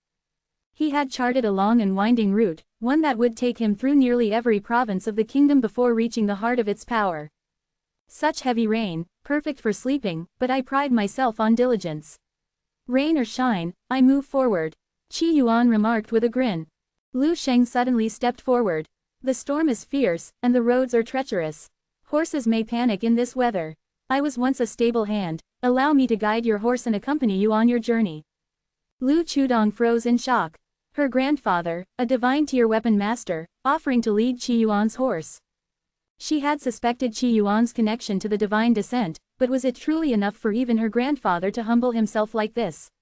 He had charted a long and winding route, one that would take him through nearly every province of the kingdom before reaching the heart of its power. "Such heavy rain, perfect for sleeping, but I pride myself on diligence. Rain or shine, I move forward," Qi Yuan remarked with a grin. Lu Sheng suddenly stepped forward. "The storm is fierce, and the roads are treacherous. Horses may panic in this weather. I was once a stable hand, allow me to guide your horse and accompany you on your journey." Lu Chudong froze in shock. Her grandfather, a divine tier weapon master, offering to lead Qi Yuan's horse. She had suspected Qi Yuan's connection to the divine descent, but was it truly enough for even her grandfather to humble himself like this?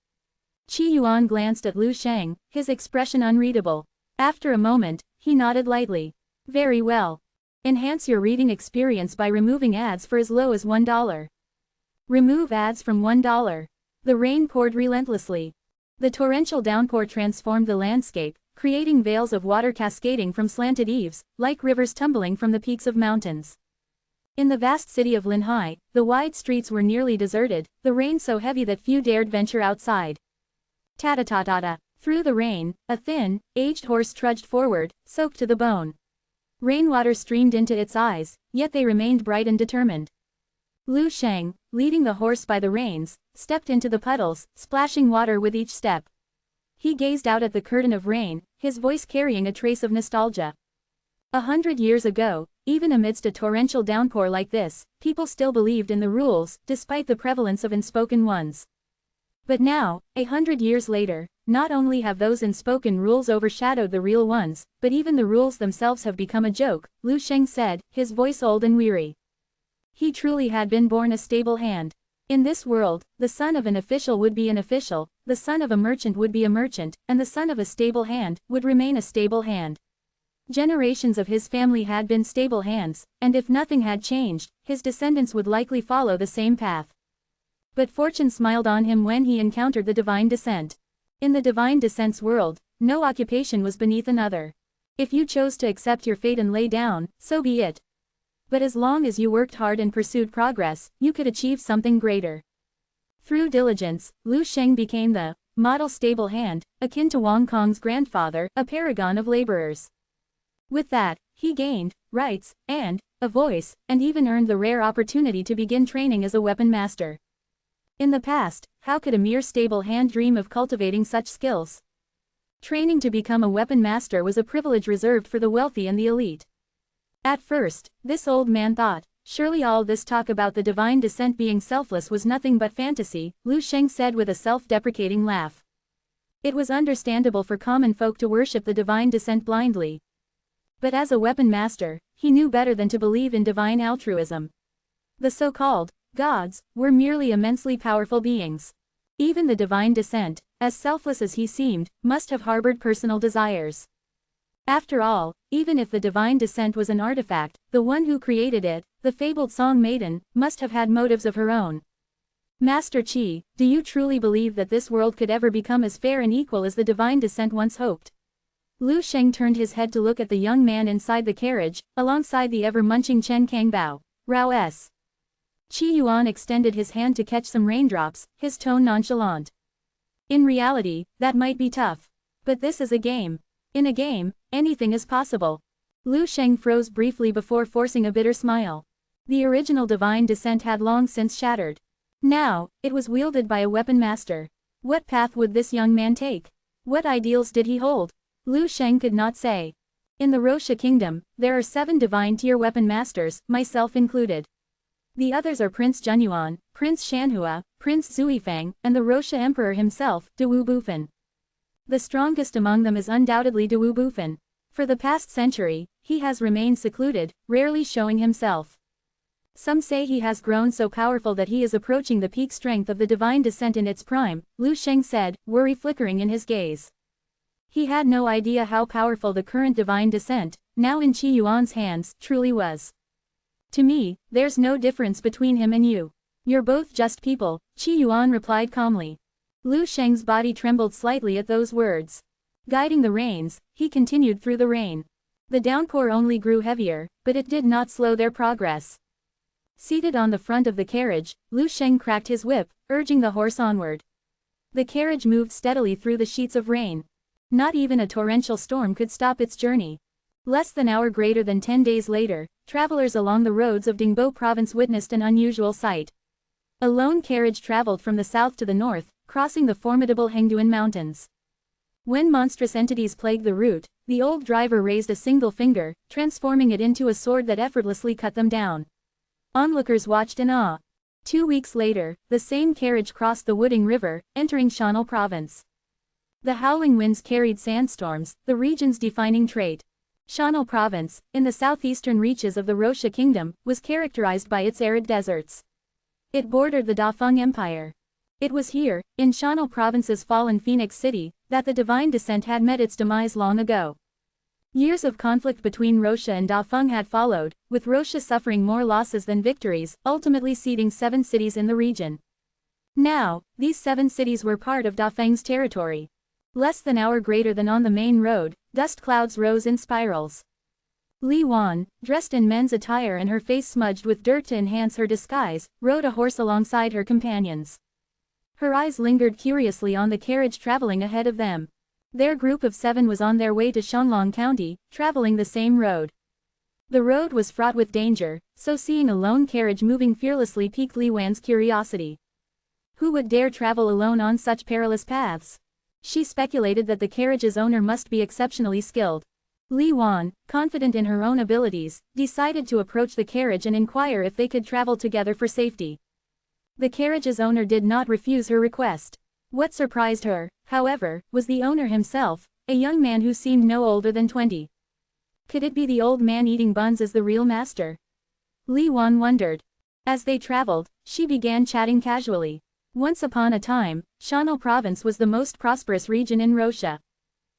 Qi Yuan glanced at Lu Sheng, his expression unreadable. After a moment, he nodded lightly. "Very well. Enhance your reading experience by removing ads for as low as $1. Remove ads from $1. The rain poured relentlessly. The torrential downpour transformed the landscape, creating veils of water cascading from slanted eaves, like rivers tumbling from the peaks of mountains. In the vast city of Linhai, the wide streets were nearly deserted, the rain so heavy that few dared venture outside. Ta-ta-ta-ta-ta. Through the rain, a thin, aged horse trudged forward, soaked to the bone. Rainwater streamed into its eyes, yet they remained bright and determined. Lu Sheng, leading the horse by the reins, stepped into the puddles, splashing water with each step. He gazed out at the curtain of rain, his voice carrying a trace of nostalgia. 100 years ago, even amidst a torrential downpour like this, people still believed in the rules, despite the prevalence of unspoken ones. But now, 100 years later, not only have those unspoken rules overshadowed the real ones, but even the rules themselves have become a joke, Lu Sheng said, his voice old and weary. He truly had been born a stable hand. In this world, the son of an official would be an official, the son of a merchant would be a merchant, and the son of a stable hand would remain a stable hand. Generations of his family had been stable hands, and if nothing had changed, his descendants would likely follow the same path. But fortune smiled on him when he encountered the divine descent. In the divine descent's world, no occupation was beneath another. If you chose to accept your fate and lay down, so be it. But as long as you worked hard and pursued progress, you could achieve something greater. Through diligence, Lu Sheng became the model stable hand, akin to Wang Kong's grandfather, a paragon of laborers. With that, he gained rights and a voice, and even earned the rare opportunity to begin training as a weapon master. In the past, how could a mere stable hand dream of cultivating such skills? Training to become a weapon master was a privilege reserved for the wealthy and the elite. At first, this old man thought, surely all this talk about the divine descent being selfless was nothing but fantasy, Lu Sheng said with a self-deprecating laugh. It was understandable for common folk to worship the divine descent blindly. But as a weapon master, he knew better than to believe in divine altruism. The so-called gods were merely immensely powerful beings. Even the divine descent, as selfless as he seemed, must have harbored personal desires. After all, even if the divine descent was an artifact, the one who created it, the fabled Song Maiden, must have had motives of her own. Master Qi, do you truly believe that this world could ever become as fair and equal as the divine descent once hoped? Lu Sheng turned his head to look at the young man inside the carriage, alongside the ever-munching Chen Kangbao. Rao S. Qi Yuan extended his hand to catch some raindrops, his tone nonchalant. In reality, that might be tough. But this is a game. In a game, anything is possible. Lu Sheng froze briefly before forcing a bitter smile. The original divine descent had long since shattered. Now, it was wielded by a weapon master. What path would this young man take? What ideals did he hold? Lu Sheng could not say. In the Roxia kingdom, there are 7 divine-tier weapon masters, myself included. The others are Prince Junyuan, Prince Shanhua, Prince Zuifang, and the Roxia Emperor himself, Dewu Bufan. The strongest among them is undoubtedly Dewu Bufan. For the past century, he has remained secluded, rarely showing himself. Some say he has grown so powerful that he is approaching the peak strength of the divine descent in its prime, Lu Sheng said, worry flickering in his gaze. He had no idea how powerful the current divine descent, now in Qi Yuan's hands, truly was. To me, there's no difference between him and you. You're both just people, Qi Yuan replied calmly. Lu Sheng's body trembled slightly at those words. Guiding the reins, he continued through the rain. The downpour only grew heavier, but it did not slow their progress. Seated on the front of the carriage, Lu Sheng cracked his whip, urging the horse onward. The carriage moved steadily through the sheets of rain. Not even a torrential storm could stop its journey. Less than an hour greater than 10 days later, travelers along the roads of Dingbo province witnessed an unusual sight. A lone carriage traveled from the south to the north, crossing the formidable Hengduan Mountains. When monstrous entities plagued the route, the old driver raised a single finger, transforming it into a sword that effortlessly cut them down. Onlookers watched in awe. 2 weeks later, the same carriage crossed the Wuding River, entering Shan'al province. The howling winds carried sandstorms, the region's defining trait. Shan'al province, in the southeastern reaches of the Roxia kingdom, was characterized by its arid deserts. It bordered the Dafeng Empire. It was here, in Shan'al province's fallen Phoenix City, that the divine descent had met its demise long ago. Years of conflict between Roxia and Dafeng had followed, with Roxia suffering more losses than victories, ultimately ceding 7 cities in the region. Now, these 7 cities were part of Dafeng's territory. Less than an hour greater than on the main road, dust clouds rose in spirals. Li Wan, dressed in men's attire and her face smudged with dirt to enhance her disguise, rode a horse alongside her companions. Her eyes lingered curiously on the carriage traveling ahead of them. Their group of 7 was on their way to Shanlong County, traveling the same road. The road was fraught with danger, so seeing a lone carriage moving fearlessly piqued Li Wan's curiosity. Who would dare travel alone on such perilous paths? She speculated that the carriage's owner must be exceptionally skilled. Li Wan, confident in her own abilities, decided to approach the carriage and inquire if they could travel together for safety. The carriage's owner did not refuse her request. What surprised her, however, was the owner himself, a young man who seemed no older than 20. Could it be the old man eating buns as the real master? Li Wan wondered. As they traveled, she began chatting casually. Once upon a time, Shan'al province was the most prosperous region in Roxia.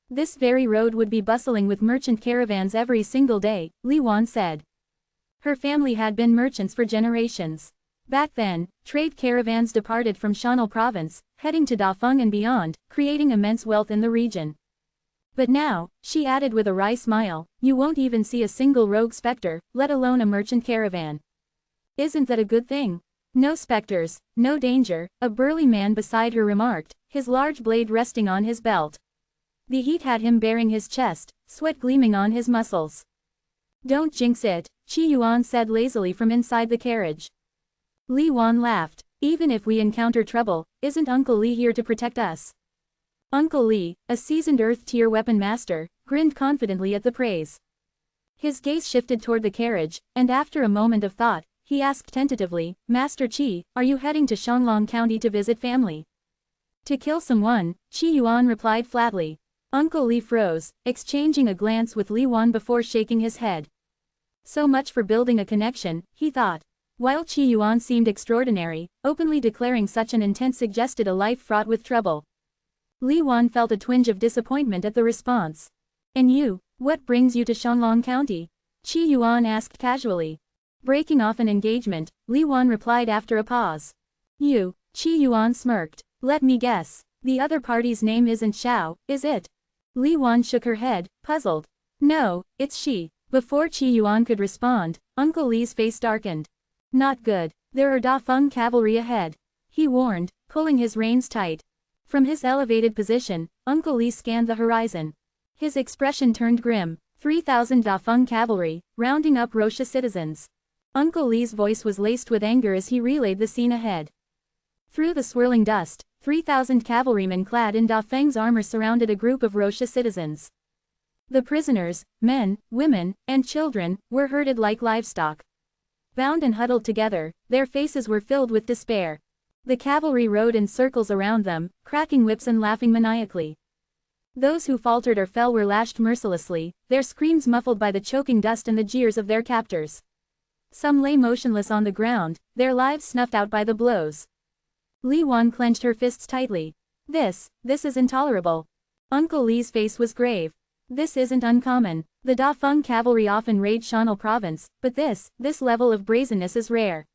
This very road would be bustling with merchant caravans every single day, Li Wan said. Her family had been merchants for generations. Back then, trade caravans departed from Shan'al province, heading to Dafeng and beyond, creating immense wealth in the region. But now, she added with a wry smile, you won't even see a single rogue specter, let alone a merchant caravan. Isn't that a good thing? No specters, no danger, a burly man beside her remarked, his large blade resting on his belt. The heat had him baring his chest, sweat gleaming on his muscles. Don't jinx it, Qi Yuan said lazily from inside the carriage. Li Wan laughed. Even if we encounter trouble, isn't Uncle Li here to protect us? Uncle Li, a seasoned Earth-tier weapon master, grinned confidently at the praise. His gaze shifted toward the carriage, and after a moment of thought, he asked tentatively, Master Qi, are you heading to Shanlong County to visit family? To kill someone, Qi Yuan replied flatly. Uncle Li froze, exchanging a glance with Li Wan before shaking his head. So much for building a connection, he thought. While Qi Yuan seemed extraordinary, openly declaring such an intent suggested a life fraught with trouble. Li Wan felt a twinge of disappointment at the response. And you, what brings you to Shanlong County? Qi Yuan asked casually. Breaking off an engagement, Li Wan replied after a pause. You, Qi Yuan smirked. Let me guess. The other party's name isn't Xiao, is it? Li Wan shook her head, puzzled. No, it's she. Before Qi Yuan could respond, Uncle Li's face darkened. Not good. There are Dafeng cavalry ahead. He warned, pulling his reins tight. From his elevated position, Uncle Li scanned the horizon. His expression turned grim. 3,000 Dafeng cavalry, rounding up Roshi citizens. Uncle Li's voice was laced with anger as he relayed the scene ahead. Through the swirling dust, 3,000 cavalrymen clad in Dafeng's armor surrounded a group of Roshi citizens. The prisoners, men, women, and children, were herded like livestock. Bound and huddled together, their faces were filled with despair. The cavalry rode in circles around them, cracking whips and laughing maniacally. Those who faltered or fell were lashed mercilessly, their screams muffled by the choking dust and the jeers of their captors. Some lay motionless on the ground, their lives snuffed out by the blows. Li Wan clenched her fists tightly. This is intolerable. Uncle Li's face was grave. This isn't uncommon. The Dafeng cavalry often raid Shan'an province, but this level of brazenness is rare.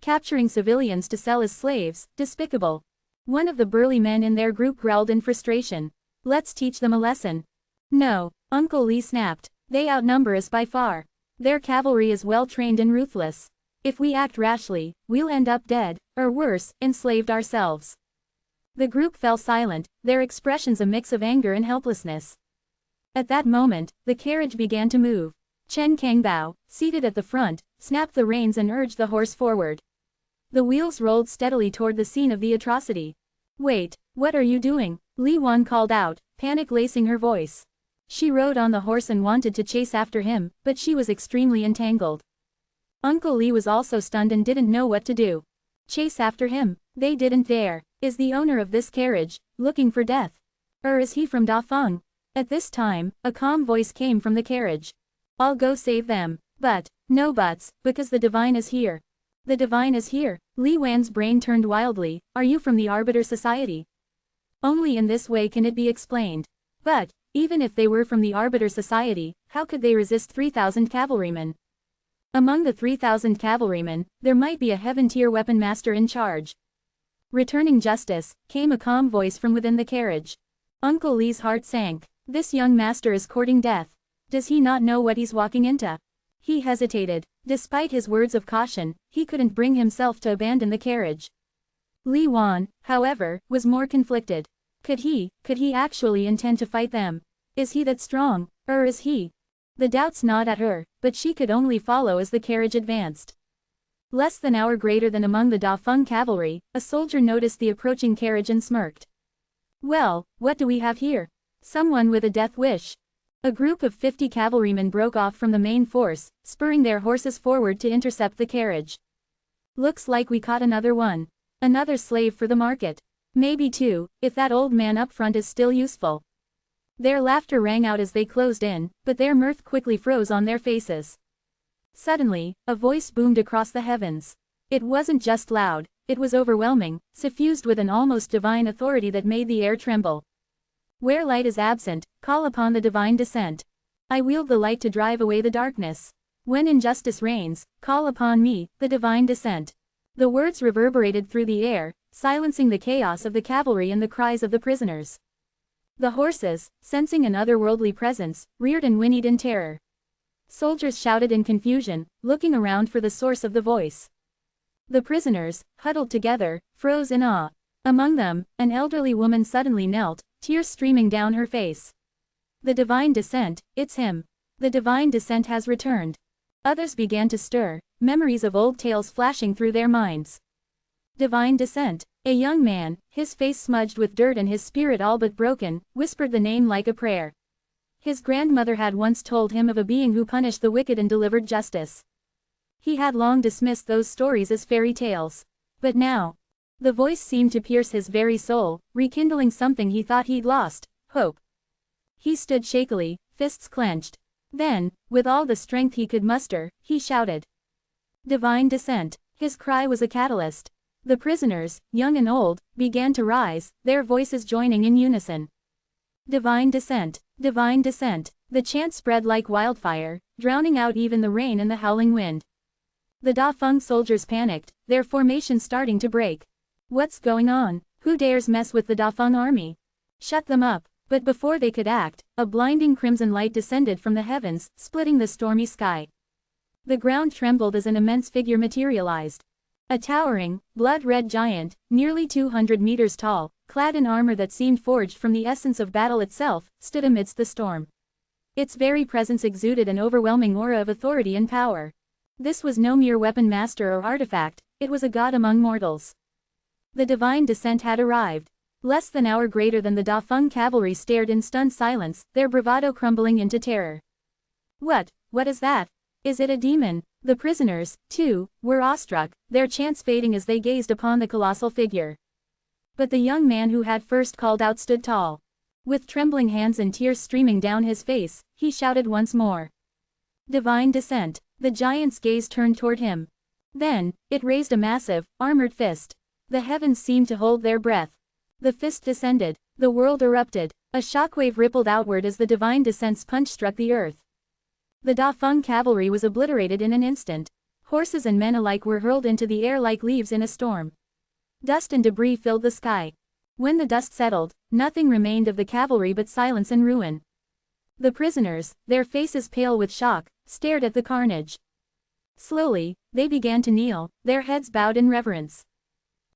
Capturing civilians to sell as slaves, despicable. One of the burly men in their group growled in frustration. Let's teach them a lesson. No, Uncle Li snapped. They outnumber us by far. Their cavalry is well trained and ruthless. If we act rashly, we'll end up dead, or worse, enslaved ourselves. The group fell silent, their expressions a mix of anger and helplessness. At that moment, the carriage began to move. Chen Kangbao, seated at the front, snapped the reins and urged the horse forward. The wheels rolled steadily toward the scene of the atrocity. Wait, what are you doing? Li Wan called out, panic lacing her voice. She rode on the horse and wanted to chase after him, but she was extremely entangled. Uncle Li was also stunned and didn't know what to do. Chase after him? They didn't dare. Is the owner of this carriage looking for death? Or is he from Dafeng? At this time, a calm voice came from the carriage. I'll go save them. But, no buts, because the divine is here. The divine is here. Li Wan's brain turned wildly. Are you from the Arbiter Society? Only in this way can it be explained. But, even if they were from the Arbiter Society, how could they resist 3,000 cavalrymen? Among the 3,000 cavalrymen, there might be a heaven-tier weapon master in charge. Returning justice, came a calm voice from within the carriage. Uncle Li's heart sank. This young master is courting death. Does he not know what he's walking into? He hesitated. Despite his words of caution, he couldn't bring himself to abandon the carriage. Li Wan, however, was more conflicted. Could he actually intend to fight them? Is he that strong, or is he? The doubts gnawed at her, but she could only follow as the carriage advanced. Less than an hour greater than among the Dafeng cavalry, a soldier noticed the approaching carriage and smirked. Well, what do we have here? Someone with a death wish. A group of 50 cavalrymen broke off from the main force, spurring their horses forward to intercept the carriage. Looks like we caught another one. Another slave for the market. Maybe two, if that old man up front is still useful. Their laughter rang out as they closed in, but their mirth quickly froze on their faces. Suddenly, a voice boomed across the heavens. It wasn't just loud, it was overwhelming, suffused with an almost divine authority that made the air tremble. Where light is absent, call upon the divine descent. I wield the light to drive away the darkness. When injustice reigns, call upon me, the divine descent. The words reverberated through the air, silencing the chaos of the cavalry and the cries of the prisoners. The horses, sensing an otherworldly presence, reared and whinnied in terror. Soldiers shouted in confusion, looking around for the source of the voice. The prisoners, huddled together, froze in awe. Among them, an elderly woman suddenly knelt, tears streaming down her face. The divine descent, it's him. The divine descent has returned. Others began to stir, memories of old tales flashing through their minds. Divine descent. A young man, his face smudged with dirt and his spirit all but broken, whispered the name like a prayer. His grandmother had once told him of a being who punished the wicked and delivered justice. He had long dismissed those stories as fairy tales. But now, the voice seemed to pierce his very soul, rekindling something he thought he'd lost, hope. He stood shakily, fists clenched. Then, with all the strength he could muster, he shouted. Divine descent. His cry was a catalyst. The prisoners, young and old, began to rise, their voices joining in unison. Divine descent. Divine descent. The chant spread like wildfire, drowning out even the rain and the howling wind. The Da Feng soldiers panicked, their formation starting to break. What's going on? Who dares mess with the Da Feng army? Shut them up. But before they could act, a blinding crimson light descended from the heavens, splitting the stormy sky. The ground trembled as an immense figure materialized. A towering, blood-red giant, nearly 200 meters tall, clad in armor that seemed forged from the essence of battle itself, stood amidst the storm. Its very presence exuded an overwhelming aura of authority and power. This was no mere weapon master or artifact, it was a god among mortals. The divine descent had arrived. Less than an hour greater than the Da Feng cavalry stared in stunned silence, their bravado crumbling into terror. What is that? Is it a demon? The prisoners, too, were awestruck, their chants fading as they gazed upon the colossal figure. But the young man who had first called out stood tall. With trembling hands and tears streaming down his face, he shouted once more. Divine descent. The giant's gaze turned toward him. Then, it raised a massive, armored fist. The heavens seemed to hold their breath. The fist descended. The world erupted. A shockwave rippled outward as the divine descent's punch struck the earth. The Da Feng cavalry was obliterated in an instant. Horses and men alike were hurled into the air like leaves in a storm. Dust and debris filled the sky. When the dust settled, nothing remained of the cavalry but silence and ruin. The prisoners, their faces pale with shock, stared at the carnage. Slowly, they began to kneel, their heads bowed in reverence.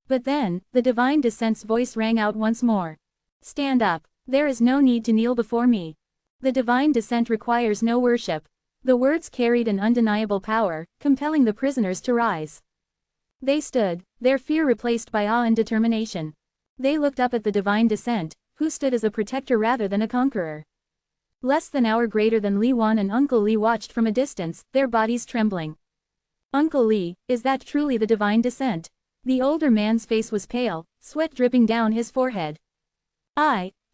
But then, the divine descent's voice rang out once more. Stand up. There is no need to kneel before me. The divine descent requires no worship. The words carried an undeniable power, compelling the prisoners to rise. They stood, their fear replaced by awe and determination. They looked up at the divine descent, who stood as a protector rather than a conqueror. Less than an hour greater than Li Wan and Uncle Li watched from a distance, their bodies trembling. Uncle Li, is that truly the divine descent? The older man's face was pale, sweat dripping down his forehead.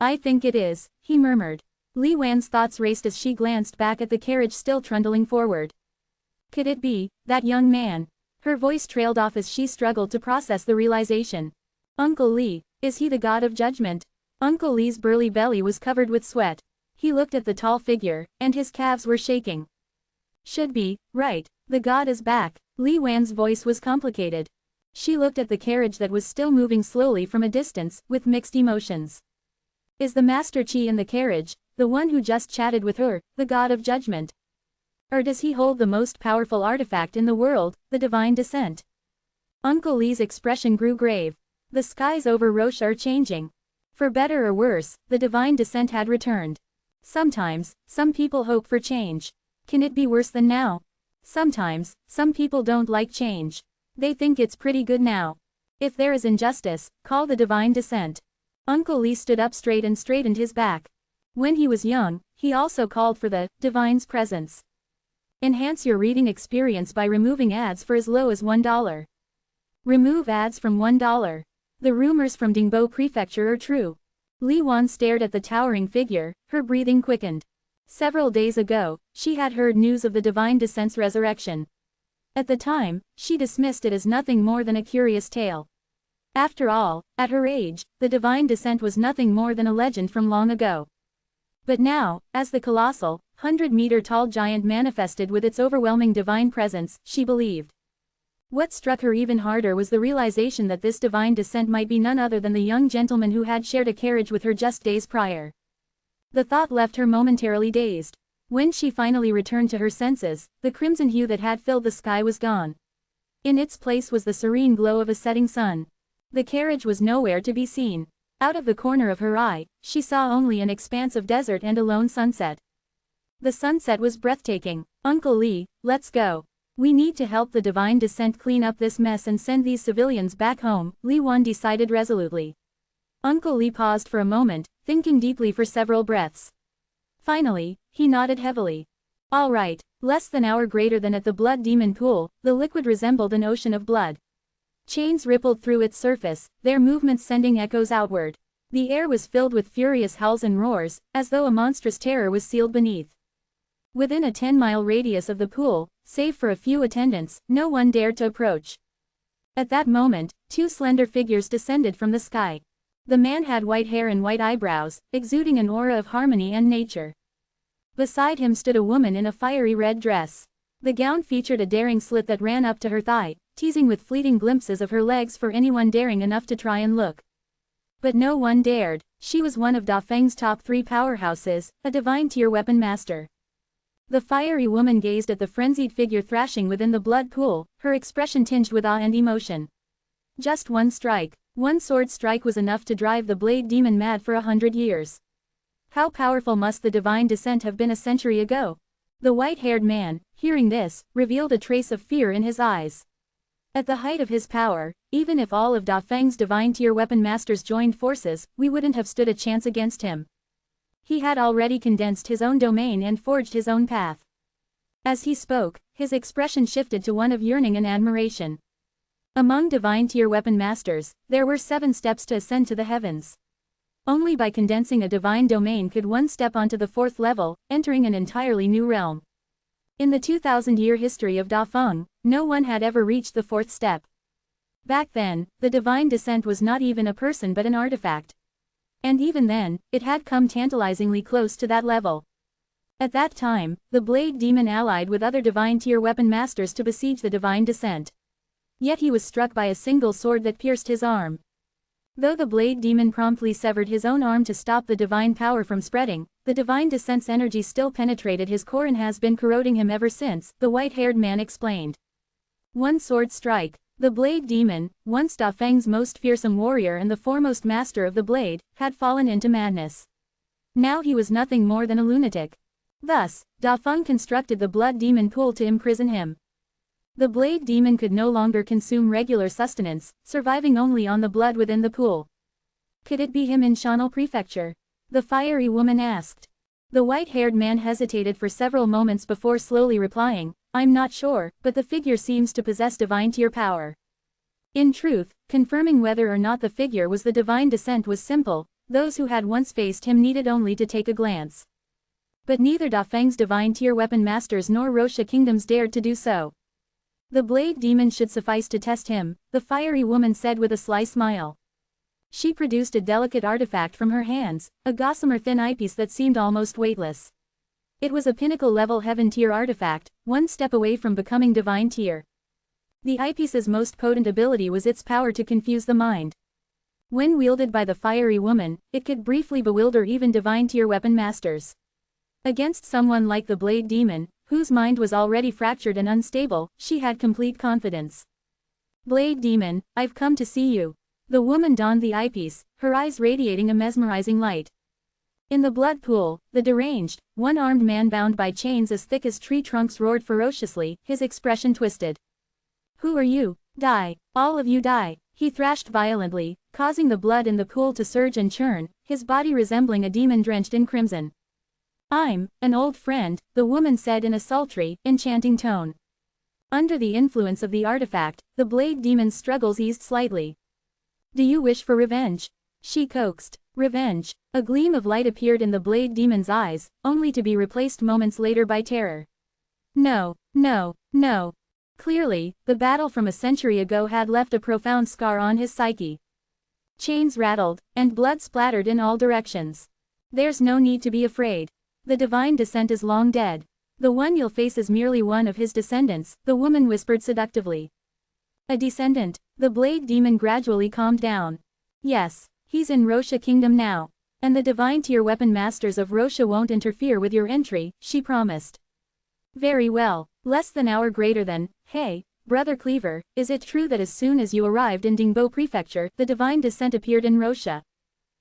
I think it is, he murmured. Li Wan's thoughts raced as she glanced back at the carriage still trundling forward. Could it be, that young man? Her voice trailed off as she struggled to process the realization. Uncle Li, is he the god of judgment? Uncle Li's burly belly was covered with sweat. He looked at the tall figure, and his calves were shaking. Should be, right, the god is back. Li Wan's voice was complicated. She looked at the carriage that was still moving slowly from a distance, with mixed emotions. Is the Master Qi in the carriage, the one who just chatted with her, the god of judgment? Or does he hold the most powerful artifact in the world, the divine descent? Uncle Li's expression grew grave. The skies over Roche are changing. For better or worse, the divine descent had returned. Sometimes, some people hope for change. Can it be worse than now? Sometimes, some people don't like change. They think it's pretty good now. If there is injustice, call the divine descent. Uncle Li stood up straight and straightened his back. When he was young, he also called for the divine's presence. Enhance your reading experience by removing ads for as low as $1. Remove ads from $1. The rumors from Dingbo Prefecture are true. Li Wan stared at the towering figure, her breathing quickened. Several days ago, she had heard news of the divine descent's resurrection. At the time, she dismissed it as nothing more than a curious tale. After all, at her age, the divine descent was nothing more than a legend from long ago. But now, as the colossal, 100-meter-tall giant manifested with its overwhelming divine presence, she believed. What struck her even harder was the realization that this divine descent might be none other than the young gentleman who had shared a carriage with her just days prior. The thought left her momentarily dazed. When she finally returned to her senses, the crimson hue that had filled the sky was gone. In its place was the serene glow of a setting sun. The carriage was nowhere to be seen. Out of the corner of her eye, she saw only an expanse of desert and a lone sunset. The sunset was breathtaking. Uncle Li, let's go. We need to help the divine descent clean up this mess and send these civilians back home, Li Wan decided resolutely. Uncle Li paused for a moment, thinking deeply for several breaths. Finally, he nodded heavily. All right. Less than an hour greater than at the blood demon pool, the liquid resembled an ocean of blood. Chains rippled through its surface, their movements sending echoes outward. The air was filled with furious howls and roars, as though a monstrous terror was sealed beneath. Within a 10-mile radius of the pool, save for a few attendants, no one dared to approach. At that moment, two slender figures descended from the sky. The man had white hair and white eyebrows, exuding an aura of harmony and nature. Beside him stood a woman in a fiery red dress. The gown featured a daring slit that ran up to her thigh, teasing with fleeting glimpses of her legs for anyone daring enough to try and look. But no one dared. She was one of Dafeng's top 3 powerhouses, a divine tier weapon master. The fiery woman gazed at the frenzied figure thrashing within the blood pool, her expression tinged with awe and emotion. Just one strike. One sword strike was enough to drive the blade demon mad for 100 years. How powerful must the divine descent have been a century ago? The white-haired man, hearing this, revealed a trace of fear in his eyes. At the height of his power, even if all of Dafeng's divine tier weapon masters joined forces, we wouldn't have stood a chance against him. He had already condensed his own domain and forged his own path. As he spoke, his expression shifted to one of yearning and admiration. Among divine tier weapon masters, there were 7 steps to ascend to the heavens. Only by condensing a divine domain could one step onto the 4th level, entering an entirely new realm. In the 2,000-year history of Dafeng, no one had ever reached the 4th step. Back then, the divine descent was not even a person but an artifact. And even then, it had come tantalizingly close to that level. At that time, the blade demon allied with other divine tier weapon masters to besiege the divine descent. Yet he was struck by a single sword that pierced his arm. Though the blade demon promptly severed his own arm to stop the divine power from spreading, the divine descent's energy still penetrated his core and has been corroding him ever since, the white-haired man explained. One sword strike. The blade demon, once Dafeng's most fearsome warrior and the foremost master of the blade, had fallen into madness. Now he was nothing more than a lunatic. Thus, Dafeng constructed the blood demon pool to imprison him. The blade demon could no longer consume regular sustenance, surviving only on the blood within the pool. Could it be him in Shan'al Prefecture? The fiery woman asked. The white-haired man hesitated for several moments before slowly replying, "I'm not sure, but the figure seems to possess divine tier power." In truth, confirming whether or not the figure was the divine descent was simple. Those who had once faced him needed only to take a glance. But neither Dafeng's divine tier weapon masters nor Rosha kingdoms dared to do so. The blade demon should suffice to test him, the fiery woman said with a sly smile. She produced a delicate artifact from her hands, a gossamer thin eyepiece that seemed almost weightless. It was a pinnacle-level heaven tier artifact, one step away from becoming divine tier. The eyepiece's most potent ability was its power to confuse the mind. When wielded by the fiery woman, it could briefly bewilder even divine tier weapon masters. Against someone like the blade demon, whose mind was already fractured and unstable, she had complete confidence. "Blade demon, I've come to see you." The woman donned the eyepiece, her eyes radiating a mesmerizing light. In the blood pool, the deranged, one-armed man bound by chains as thick as tree trunks roared ferociously, his expression twisted. "Who are you? Die, all of you die," he thrashed violently, causing the blood in the pool to surge and churn, his body resembling a demon drenched in crimson. "I'm an old friend," the woman said in a sultry, enchanting tone. Under the influence of the artifact, the blade demon's struggles eased slightly. "Do you wish for revenge?" she coaxed. Revenge. A gleam of light appeared in the blade demon's eyes, only to be replaced moments later by terror. No, no, no. Clearly, the battle from a century ago had left a profound scar on his psyche. Chains rattled, and blood splattered in all directions. "There's no need to be afraid. The divine descent is long dead. The one you'll face is merely one of his descendants," the woman whispered seductively. "A descendant?" The blade demon gradually calmed down. "Yes, he's in Rosha kingdom now. And the divine tier weapon masters of Rosha won't interfere with your entry," she promised. "Very well. Less than hour greater than, hey, Brother Cleaver, is it true that as soon as you arrived in Dingbo Prefecture, the divine descent appeared in Rosha?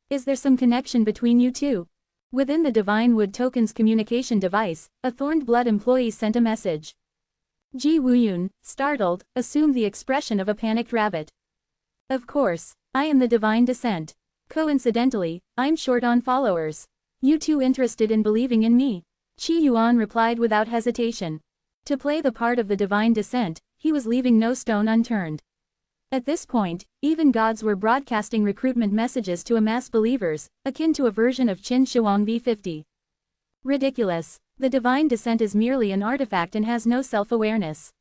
Is there some connection between you two?" Within the Divine Wood Token's communication device, a Thorned Blood employee sent a message. Ji Wuyun, startled, assumed the expression of a panicked rabbit. "Of course, I am the divine descent. Coincidentally, I'm short on followers. You too interested in believing in me?" Qi Yuan replied without hesitation. To play the part of the divine descent, he was leaving no stone unturned. At this point, even gods were broadcasting recruitment messages to amass believers, akin to a version of Qin Shuang V50. Ridiculous. The divine descent is merely an artifact and has no self-awareness.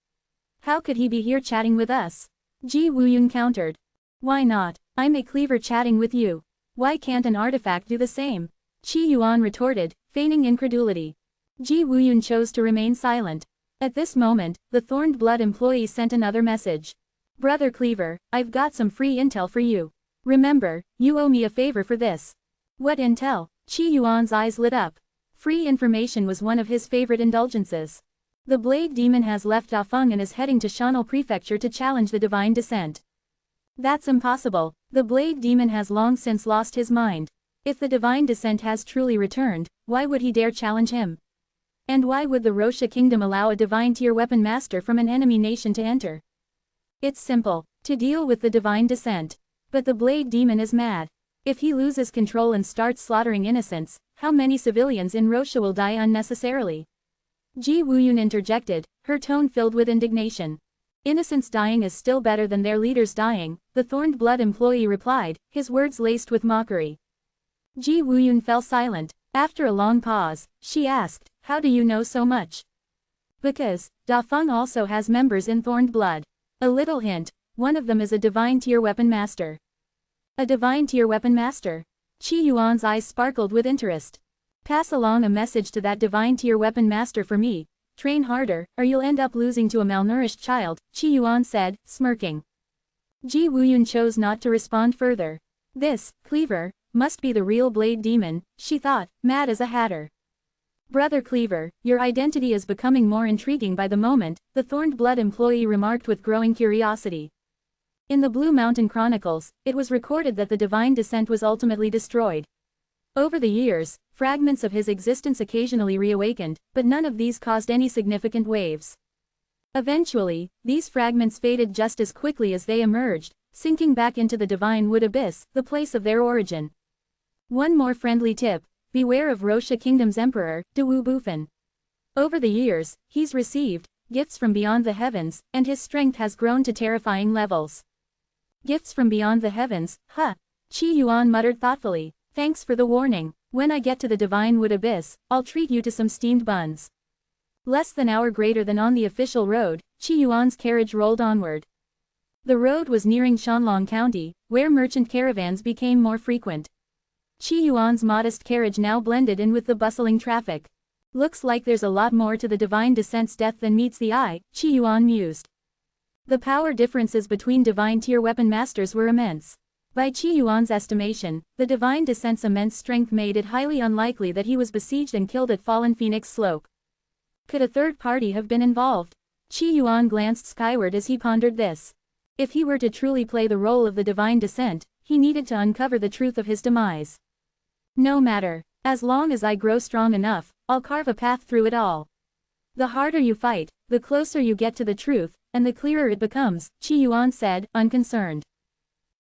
How could he be here chatting with us? Ji Wuyun countered. "Why not? I'm a Cleaver chatting with you." Why can't an artifact do the same? Qi Yuan retorted, feigning incredulity. Ji Wuyun chose to remain silent. At this moment, the Thorned Blood employee sent another message. Brother Cleaver, I've got some free intel for you. Remember, you owe me a favor for this. What intel? Qi Yuan's eyes lit up. Free information was one of his favorite indulgences. The Blade Demon has left Dafeng and is heading to Shan'al Prefecture to challenge the Divine Descent. That's impossible. The Blade Demon has long since lost his mind. If the Divine Descent has truly returned, why would he dare challenge him? And why would the Rosha Kingdom allow a Divine Tier Weapon Master from an enemy nation to enter? It's simple. To deal with the Divine Descent. But the Blade Demon is mad. If he loses control and starts slaughtering innocents, how many civilians in Rosha will die unnecessarily? Ji Wuyun interjected, her tone filled with indignation. Innocents dying is still better than their leaders dying, the Thorned Blood employee replied, his words laced with mockery. Ji Wuyun fell silent. After a long pause, she asked, how do you know so much? Because, Dafeng also has members in Thorned Blood. A little hint, one of them is a Divine Tier Weapon Master. A Divine Tier Weapon Master? Qi Yuan's eyes sparkled with interest. Pass along a message to that Divine Tier Weapon Master for me. Train harder, or you'll end up losing to a malnourished child, Qi Yuan said, smirking. Ji Wuyun chose not to respond further. This, Cleaver, must be the real Blade Demon, she thought, mad as a hatter. Brother Cleaver, your identity is becoming more intriguing by the moment, the Thorned Blood employee remarked with growing curiosity. In the Blue Mountain Chronicles, it was recorded that the Divine Descent was ultimately destroyed. Over the years, fragments of his existence occasionally reawakened, but none of these caused any significant waves. Eventually, these fragments faded just as quickly as they emerged, sinking back into the Divine Wood Abyss, the place of their origin. One more friendly tip, beware of Rosha Kingdom's Emperor, Dewu Bufan. Over the years, he's received gifts from beyond the heavens, and his strength has grown to terrifying levels. Gifts from beyond the heavens, huh? Qi Yuan muttered thoughtfully. Thanks for the warning. When I get to the Divine Wood Abyss, I'll treat you to some steamed buns. Less than an hour greater than on the official road, Qi Yuan's carriage rolled onward. The road was nearing Shanlong County, where merchant caravans became more frequent. Qi Yuan's modest carriage now blended in with the bustling traffic. Looks like there's a lot more to the Divine Descent's death than meets the eye, Qi Yuan mused. The power differences between Divine Tier Weapon Masters were immense. By Qi Yuan's estimation, the Divine Descent's immense strength made it highly unlikely that he was besieged and killed at Fallen Phoenix Slope. Could a third party have been involved? Qi Yuan glanced skyward as he pondered this. If he were to truly play the role of the Divine Descent, he needed to uncover the truth of his demise. No matter. As long as I grow strong enough, I'll carve a path through it all. The harder you fight, the closer you get to the truth, and the clearer it becomes, Qi Yuan said, unconcerned.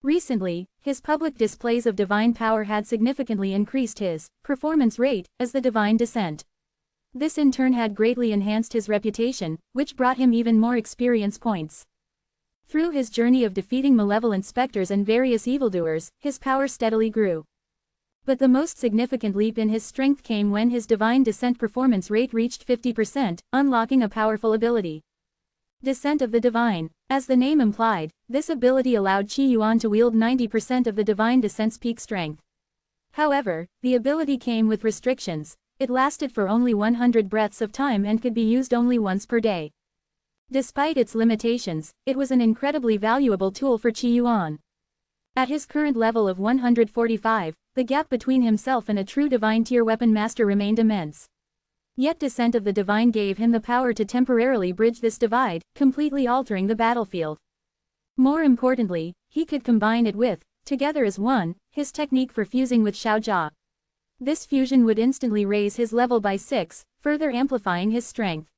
Recently, his public displays of divine power had significantly increased his performance rate as the Divine Descent. This in turn had greatly enhanced his reputation, which brought him even more experience points. Through his journey of defeating malevolent specters and various evildoers, his power steadily grew. But the most significant leap in his strength came when his Divine Descent performance rate reached 50%, unlocking a powerful ability. Descent of the Divine. As the name implied, this ability allowed Qi Yuan to wield 90% of the Divine Descent's peak strength. However, the ability came with restrictions. It lasted for only 100 breaths of time and could be used only once per day. Despite its limitations, it was an incredibly valuable tool for Qi Yuan. At his current level of 145, the gap between himself and a true Divine Tier Weapon Master remained immense. Yet Descent of the Divine gave him the power to temporarily bridge this divide, completely altering the battlefield. More importantly, he could combine it with, together as one, his technique for fusing with Xiaojia. This fusion would instantly raise his level by 6, further amplifying his strength.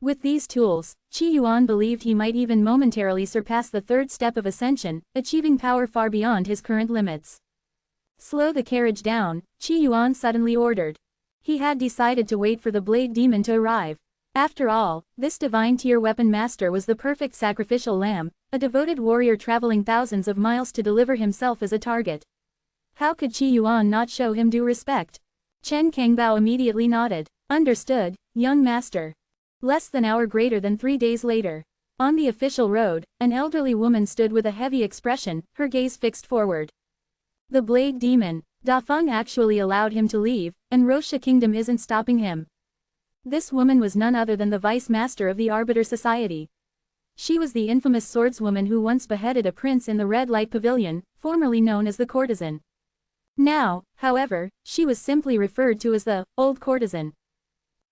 With these tools, Qi Yuan believed he might even momentarily surpass the third step of ascension, achieving power far beyond his current limits. Slow the carriage down, Qi Yuan suddenly ordered. He had decided to wait for the Blade Demon to arrive. After all, this Divine Tier Weapon Master was the perfect sacrificial lamb, a devoted warrior traveling thousands of miles to deliver himself as a target. How could Qi Yuan not show him due respect? Chen Kangbao immediately nodded. Understood, young master. Less than an hour greater than 3 days later. On the official road, an elderly woman stood with a heavy expression, her gaze fixed forward. The Blade Demon, Da Feng actually allowed him to leave, and Rosha Kingdom isn't stopping him. This woman was none other than the Vice Master of the Arbiter Society. She was the infamous swordswoman who once beheaded a prince in the Red Light Pavilion, formerly known as the Courtesan. Now, however, she was simply referred to as the Old Courtesan.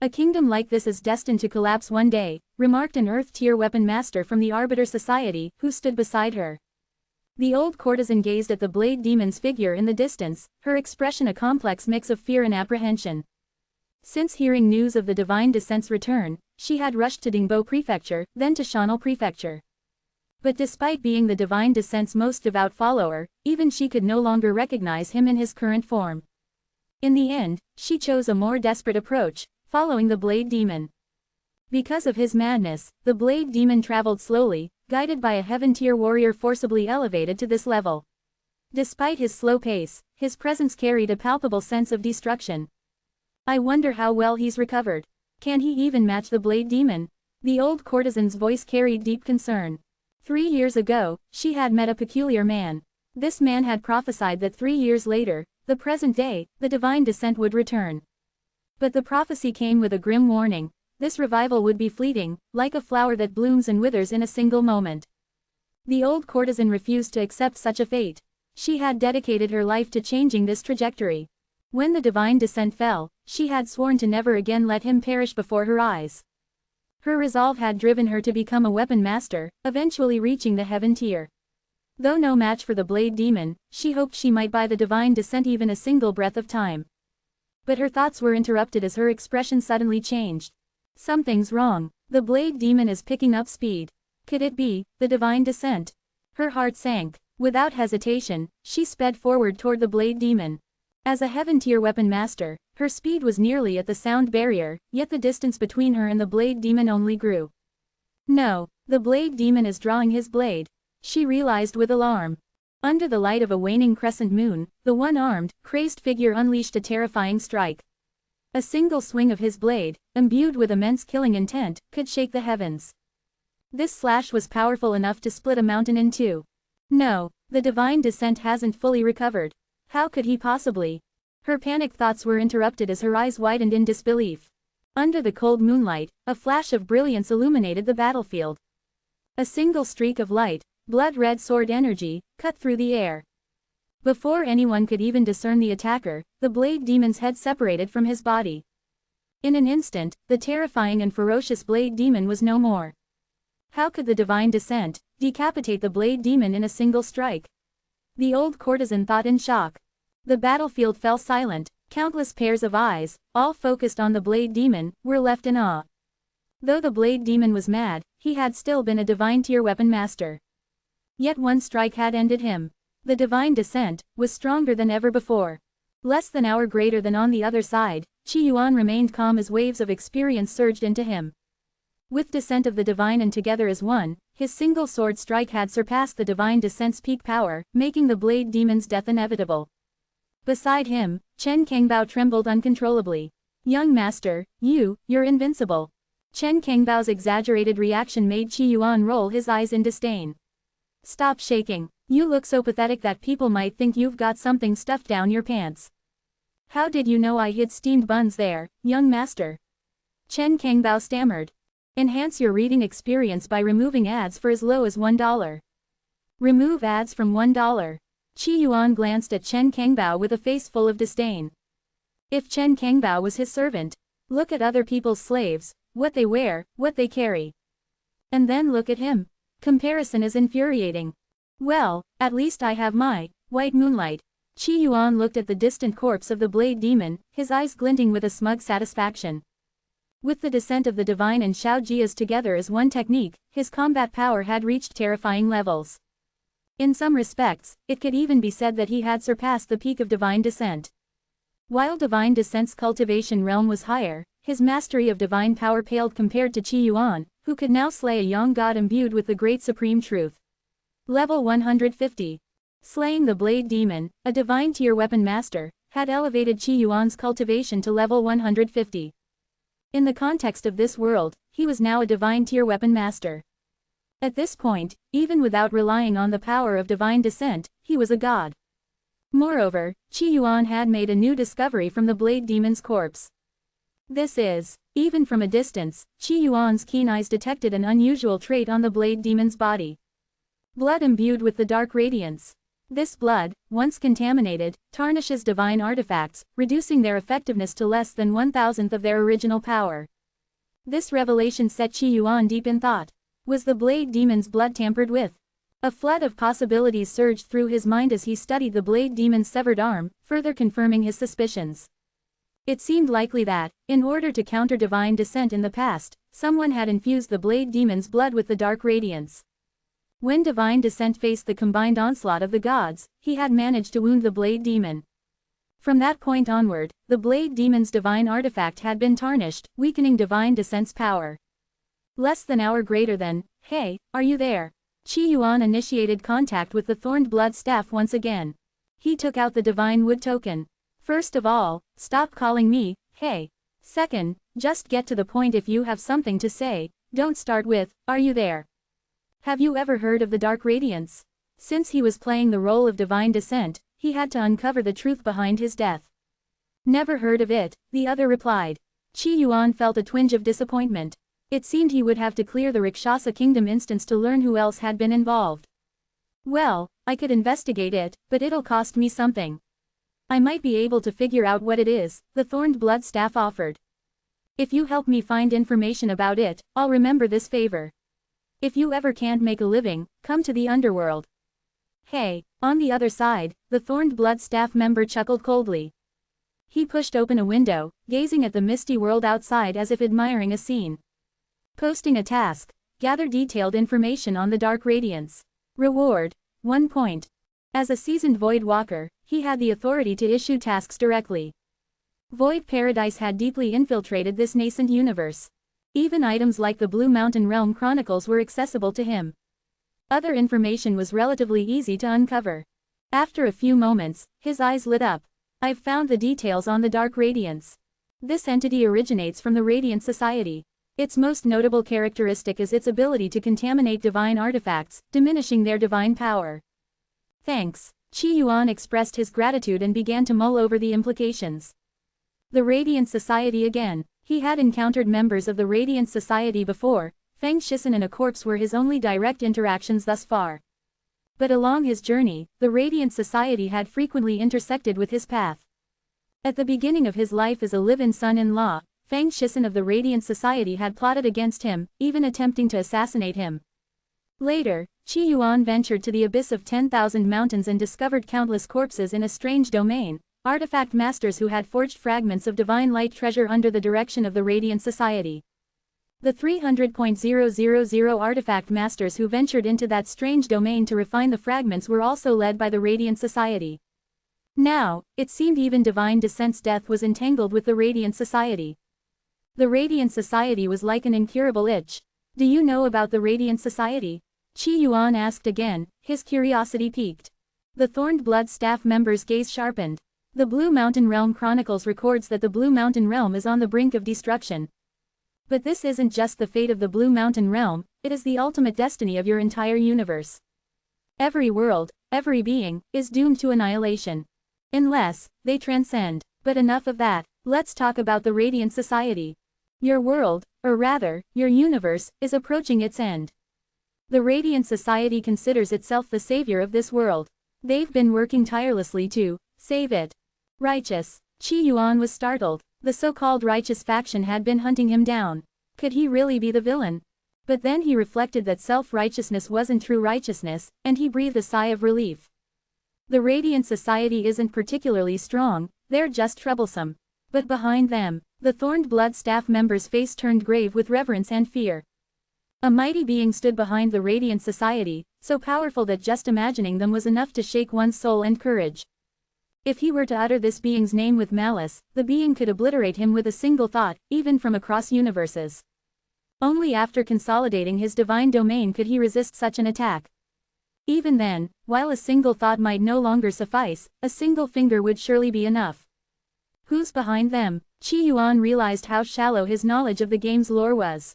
A kingdom like this is destined to collapse one day, remarked an Earth-tier weapon master from the Arbiter Society, who stood beside her. The Old Courtesan gazed at the Blade Demon's figure in the distance, her expression a complex mix of fear and apprehension. Since hearing news of the Divine Descent's return, she had rushed to Dingbo Prefecture, then to Shan'al Prefecture. But despite being the Divine Descent's most devout follower, even she could no longer recognize him in his current form. In the end, she chose a more desperate approach, following the Blade Demon. Because of his madness, the Blade Demon traveled slowly, guided by a heaven-tier warrior forcibly elevated to this level. Despite his slow pace, his presence carried a palpable sense of destruction. I wonder how well he's recovered. Can he even match the Blade Demon? The Old Courtesan's voice carried deep concern. 3 years ago, she had met a peculiar man. This man had prophesied that 3 years later, the present day, the Divine Descent would return. But the prophecy came with a grim warning. This revival would be fleeting, like a flower that blooms and withers in a single moment. The Old Courtesan refused to accept such a fate. She had dedicated her life to changing this trajectory. When the Divine Descent fell, she had sworn to never again let him perish before her eyes. Her resolve had driven her to become a weapon master, eventually reaching the heaven tier. Though no match for the Blade Demon, she hoped she might buy the Divine Descent even a single breath of time. But her thoughts were interrupted as her expression suddenly changed. Something's wrong. The Blade Demon is picking up speed. Could it be the Divine Descent? Her heart sank. Without hesitation, she sped forward toward the Blade Demon. As a heaven-tier weapon master, her speed was nearly at the sound barrier, yet the distance between her and the Blade Demon only grew. No, the Blade Demon is drawing his blade. She realized with alarm. Under the light of a waning crescent moon, the one-armed, crazed figure unleashed a terrifying strike. A single swing of his blade, imbued with immense killing intent, could shake the heavens. This slash was powerful enough to split a mountain in two. No, the Divine Descent hasn't fully recovered. How could he possibly? Her panicked thoughts were interrupted as her eyes widened in disbelief. Under the cold moonlight, a flash of brilliance illuminated the battlefield. A single streak of light, blood-red sword energy, cut through the air. Before anyone could even discern the attacker, the Blade Demon's head separated from his body. In an instant, the terrifying and ferocious Blade Demon was no more. How could the Divine Descent decapitate the Blade Demon in a single strike? The Old Courtesan thought in shock. The battlefield fell silent, countless pairs of eyes, all focused on the Blade Demon, were left in awe. Though the Blade Demon was mad, he had still been a divine-tier weapon master. Yet one strike had ended him. The Divine Descent was stronger than ever before. Less than an hour greater than on the other side, Qi Yuan remained calm as waves of experience surged into him. With Descent of the Divine and together as one, his single sword strike had surpassed the Divine Descent's peak power, making the Blade Demon's death inevitable. Beside him, Chen Kengbao trembled uncontrollably. Young master, you're invincible. Chen Kengbao's exaggerated reaction made Qi Yuan roll his eyes in disdain. Stop shaking. You look so pathetic that people might think you've got something stuffed down your pants. How did you know I hid steamed buns there, young master? Chen Kengbao stammered. Enhance your reading experience by removing ads for as low as $1. Remove ads from $1. Qi Yuan glanced at Chen Kengbao with a face full of disdain. If Chen Kengbao was his servant, look at other people's slaves, what they wear, what they carry. And then look at him. Comparison is infuriating. Well, at least I have my white moonlight. Qi Yuan looked at the distant corpse of the Blade Demon, his eyes glinting with a smug satisfaction. With the descent of the Divine and Shao Jia's together as one technique, his combat power had reached terrifying levels. In some respects, it could even be said that he had surpassed the peak of Divine Descent. While Divine Descent's cultivation realm was higher, his mastery of divine power paled compared to Qi Yuan, who could now slay a young god imbued with the great supreme truth. Level 150. Slaying the Blade Demon, a divine-tier weapon master, had elevated Qi Yuan's cultivation to level 150. In the context of this world, he was now a divine-tier weapon master. At this point, even without relying on the power of Divine Descent, he was a god. Moreover, Qi Yuan had made a new discovery from the Blade Demon's corpse. This is, even from a distance, Qi Yuan's keen eyes detected an unusual trait on the Blade Demon's body. Blood imbued with the dark radiance. This blood, once contaminated, tarnishes divine artifacts, reducing their effectiveness to less than 1,000th of their original power. This revelation set Qi Yuan deep in thought. Was the Blade Demon's blood tampered with? A flood of possibilities surged through his mind as he studied the Blade Demon's severed arm, further confirming his suspicions. It seemed likely that, in order to counter divine descent in the past, someone had infused the Blade Demon's blood with the dark radiance. When divine descent faced the combined onslaught of the gods, he had managed to wound the Blade Demon. From that point onward, the Blade Demon's divine artifact had been tarnished, weakening divine descent's power. Less than hour greater than, "Hey, are you there?" Qi Yuan initiated contact with the thorned blood staff once again. He took out the divine wood token. First of all, stop calling me, "Hey." Second, just get to the point if you have something to say, don't start with, "Are you there?" Have you ever heard of the dark radiance? Since he was playing the role of divine descent, he had to uncover the truth behind his death. Never heard of it, the other replied. Qi Yuan felt a twinge of disappointment. It seemed he would have to clear the Rakshasa kingdom instance to learn who else had been involved. Well, I could investigate it, but it'll cost me something. I might be able to figure out what it is, the thorned blood staff offered. If you help me find information about it, I'll remember this favor. If you ever can't make a living, come to the underworld. Hey, on the other side, the thorned blood staff member chuckled coldly. He pushed open a window, gazing at the misty world outside as if admiring a scene. Posting a task. Gather detailed information on the dark radiance. Reward, 1 point. As a seasoned Void Walker, he had the authority to issue tasks directly. Void Paradise had deeply infiltrated this nascent universe. Even items like the Blue Mountain Realm Chronicles were accessible to him. Other information was relatively easy to uncover. After a few moments, his eyes lit up. I've found the details on the dark radiance. This entity originates from the Radiant Society. Its most notable characteristic is its ability to contaminate divine artifacts, diminishing their divine power. Thanks. Qi Yuan expressed his gratitude and began to mull over the implications. The Radiant Society again. He had encountered members of the Radiant Society before. Feng Shisan and a corpse were his only direct interactions thus far. But along his journey, the Radiant Society had frequently intersected with his path. At the beginning of his life as a live-in son-in-law, Feng Shisan of the Radiant Society had plotted against him, even attempting to assassinate him. Later, Qi Yuan ventured to the abyss of 10,000 mountains and discovered countless corpses in a strange domain, artifact masters who had forged fragments of divine light treasure under the direction of the Radiant Society. The 300,000 artifact masters who ventured into that strange domain to refine the fragments were also led by the Radiant Society. Now, it seemed even divine descent's death was entangled with the Radiant Society. The Radiant Society was like an incurable itch. Do you know about the Radiant Society? Qi Yuan asked again, his curiosity piqued. The Thorned Blood staff member's gaze sharpened. The Blue Mountain Realm Chronicles records that the Blue Mountain Realm is on the brink of destruction. But this isn't just the fate of the Blue Mountain Realm, it is the ultimate destiny of your entire universe. Every world, every being, is doomed to annihilation. Unless they transcend. But enough of that, let's talk about the Radiant Society. Your world, or rather, your universe, is approaching its end. The Radiant Society considers itself the savior of this world. They've been working tirelessly to save it. Righteous. Qi Yuan was startled. The so-called righteous faction had been hunting him down. Could he really be the villain? But then he reflected that self-righteousness wasn't true righteousness, and he breathed a sigh of relief. The Radiant Society isn't particularly strong, they're just troublesome. But behind them, the Thorned Blood staff member's face turned grave with reverence and fear. A mighty being stood behind the Radiant Society, so powerful that just imagining them was enough to shake one's soul and courage. If he were to utter this being's name with malice, the being could obliterate him with a single thought, even from across universes. Only after consolidating his divine domain could he resist such an attack. Even then, while a single thought might no longer suffice, a single finger would surely be enough. Who's behind them? Qi Yuan realized how shallow his knowledge of the game's lore was.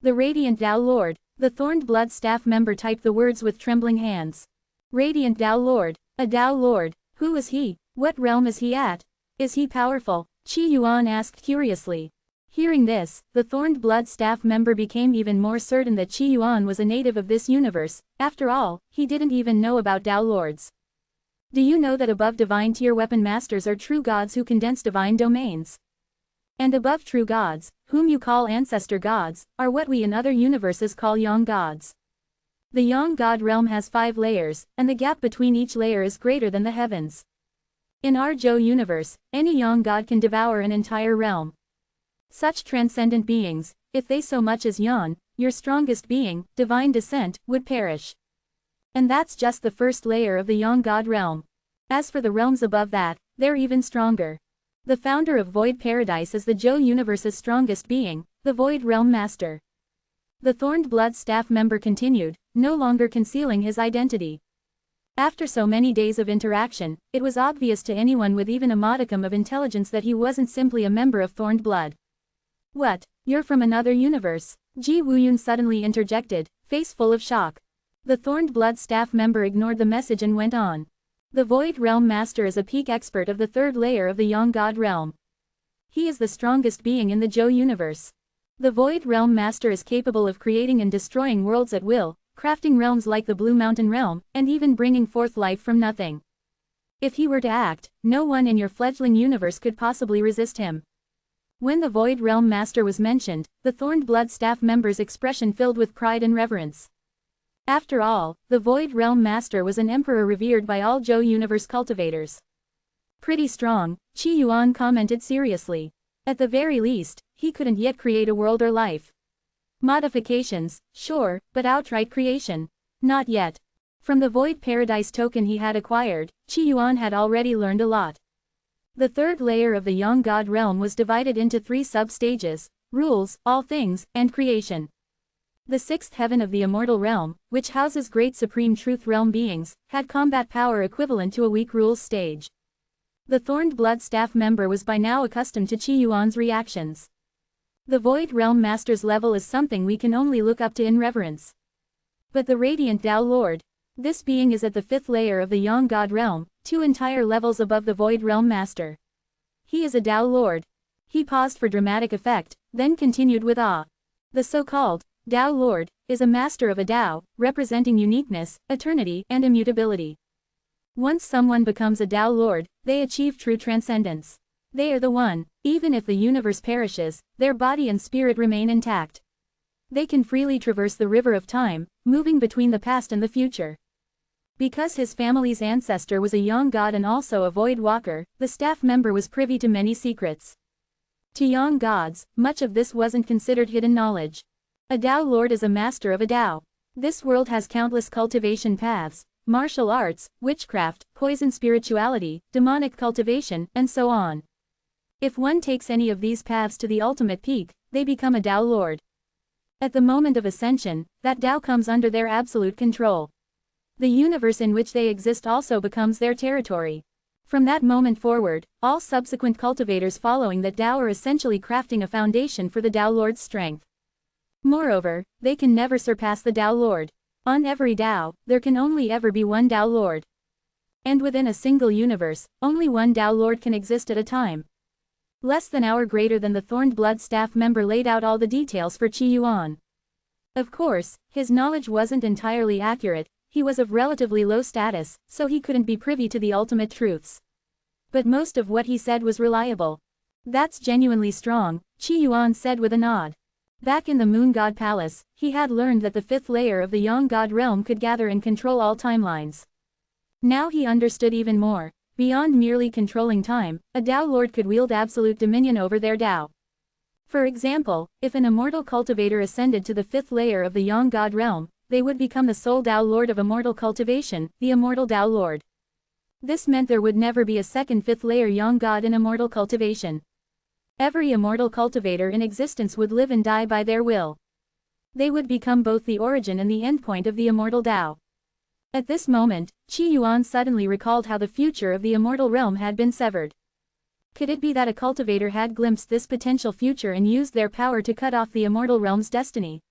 The Radiant Tao Lord. The Thorned Blood staff member typed the words with trembling hands. Radiant Tao Lord. A Tao Lord. Who is he? What realm is he at? Is he powerful? Qi Yuan asked curiously. Hearing this, the Thorned Blood staff member became even more certain that Qi Yuan was a native of this universe. After all, he didn't even know about Tao Lords. Do you know that above divine tier weapon masters are true gods who condense divine domains? And above true gods, whom you call ancestor gods, are what we in other universes call Yang gods. The Yang god realm has 5 layers, and the gap between each layer is greater than the heavens. In our Zhou universe, any Yang god can devour an entire realm. Such transcendent beings, if they so much as yawn, your strongest being, divine descent, would perish. And that's just the first layer of the Yang god realm. As for the realms above that, they're even stronger. The founder of Void Paradise is the Zhou universe's strongest being, the Void Realm Master. The Thorned Blood staff member continued, no longer concealing his identity. After so many days of interaction, it was obvious to anyone with even a modicum of intelligence that he wasn't simply a member of Thorned Blood. What? You're from another universe? Ji Wuyun suddenly interjected, face full of shock. The Thorned Blood staff member ignored the message and went on. The Void Realm Master is a peak expert of the 3rd layer of the Yang God realm. He is the strongest being in the Zhou universe. The Void Realm Master is capable of creating and destroying worlds at will, crafting realms like the Blue Mountain Realm, and even bringing forth life from nothing. If he were to act, no one in your fledgling universe could possibly resist him. When the Void Realm Master was mentioned, the Thorned Blood staff member's expression filled with pride and reverence. After all, the Void Realm Master was an emperor revered by all Zhou universe cultivators. Pretty strong, Qi Yuan commented seriously. At the very least, he couldn't yet create a world or life. Modifications, sure, but outright creation, not yet. From the Void Paradise token he had acquired, Qi Yuan had already learned a lot. The 3rd layer of the Yang God realm was divided into 3 sub-stages: rules, all things, and creation. The 6th heaven of the Immortal realm, which houses great supreme truth realm beings, had combat power equivalent to a weak rules stage. The Thorned Blood staff member was by now accustomed to Qi Yuan's reactions. The Void Realm Master's level is something we can only look up to in reverence. But the Radiant Tao Lord, this being is at the 5th layer of the Yang God realm, 2 entire levels above the Void Realm Master. He is a Tao Lord. He paused for dramatic effect, then continued with awe. The so-called Tao Lord is a master of a Tao, representing uniqueness, eternity, and immutability. Once someone becomes a Tao Lord, they achieve true transcendence. They are the one. Even if the universe perishes, their body and spirit remain intact. They can freely traverse the river of time, moving between the past and the future. Because his family's ancestor was a Yang god and also a Void Walker, the staff member was privy to many secrets. To Yang gods, much of this wasn't considered hidden knowledge. A Tao Lord is a master of a Tao. This world has countless cultivation paths: martial arts, witchcraft, poison spirituality, demonic cultivation, and so on. If one takes any of these paths to the ultimate peak, they become a Tao Lord. At the moment of ascension, that Tao comes under their absolute control. The universe in which they exist also becomes their territory. From that moment forward, all subsequent cultivators following that Tao are essentially crafting a foundation for the Tao Lord's strength. Moreover, they can never surpass the Tao Lord. On every Tao, there can only ever be one Tao Lord. And within a single universe, only one Tao Lord can exist at a time. Less than an hour greater than the Thorned Blood staff member laid out all the details for Qi Yuan. Of course, his knowledge wasn't entirely accurate. He was of relatively low status, so he couldn't be privy to the ultimate truths. But most of what he said was reliable. That's genuinely strong, Qi Yuan said with a nod. Back in the Moon God Palace, he had learned that the 5th layer of the Yang God realm could gather and control all timelines. Now he understood even more. Beyond merely controlling time, a Tao Lord could wield absolute dominion over their Tao. For example, if an immortal cultivator ascended to the 5th layer of the Yang God realm, they would become the sole Tao Lord of Immortal Cultivation, the Immortal Tao Lord. This meant there would never be a second 5th layer Yang God in Immortal Cultivation. Every immortal cultivator in existence would live and die by their will. They would become both the origin and the endpoint of the Immortal Tao. At this moment, Qi Yuan suddenly recalled how the future of the Immortal Realm had been severed. Could it be that a cultivator had glimpsed this potential future and used their power to cut off the Immortal Realm's destiny?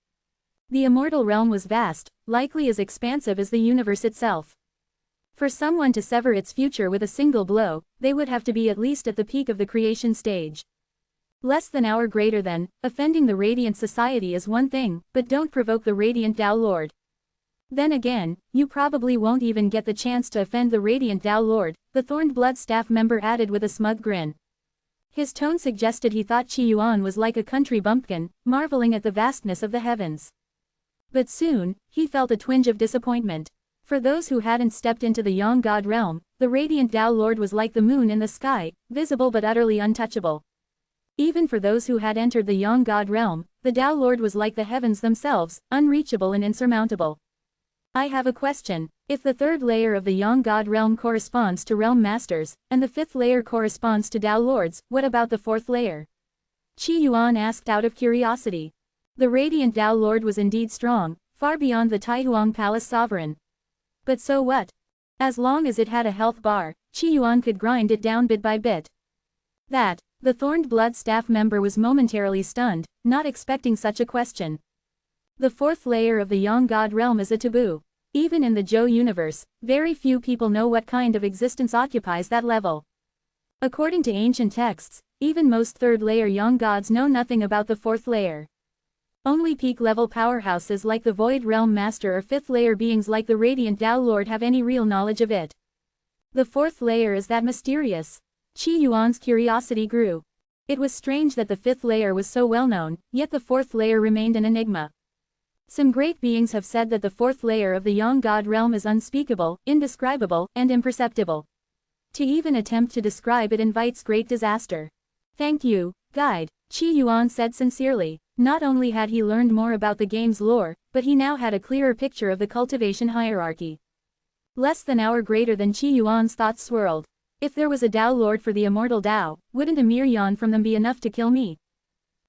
The Immortal Realm was vast, likely as expansive as the universe itself. For someone to sever its future with a single blow, they would have to be at least at the peak of the creation stage. Less than hour greater than, offending the Radiant Society is one thing, but don't provoke the Radiant Tao Lord. Then again, you probably won't even get the chance to offend the Radiant Tao Lord, the Thorned Blood staff member added with a smug grin. His tone suggested he thought Qi Yuan was like a country bumpkin, marveling at the vastness of the heavens. But soon, he felt a twinge of disappointment. For those who hadn't stepped into the Yang God realm, the Radiant Tao Lord was like the moon in the sky, visible but utterly untouchable. Even for those who had entered the Yang God realm, the Tao Lord was like the heavens themselves, unreachable and insurmountable. I have a question. If the third layer of the Yang God realm corresponds to Realm Masters, and the fifth layer corresponds to Tao Lords, what about the fourth layer? Qi Yuan asked out of curiosity. The Radiant Tao Lord was indeed strong, far beyond the Taihuang Palace Sovereign. But so what? As long as it had a health bar, Qi Yuan could grind it down bit by bit. The Thorned Blood staff member was momentarily stunned, not expecting such a question. The fourth layer of the Yang God realm is a taboo. Even in the Zhou universe, very few people know what kind of existence occupies that level. According to ancient texts, even most third-layer Yang gods know nothing about the fourth layer. Only peak-level powerhouses like the Void Realm Master or fifth-layer beings like the Radiant Tao Lord have any real knowledge of it. The fourth layer is that mysterious. Qi Yuan's curiosity grew. It was strange that the fifth layer was so well known, yet the fourth layer remained an enigma. Some great beings have said that the fourth layer of the Yang God realm is unspeakable, indescribable, and imperceptible. To even attempt to describe it invites great disaster. Thank you, guide, Qi Yuan said sincerely. Not only had he learned more about the game's lore, but he now had a clearer picture of the cultivation hierarchy. Less than hour greater than Qi Yuan's thoughts swirled. If there was a Tao Lord for the Immortal Tao, wouldn't a mere yawn from them be enough to kill me?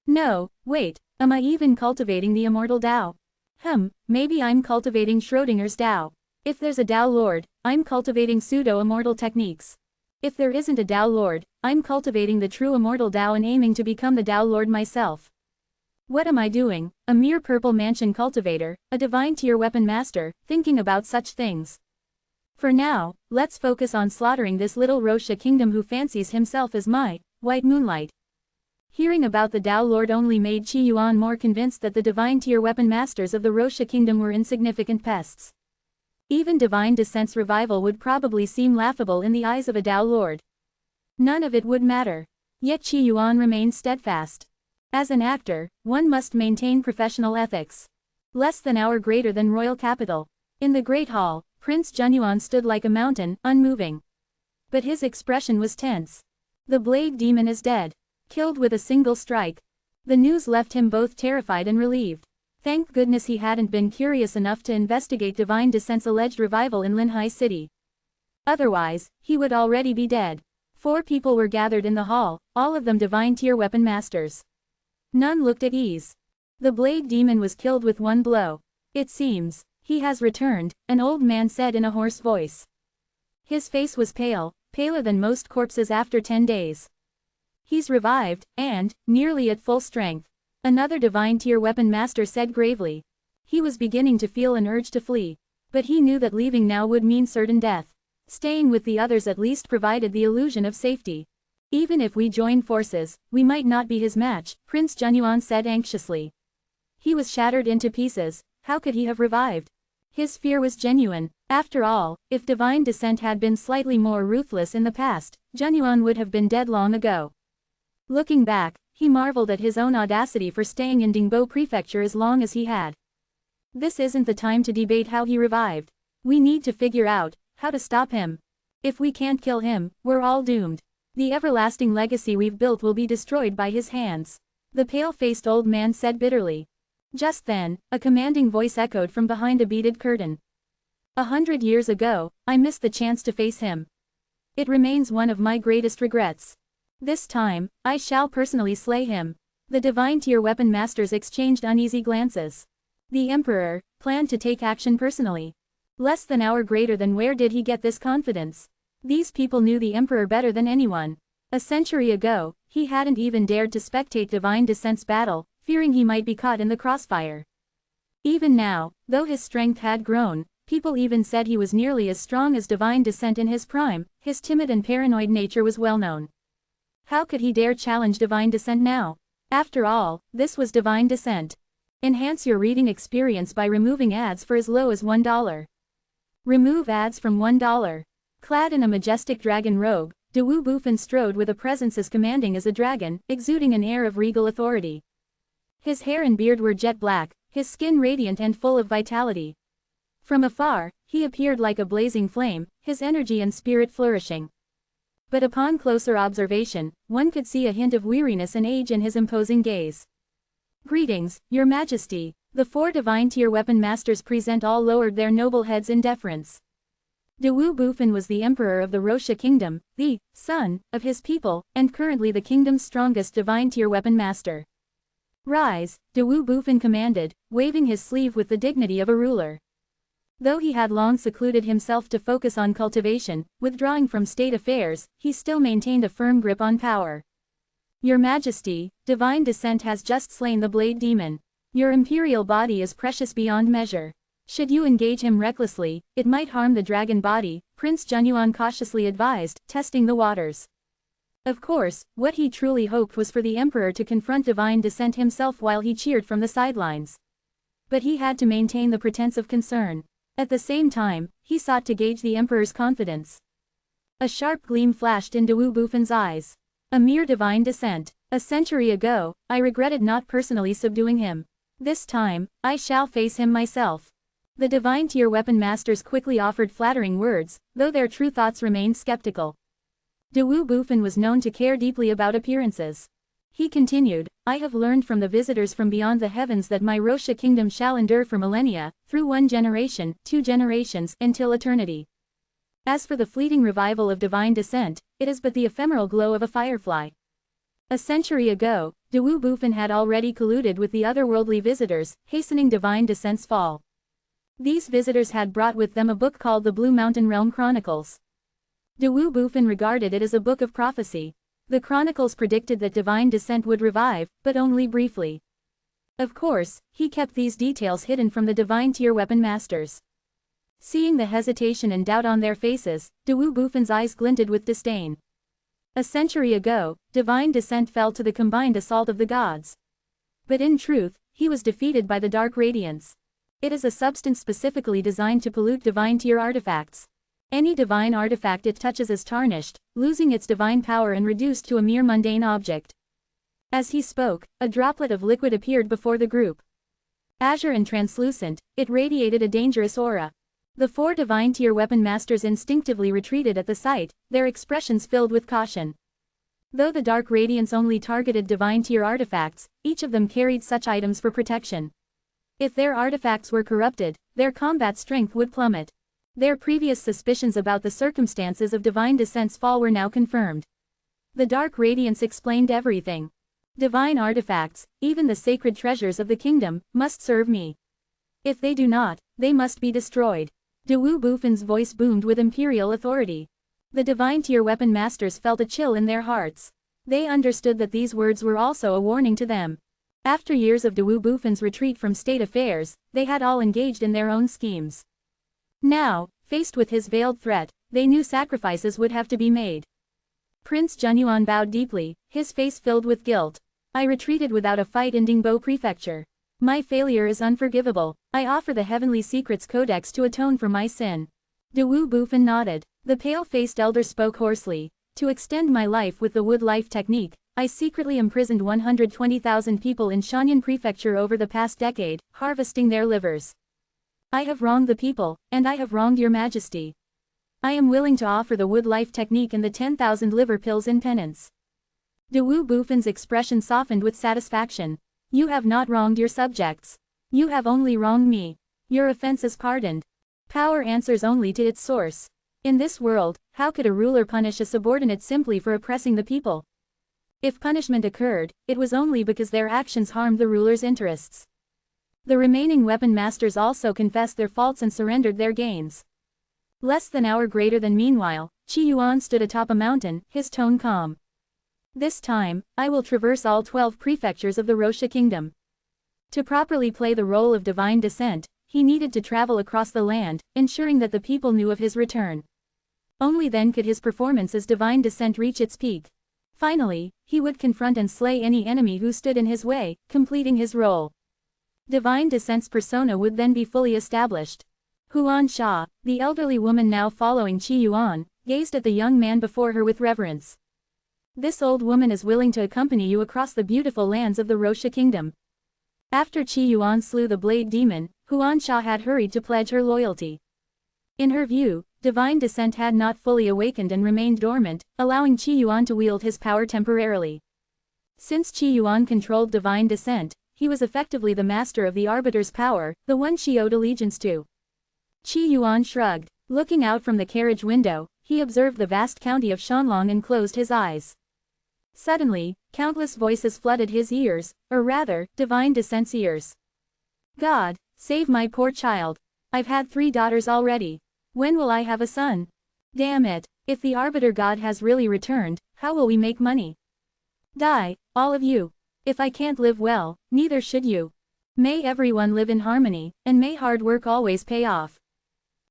No, wait, am I even cultivating the Immortal Tao? Maybe I'm cultivating Schrodinger's Tao. If there's a Tao Lord, I'm cultivating pseudo-immortal techniques. If there isn't a Tao Lord, I'm cultivating the true Immortal Tao and aiming to become the Tao Lord myself. What am I doing, a mere purple mansion cultivator, a divine tier weapon master, thinking about such things? For now, let's focus on slaughtering this little Rosha kingdom who fancies himself as my white moonlight. Hearing about the Tao Lord only made Qi Yuan more convinced that the divine tier weapon masters of the Rosha kingdom were insignificant pests. Even divine descent's revival would probably seem laughable in the eyes of a Tao Lord. None of it would matter. Yet Qi Yuan remained steadfast. As an actor, one must maintain professional ethics. Less than hour greater than royal capital. In the Great Hall, Prince Junyuan stood like a mountain, unmoving. But his expression was tense. The Blade Demon is dead. Killed with a single strike. The news left him both terrified and relieved. Thank goodness he hadn't been curious enough to investigate Divine Descent's alleged revival in Linhai City. Otherwise, he would already be dead. 4 people were gathered in the hall, all of them divine tier weapon masters. None looked at ease. The Blade Demon was killed with one blow. It seems, he has returned, an old man said in a hoarse voice. His face was pale, paler than most corpses after 10 days. He's revived, and, nearly at full strength. Another divine tier weapon master said gravely. He was beginning to feel an urge to flee. But he knew that leaving now would mean certain death. Staying with the others at least provided the illusion of safety. Even if we join forces, we might not be his match, Prince Junyuan said anxiously. He was shattered into pieces, how could he have revived? His fear was genuine. After all, if Divine Descent had been slightly more ruthless in the past, Junyuan would have been dead long ago. Looking back, he marveled at his own audacity for staying in Dingbo Prefecture as long as he had. This isn't the time to debate how he revived. We need to figure out how to stop him. If we can't kill him, we're all doomed. The everlasting legacy we've built will be destroyed by his hands. The pale-faced old man said bitterly. Just then, a commanding voice echoed from behind a beaded curtain. 100 years ago, I missed the chance to face him. It remains one of my greatest regrets. This time, I shall personally slay him. The divine tier weapon masters exchanged uneasy glances. The Emperor planned to take action personally. Less than hour greater than where did he get this confidence? These people knew the Emperor better than anyone. A century ago, he hadn't even dared to spectate Divine Descent's battle, fearing he might be caught in the crossfire. Even now, though his strength had grown, People even said he was nearly as strong as divine descent in his prime. His timid and paranoid nature was well known. How could he dare challenge divine descent now? After all, this was divine descent. Enhance your reading experience by removing ads for as low as $1. Remove ads from $1. Clad in a majestic dragon robe, Dawu Bufin strode with a presence as commanding as a dragon, exuding an air of regal authority. His hair and beard were jet black, his skin radiant and full of vitality. From afar, he appeared like a blazing flame, his energy and spirit flourishing. But upon closer observation, one could see a hint of weariness and age in his imposing gaze. Greetings, Your Majesty. The 4 divine tier weapon masters present all lowered their noble heads in deference. Dawu Bufin was the emperor of the Rosha kingdom, the son of his people, and currently the kingdom's strongest divine tier weapon master. Rise, Dawu Bufin commanded, waving his sleeve with the dignity of a ruler. Though he had long secluded himself to focus on cultivation, withdrawing from state affairs, he still maintained a firm grip on power. Your Majesty, divine descent has just slain the blade demon. Your imperial body is precious beyond measure. Should you engage him recklessly, it might harm the dragon body, Prince Junyuan cautiously advised, testing the waters. Of course, what he truly hoped was for the emperor to confront divine descent himself while he cheered from the sidelines. But he had to maintain the pretense of concern. At the same time, he sought to gauge the emperor's confidence. A sharp gleam flashed in Dawu Bufin's eyes. A mere divine descent. A century ago, I regretted not personally subduing him. This time, I shall face him myself. The divine tier weapon masters quickly offered flattering words, though their true thoughts remained skeptical. Dawu Bufin was known to care deeply about appearances. He continued, I have learned from the visitors from beyond the heavens that my Rosha kingdom shall endure for millennia, through 1 generation, 2 generations, until eternity. As for the fleeting revival of divine descent, it is but the ephemeral glow of a firefly. A century ago, Dawu Bufin had already colluded with the otherworldly visitors, hastening divine descent's fall. These visitors had brought with them a book called the Blue Mountain Realm Chronicles. Dawu Bufin regarded it as a book of prophecy. The chronicles predicted that divine descent would revive, but only briefly. Of course, he kept these details hidden from the divine tier weapon masters. Seeing the hesitation and doubt on their faces, Dawu Bufin's eyes glinted with disdain. A century ago, divine descent fell to the combined assault of the gods. But in truth, he was defeated by the dark radiance. It is a substance specifically designed to pollute divine tier artifacts. Any divine artifact it touches is tarnished, losing its divine power and reduced to a mere mundane object. As he spoke, a droplet of liquid appeared before the group. Azure and translucent, it radiated a dangerous aura. The 4 divine tier weapon masters instinctively retreated at the sight, their expressions filled with caution. Though the dark radiance only targeted divine tier artifacts, each of them carried such items for protection. If their artifacts were corrupted, their combat strength would plummet. Their previous suspicions about the circumstances of divine descent's fall were now confirmed. The dark radiance explained everything. Divine artifacts, even the sacred treasures of the kingdom, must serve me. If they do not, they must be destroyed. Dawu Bufin's voice boomed with imperial authority. The divine tier weapon masters felt a chill in their hearts. They understood that these words were also a warning to them. After years of Dawu Bufin's retreat from state affairs, they had all engaged in their own schemes. Now, faced with his veiled threat, they knew sacrifices would have to be made. Prince Junyuan bowed deeply, his face filled with guilt. I retreated without a fight in Dingbo Prefecture. My failure is unforgivable. I offer the Heavenly Secrets Codex to atone for my sin. Dawu Bufin nodded. The pale-faced elder spoke hoarsely. To extend my life with the wood life technique, I secretly imprisoned 120,000 people in Shanyan Prefecture over the past decade, harvesting their livers. I have wronged the people, and I have wronged Your Majesty. I am willing to offer the wood life technique and the 10,000 liver pills in penance. Dawu Bufin's expression softened with satisfaction. You have not wronged your subjects. You have only wronged me. Your offense is pardoned. Power answers only to its source. In this world, how could a ruler punish a subordinate simply for oppressing the people? If punishment occurred, it was only because their actions harmed the ruler's interests. The remaining weapon masters also confessed their faults and surrendered their gains. Less than hour greater than meanwhile, Qi Yuan stood atop a mountain, his tone calm. This time, I will traverse all 12 prefectures of the Rosha kingdom. To properly play the role of divine descent, he needed to travel across the land, ensuring that the people knew of his return. Only then could his performance as divine descent reach its peak. Finally, he would confront and slay any enemy who stood in his way, completing his role. Divine descent's persona would then be fully established. Huan Sha, the elderly woman now following Qi Yuan, gazed at the young man before her with reverence. This old woman is willing to accompany you across the beautiful lands of the Rosha kingdom. After Qi Yuan slew the blade demon, Huan Sha had hurried to pledge her loyalty. In her view, divine descent had not fully awakened and remained dormant, allowing Qi Yuan to wield his power temporarily. Since Qi Yuan controlled divine descent, he was effectively the master of the Arbiter's power, the one she owed allegiance to. Qi Yuan shrugged. Looking out from the carriage window, he observed the vast county of Shanlong and closed his eyes. Suddenly, countless voices flooded his ears, or rather, divine descent's ears. God, save my poor child. I've had 3 daughters already. When will I have a son? Damn it, if the Arbiter God has really returned, how will we make money? Die, all of you. If I can't live well, neither should you. May everyone live in harmony, and may hard work always pay off.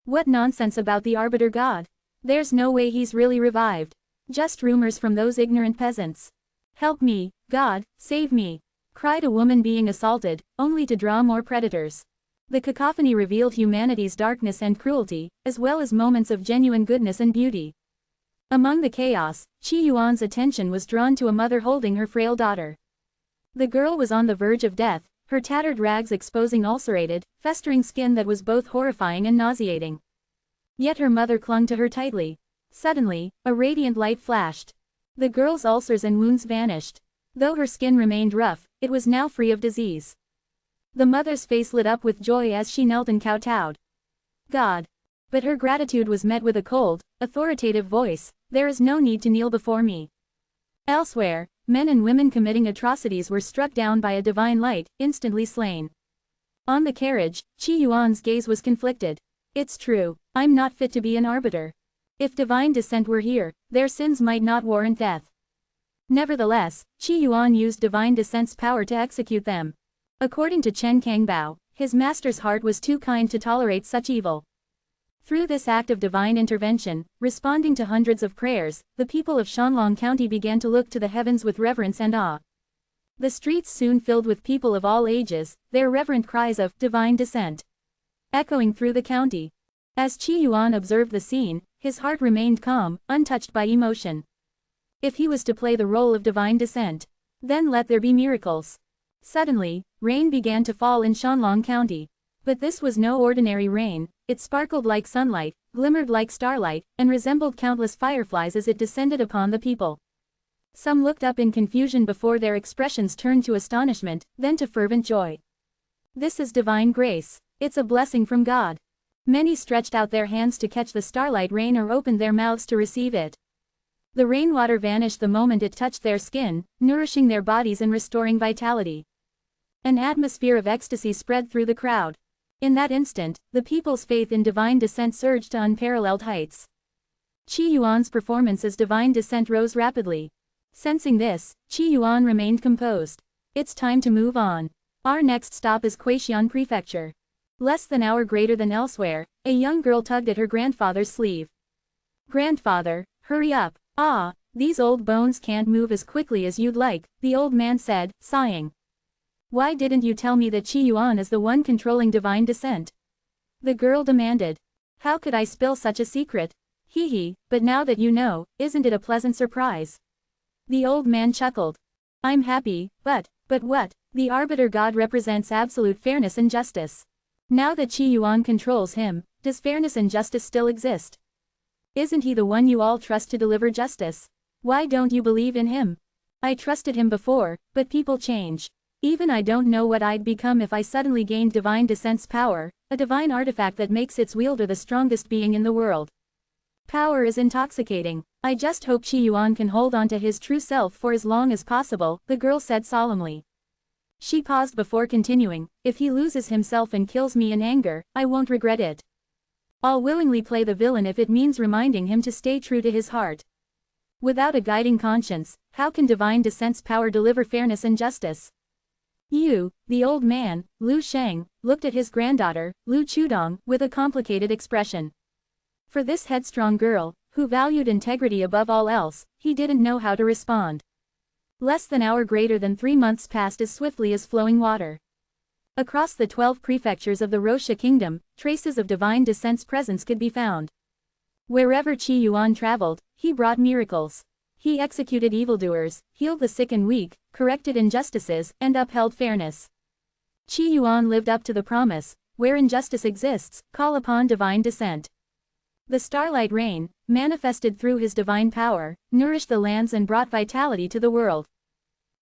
What nonsense about the Arbiter God. There's no way he's really revived. Just rumors from those ignorant peasants. Help me, God, save me, cried a woman being assaulted, only to draw more predators. The cacophony revealed humanity's darkness and cruelty, as well as moments of genuine goodness and beauty. Among the chaos, Qi Yuan's attention was drawn to a mother holding her frail daughter. The girl was on the verge of death, her tattered rags exposing ulcerated, festering skin that was both horrifying and nauseating. Yet her mother clung to her tightly. Suddenly, a radiant light flashed. The girl's ulcers and wounds vanished. Though her skin remained rough, it was now free of disease. The mother's face lit up with joy as she knelt and kowtowed. God. But her gratitude was met with a cold, authoritative voice, "There is no need to kneel before me." Elsewhere, men and women committing atrocities were struck down by a divine light, instantly slain. On the carriage, Qi Yuan's gaze was conflicted. It's true, I'm not fit to be an arbiter. If divine descent were here, their sins might not warrant death. Nevertheless, Qi Yuan used divine descent's power to execute them. According to Chen Kangbao, his master's heart was too kind to tolerate such evil. Through this act of divine intervention, responding to hundreds of prayers, the people of Shanlong County began to look to the heavens with reverence and awe. The streets soon filled with people of all ages, their reverent cries of divine descent echoing through the county. As Qi Yuan observed the scene, his heart remained calm, untouched by emotion. If he was to play the role of divine descent, then let there be miracles. Suddenly, rain began to fall in Shanlong County. But this was no ordinary rain, it sparkled like sunlight, glimmered like starlight, and resembled countless fireflies as it descended upon the people. Some looked up in confusion before their expressions turned to astonishment, then to fervent joy. This is divine grace. It's a blessing from God. Many stretched out their hands to catch the starlight rain or opened their mouths to receive it. The rainwater vanished the moment it touched their skin, nourishing their bodies and restoring vitality. An atmosphere of ecstasy spread through the crowd. In that instant, the people's faith in divine descent surged to unparalleled heights. Qi Yuan's performance as divine descent rose rapidly. Sensing this, Qi Yuan remained composed. It's time to move on. Our next stop is Quaishan Prefecture. Less than an hour greater than elsewhere, a young girl tugged at her grandfather's sleeve. Grandfather, hurry up. Ah, these old bones can't move as quickly as you'd like, the old man said, sighing. Why didn't you tell me that Qi Yuan is the one controlling divine descent? The girl demanded. How could I spill such a secret? Hee hee, but now that you know, isn't it a pleasant surprise? The old man chuckled. I'm happy, but what? The Arbiter God represents absolute fairness and justice. Now that Qi Yuan controls him, does fairness and justice still exist? Isn't he the one you all trust to deliver justice? Why don't you believe in him? I trusted him before, but people change. Even I don't know what I'd become if I suddenly gained divine descent's power, a divine artifact that makes its wielder the strongest being in the world. Power is intoxicating. I just hope Qi Yuan can hold on to his true self for as long as possible, the girl said solemnly. She paused before continuing, if he loses himself and kills me in anger, I won't regret it. I'll willingly play the villain if it means reminding him to stay true to his heart. Without a guiding conscience, how can divine descent's power deliver fairness and justice? The old man, Lu Sheng, looked at his granddaughter, Lu Chudong, with a complicated expression. For this headstrong girl, who valued integrity above all else, he didn't know how to respond. Less than hour greater than 3 months passed as swiftly as flowing water. Across the 12 prefectures of the Roxia kingdom, traces of divine descent's presence could be found. Wherever Qi Yuan traveled, he brought miracles. He executed evildoers, healed the sick and weak, corrected injustices, and upheld fairness. Qi Yuan lived up to the promise, where injustice exists, call upon divine descent. The starlight rain, manifested through his divine power, nourished the lands and brought vitality to the world.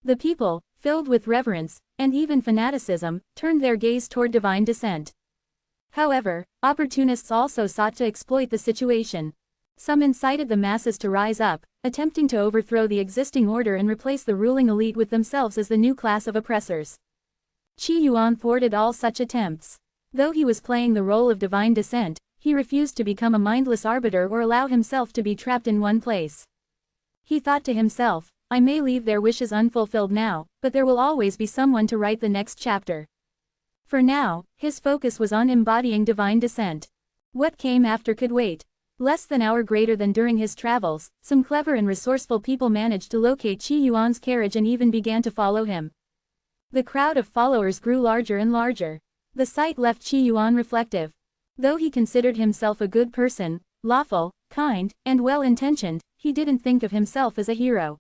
The people, filled with reverence, and even fanaticism, turned their gaze toward divine descent. However, opportunists also sought to exploit the situation. Some incited the masses to rise up, attempting to overthrow the existing order and replace the ruling elite with themselves as the new class of oppressors. Qi Yuan thwarted all such attempts. Though he was playing the role of divine descent, he refused to become a mindless arbiter or allow himself to be trapped in one place. He thought to himself, I may leave their wishes unfulfilled now, but there will always be someone to write the next chapter. For now, his focus was on embodying divine descent. What came after could wait. Less than hour greater than during his travels, some clever and resourceful people managed to locate Qi Yuan's carriage and even began to follow him. The crowd of followers grew larger and larger. The sight left Qi Yuan reflective. Though he considered himself a good person, lawful, kind, and well-intentioned, he didn't think of himself as a hero.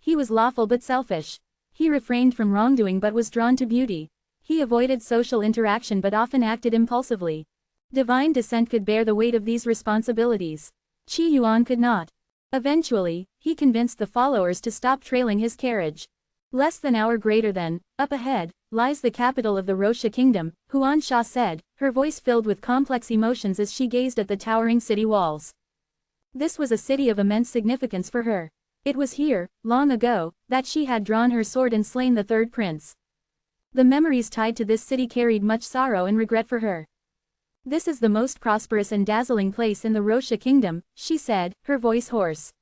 He was lawful but selfish. He refrained from wrongdoing but was drawn to beauty. He avoided social interaction but often acted impulsively. Divine descent could bear the weight of these responsibilities. Qi Yuan could not. Eventually, he convinced the followers to stop trailing his carriage. Less than hour greater than, up ahead, lies the capital of the Roxia kingdom, Huan Sha said, her voice filled with complex emotions as she gazed at the towering city walls. This was a city of immense significance for her. It was here, long ago, that she had drawn her sword and slain the third prince. The memories tied to this city carried much sorrow and regret for her. This is the most prosperous and dazzling place in the Roxia kingdom, she said, her voice hoarse.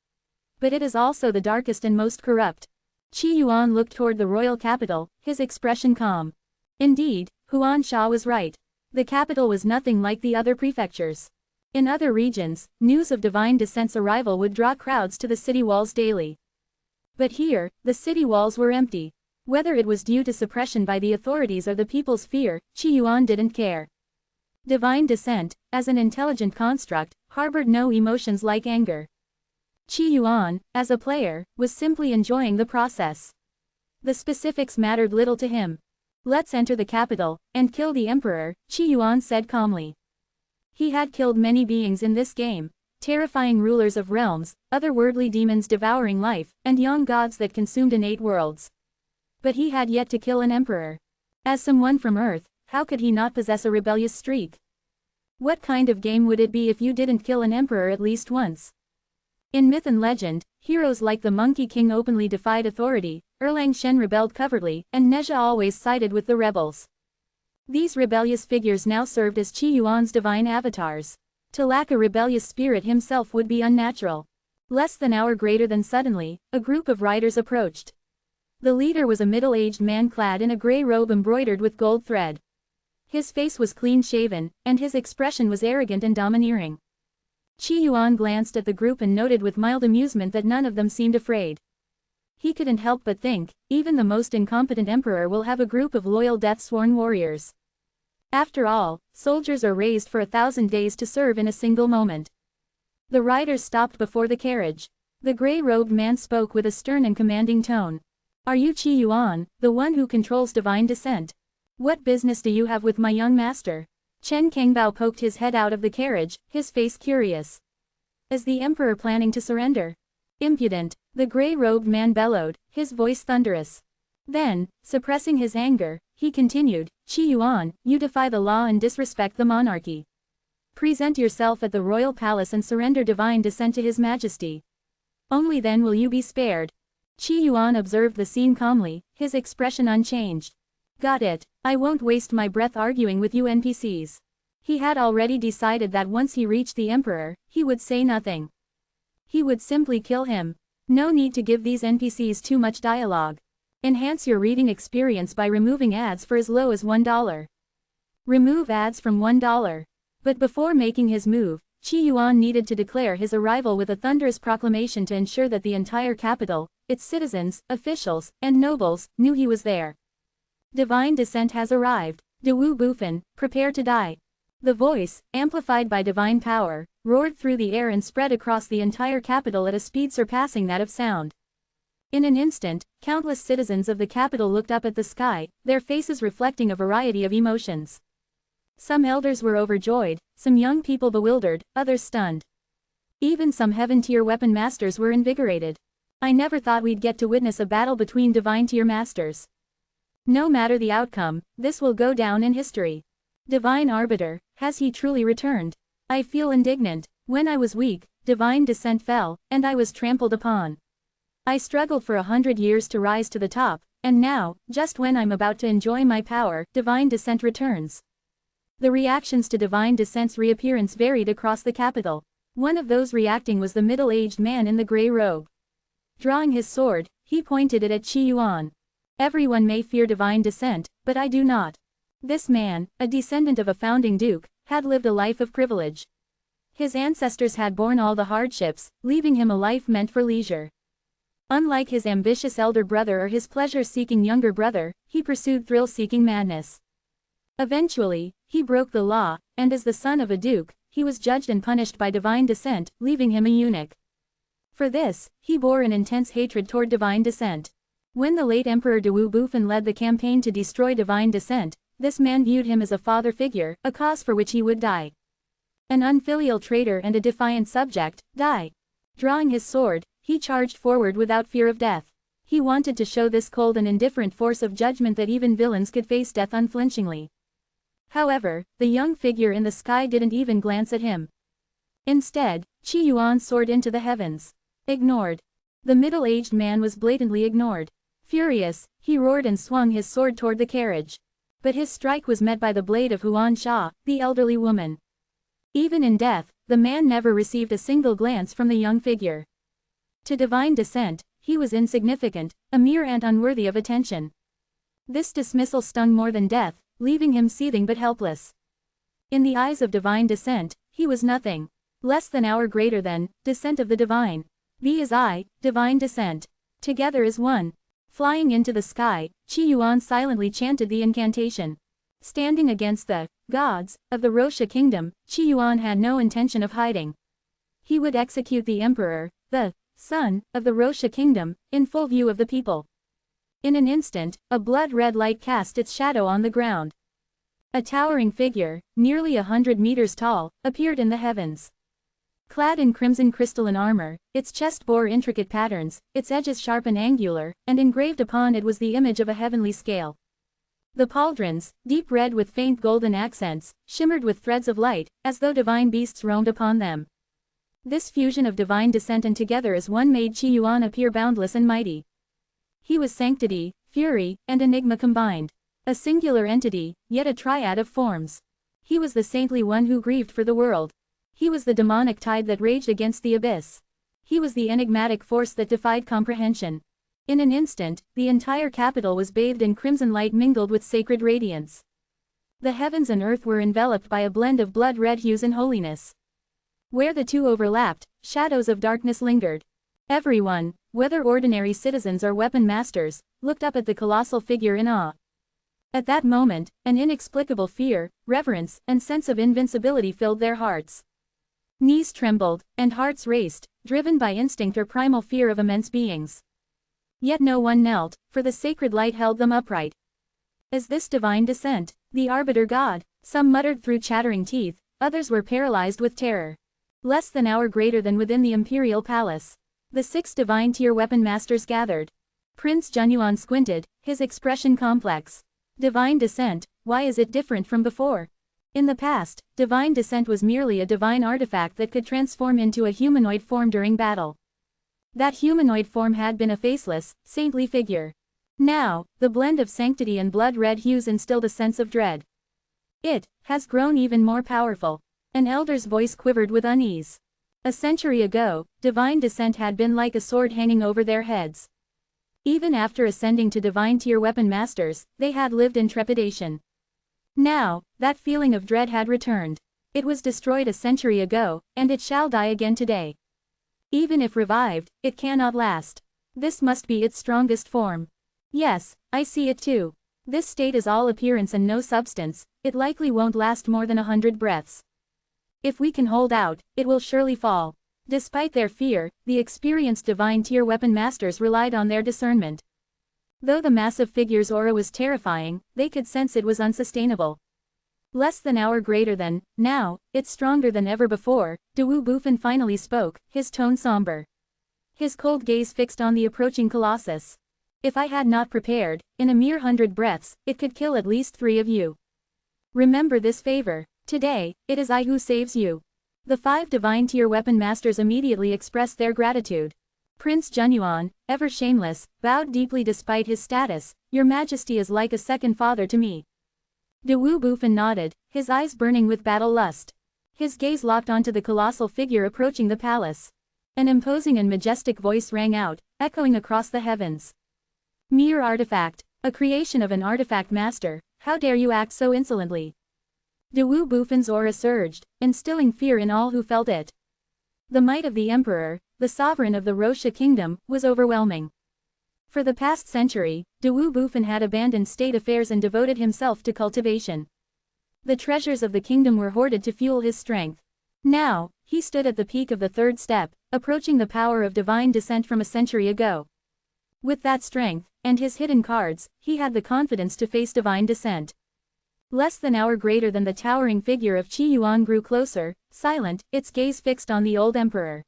But it is also the darkest and most corrupt. Qi Yuan looked toward the royal capital, his expression calm. Indeed, Huan Sha was right. The capital was nothing like the other prefectures. In other regions, news of divine descent's arrival would draw crowds to the city walls daily. But here, the city walls were empty. Whether it was due to suppression by the authorities or the people's fear, Qi Yuan didn't care. Divine descent, as an intelligent construct, harbored no emotions like anger. Qi Yuan, as a player, was simply enjoying the process. The specifics mattered little to him. Let's enter the capital, and kill the emperor, Qi Yuan said calmly. He had killed many beings in this game, terrifying rulers of realms, otherworldly demons devouring life, and young gods that consumed innate worlds. But he had yet to kill an emperor. As someone from Earth, how could he not possess a rebellious streak? What kind of game would it be if you didn't kill an emperor at least once? In myth and legend, heroes like the Monkey King openly defied authority, Erlang Shen rebelled covertly, and Nezha always sided with the rebels. These rebellious figures now served as Qi Yuan's divine avatars. To lack a rebellious spirit himself would be unnatural. Less than hour greater than suddenly, a group of riders approached. The leader was a middle-aged man clad in a gray robe embroidered with gold thread. His face was clean-shaven, and his expression was arrogant and domineering. Qi Yuan glanced at the group and noted with mild amusement that none of them seemed afraid. He couldn't help but think, even the most incompetent emperor will have a group of loyal death-sworn warriors. After all, soldiers are raised for 1,000 days to serve in a single moment. The riders stopped before the carriage. The gray-robed man spoke with a stern and commanding tone. Are you Qi Yuan, the one who controls divine descent? What business do you have with my young master? Chen Kengbao poked his head out of the carriage, his face curious. Is the emperor planning to surrender? Impudent, the gray-robed man bellowed, his voice thunderous. Then, suppressing his anger, he continued, Qi Yuan, you defy the law and disrespect the monarchy. Present yourself at the royal palace and surrender divine descent to his majesty. Only then will you be spared. Qi Yuan observed the scene calmly, his expression unchanged. Got it, I won't waste my breath arguing with you NPCs. He had already decided that once he reached the emperor, he would say nothing. He would simply kill him. No need to give these NPCs too much dialogue. Enhance your reading experience by removing ads for as low as $1. Remove ads from $1. But before making his move, Qi Yuan needed to declare his arrival with a thunderous proclamation to ensure that the entire capital, its citizens, officials, and nobles, knew he was there. Divine descent has arrived. Dewu Bufan, prepare to die. The voice, amplified by divine power, roared through the air and spread across the entire capital at a speed surpassing that of sound. In an instant, countless citizens of the capital looked up at the sky, their faces reflecting a variety of emotions. Some elders were overjoyed, some young people bewildered, others stunned. Even some heaven-tier weapon masters were invigorated. I never thought we'd get to witness a battle between divine-tier masters. No matter the outcome, this will go down in history. Divine Arbiter, has he truly returned? I feel indignant. When I was weak, divine descent fell, and I was trampled upon. I struggled for 100 years to rise to the top, and now, just when I'm about to enjoy my power, divine descent returns. The reactions to divine descent's reappearance varied across the capital. One of those reacting was the middle-aged man in the gray robe. Drawing his sword, he pointed it at Qi Yuan. Everyone may fear divine descent, but I do not. This man, a descendant of a founding duke, had lived a life of privilege. His ancestors had borne all the hardships, leaving him a life meant for leisure. Unlike his ambitious elder brother or his pleasure-seeking younger brother, he pursued thrill-seeking madness. Eventually, he broke the law, and as the son of a duke, he was judged and punished by divine descent, leaving him a eunuch. For this, he bore an intense hatred toward divine descent. When the late Emperor Dewu Bufan led the campaign to destroy divine descent, this man viewed him as a father figure, a cause for which he would die. An unfilial traitor and a defiant subject, die. Drawing his sword, he charged forward without fear of death. He wanted to show this cold and indifferent force of judgment that even villains could face death unflinchingly. However, the young figure in the sky didn't even glance at him. Instead, Qi Yuan soared into the heavens. Ignored. The middle-aged man was blatantly ignored. Furious, he roared and swung his sword toward the carriage. But his strike was met by the blade of Huan Sha, the elderly woman. Even in death, the man never received a single glance from the young figure. To divine descent, he was insignificant, a mere ant unworthy of attention. This dismissal stung more than death, leaving him seething but helpless. In the eyes of divine descent, he was nothing. Less than or greater than, descent of the divine. Be as I, divine descent. Together as one. Flying into the sky, Qi Yuan silently chanted the incantation. Standing against the gods of the Rosha kingdom, Qi Yuan had no intention of hiding. He would execute the emperor, the son of the Rosha kingdom, in full view of the people. In an instant, a blood-red light cast its shadow on the ground. A towering figure, nearly 100 meters tall, appeared in the heavens. Clad in crimson crystalline armor, its chest bore intricate patterns, its edges sharp and angular, and engraved upon it was the image of a heavenly scale. The pauldrons, deep red with faint golden accents, shimmered with threads of light, as though divine beasts roamed upon them. This fusion of divine descent and together as one made Qi Yuan appear boundless and mighty. He was sanctity, fury, and enigma combined. A singular entity, yet a triad of forms. He was the saintly one who grieved for the world. He was the demonic tide that raged against the abyss. He was the enigmatic force that defied comprehension. In an instant, the entire capital was bathed in crimson light mingled with sacred radiance. The heavens and earth were enveloped by a blend of blood-red hues and holiness. Where the two overlapped, shadows of darkness lingered. Everyone, whether ordinary citizens or weapon masters, looked up at the colossal figure in awe. At that moment, an inexplicable fear, reverence, and sense of invincibility filled their hearts. Knees trembled, and hearts raced, driven by instinct or primal fear of immense beings. Yet no one knelt, for the sacred light held them upright. Is this divine descent, the arbiter god? Some muttered through chattering teeth, others were paralyzed with terror. Less than hour greater than within the imperial palace. The 6 divine-tier weapon masters gathered. Prince Junyuan squinted, his expression complex. Divine descent, why is it different from before? In the past, divine descent was merely a divine artifact that could transform into a humanoid form during battle. That humanoid form had been a faceless, saintly figure. Now, the blend of sanctity and blood-red hues instilled a sense of dread. It has grown even more powerful. An elder's voice quivered with unease. A century ago, divine descent had been like a sword hanging over their heads. Even after ascending to divine tier weapon masters, they had lived in trepidation. Now, that feeling of dread had returned. It was destroyed a century ago, and it shall die again today. Even if revived, it cannot last. This must be its strongest form. Yes, I see it too. This state is all appearance and no substance, it likely won't last more than 100 breaths. If we can hold out, it will surely fall. Despite their fear, the experienced divine tier weapon masters relied on their discernment. Though the massive figure's aura was terrifying, they could sense it was unsustainable. Less than hour greater than, now, it's stronger than ever before, Dawu Bufin finally spoke, his tone somber. His cold gaze fixed on the approaching colossus. If I had not prepared, in a mere 100 breaths, it could kill at least 3 of you. Remember this favor. Today, it is I who saves you. The 5 divine tier weapon masters immediately expressed their gratitude. Prince Junyuan, ever shameless, bowed deeply despite his status. Your Majesty is like a second father to me. Dawu Bufin nodded, his eyes burning with battle lust. His gaze locked onto the colossal figure approaching the palace. An imposing and majestic voice rang out, echoing across the heavens. Mere artifact, a creation of an artifact master, how dare you act so insolently? Dawu Bufin's aura surged, instilling fear in all who felt it. The might of the emperor, the sovereign of the Rosha kingdom, was overwhelming. For the past century, Dawu Bufin had abandoned state affairs and devoted himself to cultivation. The treasures of the kingdom were hoarded to fuel his strength. Now, he stood at the peak of the 3rd step, approaching the power of divine descent from a century ago. With that strength, and his hidden cards, he had the confidence to face divine descent. Less than hour greater than the towering figure of Qi Yuan grew closer, silent, its gaze fixed on the old emperor.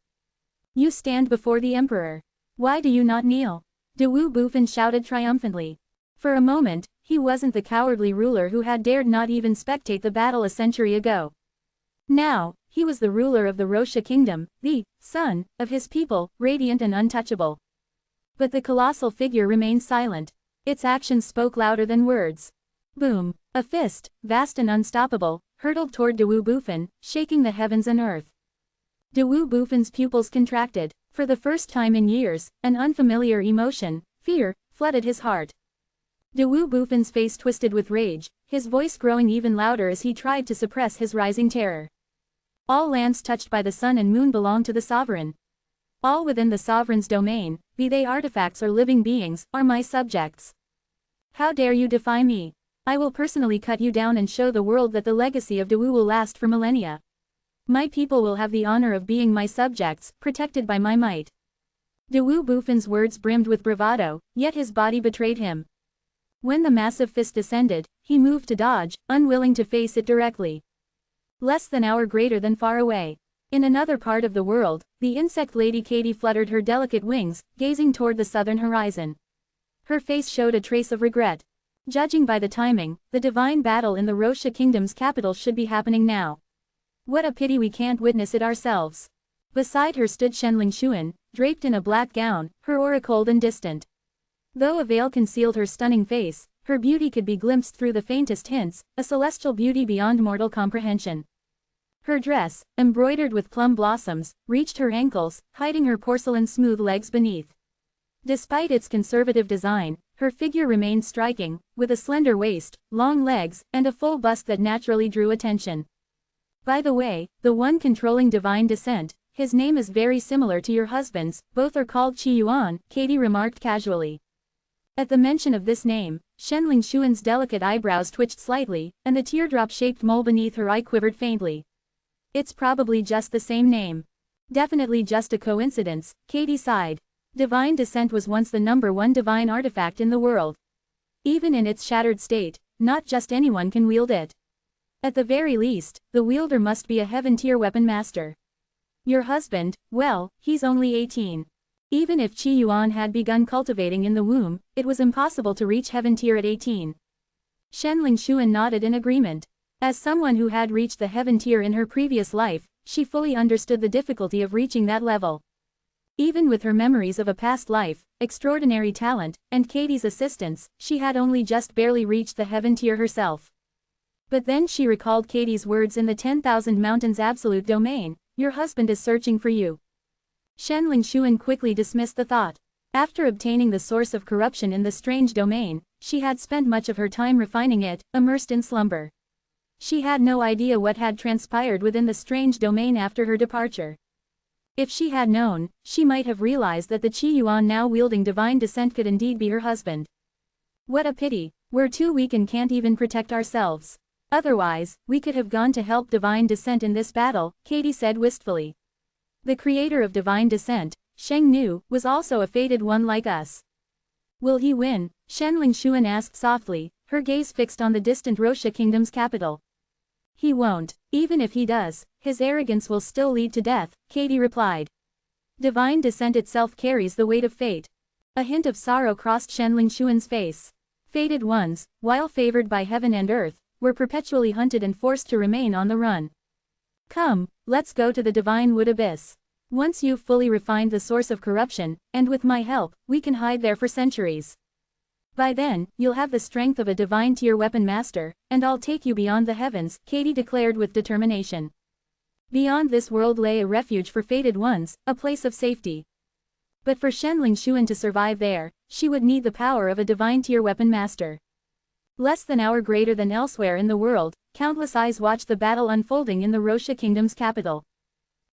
You stand before the emperor. Why do you not kneel? Dawu Bufin shouted triumphantly. For a moment, he wasn't the cowardly ruler who had dared not even spectate the battle a century ago. Now, he was the ruler of the Rosha kingdom, the son of his people, radiant and untouchable. But the colossal figure remained silent. Its actions spoke louder than words. Boom! A fist, vast and unstoppable, hurtled toward Dawu Bufin, shaking the heavens and earth. Dawu Bufin's pupils contracted. For the first time in years, an unfamiliar emotion, fear, flooded his heart. Dawu Bufin's face twisted with rage, his voice growing even louder as he tried to suppress his rising terror. All lands touched by the sun and moon belong to the sovereign. All within the sovereign's domain, be they artifacts or living beings, are my subjects. How dare you defy me? I will personally cut you down and show the world that the legacy of Dawu will last for millennia. My people will have the honor of being my subjects, protected by my might. Dawu Bufin's words brimmed with bravado, yet his body betrayed him. When the massive fist descended, he moved to dodge, unwilling to face it directly. Less than hour greater than far away. In another part of the world, the insect lady Katie fluttered her delicate wings, gazing toward the southern horizon. Her face showed a trace of regret. Judging by the timing, the divine battle in the Rosha kingdom's capital should be happening now. What a pity we can't witness it ourselves. Beside her stood Shenling Xuan, draped in a black gown, her aura cold and distant. Though a veil concealed her stunning face, her beauty could be glimpsed through the faintest hints, a celestial beauty beyond mortal comprehension. Her dress, embroidered with plum blossoms, reached her ankles, hiding her porcelain-smooth legs beneath. Despite its conservative design, her figure remained striking, with a slender waist, long legs, and a full bust that naturally drew attention. By the way, the one controlling divine descent, his name is very similar to your husband's, both are called Qi Yuan, Katie remarked casually. At the mention of this name, Shenling Xuan's delicate eyebrows twitched slightly, and the teardrop-shaped mole beneath her eye quivered faintly. It's probably just the same name. Definitely just a coincidence, Katie sighed. Divine descent was once the #1 divine artifact in the world. Even in its shattered state, not just anyone can wield it. At the very least, the wielder must be a heaven-tier weapon master. Your husband, well, he's only 18. Even if Qi Yuan had begun cultivating in the womb, it was impossible to reach heaven tier at 18. Shenling Xuan nodded in agreement. As someone who had reached the heaven tier in her previous life, she fully understood the difficulty of reaching that level. Even with her memories of a past life, extraordinary talent, and Katie's assistance, she had only just barely reached the heaven tier herself. But then she recalled Katie's words in the 10,000 Mountains Absolute Domain, your husband is searching for you. Shenling Xuan quickly dismissed the thought. After obtaining the source of corruption in the strange domain, she had spent much of her time refining it, immersed in slumber. She had no idea what had transpired within the strange domain after her departure. If she had known, she might have realized that the Qi Yuan now wielding divine descent could indeed be her husband. What a pity, we're too weak and can't even protect ourselves. Otherwise, we could have gone to help divine descent in this battle, Katie said wistfully. The creator of divine descent, Sheng Nu, was also a fated one like us. Will he win? Shenling Xuan asked softly, her gaze fixed on the distant Rosha kingdom's capital. He won't. Even if he does, his arrogance will still lead to death, Katie replied. Divine descent itself carries the weight of fate. A hint of sorrow crossed Shenling Xuan's face. Fated ones, while favored by heaven and earth, were perpetually hunted and forced to remain on the run. Come, let's go to the divine wood abyss. Once you've fully refined the source of corruption, and with my help, we can hide there for centuries. By then, you'll have the strength of a divine tier weapon master, and I'll take you beyond the heavens, Katie declared with determination. Beyond this world lay a refuge for fated ones, a place of safety. But for Shenling Xuan to survive there, she would need the power of a divine tier weapon master. Less than an hour greater than elsewhere in the world, countless eyes watched the battle unfolding in the Rosha kingdom's capital.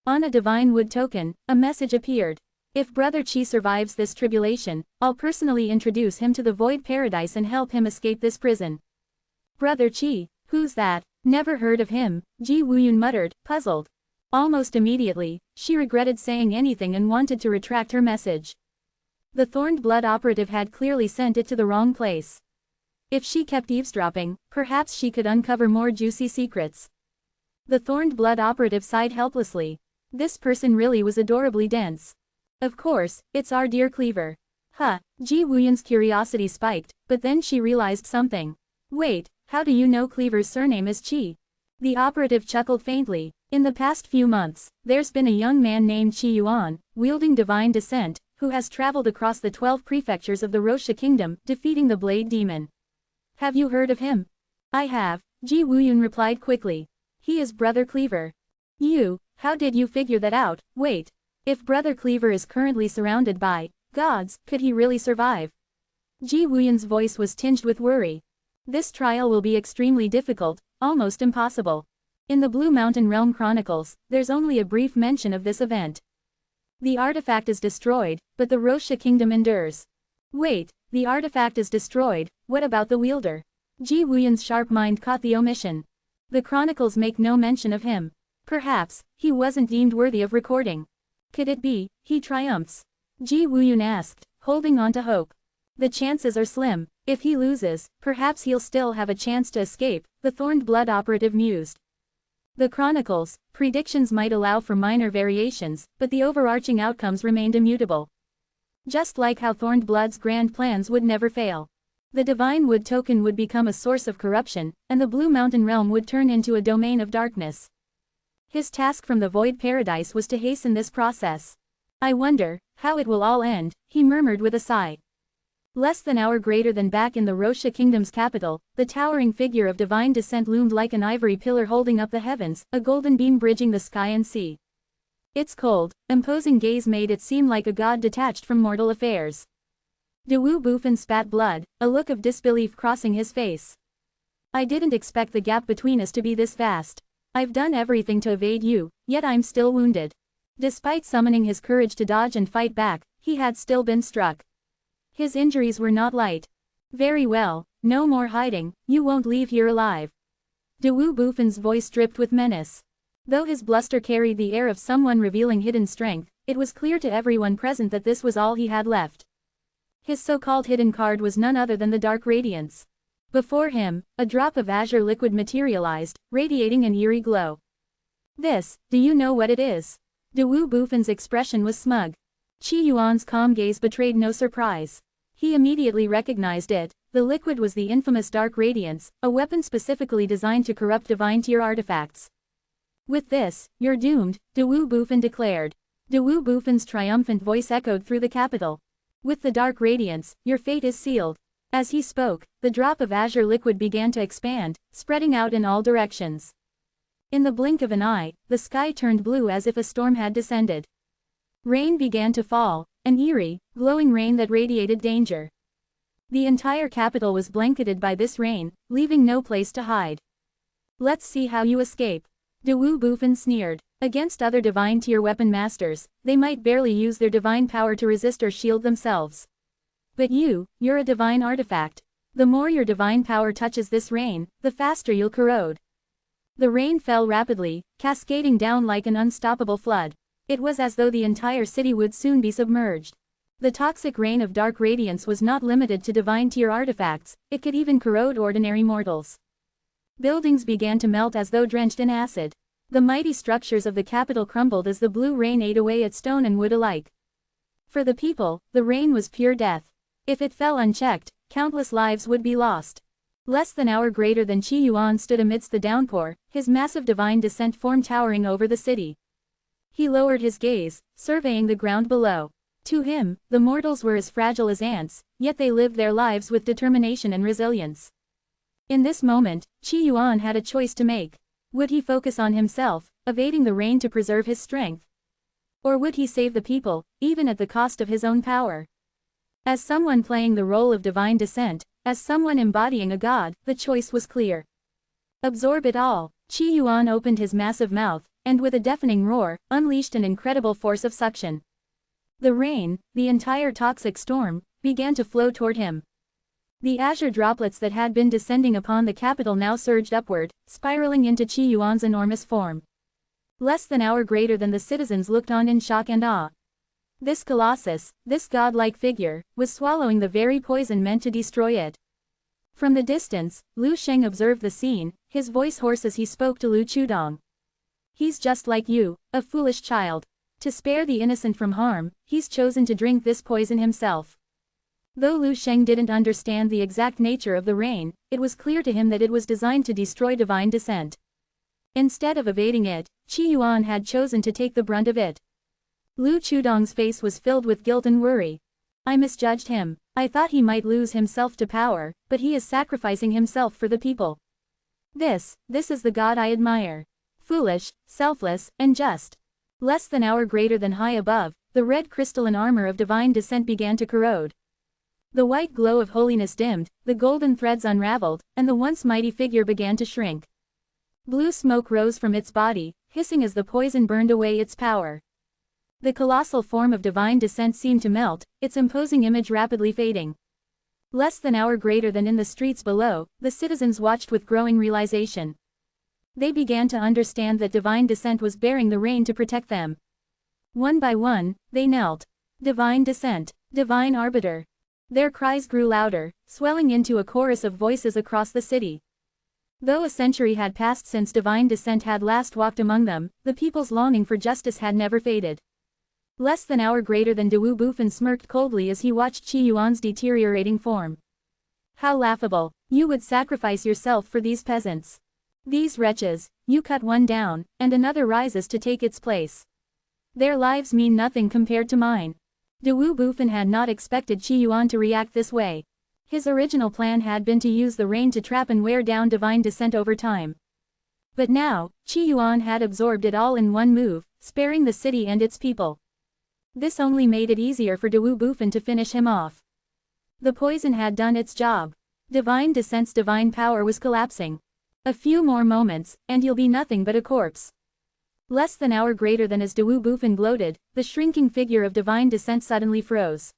On a divine wood token, a message appeared. If Brother Qi survives this tribulation, I'll personally introduce him to the Void Paradise and help him escape this prison. Brother Qi, who's that? Never heard of him, Ji Wuyun muttered, puzzled. Almost immediately, she regretted saying anything and wanted to retract her message. The Thorned Blood operative had clearly sent it to the wrong place. If she kept eavesdropping, perhaps she could uncover more juicy secrets. The Thorned Blood operative sighed helplessly. This person really was adorably dense. Of course, it's our dear Cleaver. Ji Wuyun's curiosity spiked, but then she realized something. Wait, how do you know Cleaver's surname is Qi? The operative chuckled faintly. In the past few months, there's been a young man named Qi Yuan, wielding divine descent, who has traveled across the 12 prefectures of the Rosha kingdom, defeating the Blade Demon. Have you heard of him? I have, Ji Wuyun replied quickly. He is Brother Cleaver. How did you figure that out? Wait. If Brother Cleaver is currently surrounded by gods, could he really survive? Ji Wuyun's voice was tinged with worry. This trial will be extremely difficult, almost impossible. In the Blue Mountain Realm Chronicles, there's only a brief mention of this event. The artifact is destroyed, but the Rosha kingdom endures. Wait, the artifact is destroyed, what about the wielder? Ji Wuyun's sharp mind caught the omission. The chronicles make no mention of him. Perhaps, he wasn't deemed worthy of recording. Could it be, he triumphs? Ji Wuyun asked, holding on to hope. The chances are slim. If he loses, perhaps he'll still have a chance to escape, the Thorned Blood operative mused. The chronicles, predictions might allow for minor variations, but the overarching outcomes remained immutable. Just like how Thorned Blood's grand plans would never fail. The Divine Wood token would become a source of corruption, and the Blue Mountain Realm would turn into a domain of darkness. His task from the Void Paradise was to hasten this process. I wonder how it will all end, he murmured with a sigh. Less than an hour greater than back in the Rosha kingdom's capital, the towering figure of divine descent loomed like an ivory pillar holding up the heavens, a golden beam bridging the sky and sea. Its cold, imposing gaze made it seem like a god detached from mortal affairs. Dewu Bufan spat blood, a look of disbelief crossing his face. I didn't expect the gap between us to be this vast. I've done everything to evade you, yet I'm still wounded. Despite summoning his courage to dodge and fight back, he had still been struck. His injuries were not light. Very well, no more hiding, you won't leave here alive. Dewu Bufan's voice dripped with menace. Though his bluster carried the air of someone revealing hidden strength, it was clear to everyone present that this was all he had left. His so-called hidden card was none other than the Dark Radiance. Before him, a drop of azure liquid materialized, radiating an eerie glow. This, do you know what it is? Dewu Bufan's expression was smug. Qi Yuan's calm gaze betrayed no surprise. He immediately recognized it. The liquid was the infamous Dark Radiance, a weapon specifically designed to corrupt divine tier artifacts. With this, you're doomed, Dewu Bufan declared. Dewu Bufan's triumphant voice echoed through the capital. With the Dark Radiance, your fate is sealed. As he spoke, the drop of azure liquid began to expand, spreading out in all directions. In the blink of an eye, the sky turned blue as if a storm had descended. Rain began to fall, an eerie, glowing rain that radiated danger. The entire capital was blanketed by this rain, leaving no place to hide. Let's see how you escape. Dawu Bufin sneered. Against other divine tier weapon masters, they might barely use their divine power to resist or shield themselves. But you're a divine artifact. The more your divine power touches this rain, the faster you'll corrode. The rain fell rapidly, cascading down like an unstoppable flood. It was as though the entire city would soon be submerged. The toxic rain of dark radiance was not limited to divine tier artifacts, it could even corrode ordinary mortals. Buildings began to melt as though drenched in acid. The mighty structures of the capital crumbled as the blue rain ate away at stone and wood alike. For the people, the rain was pure death. If it fell unchecked, countless lives would be lost. Less than an hour greater than Qi Yuan stood amidst the downpour, his massive divine descent form towering over the city. He lowered his gaze, surveying the ground below. To him, the mortals were as fragile as ants, yet they lived their lives with determination and resilience. In this moment, Qi Yuan had a choice to make. Would he focus on himself, evading the rain to preserve his strength? Or would he save the people, even at the cost of his own power? As someone playing the role of divine descent, as someone embodying a god, the choice was clear. Absorb it all. Qi Yuan opened his massive mouth, and with a deafening roar, unleashed an incredible force of suction. The rain, the entire toxic storm, began to flow toward him. The azure droplets that had been descending upon the capital now surged upward, spiraling into Qi Yuan's enormous form. Less than an hour greater than the citizens looked on in shock and awe. This colossus, this godlike figure, was swallowing the very poison meant to destroy it. From the distance, Lu Sheng observed the scene, his voice hoarse as he spoke to Lu Chudong. He's just like you, a foolish child. To spare the innocent from harm, he's chosen to drink this poison himself. Though Lu Sheng didn't understand the exact nature of the rain, it was clear to him that it was designed to destroy divine descent. Instead of evading it, Qi Yuan had chosen to take the brunt of it. Lu Chudong's face was filled with guilt and worry. I misjudged him. I thought he might lose himself to power, but he is sacrificing himself for the people. This is the god I admire. Foolish, selfless, and just. Less than an hour greater than high above, the red crystalline armor of divine descent began to corrode. The white glow of holiness dimmed, the golden threads unraveled, and the once mighty figure began to shrink. Blue smoke rose from its body, hissing as the poison burned away its power. The colossal form of divine descent seemed to melt, its imposing image rapidly fading. Less than an hour greater than in the streets below, the citizens watched with growing realization. They began to understand that divine descent was bearing the rain to protect them. One by one, they knelt. Divine descent, divine arbiter. Their cries grew louder, swelling into a chorus of voices across the city. Though a century had passed since divine descent had last walked among them, the people's longing for justice had never faded. Less than an hour greater than Dawu Bufin smirked coldly as he watched Qi Yuan's deteriorating form. How laughable, you would sacrifice yourself for these peasants. These wretches, you cut one down, and another rises to take its place. Their lives mean nothing compared to mine. Dawu Bufin had not expected Qi Yuan to react this way. His original plan had been to use the rain to trap and wear down divine descent over time. But now, Qi Yuan had absorbed it all in one move, sparing the city and its people. This only made it easier for Dawu Bufin to finish him off. The poison had done its job. Divine descent's divine power was collapsing. A few more moments, and you'll be nothing but a corpse. Less than an hour greater than as Dawu Bufin gloated, the shrinking figure of divine descent suddenly froze.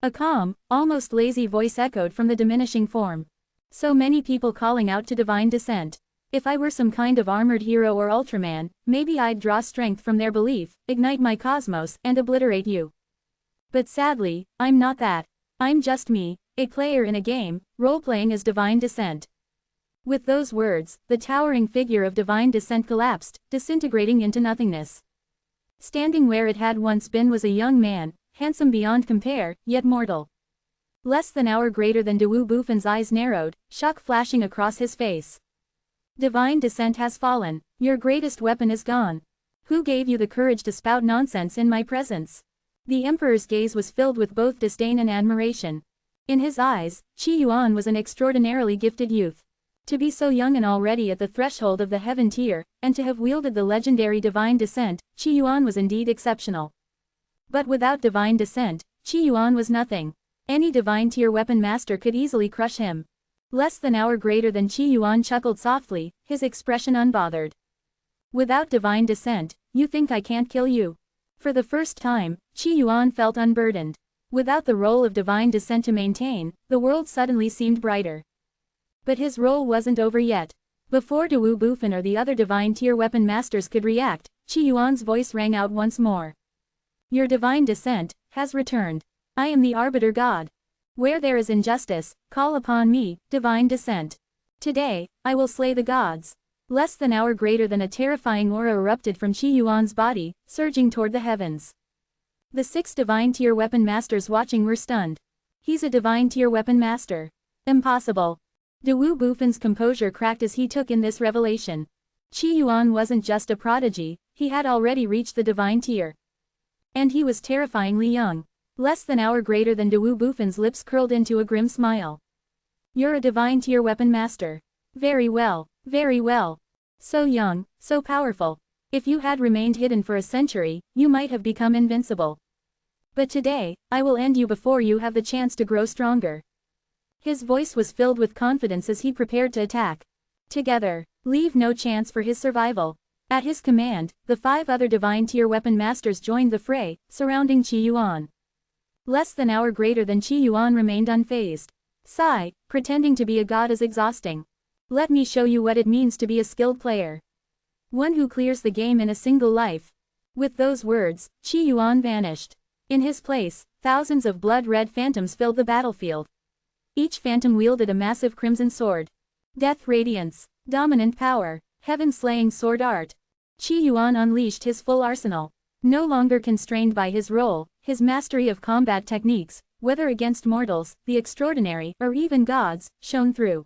A calm, almost lazy voice echoed from the diminishing form. So many people calling out to divine descent. If I were some kind of armored hero or Ultraman, maybe I'd draw strength from their belief, ignite my cosmos, and obliterate you. But sadly, I'm not that. I'm just me, a player in a game, role-playing as divine descent. With those words, the towering figure of divine descent collapsed, disintegrating into nothingness. Standing where it had once been was a young man, handsome beyond compare, yet mortal. Less than an hour greater than Dawu Bufin's eyes narrowed, shock flashing across his face. Divine descent has fallen, your greatest weapon is gone. Who gave you the courage to spout nonsense in my presence? The emperor's gaze was filled with both disdain and admiration. In his eyes, Qi Yuan was an extraordinarily gifted youth. To be so young and already at the threshold of the heaven tier, and to have wielded the legendary divine descent, Qi Yuan was indeed exceptional. But without divine descent, Qi Yuan was nothing. Any divine tier weapon master could easily crush him. Less than hour greater than Qi Yuan chuckled softly, his expression unbothered. Without divine descent, you think I can't kill you? For the first time, Qi Yuan felt unburdened. Without the role of divine descent to maintain, the world suddenly seemed brighter. But his role wasn't over yet. Before Dawu Bufan or the other divine tier weapon masters could react, Qi Yuan's voice rang out once more. Your divine descent has returned. I am the arbiter god. Where there is injustice, call upon me, divine descent. Today, I will slay the gods. Less than hour greater than a terrifying aura erupted from Qi Yuan's body, surging toward the heavens. The 6 divine tier weapon masters watching were stunned. He's a divine tier weapon master. Impossible. Dawu Bufan's composure cracked as he took in this revelation. Qi Yuan wasn't just a prodigy, he had already reached the divine tier. And he was terrifyingly young. Less than hour greater than Dawu Bufan's lips curled into a grim smile. You're a divine tier weapon master. Very well, very well. So young, so powerful. If you had remained hidden for a century, you might have become invincible. But today, I will end you before you have the chance to grow stronger. His voice was filled with confidence as he prepared to attack. Together, leave no chance for his survival. At his command, the 5 other divine tier weapon masters joined the fray, surrounding Qi Yuan. Less than hour greater than Qi Yuan remained unfazed. Sigh, pretending to be a god is exhausting. Let me show you what it means to be a skilled player. One who clears the game in a single life. With those words, Qi Yuan vanished. In his place, thousands of blood-red phantoms filled the battlefield. Each phantom wielded a massive crimson sword. Death radiance, dominant power, heaven-slaying sword art. Qi Yuan unleashed his full arsenal. No longer constrained by his role, his mastery of combat techniques, whether against mortals, the extraordinary, or even gods, shone through.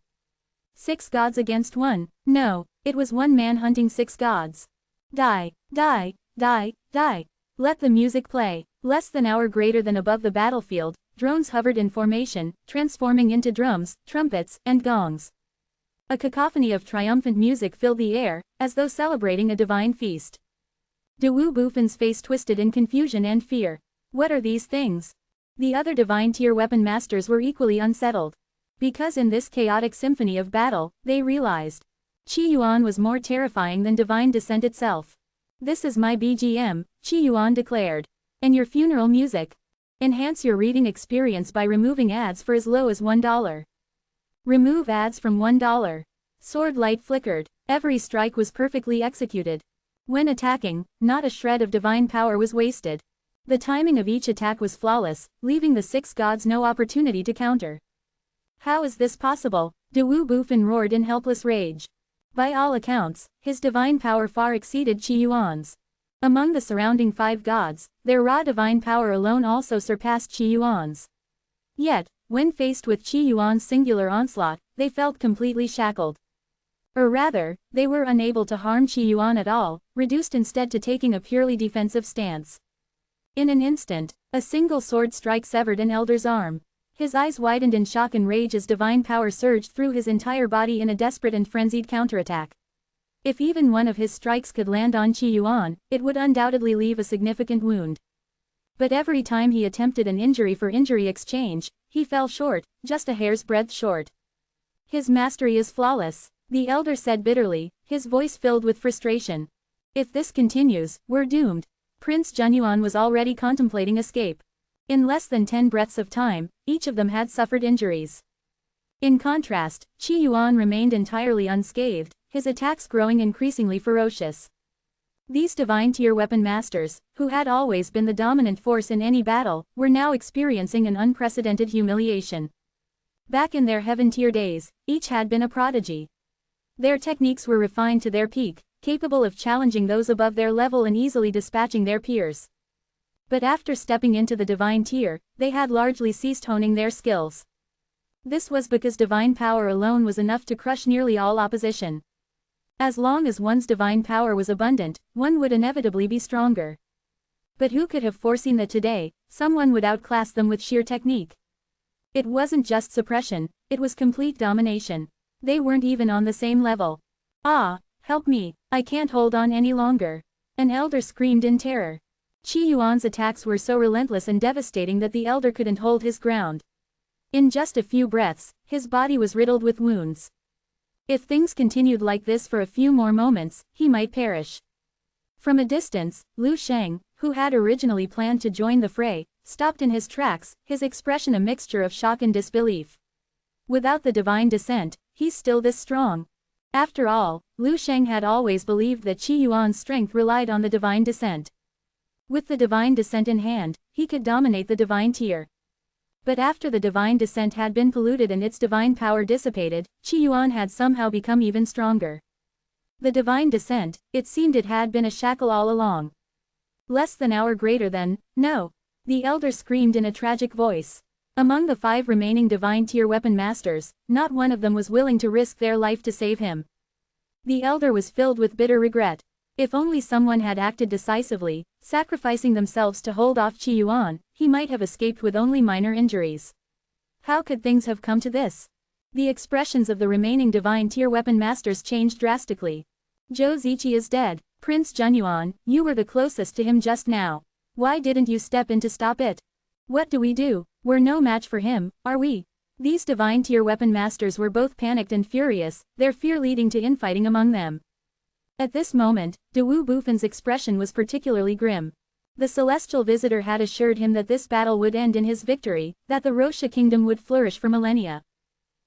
6 gods against 1, no, it was one man hunting 6 gods. Die, die, die, die. Let the music play. Less than hour greater than above the battlefield, drones hovered in formation, transforming into drums, trumpets, and gongs. A cacophony of triumphant music filled the air, as though celebrating a divine feast. Dawu Bufan's face twisted in confusion and fear. What are these things? The other divine tier weapon masters were equally unsettled. Because in this chaotic symphony of battle, they realized. Qi Yuan was more terrifying than divine descent itself. This is my BGM, Qi Yuan declared. And your funeral music. Enhance your reading experience by removing ads for as low as $1. Remove ads from $1. Sword light flickered. Every strike was perfectly executed. When attacking, not a shred of divine power was wasted. The timing of each attack was flawless, leaving the 6 gods no opportunity to counter. How is this possible? Dawu Bufan roared in helpless rage. By all accounts, his divine power far exceeded Qi Yuan's. Among the surrounding 5 gods, their raw divine power alone also surpassed Qi Yuan's. Yet, when faced with Qi Yuan's singular onslaught, they felt completely shackled. Or rather, they were unable to harm Qi Yuan at all, reduced instead to taking a purely defensive stance. In an instant, a single sword strike severed an elder's arm. His eyes widened in shock and rage as divine power surged through his entire body in a desperate and frenzied counterattack. If even one of his strikes could land on Qi Yuan, it would undoubtedly leave a significant wound. But every time he attempted an injury-for-injury exchange, he fell short, just a hair's breadth short. His mastery is flawless, the elder said bitterly, his voice filled with frustration. If this continues, we're doomed. Prince Junyuan was already contemplating escape. In less than 10 breaths of time, each of them had suffered injuries. In contrast, Qi Yuan remained entirely unscathed, his attacks growing increasingly ferocious. These divine tier weapon masters, who had always been the dominant force in any battle, were now experiencing an unprecedented humiliation. Back in their heaven tier days, each had been a prodigy. Their techniques were refined to their peak, capable of challenging those above their level and easily dispatching their peers. But after stepping into the divine tier, they had largely ceased honing their skills. This was because divine power alone was enough to crush nearly all opposition. As long as one's divine power was abundant, one would inevitably be stronger. But who could have foreseen that today, someone would outclass them with sheer technique? It wasn't just suppression, it was complete domination. They weren't even on the same level. Ah, help me, I can't hold on any longer. An elder screamed in terror. Qi Yuan's attacks were so relentless and devastating that the elder couldn't hold his ground. In just a few breaths, his body was riddled with wounds. If things continued like this for a few more moments, he might perish. From a distance, Lu Sheng, who had originally planned to join the fray, stopped in his tracks, his expression a mixture of shock and disbelief. Without the divine descent, he's still this strong. After all, Lu Sheng had always believed that Qi Yuan's strength relied on the divine descent. With the divine descent in hand, he could dominate the divine tier. But after the divine descent had been polluted and its divine power dissipated, Qi Yuan had somehow become even stronger. The divine descent, it seemed it had been a shackle all along. Less than hour greater than, no. The elder screamed in a tragic voice. Among the 5 remaining divine tier weapon masters, not one of them was willing to risk their life to save him. The elder was filled with bitter regret. If only someone had acted decisively, sacrificing themselves to hold off Qi Yuan, he might have escaped with only minor injuries. How could things have come to this? The expressions of the remaining divine tier weapon masters changed drastically. Zhou Ziqi is dead. Prince Zhenyuan, you were the closest to him just now. Why didn't you step in to stop it? What do we do? We're no match for him, are we? These divine tier weapon masters were both panicked and furious, their fear leading to infighting among them. At this moment, Dewu Bufan's expression was particularly grim. The celestial visitor had assured him that this battle would end in his victory, that the Rosha kingdom would flourish for millennia.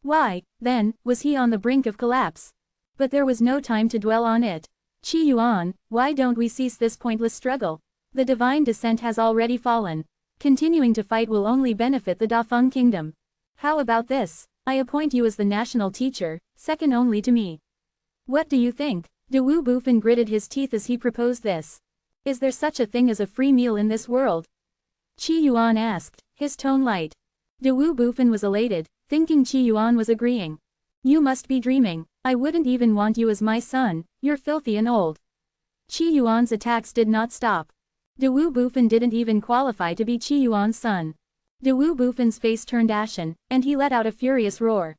Why, then, was he on the brink of collapse? But there was no time to dwell on it. Qi Yuan, why don't we cease this pointless struggle? The divine descent has already fallen. Continuing to fight will only benefit the Dafeng kingdom. How about this? I appoint you as the national teacher, second only to me. What do you think? Dewu Bufan gritted his teeth as he proposed this. Is there such a thing as a free meal in this world? Qi Yuan asked, his tone light. Dewu Bufan was elated, thinking Qi Yuan was agreeing. You must be dreaming. I wouldn't even want you as my son, you're filthy and old. Qi Yuan's attacks did not stop. Dewu Bufan didn't even qualify to be Qi Yuan's son. Dewu Bufan's face turned ashen, and he let out a furious roar.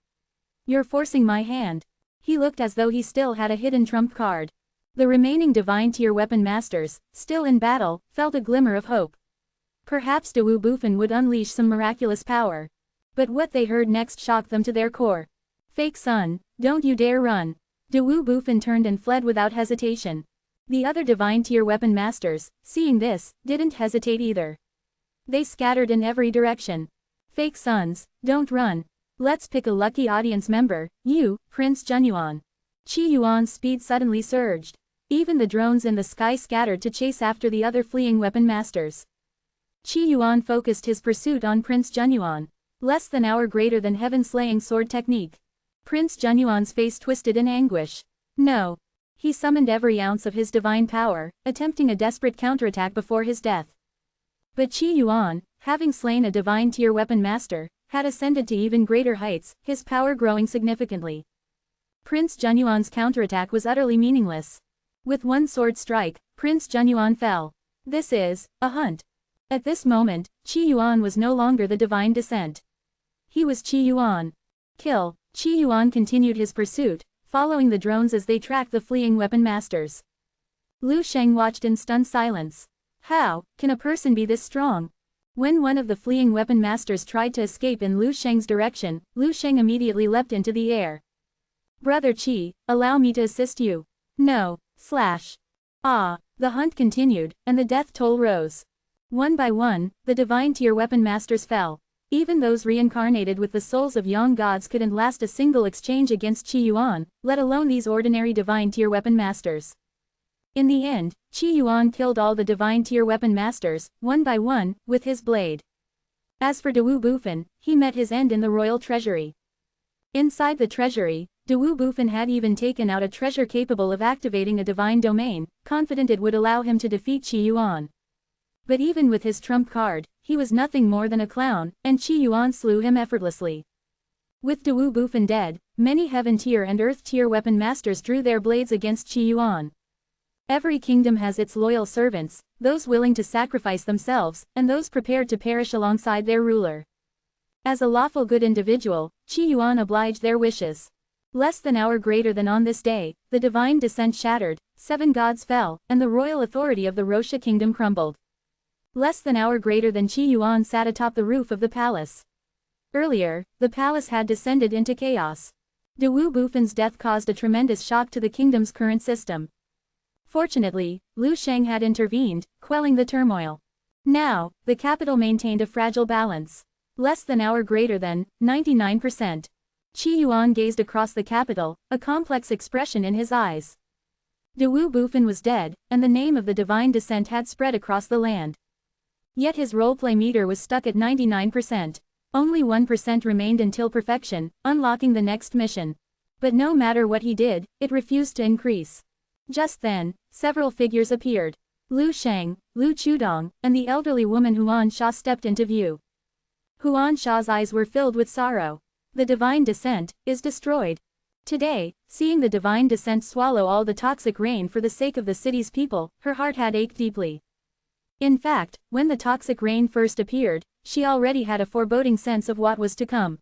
You're forcing my hand. He looked as though he still had a hidden trump card. The remaining divine tier weapon masters, still in battle, felt a glimmer of hope. Perhaps Dewu Bufan would unleash some miraculous power. But what they heard next shocked them to their core. Fake son, don't you dare run. Dewu Bufan turned and fled without hesitation. The other divine tier weapon masters, seeing this, didn't hesitate either. They scattered in every direction. Fake sons, don't run. Let's pick a lucky audience member, you, Prince Zhenyuan. Qi Yuan's speed suddenly surged. Even the drones in the sky scattered to chase after the other fleeing weapon masters. Qi Yuan focused his pursuit on Prince Zhenyuan. Less than hour greater than heaven-slaying sword technique. Prince Zhenyuan's face twisted in anguish. No. He summoned every ounce of his divine power, attempting a desperate counterattack before his death. But Qi Yuan, having slain a divine tier weapon master, had ascended to even greater heights, his power growing significantly. Prince Zhenyuan's counterattack was utterly meaningless. With one sword strike, Prince Zhenyuan fell. This is a hunt. At this moment, Qi Yuan was no longer the divine descent. He was Qi Yuan. Kill. Qi Yuan continued his pursuit, following the drones as they tracked the fleeing weapon masters. Lu Sheng watched in stunned silence. How can a person be this strong? When one of the fleeing weapon masters tried to escape in Lu Sheng's direction, Lu Sheng immediately leapt into the air. Brother Qi, allow me to assist you. No. Slash. Ah. The hunt continued, and the death toll rose. One by one, the divine tier weapon masters fell. Even those reincarnated with the souls of young gods couldn't last a single exchange against Qi Yuan, let alone these ordinary divine tier weapon masters. In the end, Qi Yuan killed all the divine tier weapon masters, one by one, with his blade. As for Dewu Bufan, he met his end in the royal treasury. Inside the treasury, Dewu Bufan had even taken out a treasure capable of activating a divine domain, confident it would allow him to defeat Qi Yuan. But even with his trump card, he was nothing more than a clown, and Qi Yuan slew him effortlessly. With Dewu Bufan dead, many heaven tier and earth tier weapon masters drew their blades against Qi Yuan. Every kingdom has its loyal servants, those willing to sacrifice themselves, and those prepared to perish alongside their ruler. As a lawful good individual, Qi Yuan obliged their wishes. Less than hour greater than on this day, the divine descent shattered, 7 gods fell, and the royal authority of the Rosha kingdom crumbled. Less than an hour greater than Qi Yuan sat atop the roof of the palace. Earlier, the palace had descended into chaos. De Wu Bufan's death caused a tremendous shock to the kingdom's current system. Fortunately, Liu Sheng had intervened, quelling the turmoil. Now, the capital maintained a fragile balance. Less than an hour greater than 99%. Qi Yuan gazed across the capital, a complex expression in his eyes. De Wu Bufan was dead, and the name of the divine descent had spread across the land. Yet his roleplay meter was stuck at 99%. Only 1% remained until perfection, unlocking the next mission. But no matter what he did, it refused to increase. Just then, several figures appeared. Liu Sheng, Liu Chudong, and the elderly woman Huan Sha stepped into view. Huan Sha's eyes were filled with sorrow. The divine descent is destroyed. Today, seeing the divine descent swallow all the toxic rain for the sake of the city's people, her heart had ached deeply. In fact, when the toxic rain first appeared, she already had a foreboding sense of what was to come.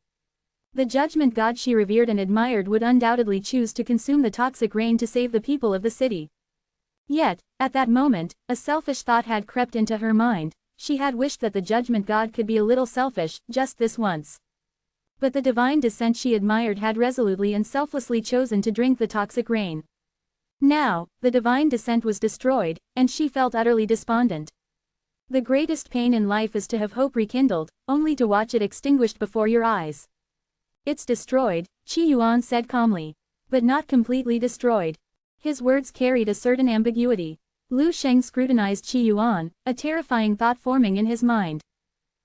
The judgment god she revered and admired would undoubtedly choose to consume the toxic rain to save the people of the city. Yet, at that moment, a selfish thought had crept into her mind. She had wished that the judgment god could be a little selfish, just this once. But the divine descent she admired had resolutely and selflessly chosen to drink the toxic rain. Now, the divine descent was destroyed, and she felt utterly despondent. The greatest pain in life is to have hope rekindled, only to watch it extinguished before your eyes. It's destroyed, Qi Yuan said calmly. But not completely destroyed. His words carried a certain ambiguity. Liu Sheng scrutinized Qi Yuan, a terrifying thought forming in his mind.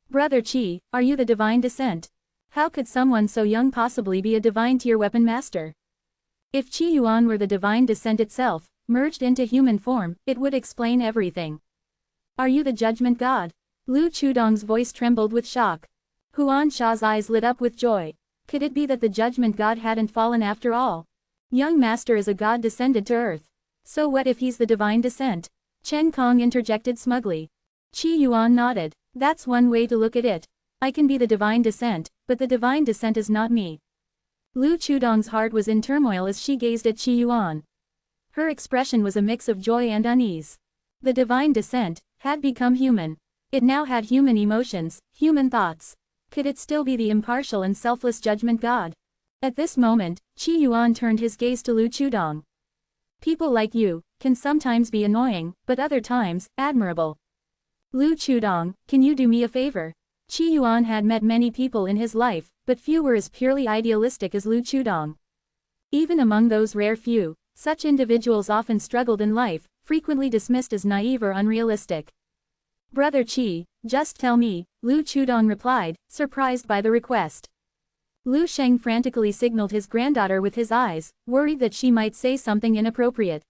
Brother Qi, are you the divine descent? How could someone so young possibly be a divine tier weapon master? If Qi Yuan were the divine descent itself, merged into human form, it would explain everything. Are you the judgment god? Liu Chudong's voice trembled with shock. Huan Sha's eyes lit up with joy. Could it be that the judgment god hadn't fallen after all? Young master is a god descended to earth. So what if he's the divine descent? Chen Kong interjected smugly. Qi Yuan nodded. That's one way to look at it. I can be the divine descent, but the divine descent is not me. Liu Chudong's heart was in turmoil as she gazed at Qi Yuan. Her expression was a mix of joy and unease. The divine descent had become human. It now had human emotions, human thoughts. Could it still be the impartial and selfless judgment god? At this moment, Qi Yuan turned his gaze to Liu Chudong. People like you can sometimes be annoying, but other times, admirable. Liu Chudong, can you do me a favor? Qi Yuan had met many people in his life, but few were as purely idealistic as Liu Chudong. Even among those rare few, such individuals often struggled in life, frequently dismissed as naive or unrealistic. Brother Qi, just tell me, Liu Chudong replied, surprised by the request. Liu Sheng frantically signaled his granddaughter with his eyes, worried that she might say something inappropriate.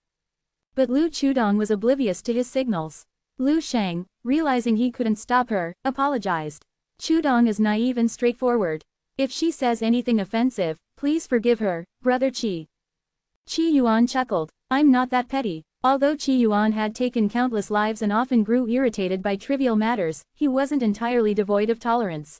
But Liu Chudong was oblivious to his signals. Liu Sheng, realizing he couldn't stop her, apologized. Chudong is naive and straightforward. If she says anything offensive, please forgive her, Brother Qi. Qi Yuan chuckled. I'm not that petty. Although Qi Yuan had taken countless lives and often grew irritated by trivial matters, he wasn't entirely devoid of tolerance.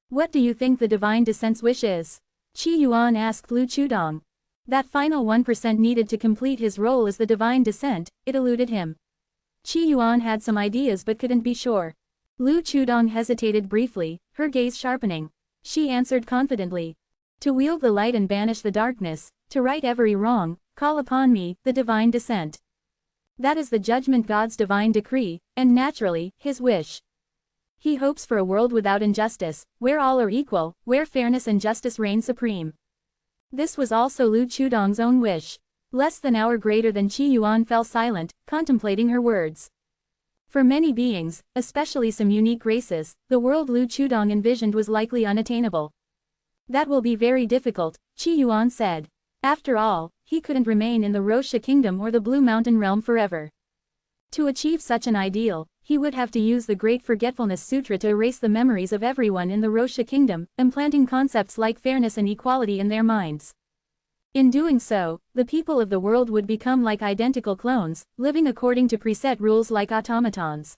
What do you think the divine descent's wish is? Qi Yuan asked Liu Chudong. That final 1% needed to complete his role as the divine descent, it eluded him. Qi Yuan had some ideas but couldn't be sure. Liu Chudong hesitated briefly, her gaze sharpening. She answered confidently. To wield the light and banish the darkness, to right every wrong, call upon me, the divine descent. That is the judgment god's divine decree, and naturally, his wish. He hopes for a world without injustice, where all are equal, where fairness and justice reign supreme. This was also Liu Chudong's own wish. Less than an hour greater than Qi Yuan fell silent, contemplating her words. For many beings, especially some unique races, the world Liu Chudong envisioned was likely unattainable. That will be very difficult, Qi Yuan said. After all, he couldn't remain in the Rosha kingdom or the Blue Mountain realm forever. To achieve such an ideal, he would have to use the Great Forgetfulness Sutra to erase the memories of everyone in the Rosha kingdom, implanting concepts like fairness and equality in their minds. In doing so, the people of the world would become like identical clones, living according to preset rules like automatons.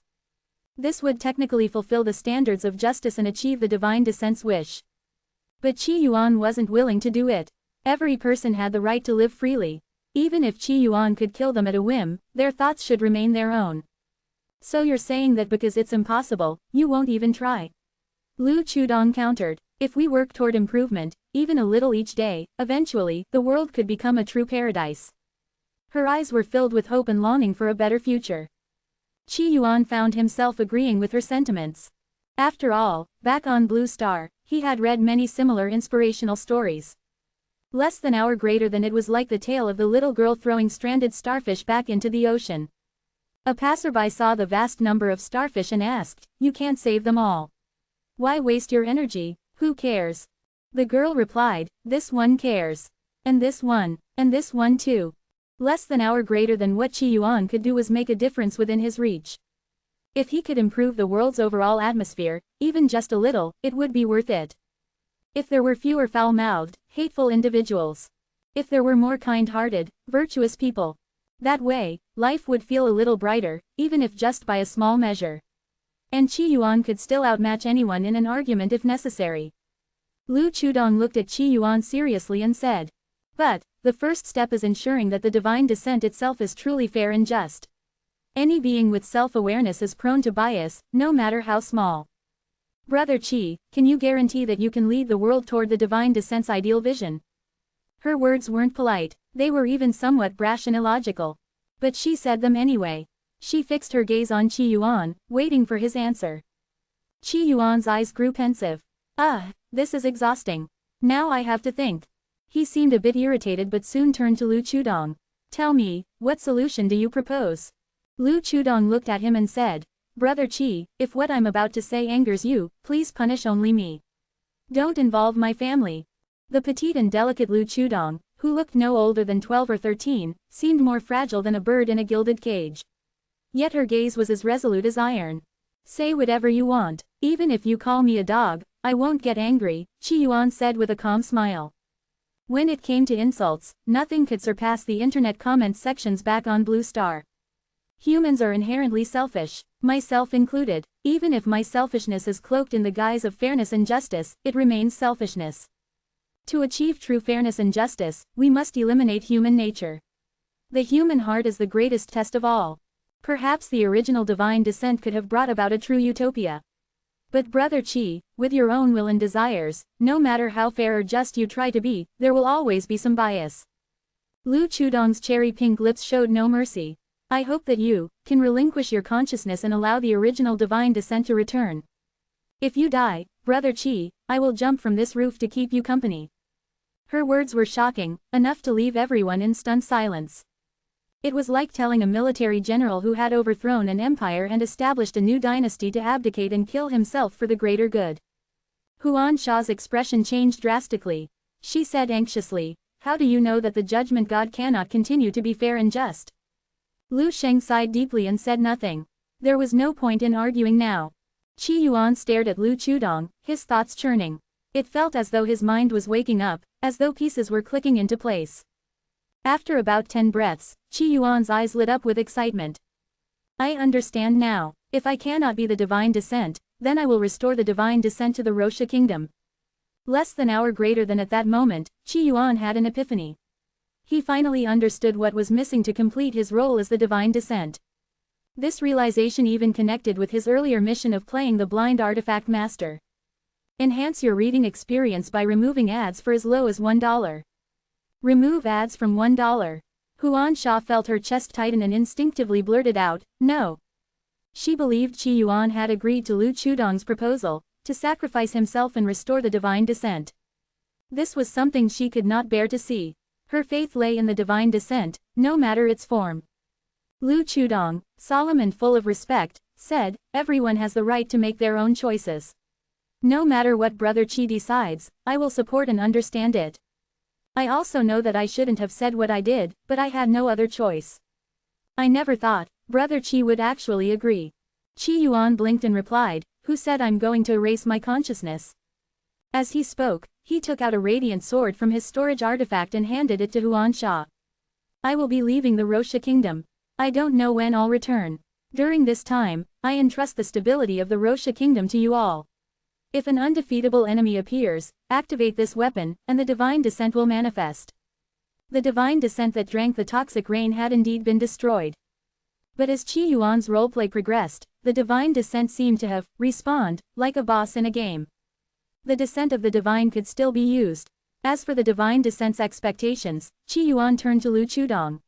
This would technically fulfill the standards of justice and achieve the divine descent's wish. But Qi Yuan wasn't willing to do it. Every person had the right to live freely. Even if Qi Yuan could kill them at a whim, their thoughts should remain their own. So you're saying that because it's impossible, you won't even try? Lu Chudong countered. If we work toward improvement, even a little each day, eventually, the world could become a true paradise. Her eyes were filled with hope and longing for a better future. Qi Yuan found himself agreeing with her sentiments. After all, back on Blue Star, he had read many similar inspirational stories. Less than an hour greater than it was like the tale of the little girl throwing stranded starfish back into the ocean. A passerby saw the vast number of starfish and asked, "You can't save them all. Why waste your energy? Who cares?" The girl replied, "This one cares. And this one too." Less than an hour greater than what Qi Yuan could do was make a difference within his reach. If he could improve the world's overall atmosphere, even just a little, it would be worth it. If there were fewer foul-mouthed, hateful individuals. If there were more kind-hearted, virtuous people. That way, life would feel a little brighter, even if just by a small measure. And Qi Yuan could still outmatch anyone in an argument if necessary. Lu Chudong looked at Qi Yuan seriously and said, "But, the first step is ensuring that the divine descent itself is truly fair and just. Any being with self-awareness is prone to bias, no matter how small. Brother Qi, can you guarantee that you can lead the world toward the divine descent's ideal vision?" Her words weren't polite, they were even somewhat brash and illogical. But she said them anyway. She fixed her gaze on Qi Yuan, waiting for his answer. Qi Yuan's eyes grew pensive. This is exhausting. Now I have to think. He seemed a bit irritated but soon turned to Lu Chudong. "Tell me, what solution do you propose?" Lu Chudong looked at him and said, "Brother Qi, if what I'm about to say angers you, please punish only me. Don't involve my family." The petite and delicate Lu Chudong, who looked no older than 12 or 13, seemed more fragile than a bird in a gilded cage. Yet her gaze was as resolute as iron. "Say whatever you want, even if you call me a dog, I won't get angry," Qi Yuan said with a calm smile. When it came to insults, nothing could surpass the internet comment sections back on Blue Star. Humans are inherently selfish, myself included. Even if my selfishness is cloaked in the guise of fairness and justice, it remains selfishness. To achieve true fairness and justice, we must eliminate human nature. The human heart is the greatest test of all. Perhaps the original divine descent could have brought about a true utopia. But Brother Qi, with your own will and desires, no matter how fair or just you try to be, there will always be some bias. Lu Chudong's cherry-pink lips showed no mercy. "I hope that you can relinquish your consciousness and allow the original divine descent to return. If you die, Brother Qi, I will jump from this roof to keep you company." Her words were shocking, enough to leave everyone in stunned silence. It was like telling a military general who had overthrown an empire and established a new dynasty to abdicate and kill himself for the greater good. Huan Sha's expression changed drastically. She said anxiously, "How do you know that the judgment god cannot continue to be fair and just?" Lu Sheng sighed deeply and said nothing. There was no point in arguing now. Qi Yuan stared at Lu Chudong, his thoughts churning. It felt as though his mind was waking up, as though pieces were clicking into place. After about 10 breaths, Qi Yuan's eyes lit up with excitement. "I understand now. If I cannot be the divine descent, then I will restore the divine descent to the Rosha kingdom." Less than an hour greater than at that moment, Qi Yuan had an epiphany. He finally understood what was missing to complete his role as the divine descent. This realization even connected with his earlier mission of playing the blind artifact master. Enhance your reading experience by removing ads for as low as $1. Remove ads from $1. Huan Sha felt her chest tighten and instinctively blurted out, "No." She believed Qi Yuan had agreed to Lu Chudong's proposal, to sacrifice himself and restore the divine descent. This was something she could not bear to see. Her faith lay in the divine descent, no matter its form. Lu Chudong, solemn and full of respect, said, "Everyone has the right to make their own choices. No matter what Brother Qi decides, I will support and understand it. I also know that I shouldn't have said what I did, but I had no other choice. I never thought Brother Qi would actually agree." Qi Yuan blinked and replied, "Who said I'm going to erase my consciousness?" As he spoke, he took out a radiant sword from his storage artifact and handed it to Huan Sha. "I will be leaving the Rosha kingdom. I don't know when I'll return. During this time, I entrust the stability of the Rosha kingdom to you all. If an undefeatable enemy appears, activate this weapon, and the divine descent will manifest." The divine descent that drank the toxic rain had indeed been destroyed. But as Qi Yuan's roleplay progressed, the divine descent seemed to have respawned, like a boss in a game. The descent of the divine could still be used. As for the divine descent's expectations, Qi Yuan turned to Lu Chudong.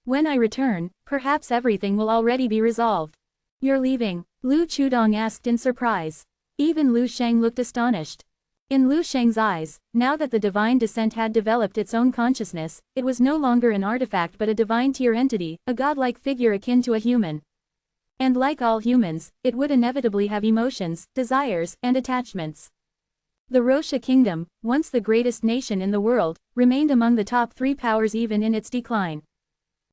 When I return, perhaps everything will already be resolved. You're leaving? Lu Chudong asked in surprise. Even Lu Sheng looked astonished. In Lu Sheng's eyes, now that the divine descent had developed its own consciousness, it was no longer an artifact but a divine tier entity, a godlike figure akin to a human. And like all humans, it would inevitably have emotions, desires, and attachments. The Rosha Kingdom, once the greatest nation in the world, remained among the top 3 powers even in its decline.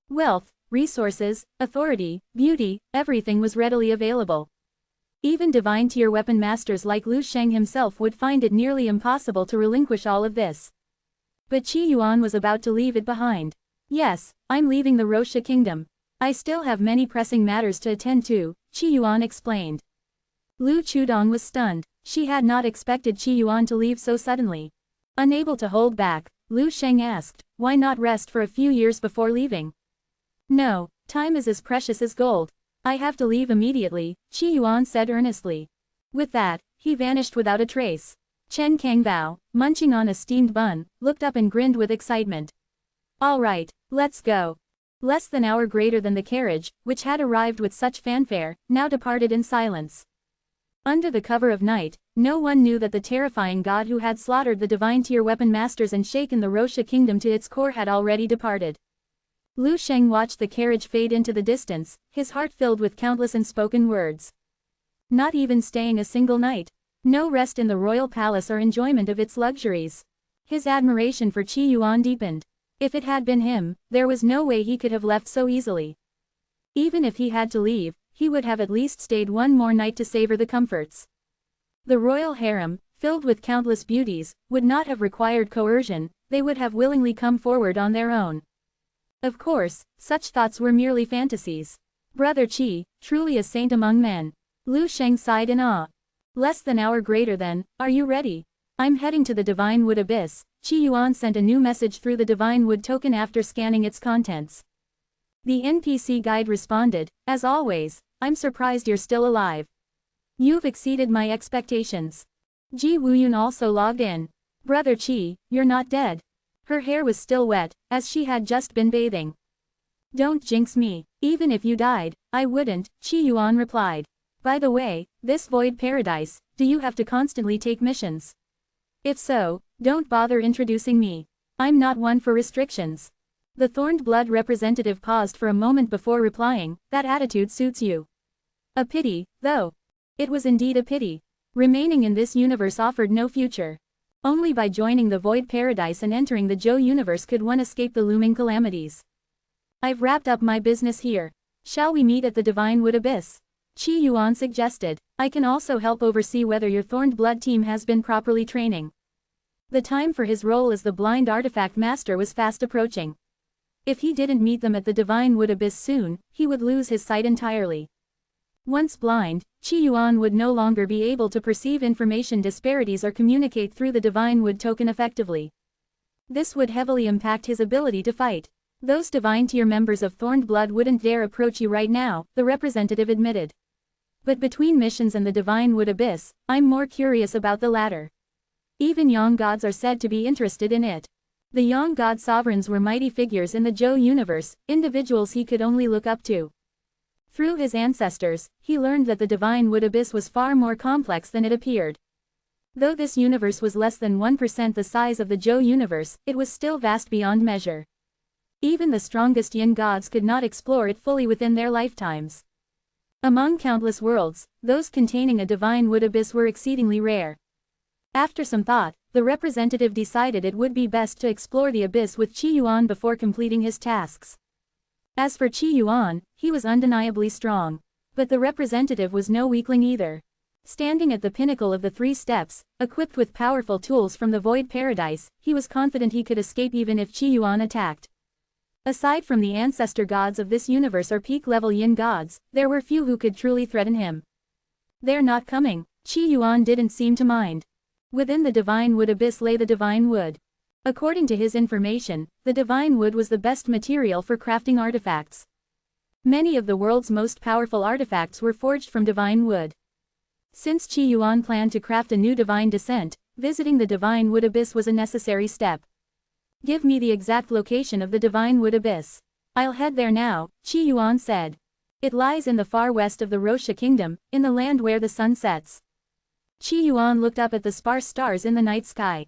Wealth, resources, authority, beauty, everything was readily available. Even divine tier weapon masters like Lu Sheng himself would find it nearly impossible to relinquish all of this. But Qi Yuan was about to leave it behind. Yes, I'm leaving the Rosha Kingdom. I still have many pressing matters to attend to, Qi Yuan explained. Lu Chudong was stunned. She had not expected Qi Yuan to leave so suddenly. Unable to hold back, Lu Sheng asked, why not rest for a few years before leaving? No, time is as precious as gold. I have to leave immediately, Qi Yuan said earnestly. With that, he vanished without a trace. Chen Kangbao, munching on a steamed bun, looked up and grinned with excitement. All right, let's go. Less than an hour greater than the carriage, which had arrived with such fanfare, now departed in silence. Under the cover of night, no one knew that the terrifying god who had slaughtered the divine tier weapon masters and shaken the Rosha Kingdom to its core had already departed. Lu Sheng watched the carriage fade into the distance, his heart filled with countless unspoken words. Not even staying a single night. No rest in the royal palace or enjoyment of its luxuries. His admiration for Qi Yuan deepened. If it had been him, there was no way he could have left so easily. Even if he had to leave, he would have at least stayed one more night to savor the comforts. The royal harem, filled with countless beauties, would not have required coercion, they would have willingly come forward on their own. Of course, such thoughts were merely fantasies. Brother Qi, truly a saint among men. Lu Sheng sighed in awe. Less than an hour greater then, are you ready? I'm heading to the Divine Wood Abyss. Qi Yuan sent a new message through the Divine Wood token after scanning its contents. The NPC guide responded, as always, I'm surprised you're still alive. You've exceeded my expectations. Ji Wuyun also logged in. Brother Qi, you're not dead. Her hair was still wet, as she had just been bathing. Don't jinx me. Even if you died, I wouldn't, Qi Yuan replied. By the way, this void paradise, do you have to constantly take missions? If so, don't bother introducing me. I'm not one for restrictions. The Thorned Blood representative paused for a moment before replying, that attitude suits you. A pity, though. It was indeed a pity. Remaining in this universe offered no future. Only by joining the Void Paradise and entering the Zhou universe could one escape the looming calamities. I've wrapped up my business here. Shall we meet at the Divine Wood Abyss? Qi Yuan suggested. I can also help oversee whether your Thorned Blood team has been properly training. The time for his role as the blind artifact master was fast approaching. If he didn't meet them at the Divine Wood Abyss soon, he would lose his sight entirely. Once blind, Qi Yuan would no longer be able to perceive information disparities or communicate through the Divine Wood token effectively. This would heavily impact his ability to fight. Those divine tier members of Thorned Blood wouldn't dare approach you right now, the representative admitted. But between missions and the Divine Wood Abyss, I'm more curious about the latter. Even Yang gods are said to be interested in it. The Yang god sovereigns were mighty figures in the Zhou universe, individuals he could only look up to. Through his ancestors, he learned that the Divine Wood Abyss was far more complex than it appeared. Though this universe was less than 1% the size of the Zhou universe, it was still vast beyond measure. Even the strongest Yin gods could not explore it fully within their lifetimes. Among countless worlds, those containing a Divine Wood Abyss were exceedingly rare. After some thought, the representative decided it would be best to explore the abyss with Qi Yuan before completing his tasks. As for Qi Yuan, he was undeniably strong. But the representative was no weakling either. Standing at the pinnacle of the 3 steps, equipped with powerful tools from the Void Paradise, he was confident he could escape even if Qi Yuan attacked. Aside from the ancestor gods of this universe or peak-level Yin gods, there were few who could truly threaten him. They're not coming, Qi Yuan didn't seem to mind. Within the Divine Wood Abyss lay the Divine Wood. According to his information, the Divine Wood was the best material for crafting artifacts. Many of the world's most powerful artifacts were forged from divine wood. Since Qi Yuan planned to craft a new divine descent, visiting the divine wood abyss was a necessary step. Give me the exact location of the divine wood abyss. I'll head there now, Qi Yuan said. It lies in the far west of the Rosha kingdom, in the land where the sun sets. Qi Yuan looked up at the sparse stars in the night sky.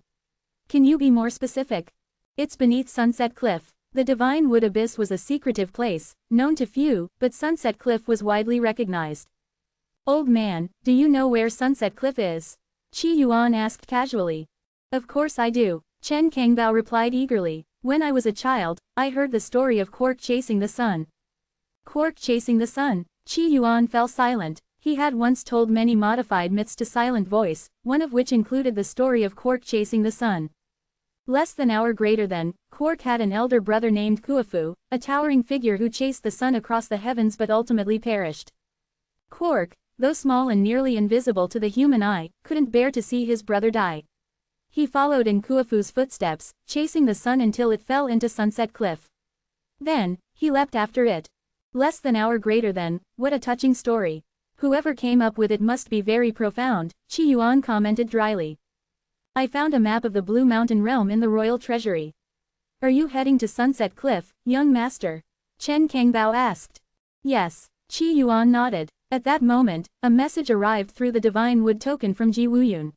Can you be more specific? It's beneath Sunset Cliff. The divine wood abyss was a secretive place, known to few, but Sunset Cliff was widely recognized. Old man, do you know where Sunset Cliff is? Qi Yuan asked casually. Of course I do, Chen Kangbao replied eagerly. When I was a child, I heard the story of Quark chasing the sun. Quark chasing the sun? Qi Yuan fell silent. He had once told many modified myths to silent voice, one of which included the story of Quark chasing the sun. Less than an hour greater than, Quark had an elder brother named Kuafu, a towering figure who chased the sun across the heavens but ultimately perished. Quark, though small and nearly invisible to the human eye, couldn't bear to see his brother die. He followed in Kuafu's footsteps, chasing the sun until it fell into Sunset Cliff. Then, he leapt after it. Less than an hour greater than, what a touching story. Whoever came up with it must be very profound, Qi Yuan commented dryly. I found a map of the Blue Mountain Realm in the royal treasury. Are you heading to Sunset Cliff, young master? Chen Kangbao asked. Yes, Qi Yuan nodded. At that moment, a message arrived through the divine wood token from Ji Wuyun.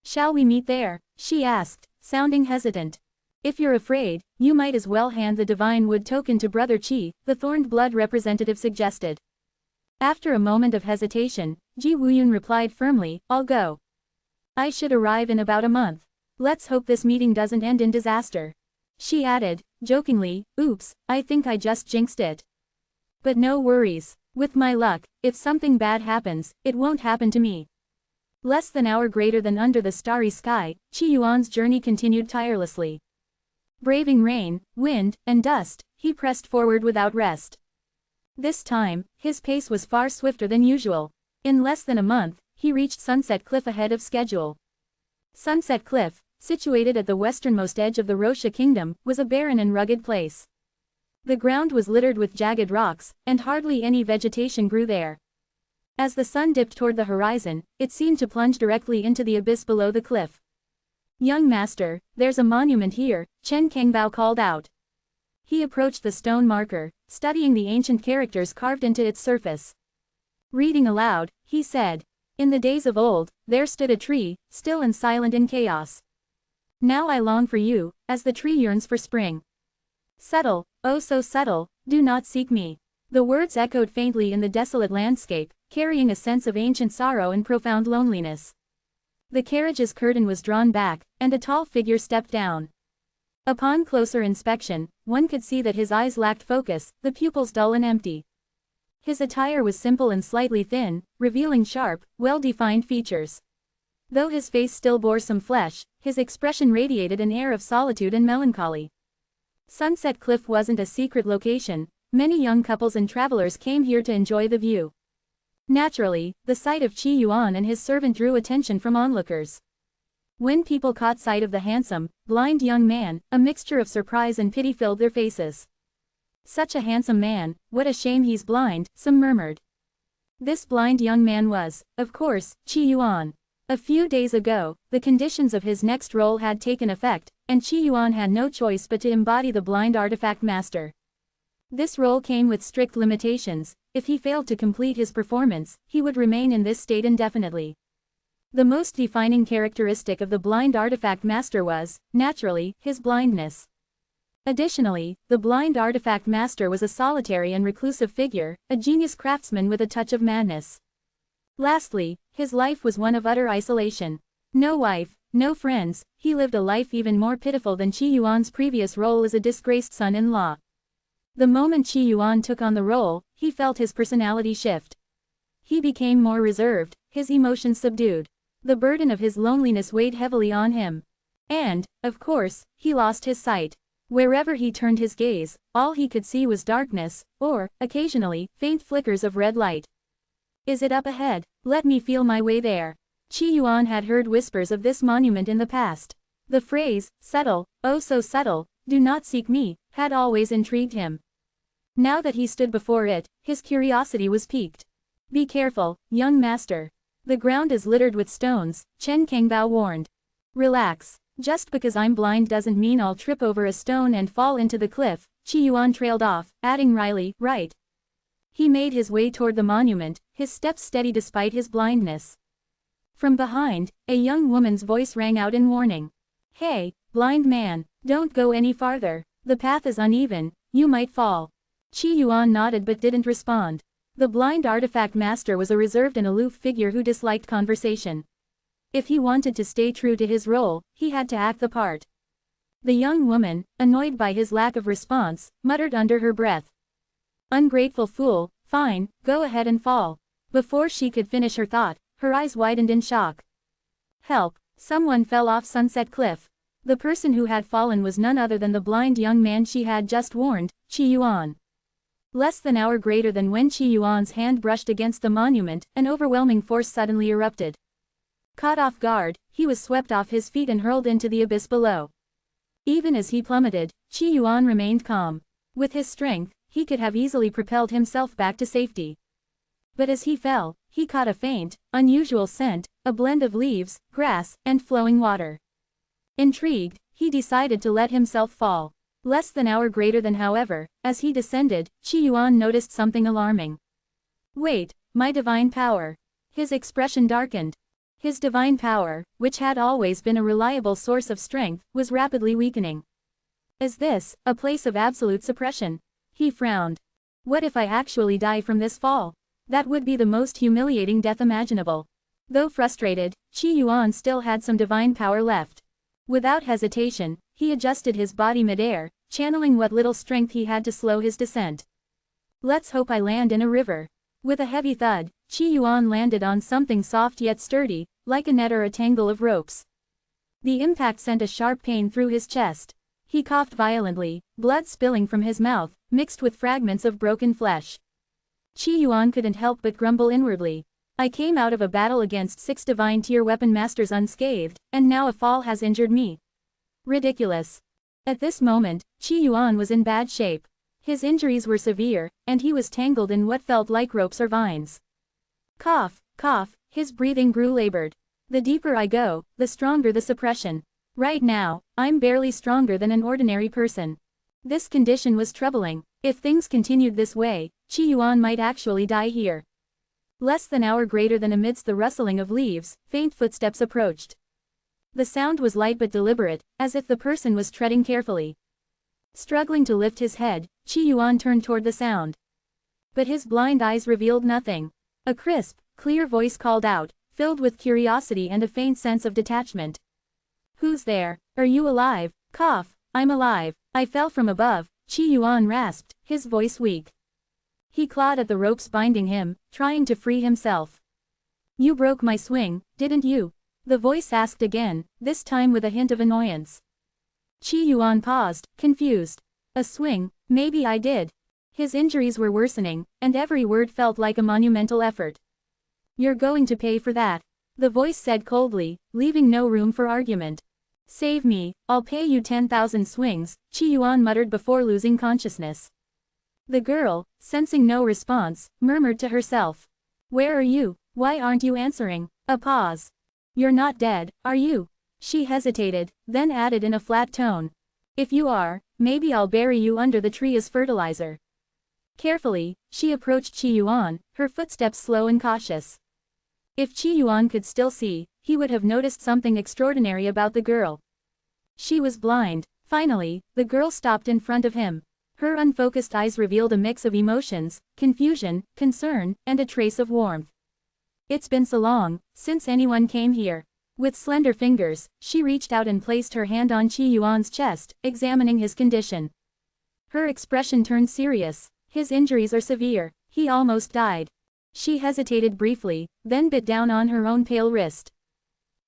Shall we meet there? She asked, sounding hesitant. If you're afraid, you might as well hand the divine wood token to Brother Qi, the Thorned Blood representative suggested. After a moment of hesitation, Ji Wuyun replied firmly, I'll go. I should arrive in about a month. Let's hope this meeting doesn't end in disaster. She added, jokingly, oops, I think I just jinxed it. But no worries. With my luck, if something bad happens, it won't happen to me. Less than an hour greater than under the starry sky, Qi Yuan's journey continued tirelessly. Braving rain, wind, and dust, he pressed forward without rest. This time, his pace was far swifter than usual. In less than a month, he reached Sunset Cliff ahead of schedule. Sunset Cliff, situated at the westernmost edge of the Rosha kingdom, was a barren and rugged place. The ground was littered with jagged rocks, and hardly any vegetation grew there. As the sun dipped toward the horizon, it seemed to plunge directly into the abyss below the cliff. Young master, there's a monument here, Chen Kangbao called out. He approached the stone marker, studying the ancient characters carved into its surface. Reading aloud, he said, in the days of old, there stood a tree, still and silent in chaos. Now I long for you, as the tree yearns for spring. Settle, oh so settle, do not seek me. The words echoed faintly in the desolate landscape, carrying a sense of ancient sorrow and profound loneliness. The carriage's curtain was drawn back, and a tall figure stepped down. Upon closer inspection, one could see that his eyes lacked focus, the pupils dull and empty. His attire was simple and slightly thin, revealing sharp, well-defined features. Though his face still bore some flesh, his expression radiated an air of solitude and melancholy. Sunset Cliff wasn't a secret location. Many young couples and travelers came here to enjoy the view. Naturally, the sight of Qi Yuan and his servant drew attention from onlookers. When people caught sight of the handsome, blind young man, a mixture of surprise and pity filled their faces. Such a handsome man, what a shame he's blind, some murmured. This blind young man was, of course, Qi Yuan. A few days ago, the conditions of his next role had taken effect, and Qi Yuan had no choice but to embody the blind artifact master. This role came with strict limitations. If he failed to complete his performance, he would remain in this state indefinitely. The most defining characteristic of the blind artifact master was, naturally, his blindness. Additionally, the blind artifact master was a solitary and reclusive figure, a genius craftsman with a touch of madness. Lastly, his life was one of utter isolation. No wife, no friends, he lived a life even more pitiful than Qi Yuan's previous role as a disgraced son-in-law. The moment Qi Yuan took on the role, he felt his personality shift. He became more reserved, his emotions subdued. The burden of his loneliness weighed heavily on him. And, of course, he lost his sight. Wherever he turned his gaze, all he could see was darkness, or, occasionally, faint flickers of red light. Is it up ahead? Let me feel my way there. Qi Yuan had heard whispers of this monument in the past. The phrase, settle, oh so settle, do not seek me, had always intrigued him. Now that he stood before it, his curiosity was piqued. Be careful, young master. The ground is littered with stones, Chen Kangbao warned. Relax. Just because I'm blind doesn't mean I'll trip over a stone and fall into the cliff, Qi Yuan trailed off, adding wryly, right. He made his way toward the monument, his steps steady despite his blindness. From behind, a young woman's voice rang out in warning. Hey, blind man, don't go any farther. The path is uneven, you might fall. Qi Yuan nodded but didn't respond. The blind artifact master was a reserved and aloof figure who disliked conversation. If he wanted to stay true to his role, he had to act the part. The young woman, annoyed by his lack of response, muttered under her breath. Ungrateful fool, fine, go ahead and fall. Before she could finish her thought, her eyes widened in shock. Help, someone fell off Sunset Cliff. The person who had fallen was none other than the blind young man she had just warned, Qi Yuan. Less than an hour greater than when Qi Yuan's hand brushed against the monument, an overwhelming force suddenly erupted. Caught off guard, he was swept off his feet and hurled into the abyss below. Even as he plummeted, Qi Yuan remained calm. With his strength, he could have easily propelled himself back to safety. But as he fell, he caught a faint, unusual scent, a blend of leaves, grass, and flowing water. Intrigued, he decided to let himself fall. Less than an hour greater than however, as he descended, Qi Yuan noticed something alarming. Wait, my divine power. His expression darkened. His divine power, which had always been a reliable source of strength, was rapidly weakening. Is this a place of absolute suppression? He frowned. What if I actually die from this fall? That would be the most humiliating death imaginable. Though frustrated, Qi Yuan still had some divine power left. Without hesitation, he adjusted his body midair, channeling what little strength he had to slow his descent. Let's hope I land in a river. With a heavy thud, Qi Yuan landed on something soft yet sturdy, like a net or a tangle of ropes. The impact sent a sharp pain through his chest. He coughed violently, blood spilling from his mouth, mixed with fragments of broken flesh. Qi Yuan couldn't help but grumble inwardly. I came out of a battle against 6 divine-tier weapon masters unscathed, and now a fall has injured me. Ridiculous. At this moment, Qi Yuan was in bad shape. His injuries were severe, and he was tangled in what felt like ropes or vines. Cough, cough, his breathing grew labored. The deeper I go, the stronger the suppression. Right now, I'm barely stronger than an ordinary person. This condition was troubling. If things continued this way, Qi Yuan might actually die here. Less than an hour greater than amidst the rustling of leaves, faint footsteps approached. The sound was light but deliberate, as if the person was treading carefully. Struggling to lift his head, Qi Yuan turned toward the sound. But his blind eyes revealed nothing. A crisp, clear voice called out, filled with curiosity and a faint sense of detachment. Who's there? Are you alive? Cough, I'm alive. I fell from above, Qi Yuan rasped, his voice weak. He clawed at the ropes binding him, trying to free himself. You broke my swing, didn't you? The voice asked again, this time with a hint of annoyance. Qi Yuan paused, confused. A swing, maybe I did. His injuries were worsening, and every word felt like a monumental effort. You're going to pay for that. The voice said coldly, leaving no room for argument. Save me, I'll pay you 10,000 swings, Qi Yuan muttered before losing consciousness. The girl, sensing no response, murmured to herself. Where are you? Why aren't you answering? A pause. You're not dead, are you? She hesitated, then added in a flat tone. If you are, maybe I'll bury you under the tree as fertilizer. Carefully, she approached Qi Yuan, her footsteps slow and cautious. If Qi Yuan could still see, he would have noticed something extraordinary about the girl. She was blind. Finally, the girl stopped in front of him. Her unfocused eyes revealed a mix of emotions, confusion, concern, and a trace of warmth. It's been so long, since anyone came here. With slender fingers, she reached out and placed her hand on Qi Yuan's chest, examining his condition. Her expression turned serious. His injuries are severe. He almost died. She hesitated briefly, then bit down on her own pale wrist.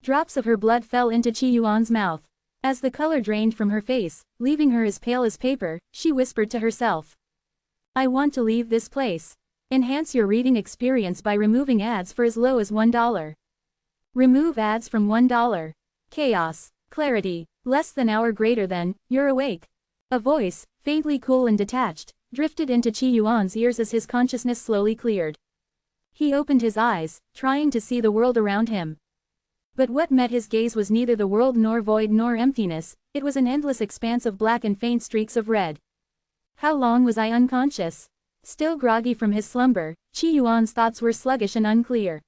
Drops of her blood fell into Qi Yuan's mouth. As the color drained from her face, leaving her as pale as paper, she whispered to herself. I want to leave this place. Enhance your reading experience by removing ads for as low as $1. Remove ads from $1. Chaos. Clarity. Less than hour greater than, you're awake. A voice, faintly cool and detached, drifted into Qi Yuan's ears as his consciousness slowly cleared. He opened his eyes, trying to see the world around him. But what met his gaze was neither the world nor void nor emptiness, it was an endless expanse of black and faint streaks of red. How long was I unconscious? Still groggy from his slumber, Qi Yuan's thoughts were sluggish and unclear.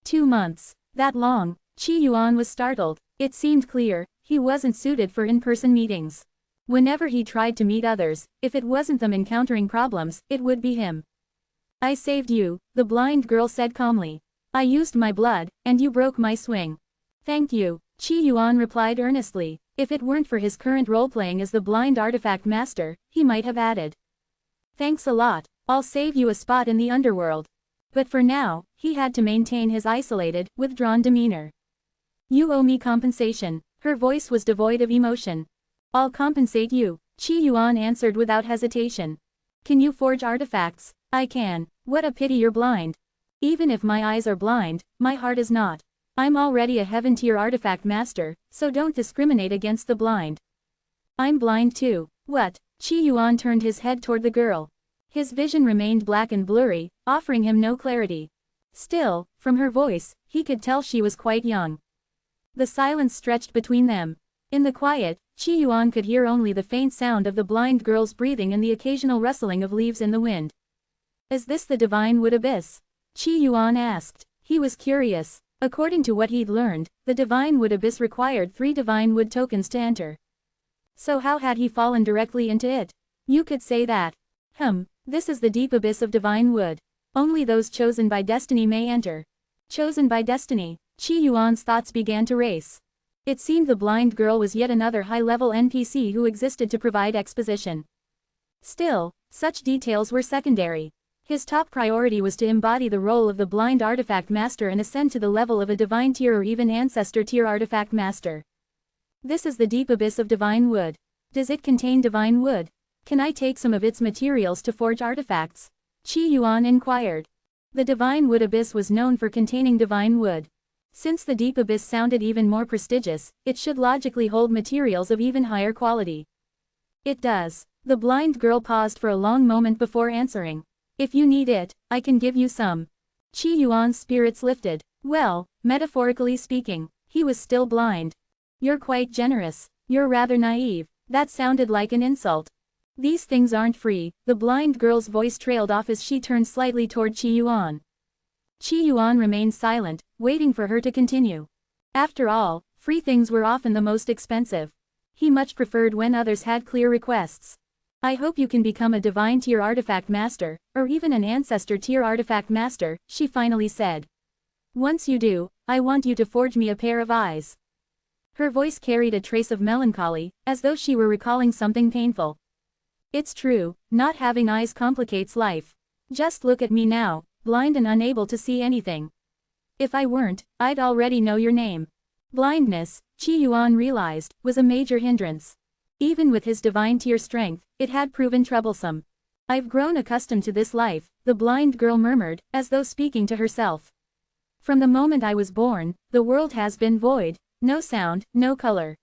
2 months. That long? Qi Yuan was startled. It seemed clear, he wasn't suited for in-person meetings. Whenever he tried to meet others, if it wasn't them encountering problems, it would be him. I saved you, the blind girl said calmly. I used my blood, and you broke my swing. Thank you, Qi Yuan replied earnestly. If it weren't for his current role-playing as the blind artifact master, he might have added. Thanks a lot, I'll save you a spot in the underworld. But for now, he had to maintain his isolated, withdrawn demeanor. You owe me compensation. Her voice was devoid of emotion. I'll compensate you, Qi Yuan answered without hesitation. Can you forge artifacts? I can. What a pity you're blind. Even if my eyes are blind, my heart is not. I'm already a heaven-tier artifact master, so don't discriminate against the blind. I'm blind too. What? Qi Yuan turned his head toward the girl. His vision remained black and blurry, offering him no clarity. Still, from her voice, he could tell she was quite young. The silence stretched between them. In the quiet, Qi Yuan could hear only the faint sound of the blind girl's breathing and the occasional rustling of leaves in the wind. Is this the divine wood abyss? Qi Yuan asked. He was curious. According to what he'd learned, the divine wood abyss required 3 divine wood tokens to enter. So how had he fallen directly into it? You could say that. This is the deep abyss of divine wood. Only those chosen by destiny may enter. Chosen by destiny. Qi Yuan's thoughts began to race. It seemed the blind girl was yet another high-level NPC who existed to provide exposition. Still, such details were secondary. His top priority was to embody the role of the blind artifact master and ascend to the level of a divine tier or even ancestor tier artifact master. This is the deep abyss of divine wood. Does it contain divine wood? Can I take some of its materials to forge artifacts? Qi Yuan inquired. The divine wood abyss was known for containing divine wood. Since the deep abyss sounded even more prestigious, it should logically hold materials of even higher quality. It does. The blind girl paused for a long moment before answering. If you need it, I can give you some. Qi Yuan's spirits lifted. Well, metaphorically speaking, he was still blind. You're quite generous. You're rather naive. That sounded like an insult. These things aren't free, the blind girl's voice trailed off as she turned slightly toward Qi Yuan. Qi Yuan remained silent, waiting for her to continue. After all, free things were often the most expensive. He much preferred when others had clear requests. I hope you can become a divine tier artifact master, or even an ancestor tier artifact master, she finally said. Once you do, I want you to forge me a pair of eyes. Her voice carried a trace of melancholy, as though she were recalling something painful. It's true, not having eyes complicates life. Just look at me now, blind and unable to see anything. If I weren't, I'd already know your name. Blindness, Qi Yuan realized, was a major hindrance. Even with his divine tier strength, it had proven troublesome. I've grown accustomed to this life, the blind girl murmured, as though speaking to herself. From the moment I was born, the world has been void, no sound, no color.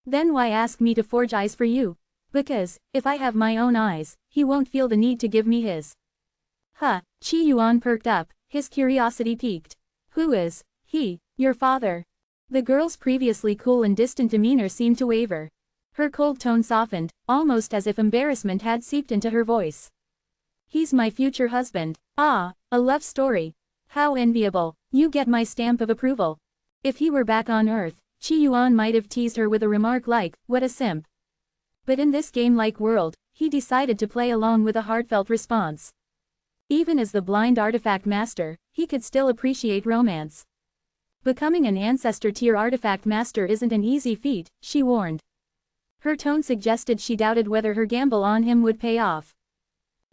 Then why ask me to forge eyes for you? Because, if I have my own eyes, he won't feel the need to give me his. Qi Yuan perked up, his curiosity piqued. Who is he? Your father? The girl's previously cool and distant demeanor seemed to waver. Her cold tone softened, almost as if embarrassment had seeped into her voice. He's my future husband. Ah, a love story. How enviable. You get my stamp of approval. If he were back on Earth, Qi Yuan might have teased her with a remark like, what a simp. But in this game-like world, he decided to play along with a heartfelt response. Even as the blind artifact master, he could still appreciate romance. Becoming an ancestor tier artifact master isn't an easy feat, she warned. Her tone suggested she doubted whether her gamble on him would pay off.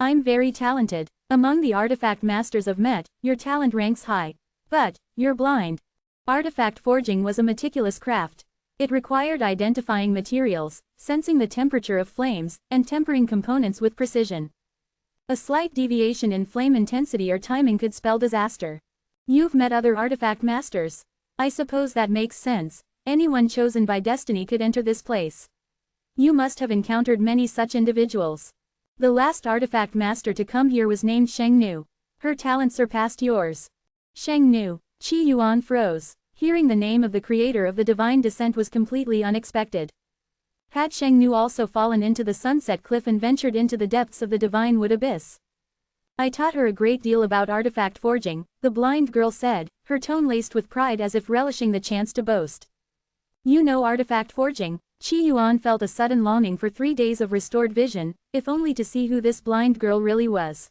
I'm very talented. Among the artifact masters I've met, your talent ranks high. But, you're blind. Artifact forging was a meticulous craft. It required identifying materials, sensing the temperature of flames, and tempering components with precision. A slight deviation in flame intensity or timing could spell disaster. You've met other artifact masters. I suppose that makes sense. Anyone chosen by destiny could enter this place. You must have encountered many such individuals. The last artifact master to come here was named Sheng Nu. Her talent surpassed yours. Sheng Nu. Qi Yuan froze. Hearing the name of the creator of the divine descent was completely unexpected. Had Sheng Nu also fallen into the sunset cliff and ventured into the depths of the divine wood abyss? I taught her a great deal about artifact forging, the blind girl said, her tone laced with pride as if relishing the chance to boast. You know artifact forging? Qi Yuan felt a sudden longing for 3 days of restored vision, if only to see who this blind girl really was.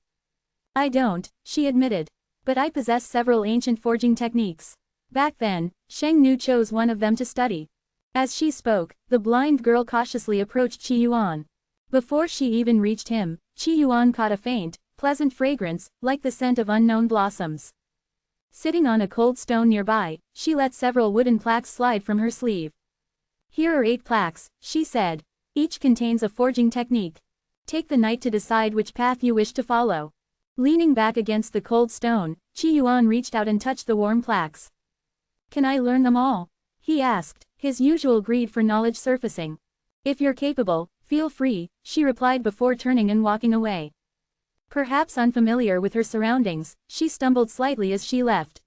I don't, she admitted. But I possess several ancient forging techniques. Back then, Sheng Nu chose one of them to study. As she spoke, the blind girl cautiously approached Qi Yuan. Before she even reached him, Qi Yuan caught a faint, pleasant fragrance, like the scent of unknown blossoms. Sitting on a cold stone nearby, she let several wooden plaques slide from her sleeve. Here are 8 plaques, she said. Each contains a forging technique. Take the night to decide which path you wish to follow. Leaning back against the cold stone, Qi Yuan reached out and touched the warm plaques. Can I learn them all? He asked, his usual greed for knowledge surfacing. If you're capable, feel free, she replied before turning and walking away. Perhaps unfamiliar with her surroundings, she stumbled slightly as she left.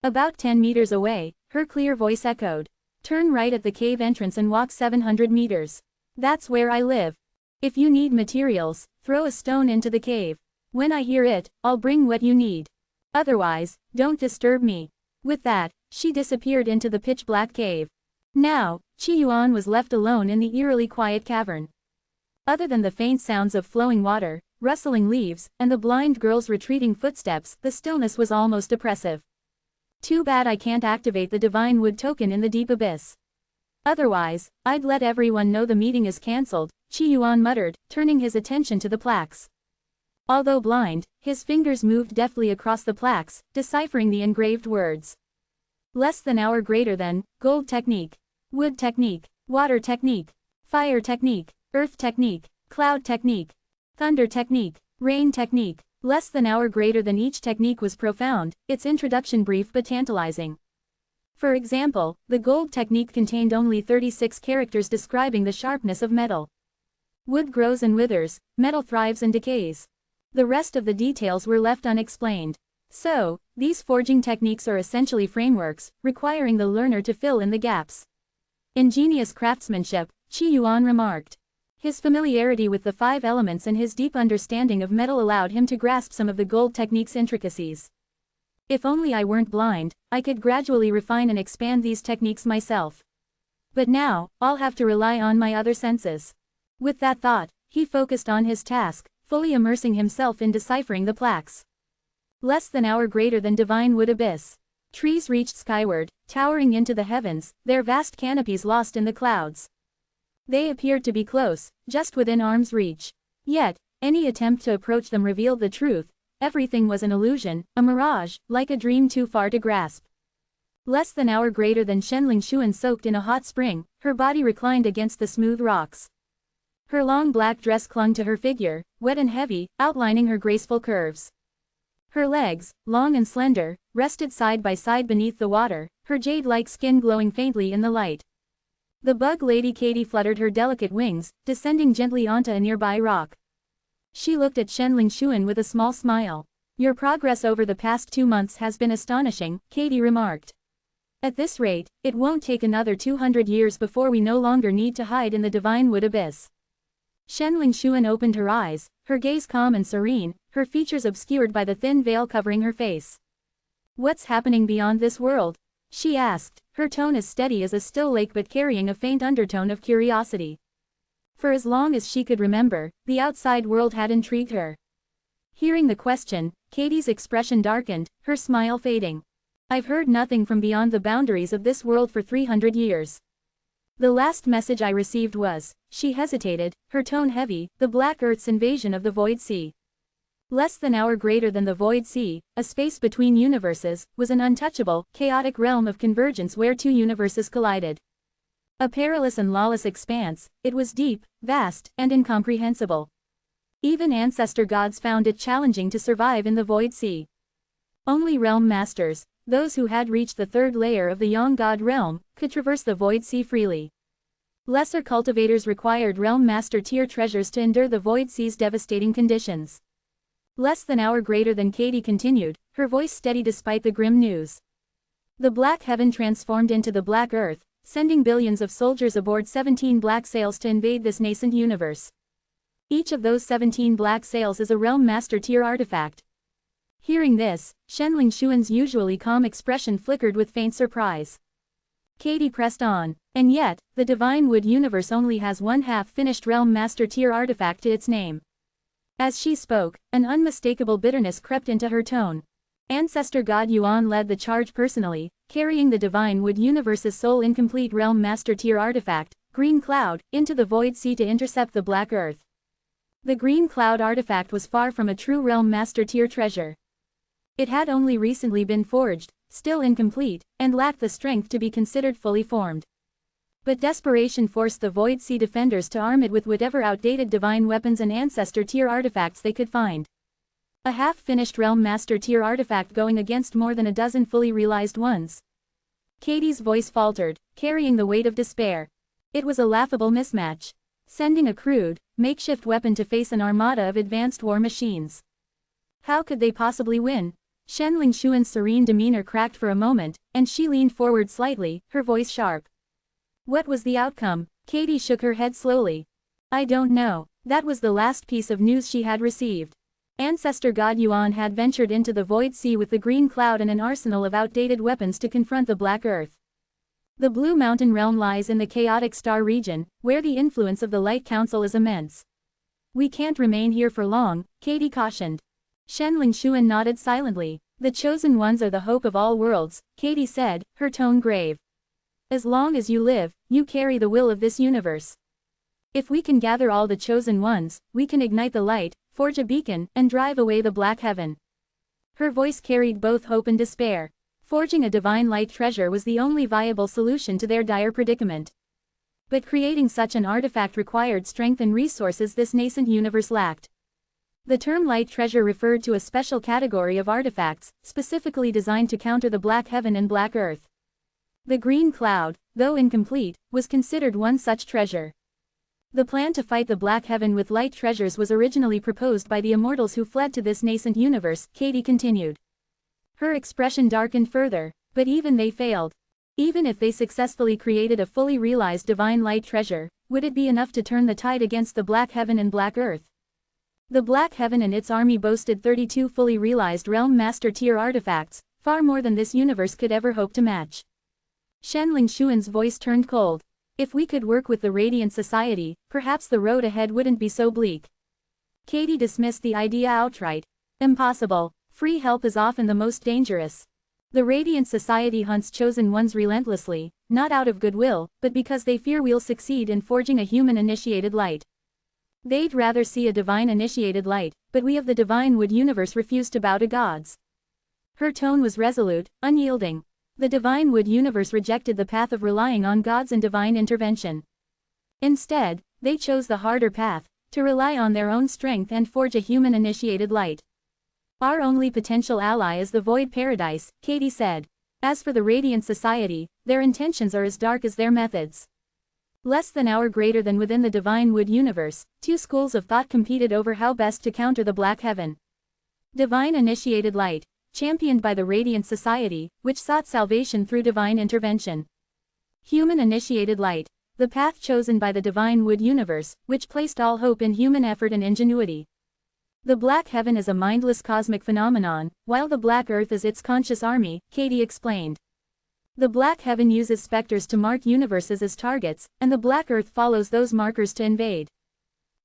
About 10 meters away, her clear voice echoed. Turn right at the cave entrance and walk 700 meters. That's where I live. If you need materials, throw a stone into the cave. When I hear it, I'll bring what you need. Otherwise, don't disturb me. With that, she disappeared into the pitch-black cave. Now, Qi Yuan was left alone in the eerily quiet cavern. Other than the faint sounds of flowing water, rustling leaves, and the blind girl's retreating footsteps, the stillness was almost oppressive. Too bad I can't activate the divine wood token in the deep abyss. Otherwise, I'd let everyone know the meeting is cancelled, Qi Yuan muttered, turning his attention to the plaques. Although blind, his fingers moved deftly across the plaques, deciphering the engraved words. Less than hour greater than, gold technique, wood technique, water technique, fire technique, earth technique, cloud technique, thunder technique, rain technique. Less than hour greater than. Each technique was profound, its introduction brief but tantalizing. For example, the gold technique contained only 36 characters describing the sharpness of metal. Wood grows and withers, metal thrives and decays. The rest of the details were left unexplained. So, these forging techniques are essentially frameworks, requiring the learner to fill in the gaps. Ingenious craftsmanship, Qi Yuan remarked. His familiarity with the 5 elements and his deep understanding of metal allowed him to grasp some of the gold technique's intricacies. If only I weren't blind, I could gradually refine and expand these techniques myself. But now, I'll have to rely on my other senses. With that thought, he focused on his task, fully immersing himself in deciphering the plaques. Less than hour greater than divine wood abyss. Trees reached skyward, towering into the heavens, their vast canopies lost in the clouds. They appeared to be close, just within arm's reach. Yet, any attempt to approach them revealed the truth. Everything was an illusion, a mirage, like a dream too far to grasp. Less than hour greater than Shenling Xuan soaked in a hot spring, her body reclined against the smooth rocks. Her long black dress clung to her figure, wet and heavy, outlining her graceful curves. Her legs, long and slender, rested side by side beneath the water, her jade-like skin glowing faintly in the light. The bug lady Katie fluttered her delicate wings, descending gently onto a nearby rock. She looked at Shenling Xuan with a small smile. Your progress over the past 2 months has been astonishing, Katie remarked. At this rate, it won't take another 200 years before we no longer need to hide in the divine wood abyss. Shenling Xuan opened her eyes, her gaze calm and serene, her features obscured by the thin veil covering her face. What's happening beyond this world? She asked, her tone as steady as a still lake but carrying a faint undertone of curiosity. For as long as she could remember, the outside world had intrigued her. Hearing the question, Katie's expression darkened, her smile fading. I've heard nothing from beyond the boundaries of this world for 300 years. The last message I received was, she hesitated, her tone heavy, the Black Earth's invasion of the Void Sea. Less than hour greater than the Void Sea, a space between universes, was an untouchable, chaotic realm of convergence where 2 universes collided. A perilous and lawless expanse, it was deep, vast, and incomprehensible. Even ancestor gods found it challenging to survive in the Void Sea. Only realm masters, those who had reached the 3rd layer of the Yang God realm, could traverse the Void Sea freely. Lesser cultivators required Realm Master tier treasures to endure the Void Sea's devastating conditions. Less than hour greater than Katie continued, her voice steady despite the grim news. The Black Heaven transformed into the Black Earth, sending billions of soldiers aboard 17 black sails to invade this nascent universe. Each of those 17 black sails is a Realm Master tier artifact. Hearing this, Shenling Xuan's usually calm expression flickered with faint surprise. Katie pressed on. And yet, the Divine Wood universe only has one half-finished Realm Master tier artifact to its name. As she spoke, an unmistakable bitterness crept into her tone. Ancestor God Yuan led the charge personally, carrying the Divine Wood universe's sole incomplete Realm Master tier artifact, Green Cloud, into the Void Sea to intercept the Black Earth. The Green Cloud artifact was far from a true Realm Master tier treasure. It had only recently been forged, still incomplete, and lacked the strength to be considered fully formed. But desperation forced the Void Sea defenders to arm it with whatever outdated divine weapons and ancestor tier artifacts they could find. A half-finished Realm Master tier artifact going against more than a dozen fully realized ones. Katie's voice faltered, carrying the weight of despair. It was a laughable mismatch. Sending a crude, makeshift weapon to face an armada of advanced war machines. How could they possibly win? Shenling Xuan's serene demeanor cracked for a moment, and she leaned forward slightly, her voice sharp. What was the outcome? Katie shook her head slowly. I don't know. That was the last piece of news she had received. Ancestor God Yuan had ventured into the Void Sea with the Green Cloud and an arsenal of outdated weapons to confront the Black Earth. The Blue Mountain Realm lies in the chaotic star region, where the influence of the Light Council is immense. We can't remain here for long, Katie cautioned. Shenling Xuan nodded silently. The Chosen Ones are the hope of all worlds, Katie said, her tone grave. As long as you live, you carry the will of this universe. If we can gather all the Chosen Ones, we can ignite the light, forge a beacon, and drive away the Black Heaven. Her voice carried both hope and despair. Forging a divine light treasure was the only viable solution to their dire predicament. But creating such an artifact required strength and resources this nascent universe lacked. The term light treasure referred to a special category of artifacts, specifically designed to counter the Black Heaven and Black Earth. The Green Cloud, though incomplete, was considered one such treasure. The plan to fight the Black Heaven with light treasures was originally proposed by the Immortals who fled to this nascent universe, Katie continued. Her expression darkened further, but even they failed. Even if they successfully created a fully realized divine light treasure, would it be enough to turn the tide against the Black Heaven and Black Earth? The Black Heaven and its army boasted 32 fully realized Realm Master tier artifacts, far more than this universe could ever hope to match. Shenling Xuan's voice turned cold. If we could work with the Radiant Society, perhaps the road ahead wouldn't be so bleak. Katie dismissed the idea outright. Impossible. Free help is often the most dangerous. The Radiant Society hunts Chosen Ones relentlessly, not out of goodwill, but because they fear we'll succeed in forging a human-initiated light. They'd rather see a divine-initiated light, but we of the Divine Wood universe refuse to bow to gods. Her tone was resolute, unyielding. The Divine Wood universe rejected the path of relying on gods and divine intervention. Instead, they chose the harder path, to rely on their own strength and forge a human-initiated light. Our only potential ally is the Void Paradise, Katie said. As for the Radiant Society, their intentions are as dark as their methods. Less than hour greater than within the Divine Wood universe, two schools of thought competed over how best to counter the Black Heaven. Divine Initiated Light, championed by the Radiant Society, which sought salvation through divine intervention. Human Initiated Light, the path chosen by the Divine Wood universe, which placed all hope in human effort and ingenuity. The Black Heaven is a mindless cosmic phenomenon, while the Black Earth is its conscious army, Katie explained. The Black Heaven uses specters to mark universes as targets, and the Black Earth follows those markers to invade.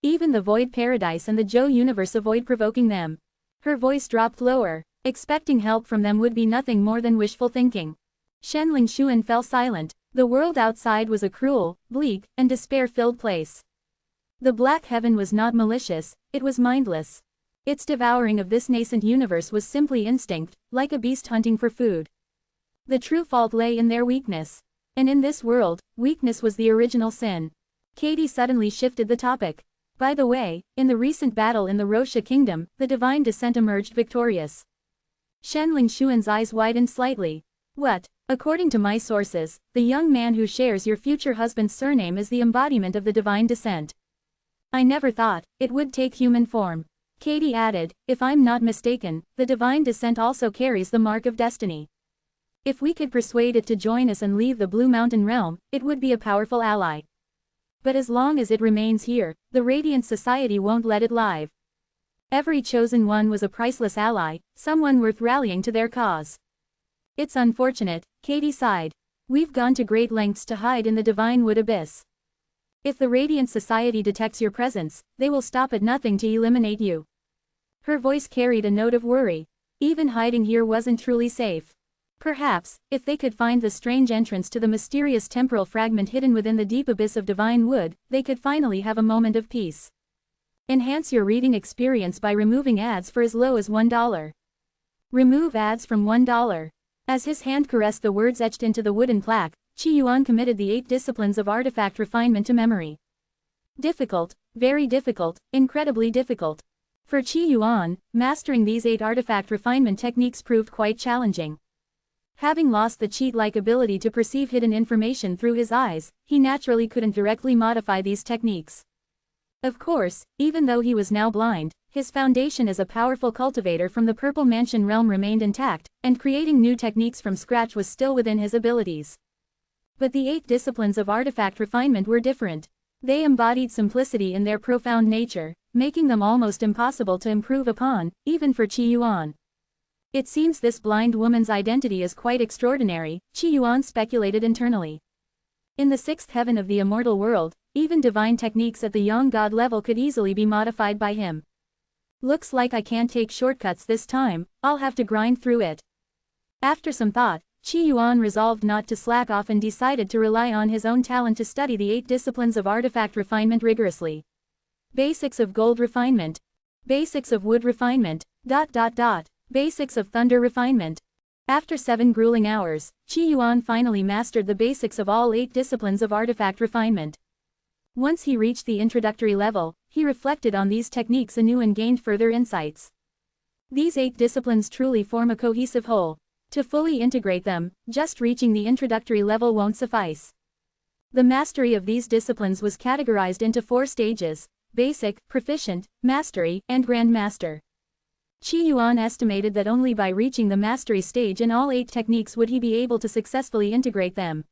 Even the Void Paradise and the Zhou universe avoid provoking them. Her voice dropped lower. Expecting help from them would be nothing more than wishful thinking. Shenling Xuan fell silent. The world outside was a cruel, bleak, and despair-filled place. The Black Heaven was not malicious, it was mindless. Its devouring of this nascent universe was simply instinct, like a beast hunting for food. The true fault lay in their weakness. And in this world, weakness was the original sin. Katie suddenly shifted the topic. By the way, in the recent battle in the Rosha Kingdom, the Divine Descent emerged victorious. Shenling Xuan's eyes widened slightly. What? According to my sources, the young man who shares your future husband's surname is the embodiment of the divine descent. I never thought it would take human form. Katie added, if I'm not mistaken, the divine descent also carries the mark of destiny. If we could persuade it to join us and leave the Blue Mountain realm, it would be a powerful ally. But as long as it remains here, the Radiant Society won't let it live. Every chosen one was a priceless ally, someone worth rallying to their cause. It's unfortunate, Katie sighed. We've gone to great lengths to hide in the Divine Wood Abyss. If the Radiant Society detects your presence, they will stop at nothing to eliminate you. Her voice carried a note of worry. Even hiding here wasn't truly safe. Perhaps, if they could find the strange entrance to the mysterious temporal fragment hidden within the deep abyss of Divine Wood, they could finally have a moment of peace. Enhance your reading experience by removing ads for as low as $1. Remove ads from $1. As his hand caressed the words etched into the wooden plaque, Qi Yuan committed the 8 disciplines of artifact refinement to memory. Difficult, very difficult, incredibly difficult. For Qi Yuan, mastering these 8 artifact refinement techniques proved quite challenging. Having lost the cheat-like ability to perceive hidden information through his eyes, he naturally couldn't directly modify these techniques. Of course, even though he was now blind, his foundation as a powerful cultivator from the Purple Mansion realm remained intact, and creating new techniques from scratch was still within his abilities. But the 8 disciplines of artifact refinement were different. They embodied simplicity in their profound nature, making them almost impossible to improve upon, even for Qi Yuan. It seems this blind woman's identity is quite extraordinary, Qi Yuan speculated internally. In the 6th heaven of the immortal world, even divine techniques at the young god level could easily be modified by him. Looks like I can't take shortcuts this time, I'll have to grind through it. After some thought, Qi Yuan resolved not to slack off and decided to rely on his own talent to study the 8 disciplines of artifact refinement rigorously. Basics of gold refinement. Basics of wood refinement. Basics of thunder refinement. After 7 grueling hours, Qi Yuan finally mastered the basics of all 8 disciplines of artifact refinement. Once he reached the introductory level, he reflected on these techniques anew and gained further insights. These 8 disciplines truly form a cohesive whole. To fully integrate them, just reaching the introductory level won't suffice. The mastery of these disciplines was categorized into 4 stages: basic, proficient, mastery, and grand master. Qi Yuan estimated that only by reaching the mastery stage in all 8 techniques would he be able to successfully integrate them.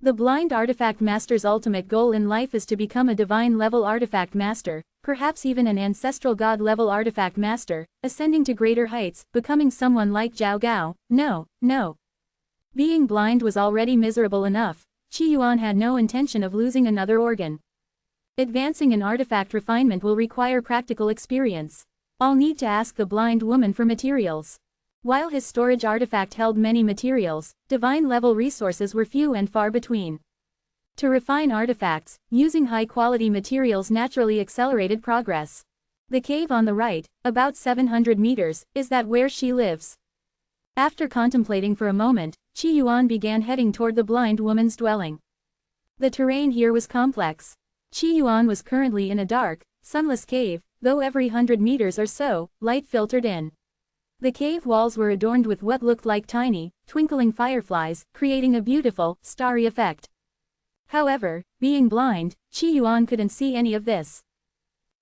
The blind artifact master's ultimate goal in life is to become a divine-level artifact master, perhaps even an ancestral god-level artifact master, ascending to greater heights, becoming someone like Zhao Gao. No. Being blind was already miserable enough. Qi Yuan had no intention of losing another organ. Advancing in artifact refinement will require practical experience. I'll need to ask the blind woman for materials. While his storage artifact held many materials, divine-level resources were few and far between. To refine artifacts, using high-quality materials naturally accelerated progress. The cave on the right, about 700 meters, is that where she lives. After contemplating for a moment, Qi Yuan began heading toward the blind woman's dwelling. The terrain here was complex. Qi Yuan was currently in a dark, sunless cave, though every 100 meters or so, light filtered in. The cave walls were adorned with what looked like tiny, twinkling fireflies, creating a beautiful, starry effect. However, being blind, Qi Yuan couldn't see any of this.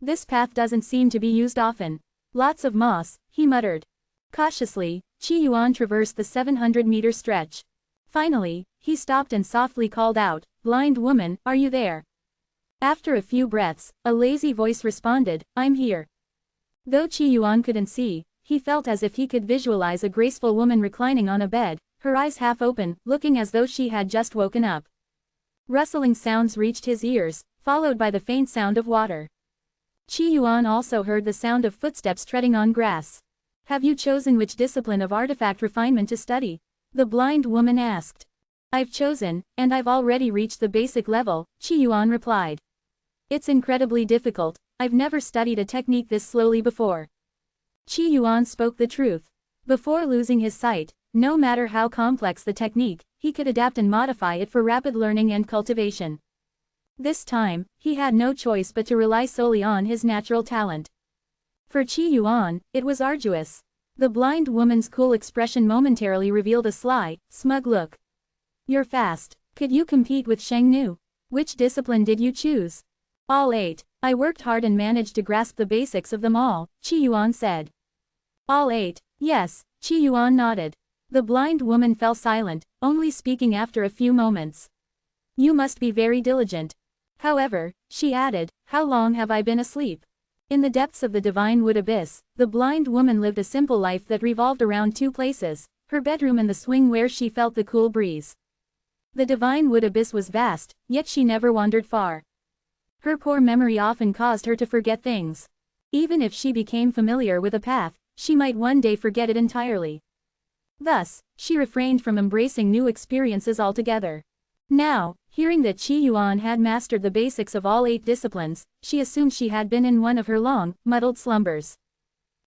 This path doesn't seem to be used often. Lots of moss, he muttered. Cautiously, Qi Yuan traversed the 700-meter stretch. Finally, he stopped and softly called out, "Blind woman, are you there?" After a few breaths, a lazy voice responded, "I'm here." Though Qi Yuan couldn't see, he felt as if he could visualize a graceful woman reclining on a bed, her eyes half open, looking as though she had just woken up. Rustling sounds reached his ears, followed by the faint sound of water. Qi Yuan also heard the sound of footsteps treading on grass. "Have you chosen which discipline of artifact refinement to study?" the blind woman asked. "I've chosen, and I've already reached the basic level," Qi Yuan replied. "It's incredibly difficult, I've never studied a technique this slowly before." Qi Yuan spoke the truth. Before losing his sight, no matter how complex the technique, he could adapt and modify it for rapid learning and cultivation. This time, he had no choice but to rely solely on his natural talent. For Qi Yuan, it was arduous. The blind woman's cool expression momentarily revealed a sly, smug look. You're fast. Could you compete with Sheng Nu? Which discipline did you choose? All 8. I worked hard and managed to grasp the basics of them all, Qi Yuan said. All 8, yes, Qi Yuan nodded. The blind woman fell silent, only speaking after a few moments. You must be very diligent. However, she added, how long have I been asleep? In the depths of the divine wood abyss, the blind woman lived a simple life that revolved around 2 places, her bedroom and the swing where she felt the cool breeze. The divine wood abyss was vast, yet she never wandered far. Her poor memory often caused her to forget things. Even if she became familiar with a path, she might one day forget it entirely. Thus, she refrained from embracing new experiences altogether. Now, hearing that Qi Yuan had mastered the basics of all 8 disciplines, she assumed she had been in one of her long, muddled slumbers.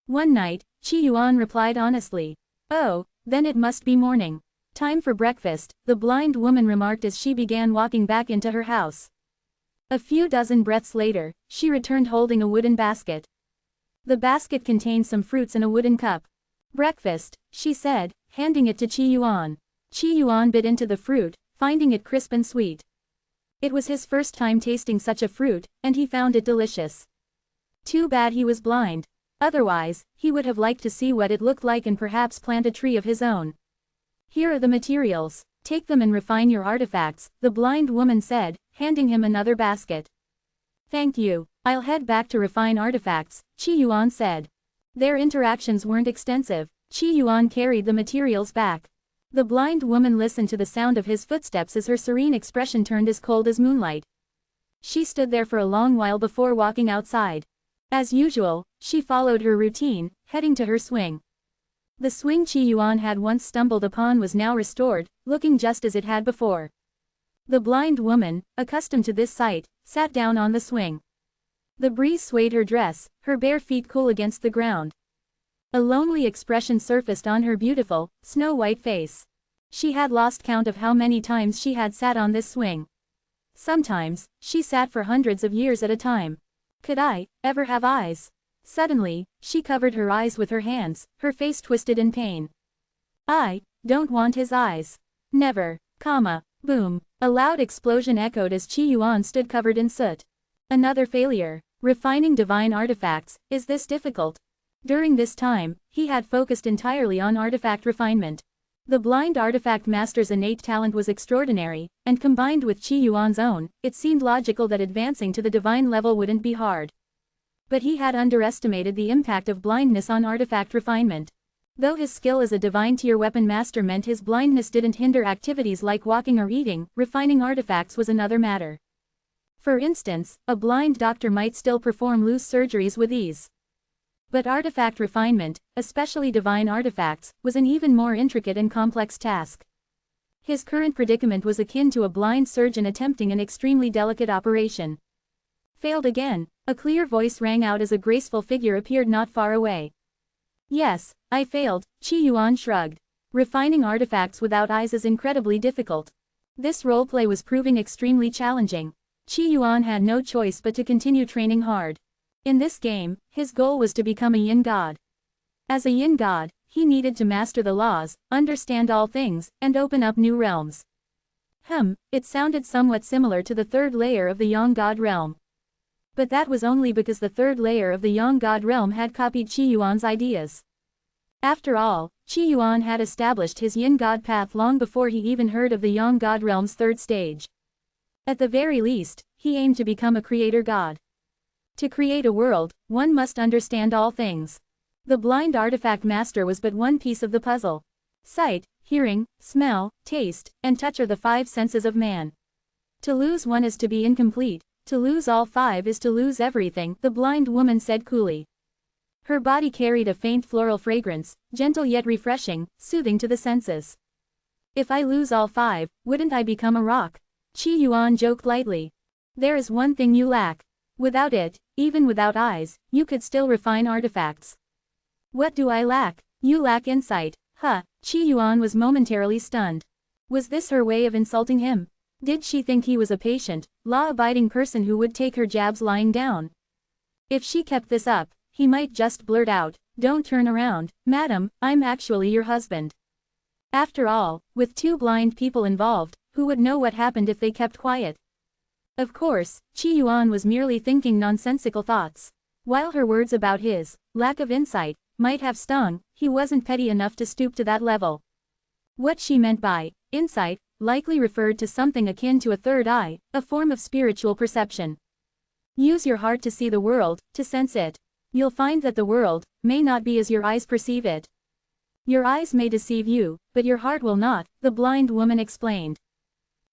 One night, Qi Yuan replied honestly. Oh, then it must be morning. Time for breakfast, the blind woman remarked as she began walking back into her house. A few dozen breaths later, she returned holding a wooden basket. The basket contained some fruits and a wooden cup. Breakfast, she said, handing it to Qi Yuan. Qi Yuan bit into the fruit, finding it crisp and sweet. It was his first time tasting such a fruit, and he found it delicious. Too bad he was blind. Otherwise, he would have liked to see what it looked like and perhaps plant a tree of his own. Here are the materials. Take them and refine your artifacts, the blind woman said, handing him another basket. Thank you. I'll head back to refine artifacts, Qi Yuan said. Their interactions weren't extensive. Qi Yuan carried the materials back. The blind woman listened to the sound of his footsteps as her serene expression turned as cold as moonlight. She stood there for a long while before walking outside. As usual, she followed her routine, heading to her swing. The swing Qi Yuan had once stumbled upon was now restored, looking just as it had before. The blind woman, accustomed to this sight, sat down on the swing. The breeze swayed her dress, her bare feet cool against the ground. A lonely expression surfaced on her beautiful, snow-white face. She had lost count of how many times she had sat on this swing. Sometimes, she sat for hundreds of years at a time. Could I ever have eyes? Suddenly, she covered her eyes with her hands, her face twisted in pain. I don't want his eyes. Never, boom. A loud explosion echoed as Qi Yuan stood covered in soot. Another failure. Refining divine artifacts, is this difficult? During this time, he had focused entirely on artifact refinement. The blind artifact master's innate talent was extraordinary, and combined with Qi Yuan's own, it seemed logical that advancing to the divine level wouldn't be hard. But he had underestimated the impact of blindness on artifact refinement. Though his skill as a divine tier weapon master meant his blindness didn't hinder activities like walking or eating, refining artifacts was another matter. For instance, a blind doctor might still perform loose surgeries with ease. But artifact refinement, especially divine artifacts, was an even more intricate and complex task. His current predicament was akin to a blind surgeon attempting an extremely delicate operation. Failed again, a clear voice rang out as a graceful figure appeared not far away. Yes, I failed, Qi Yuan shrugged. Refining artifacts without eyes is incredibly difficult. This roleplay was proving extremely challenging. Qi Yuan had no choice but to continue training hard. In this game, his goal was to become a yin god. As a yin god, he needed to master the laws, understand all things, and open up new realms. It sounded somewhat similar to the 3rd layer of the yang god realm. But that was only because the 3rd layer of the yang god realm had copied Qi Yuan's ideas. After all, Qi Yuan had established his yin god path long before he even heard of the yang god realm's 3rd stage. At the very least, he aimed to become a creator god. To create a world, one must understand all things. The blind artifact master was but one piece of the puzzle. Sight, hearing, smell, taste, and touch are the 5 senses of man. To lose one is to be incomplete, to lose all 5 is to lose everything, the blind woman said coolly. Her body carried a faint floral fragrance, gentle yet refreshing, soothing to the senses. If I lose all 5, wouldn't I become a rock? Qi Yuan joked lightly. There is one thing you lack. Without it, even without eyes, you could still refine artifacts. What do I lack? You lack insight. Qi Yuan was momentarily stunned. Was this her way of insulting him? Did she think he was a patient, law-abiding person who would take her jabs lying down? If she kept this up, he might just blurt out, "Don't turn around, madam, I'm actually your husband." After all, with two blind people involved, who would know what happened if they kept quiet? Of course, Qi Yuan was merely thinking nonsensical thoughts. While her words about his lack of insight might have stung, he wasn't petty enough to stoop to that level. What she meant by insight likely referred to something akin to a third eye, a form of spiritual perception. Use your heart to see the world, to sense it. You'll find that the world may not be as your eyes perceive it. Your eyes may deceive you, but your heart will not, the blind woman explained.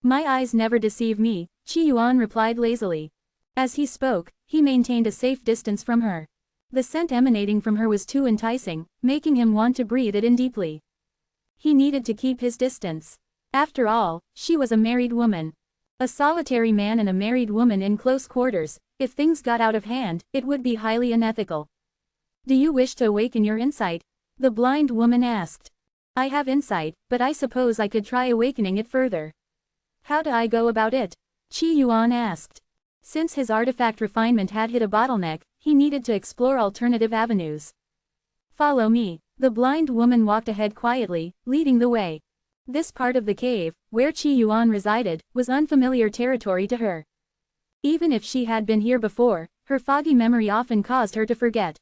My eyes never deceive me, Qi Yuan replied lazily. As he spoke, he maintained a safe distance from her. The scent emanating from her was too enticing, making him want to breathe it in deeply. He needed to keep his distance. After all, she was a married woman. A solitary man and a married woman in close quarters, if things got out of hand, it would be highly unethical. Do you wish to awaken your insight? The blind woman asked. I have insight, but I suppose I could try awakening it further. How do I go about it? Qi Yuan asked. Since his artifact refinement had hit a bottleneck, he needed to explore alternative avenues. Follow me. The blind woman walked ahead quietly, leading the way. This part of the cave, where Qi Yuan resided, was unfamiliar territory to her. Even if she had been here before, her foggy memory often caused her to forget.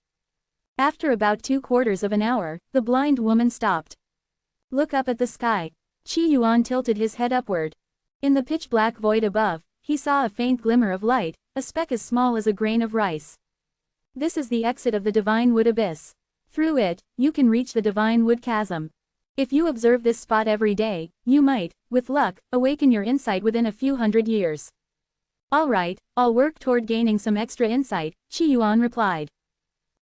After about 3/4 of an hour, the blind woman stopped. Look up at the sky. Qi Yuan tilted his head upward. In the pitch-black void above, he saw a faint glimmer of light, a speck as small as a grain of rice. This is the exit of the Divine Wood Abyss. Through it, you can reach the Divine Wood Chasm. If you observe this spot every day, you might, with luck, awaken your insight within a few hundred years. All right, I'll work toward gaining some extra insight, Qi Yuan replied.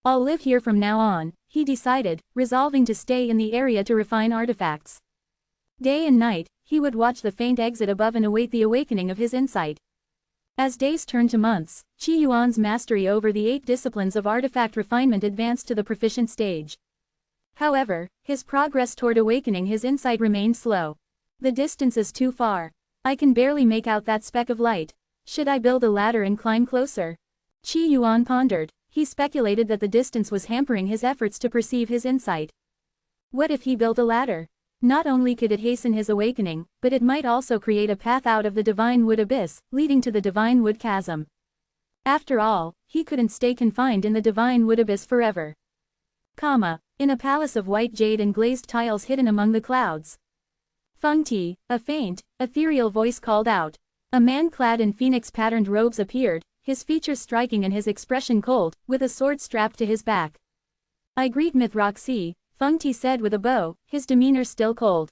I'll live here from now on, he decided, resolving to stay in the area to refine artifacts. Day and night, he would watch the faint exit above and await the awakening of his insight. As days turned to months, Qi Yuan's mastery over the 8 disciplines of artifact refinement advanced to the proficient stage. However, his progress toward awakening his insight remained slow. The distance is too far. I can barely make out that speck of light. Should I build a ladder and climb closer? Qi Yuan pondered. He speculated that the distance was hampering his efforts to perceive his insight. What if he built a ladder? Not only could it hasten his awakening, but it might also create a path out of the Divine Wood Abyss, leading to the Divine Wood Chasm. After all, he couldn't stay confined in the Divine Wood Abyss forever. In a palace of white jade and glazed tiles hidden among the clouds. Feng Ti, a faint, ethereal voice called out. A man clad in phoenix-patterned robes appeared, his features striking and his expression cold, with a sword strapped to his back. I greet Mithraxi, Feng Ti said with a bow, his demeanor still cold.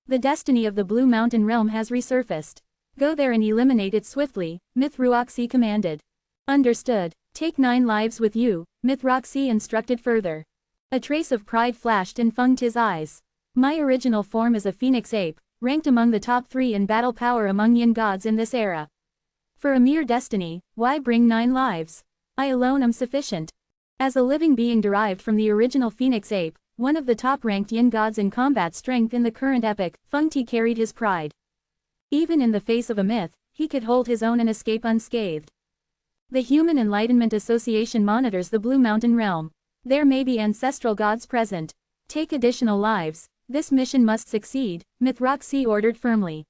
The destiny of the Blue Mountain realm has resurfaced. Go there and eliminate it swiftly, Mithraxi commanded. Understood. Take 9 lives with you, Mithraxi instructed further. A trace of pride flashed in Feng Ti's eyes. My original form is a phoenix ape, ranked among the top 3 in battle power among yin gods in this era. For a mere destiny, why bring 9 lives? I alone am sufficient. As a living being derived from the original phoenix ape, one of the top-ranked yin gods in combat strength in the current epoch, Feng Ti carried his pride. Even in the face of a myth, he could hold his own and escape unscathed. The Human Enlightenment Association monitors the Blue Mountain realm. There may be ancestral gods present. Take additional lives. This mission must succeed, Mithraxi ordered firmly.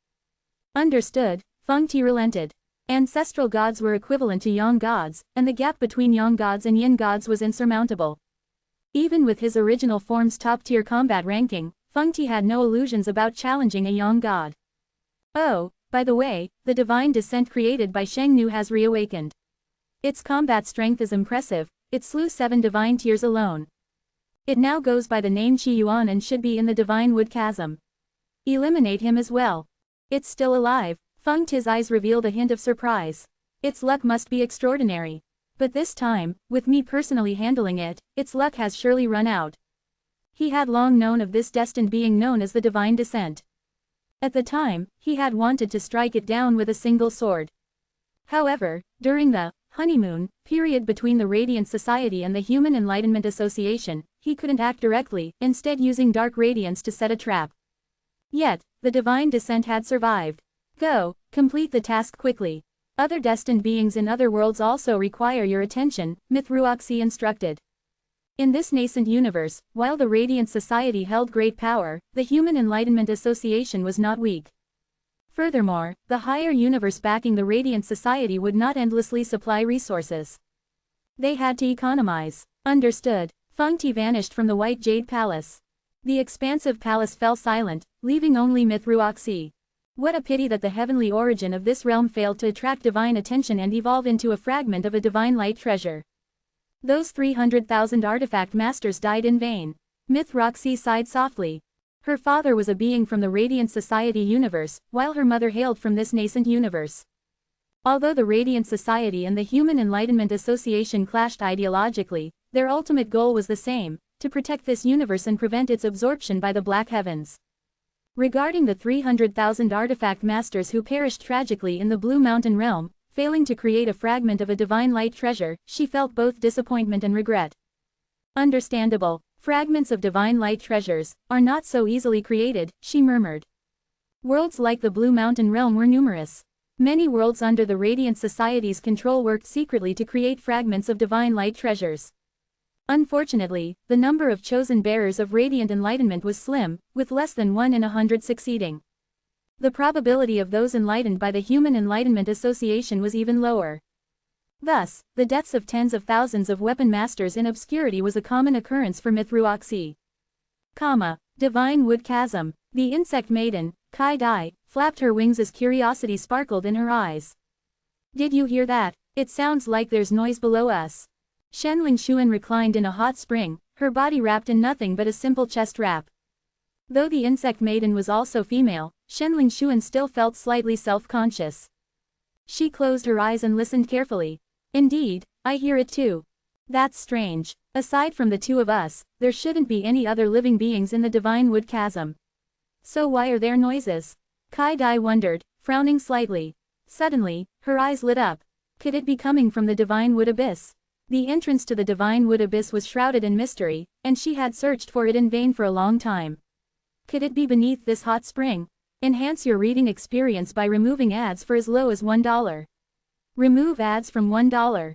Understood, Feng Ti relented. Ancestral gods were equivalent to yang gods, and the gap between yang gods and yin gods was insurmountable. Even with his original form's top-tier combat ranking, Feng Ti had no illusions about challenging a yang god. Oh, by the way, the divine descent created by Shengnu has reawakened. Its combat strength is impressive, it slew 7 divine tiers alone. It now goes by the name Qi Yuan and should be in the Divine Wood Chasm. Eliminate him as well. It's still alive, Feng Ti's eyes revealed a hint of surprise. Its luck must be extraordinary. But this time, with me personally handling it, its luck has surely run out. He had long known of this destined being known as the Divine Descent. At the time, he had wanted to strike it down with a single sword. However, during the honeymoon period between the Radiant Society and the Human Enlightenment Association, he couldn't act directly, instead using dark radiance to set a trap. Yet, the Divine Descent had survived. Go, complete the task quickly. Other destined beings in other worlds also require your attention, Mithruoxi instructed. In this nascent universe, while the Radiant Society held great power, the Human Enlightenment Association was not weak. Furthermore, the higher universe backing the Radiant Society would not endlessly supply resources. They had to economize. Understood. Feng Ti vanished from the White Jade Palace. The expansive palace fell silent, leaving only Mithruoxi. What a pity that the heavenly origin of this realm failed to attract divine attention and evolve into a fragment of a divine light treasure. Those 300,000 artifact masters died in vain. Mithruoxi sighed softly. Her father was a being from the Radiant Society universe, while her mother hailed from this nascent universe. Although the Radiant Society and the Human Enlightenment Association clashed ideologically, their ultimate goal was the same, to protect this universe and prevent its absorption by the Black Heavens. Regarding the 300,000 artifact masters who perished tragically in the Blue Mountain realm, failing to create a fragment of a divine light treasure, she felt both disappointment and regret. Understandable. Fragments of divine light treasures are not so easily created, she murmured. Worlds like the Blue Mountain realm were numerous. Many worlds under the Radiant Society's control worked secretly to create fragments of divine light treasures. Unfortunately, the number of chosen bearers of radiant enlightenment was slim, with less than 1 in 100 succeeding. The probability of those enlightened by the Human Enlightenment Association was even lower. Thus, the deaths of tens of thousands of weapon masters in obscurity was a common occurrence for Mithruoxi. Divine Wood Chasm. The insect maiden, Kai Dai, flapped her wings as curiosity sparkled in her eyes. Did you hear that? It sounds like there's noise below us. Shenling Xuan reclined in a hot spring, her body wrapped in nothing but a simple chest wrap. Though the insect maiden was also female, Shenling Xuan still felt slightly self-conscious. She closed her eyes and listened carefully. Indeed, I hear it too. That's strange. Aside from the two of us, there shouldn't be any other living beings in the Divine Wood Chasm. So why are there noises? Kai Dai wondered, frowning slightly. Suddenly, her eyes lit up. Could it be coming from the Divine Wood Abyss? The entrance to the Divine Wood Abyss was shrouded in mystery, and she had searched for it in vain for a long time. Could it be beneath this hot spring? Enhance your reading experience by removing ads for as low as $1. Remove ads from $1.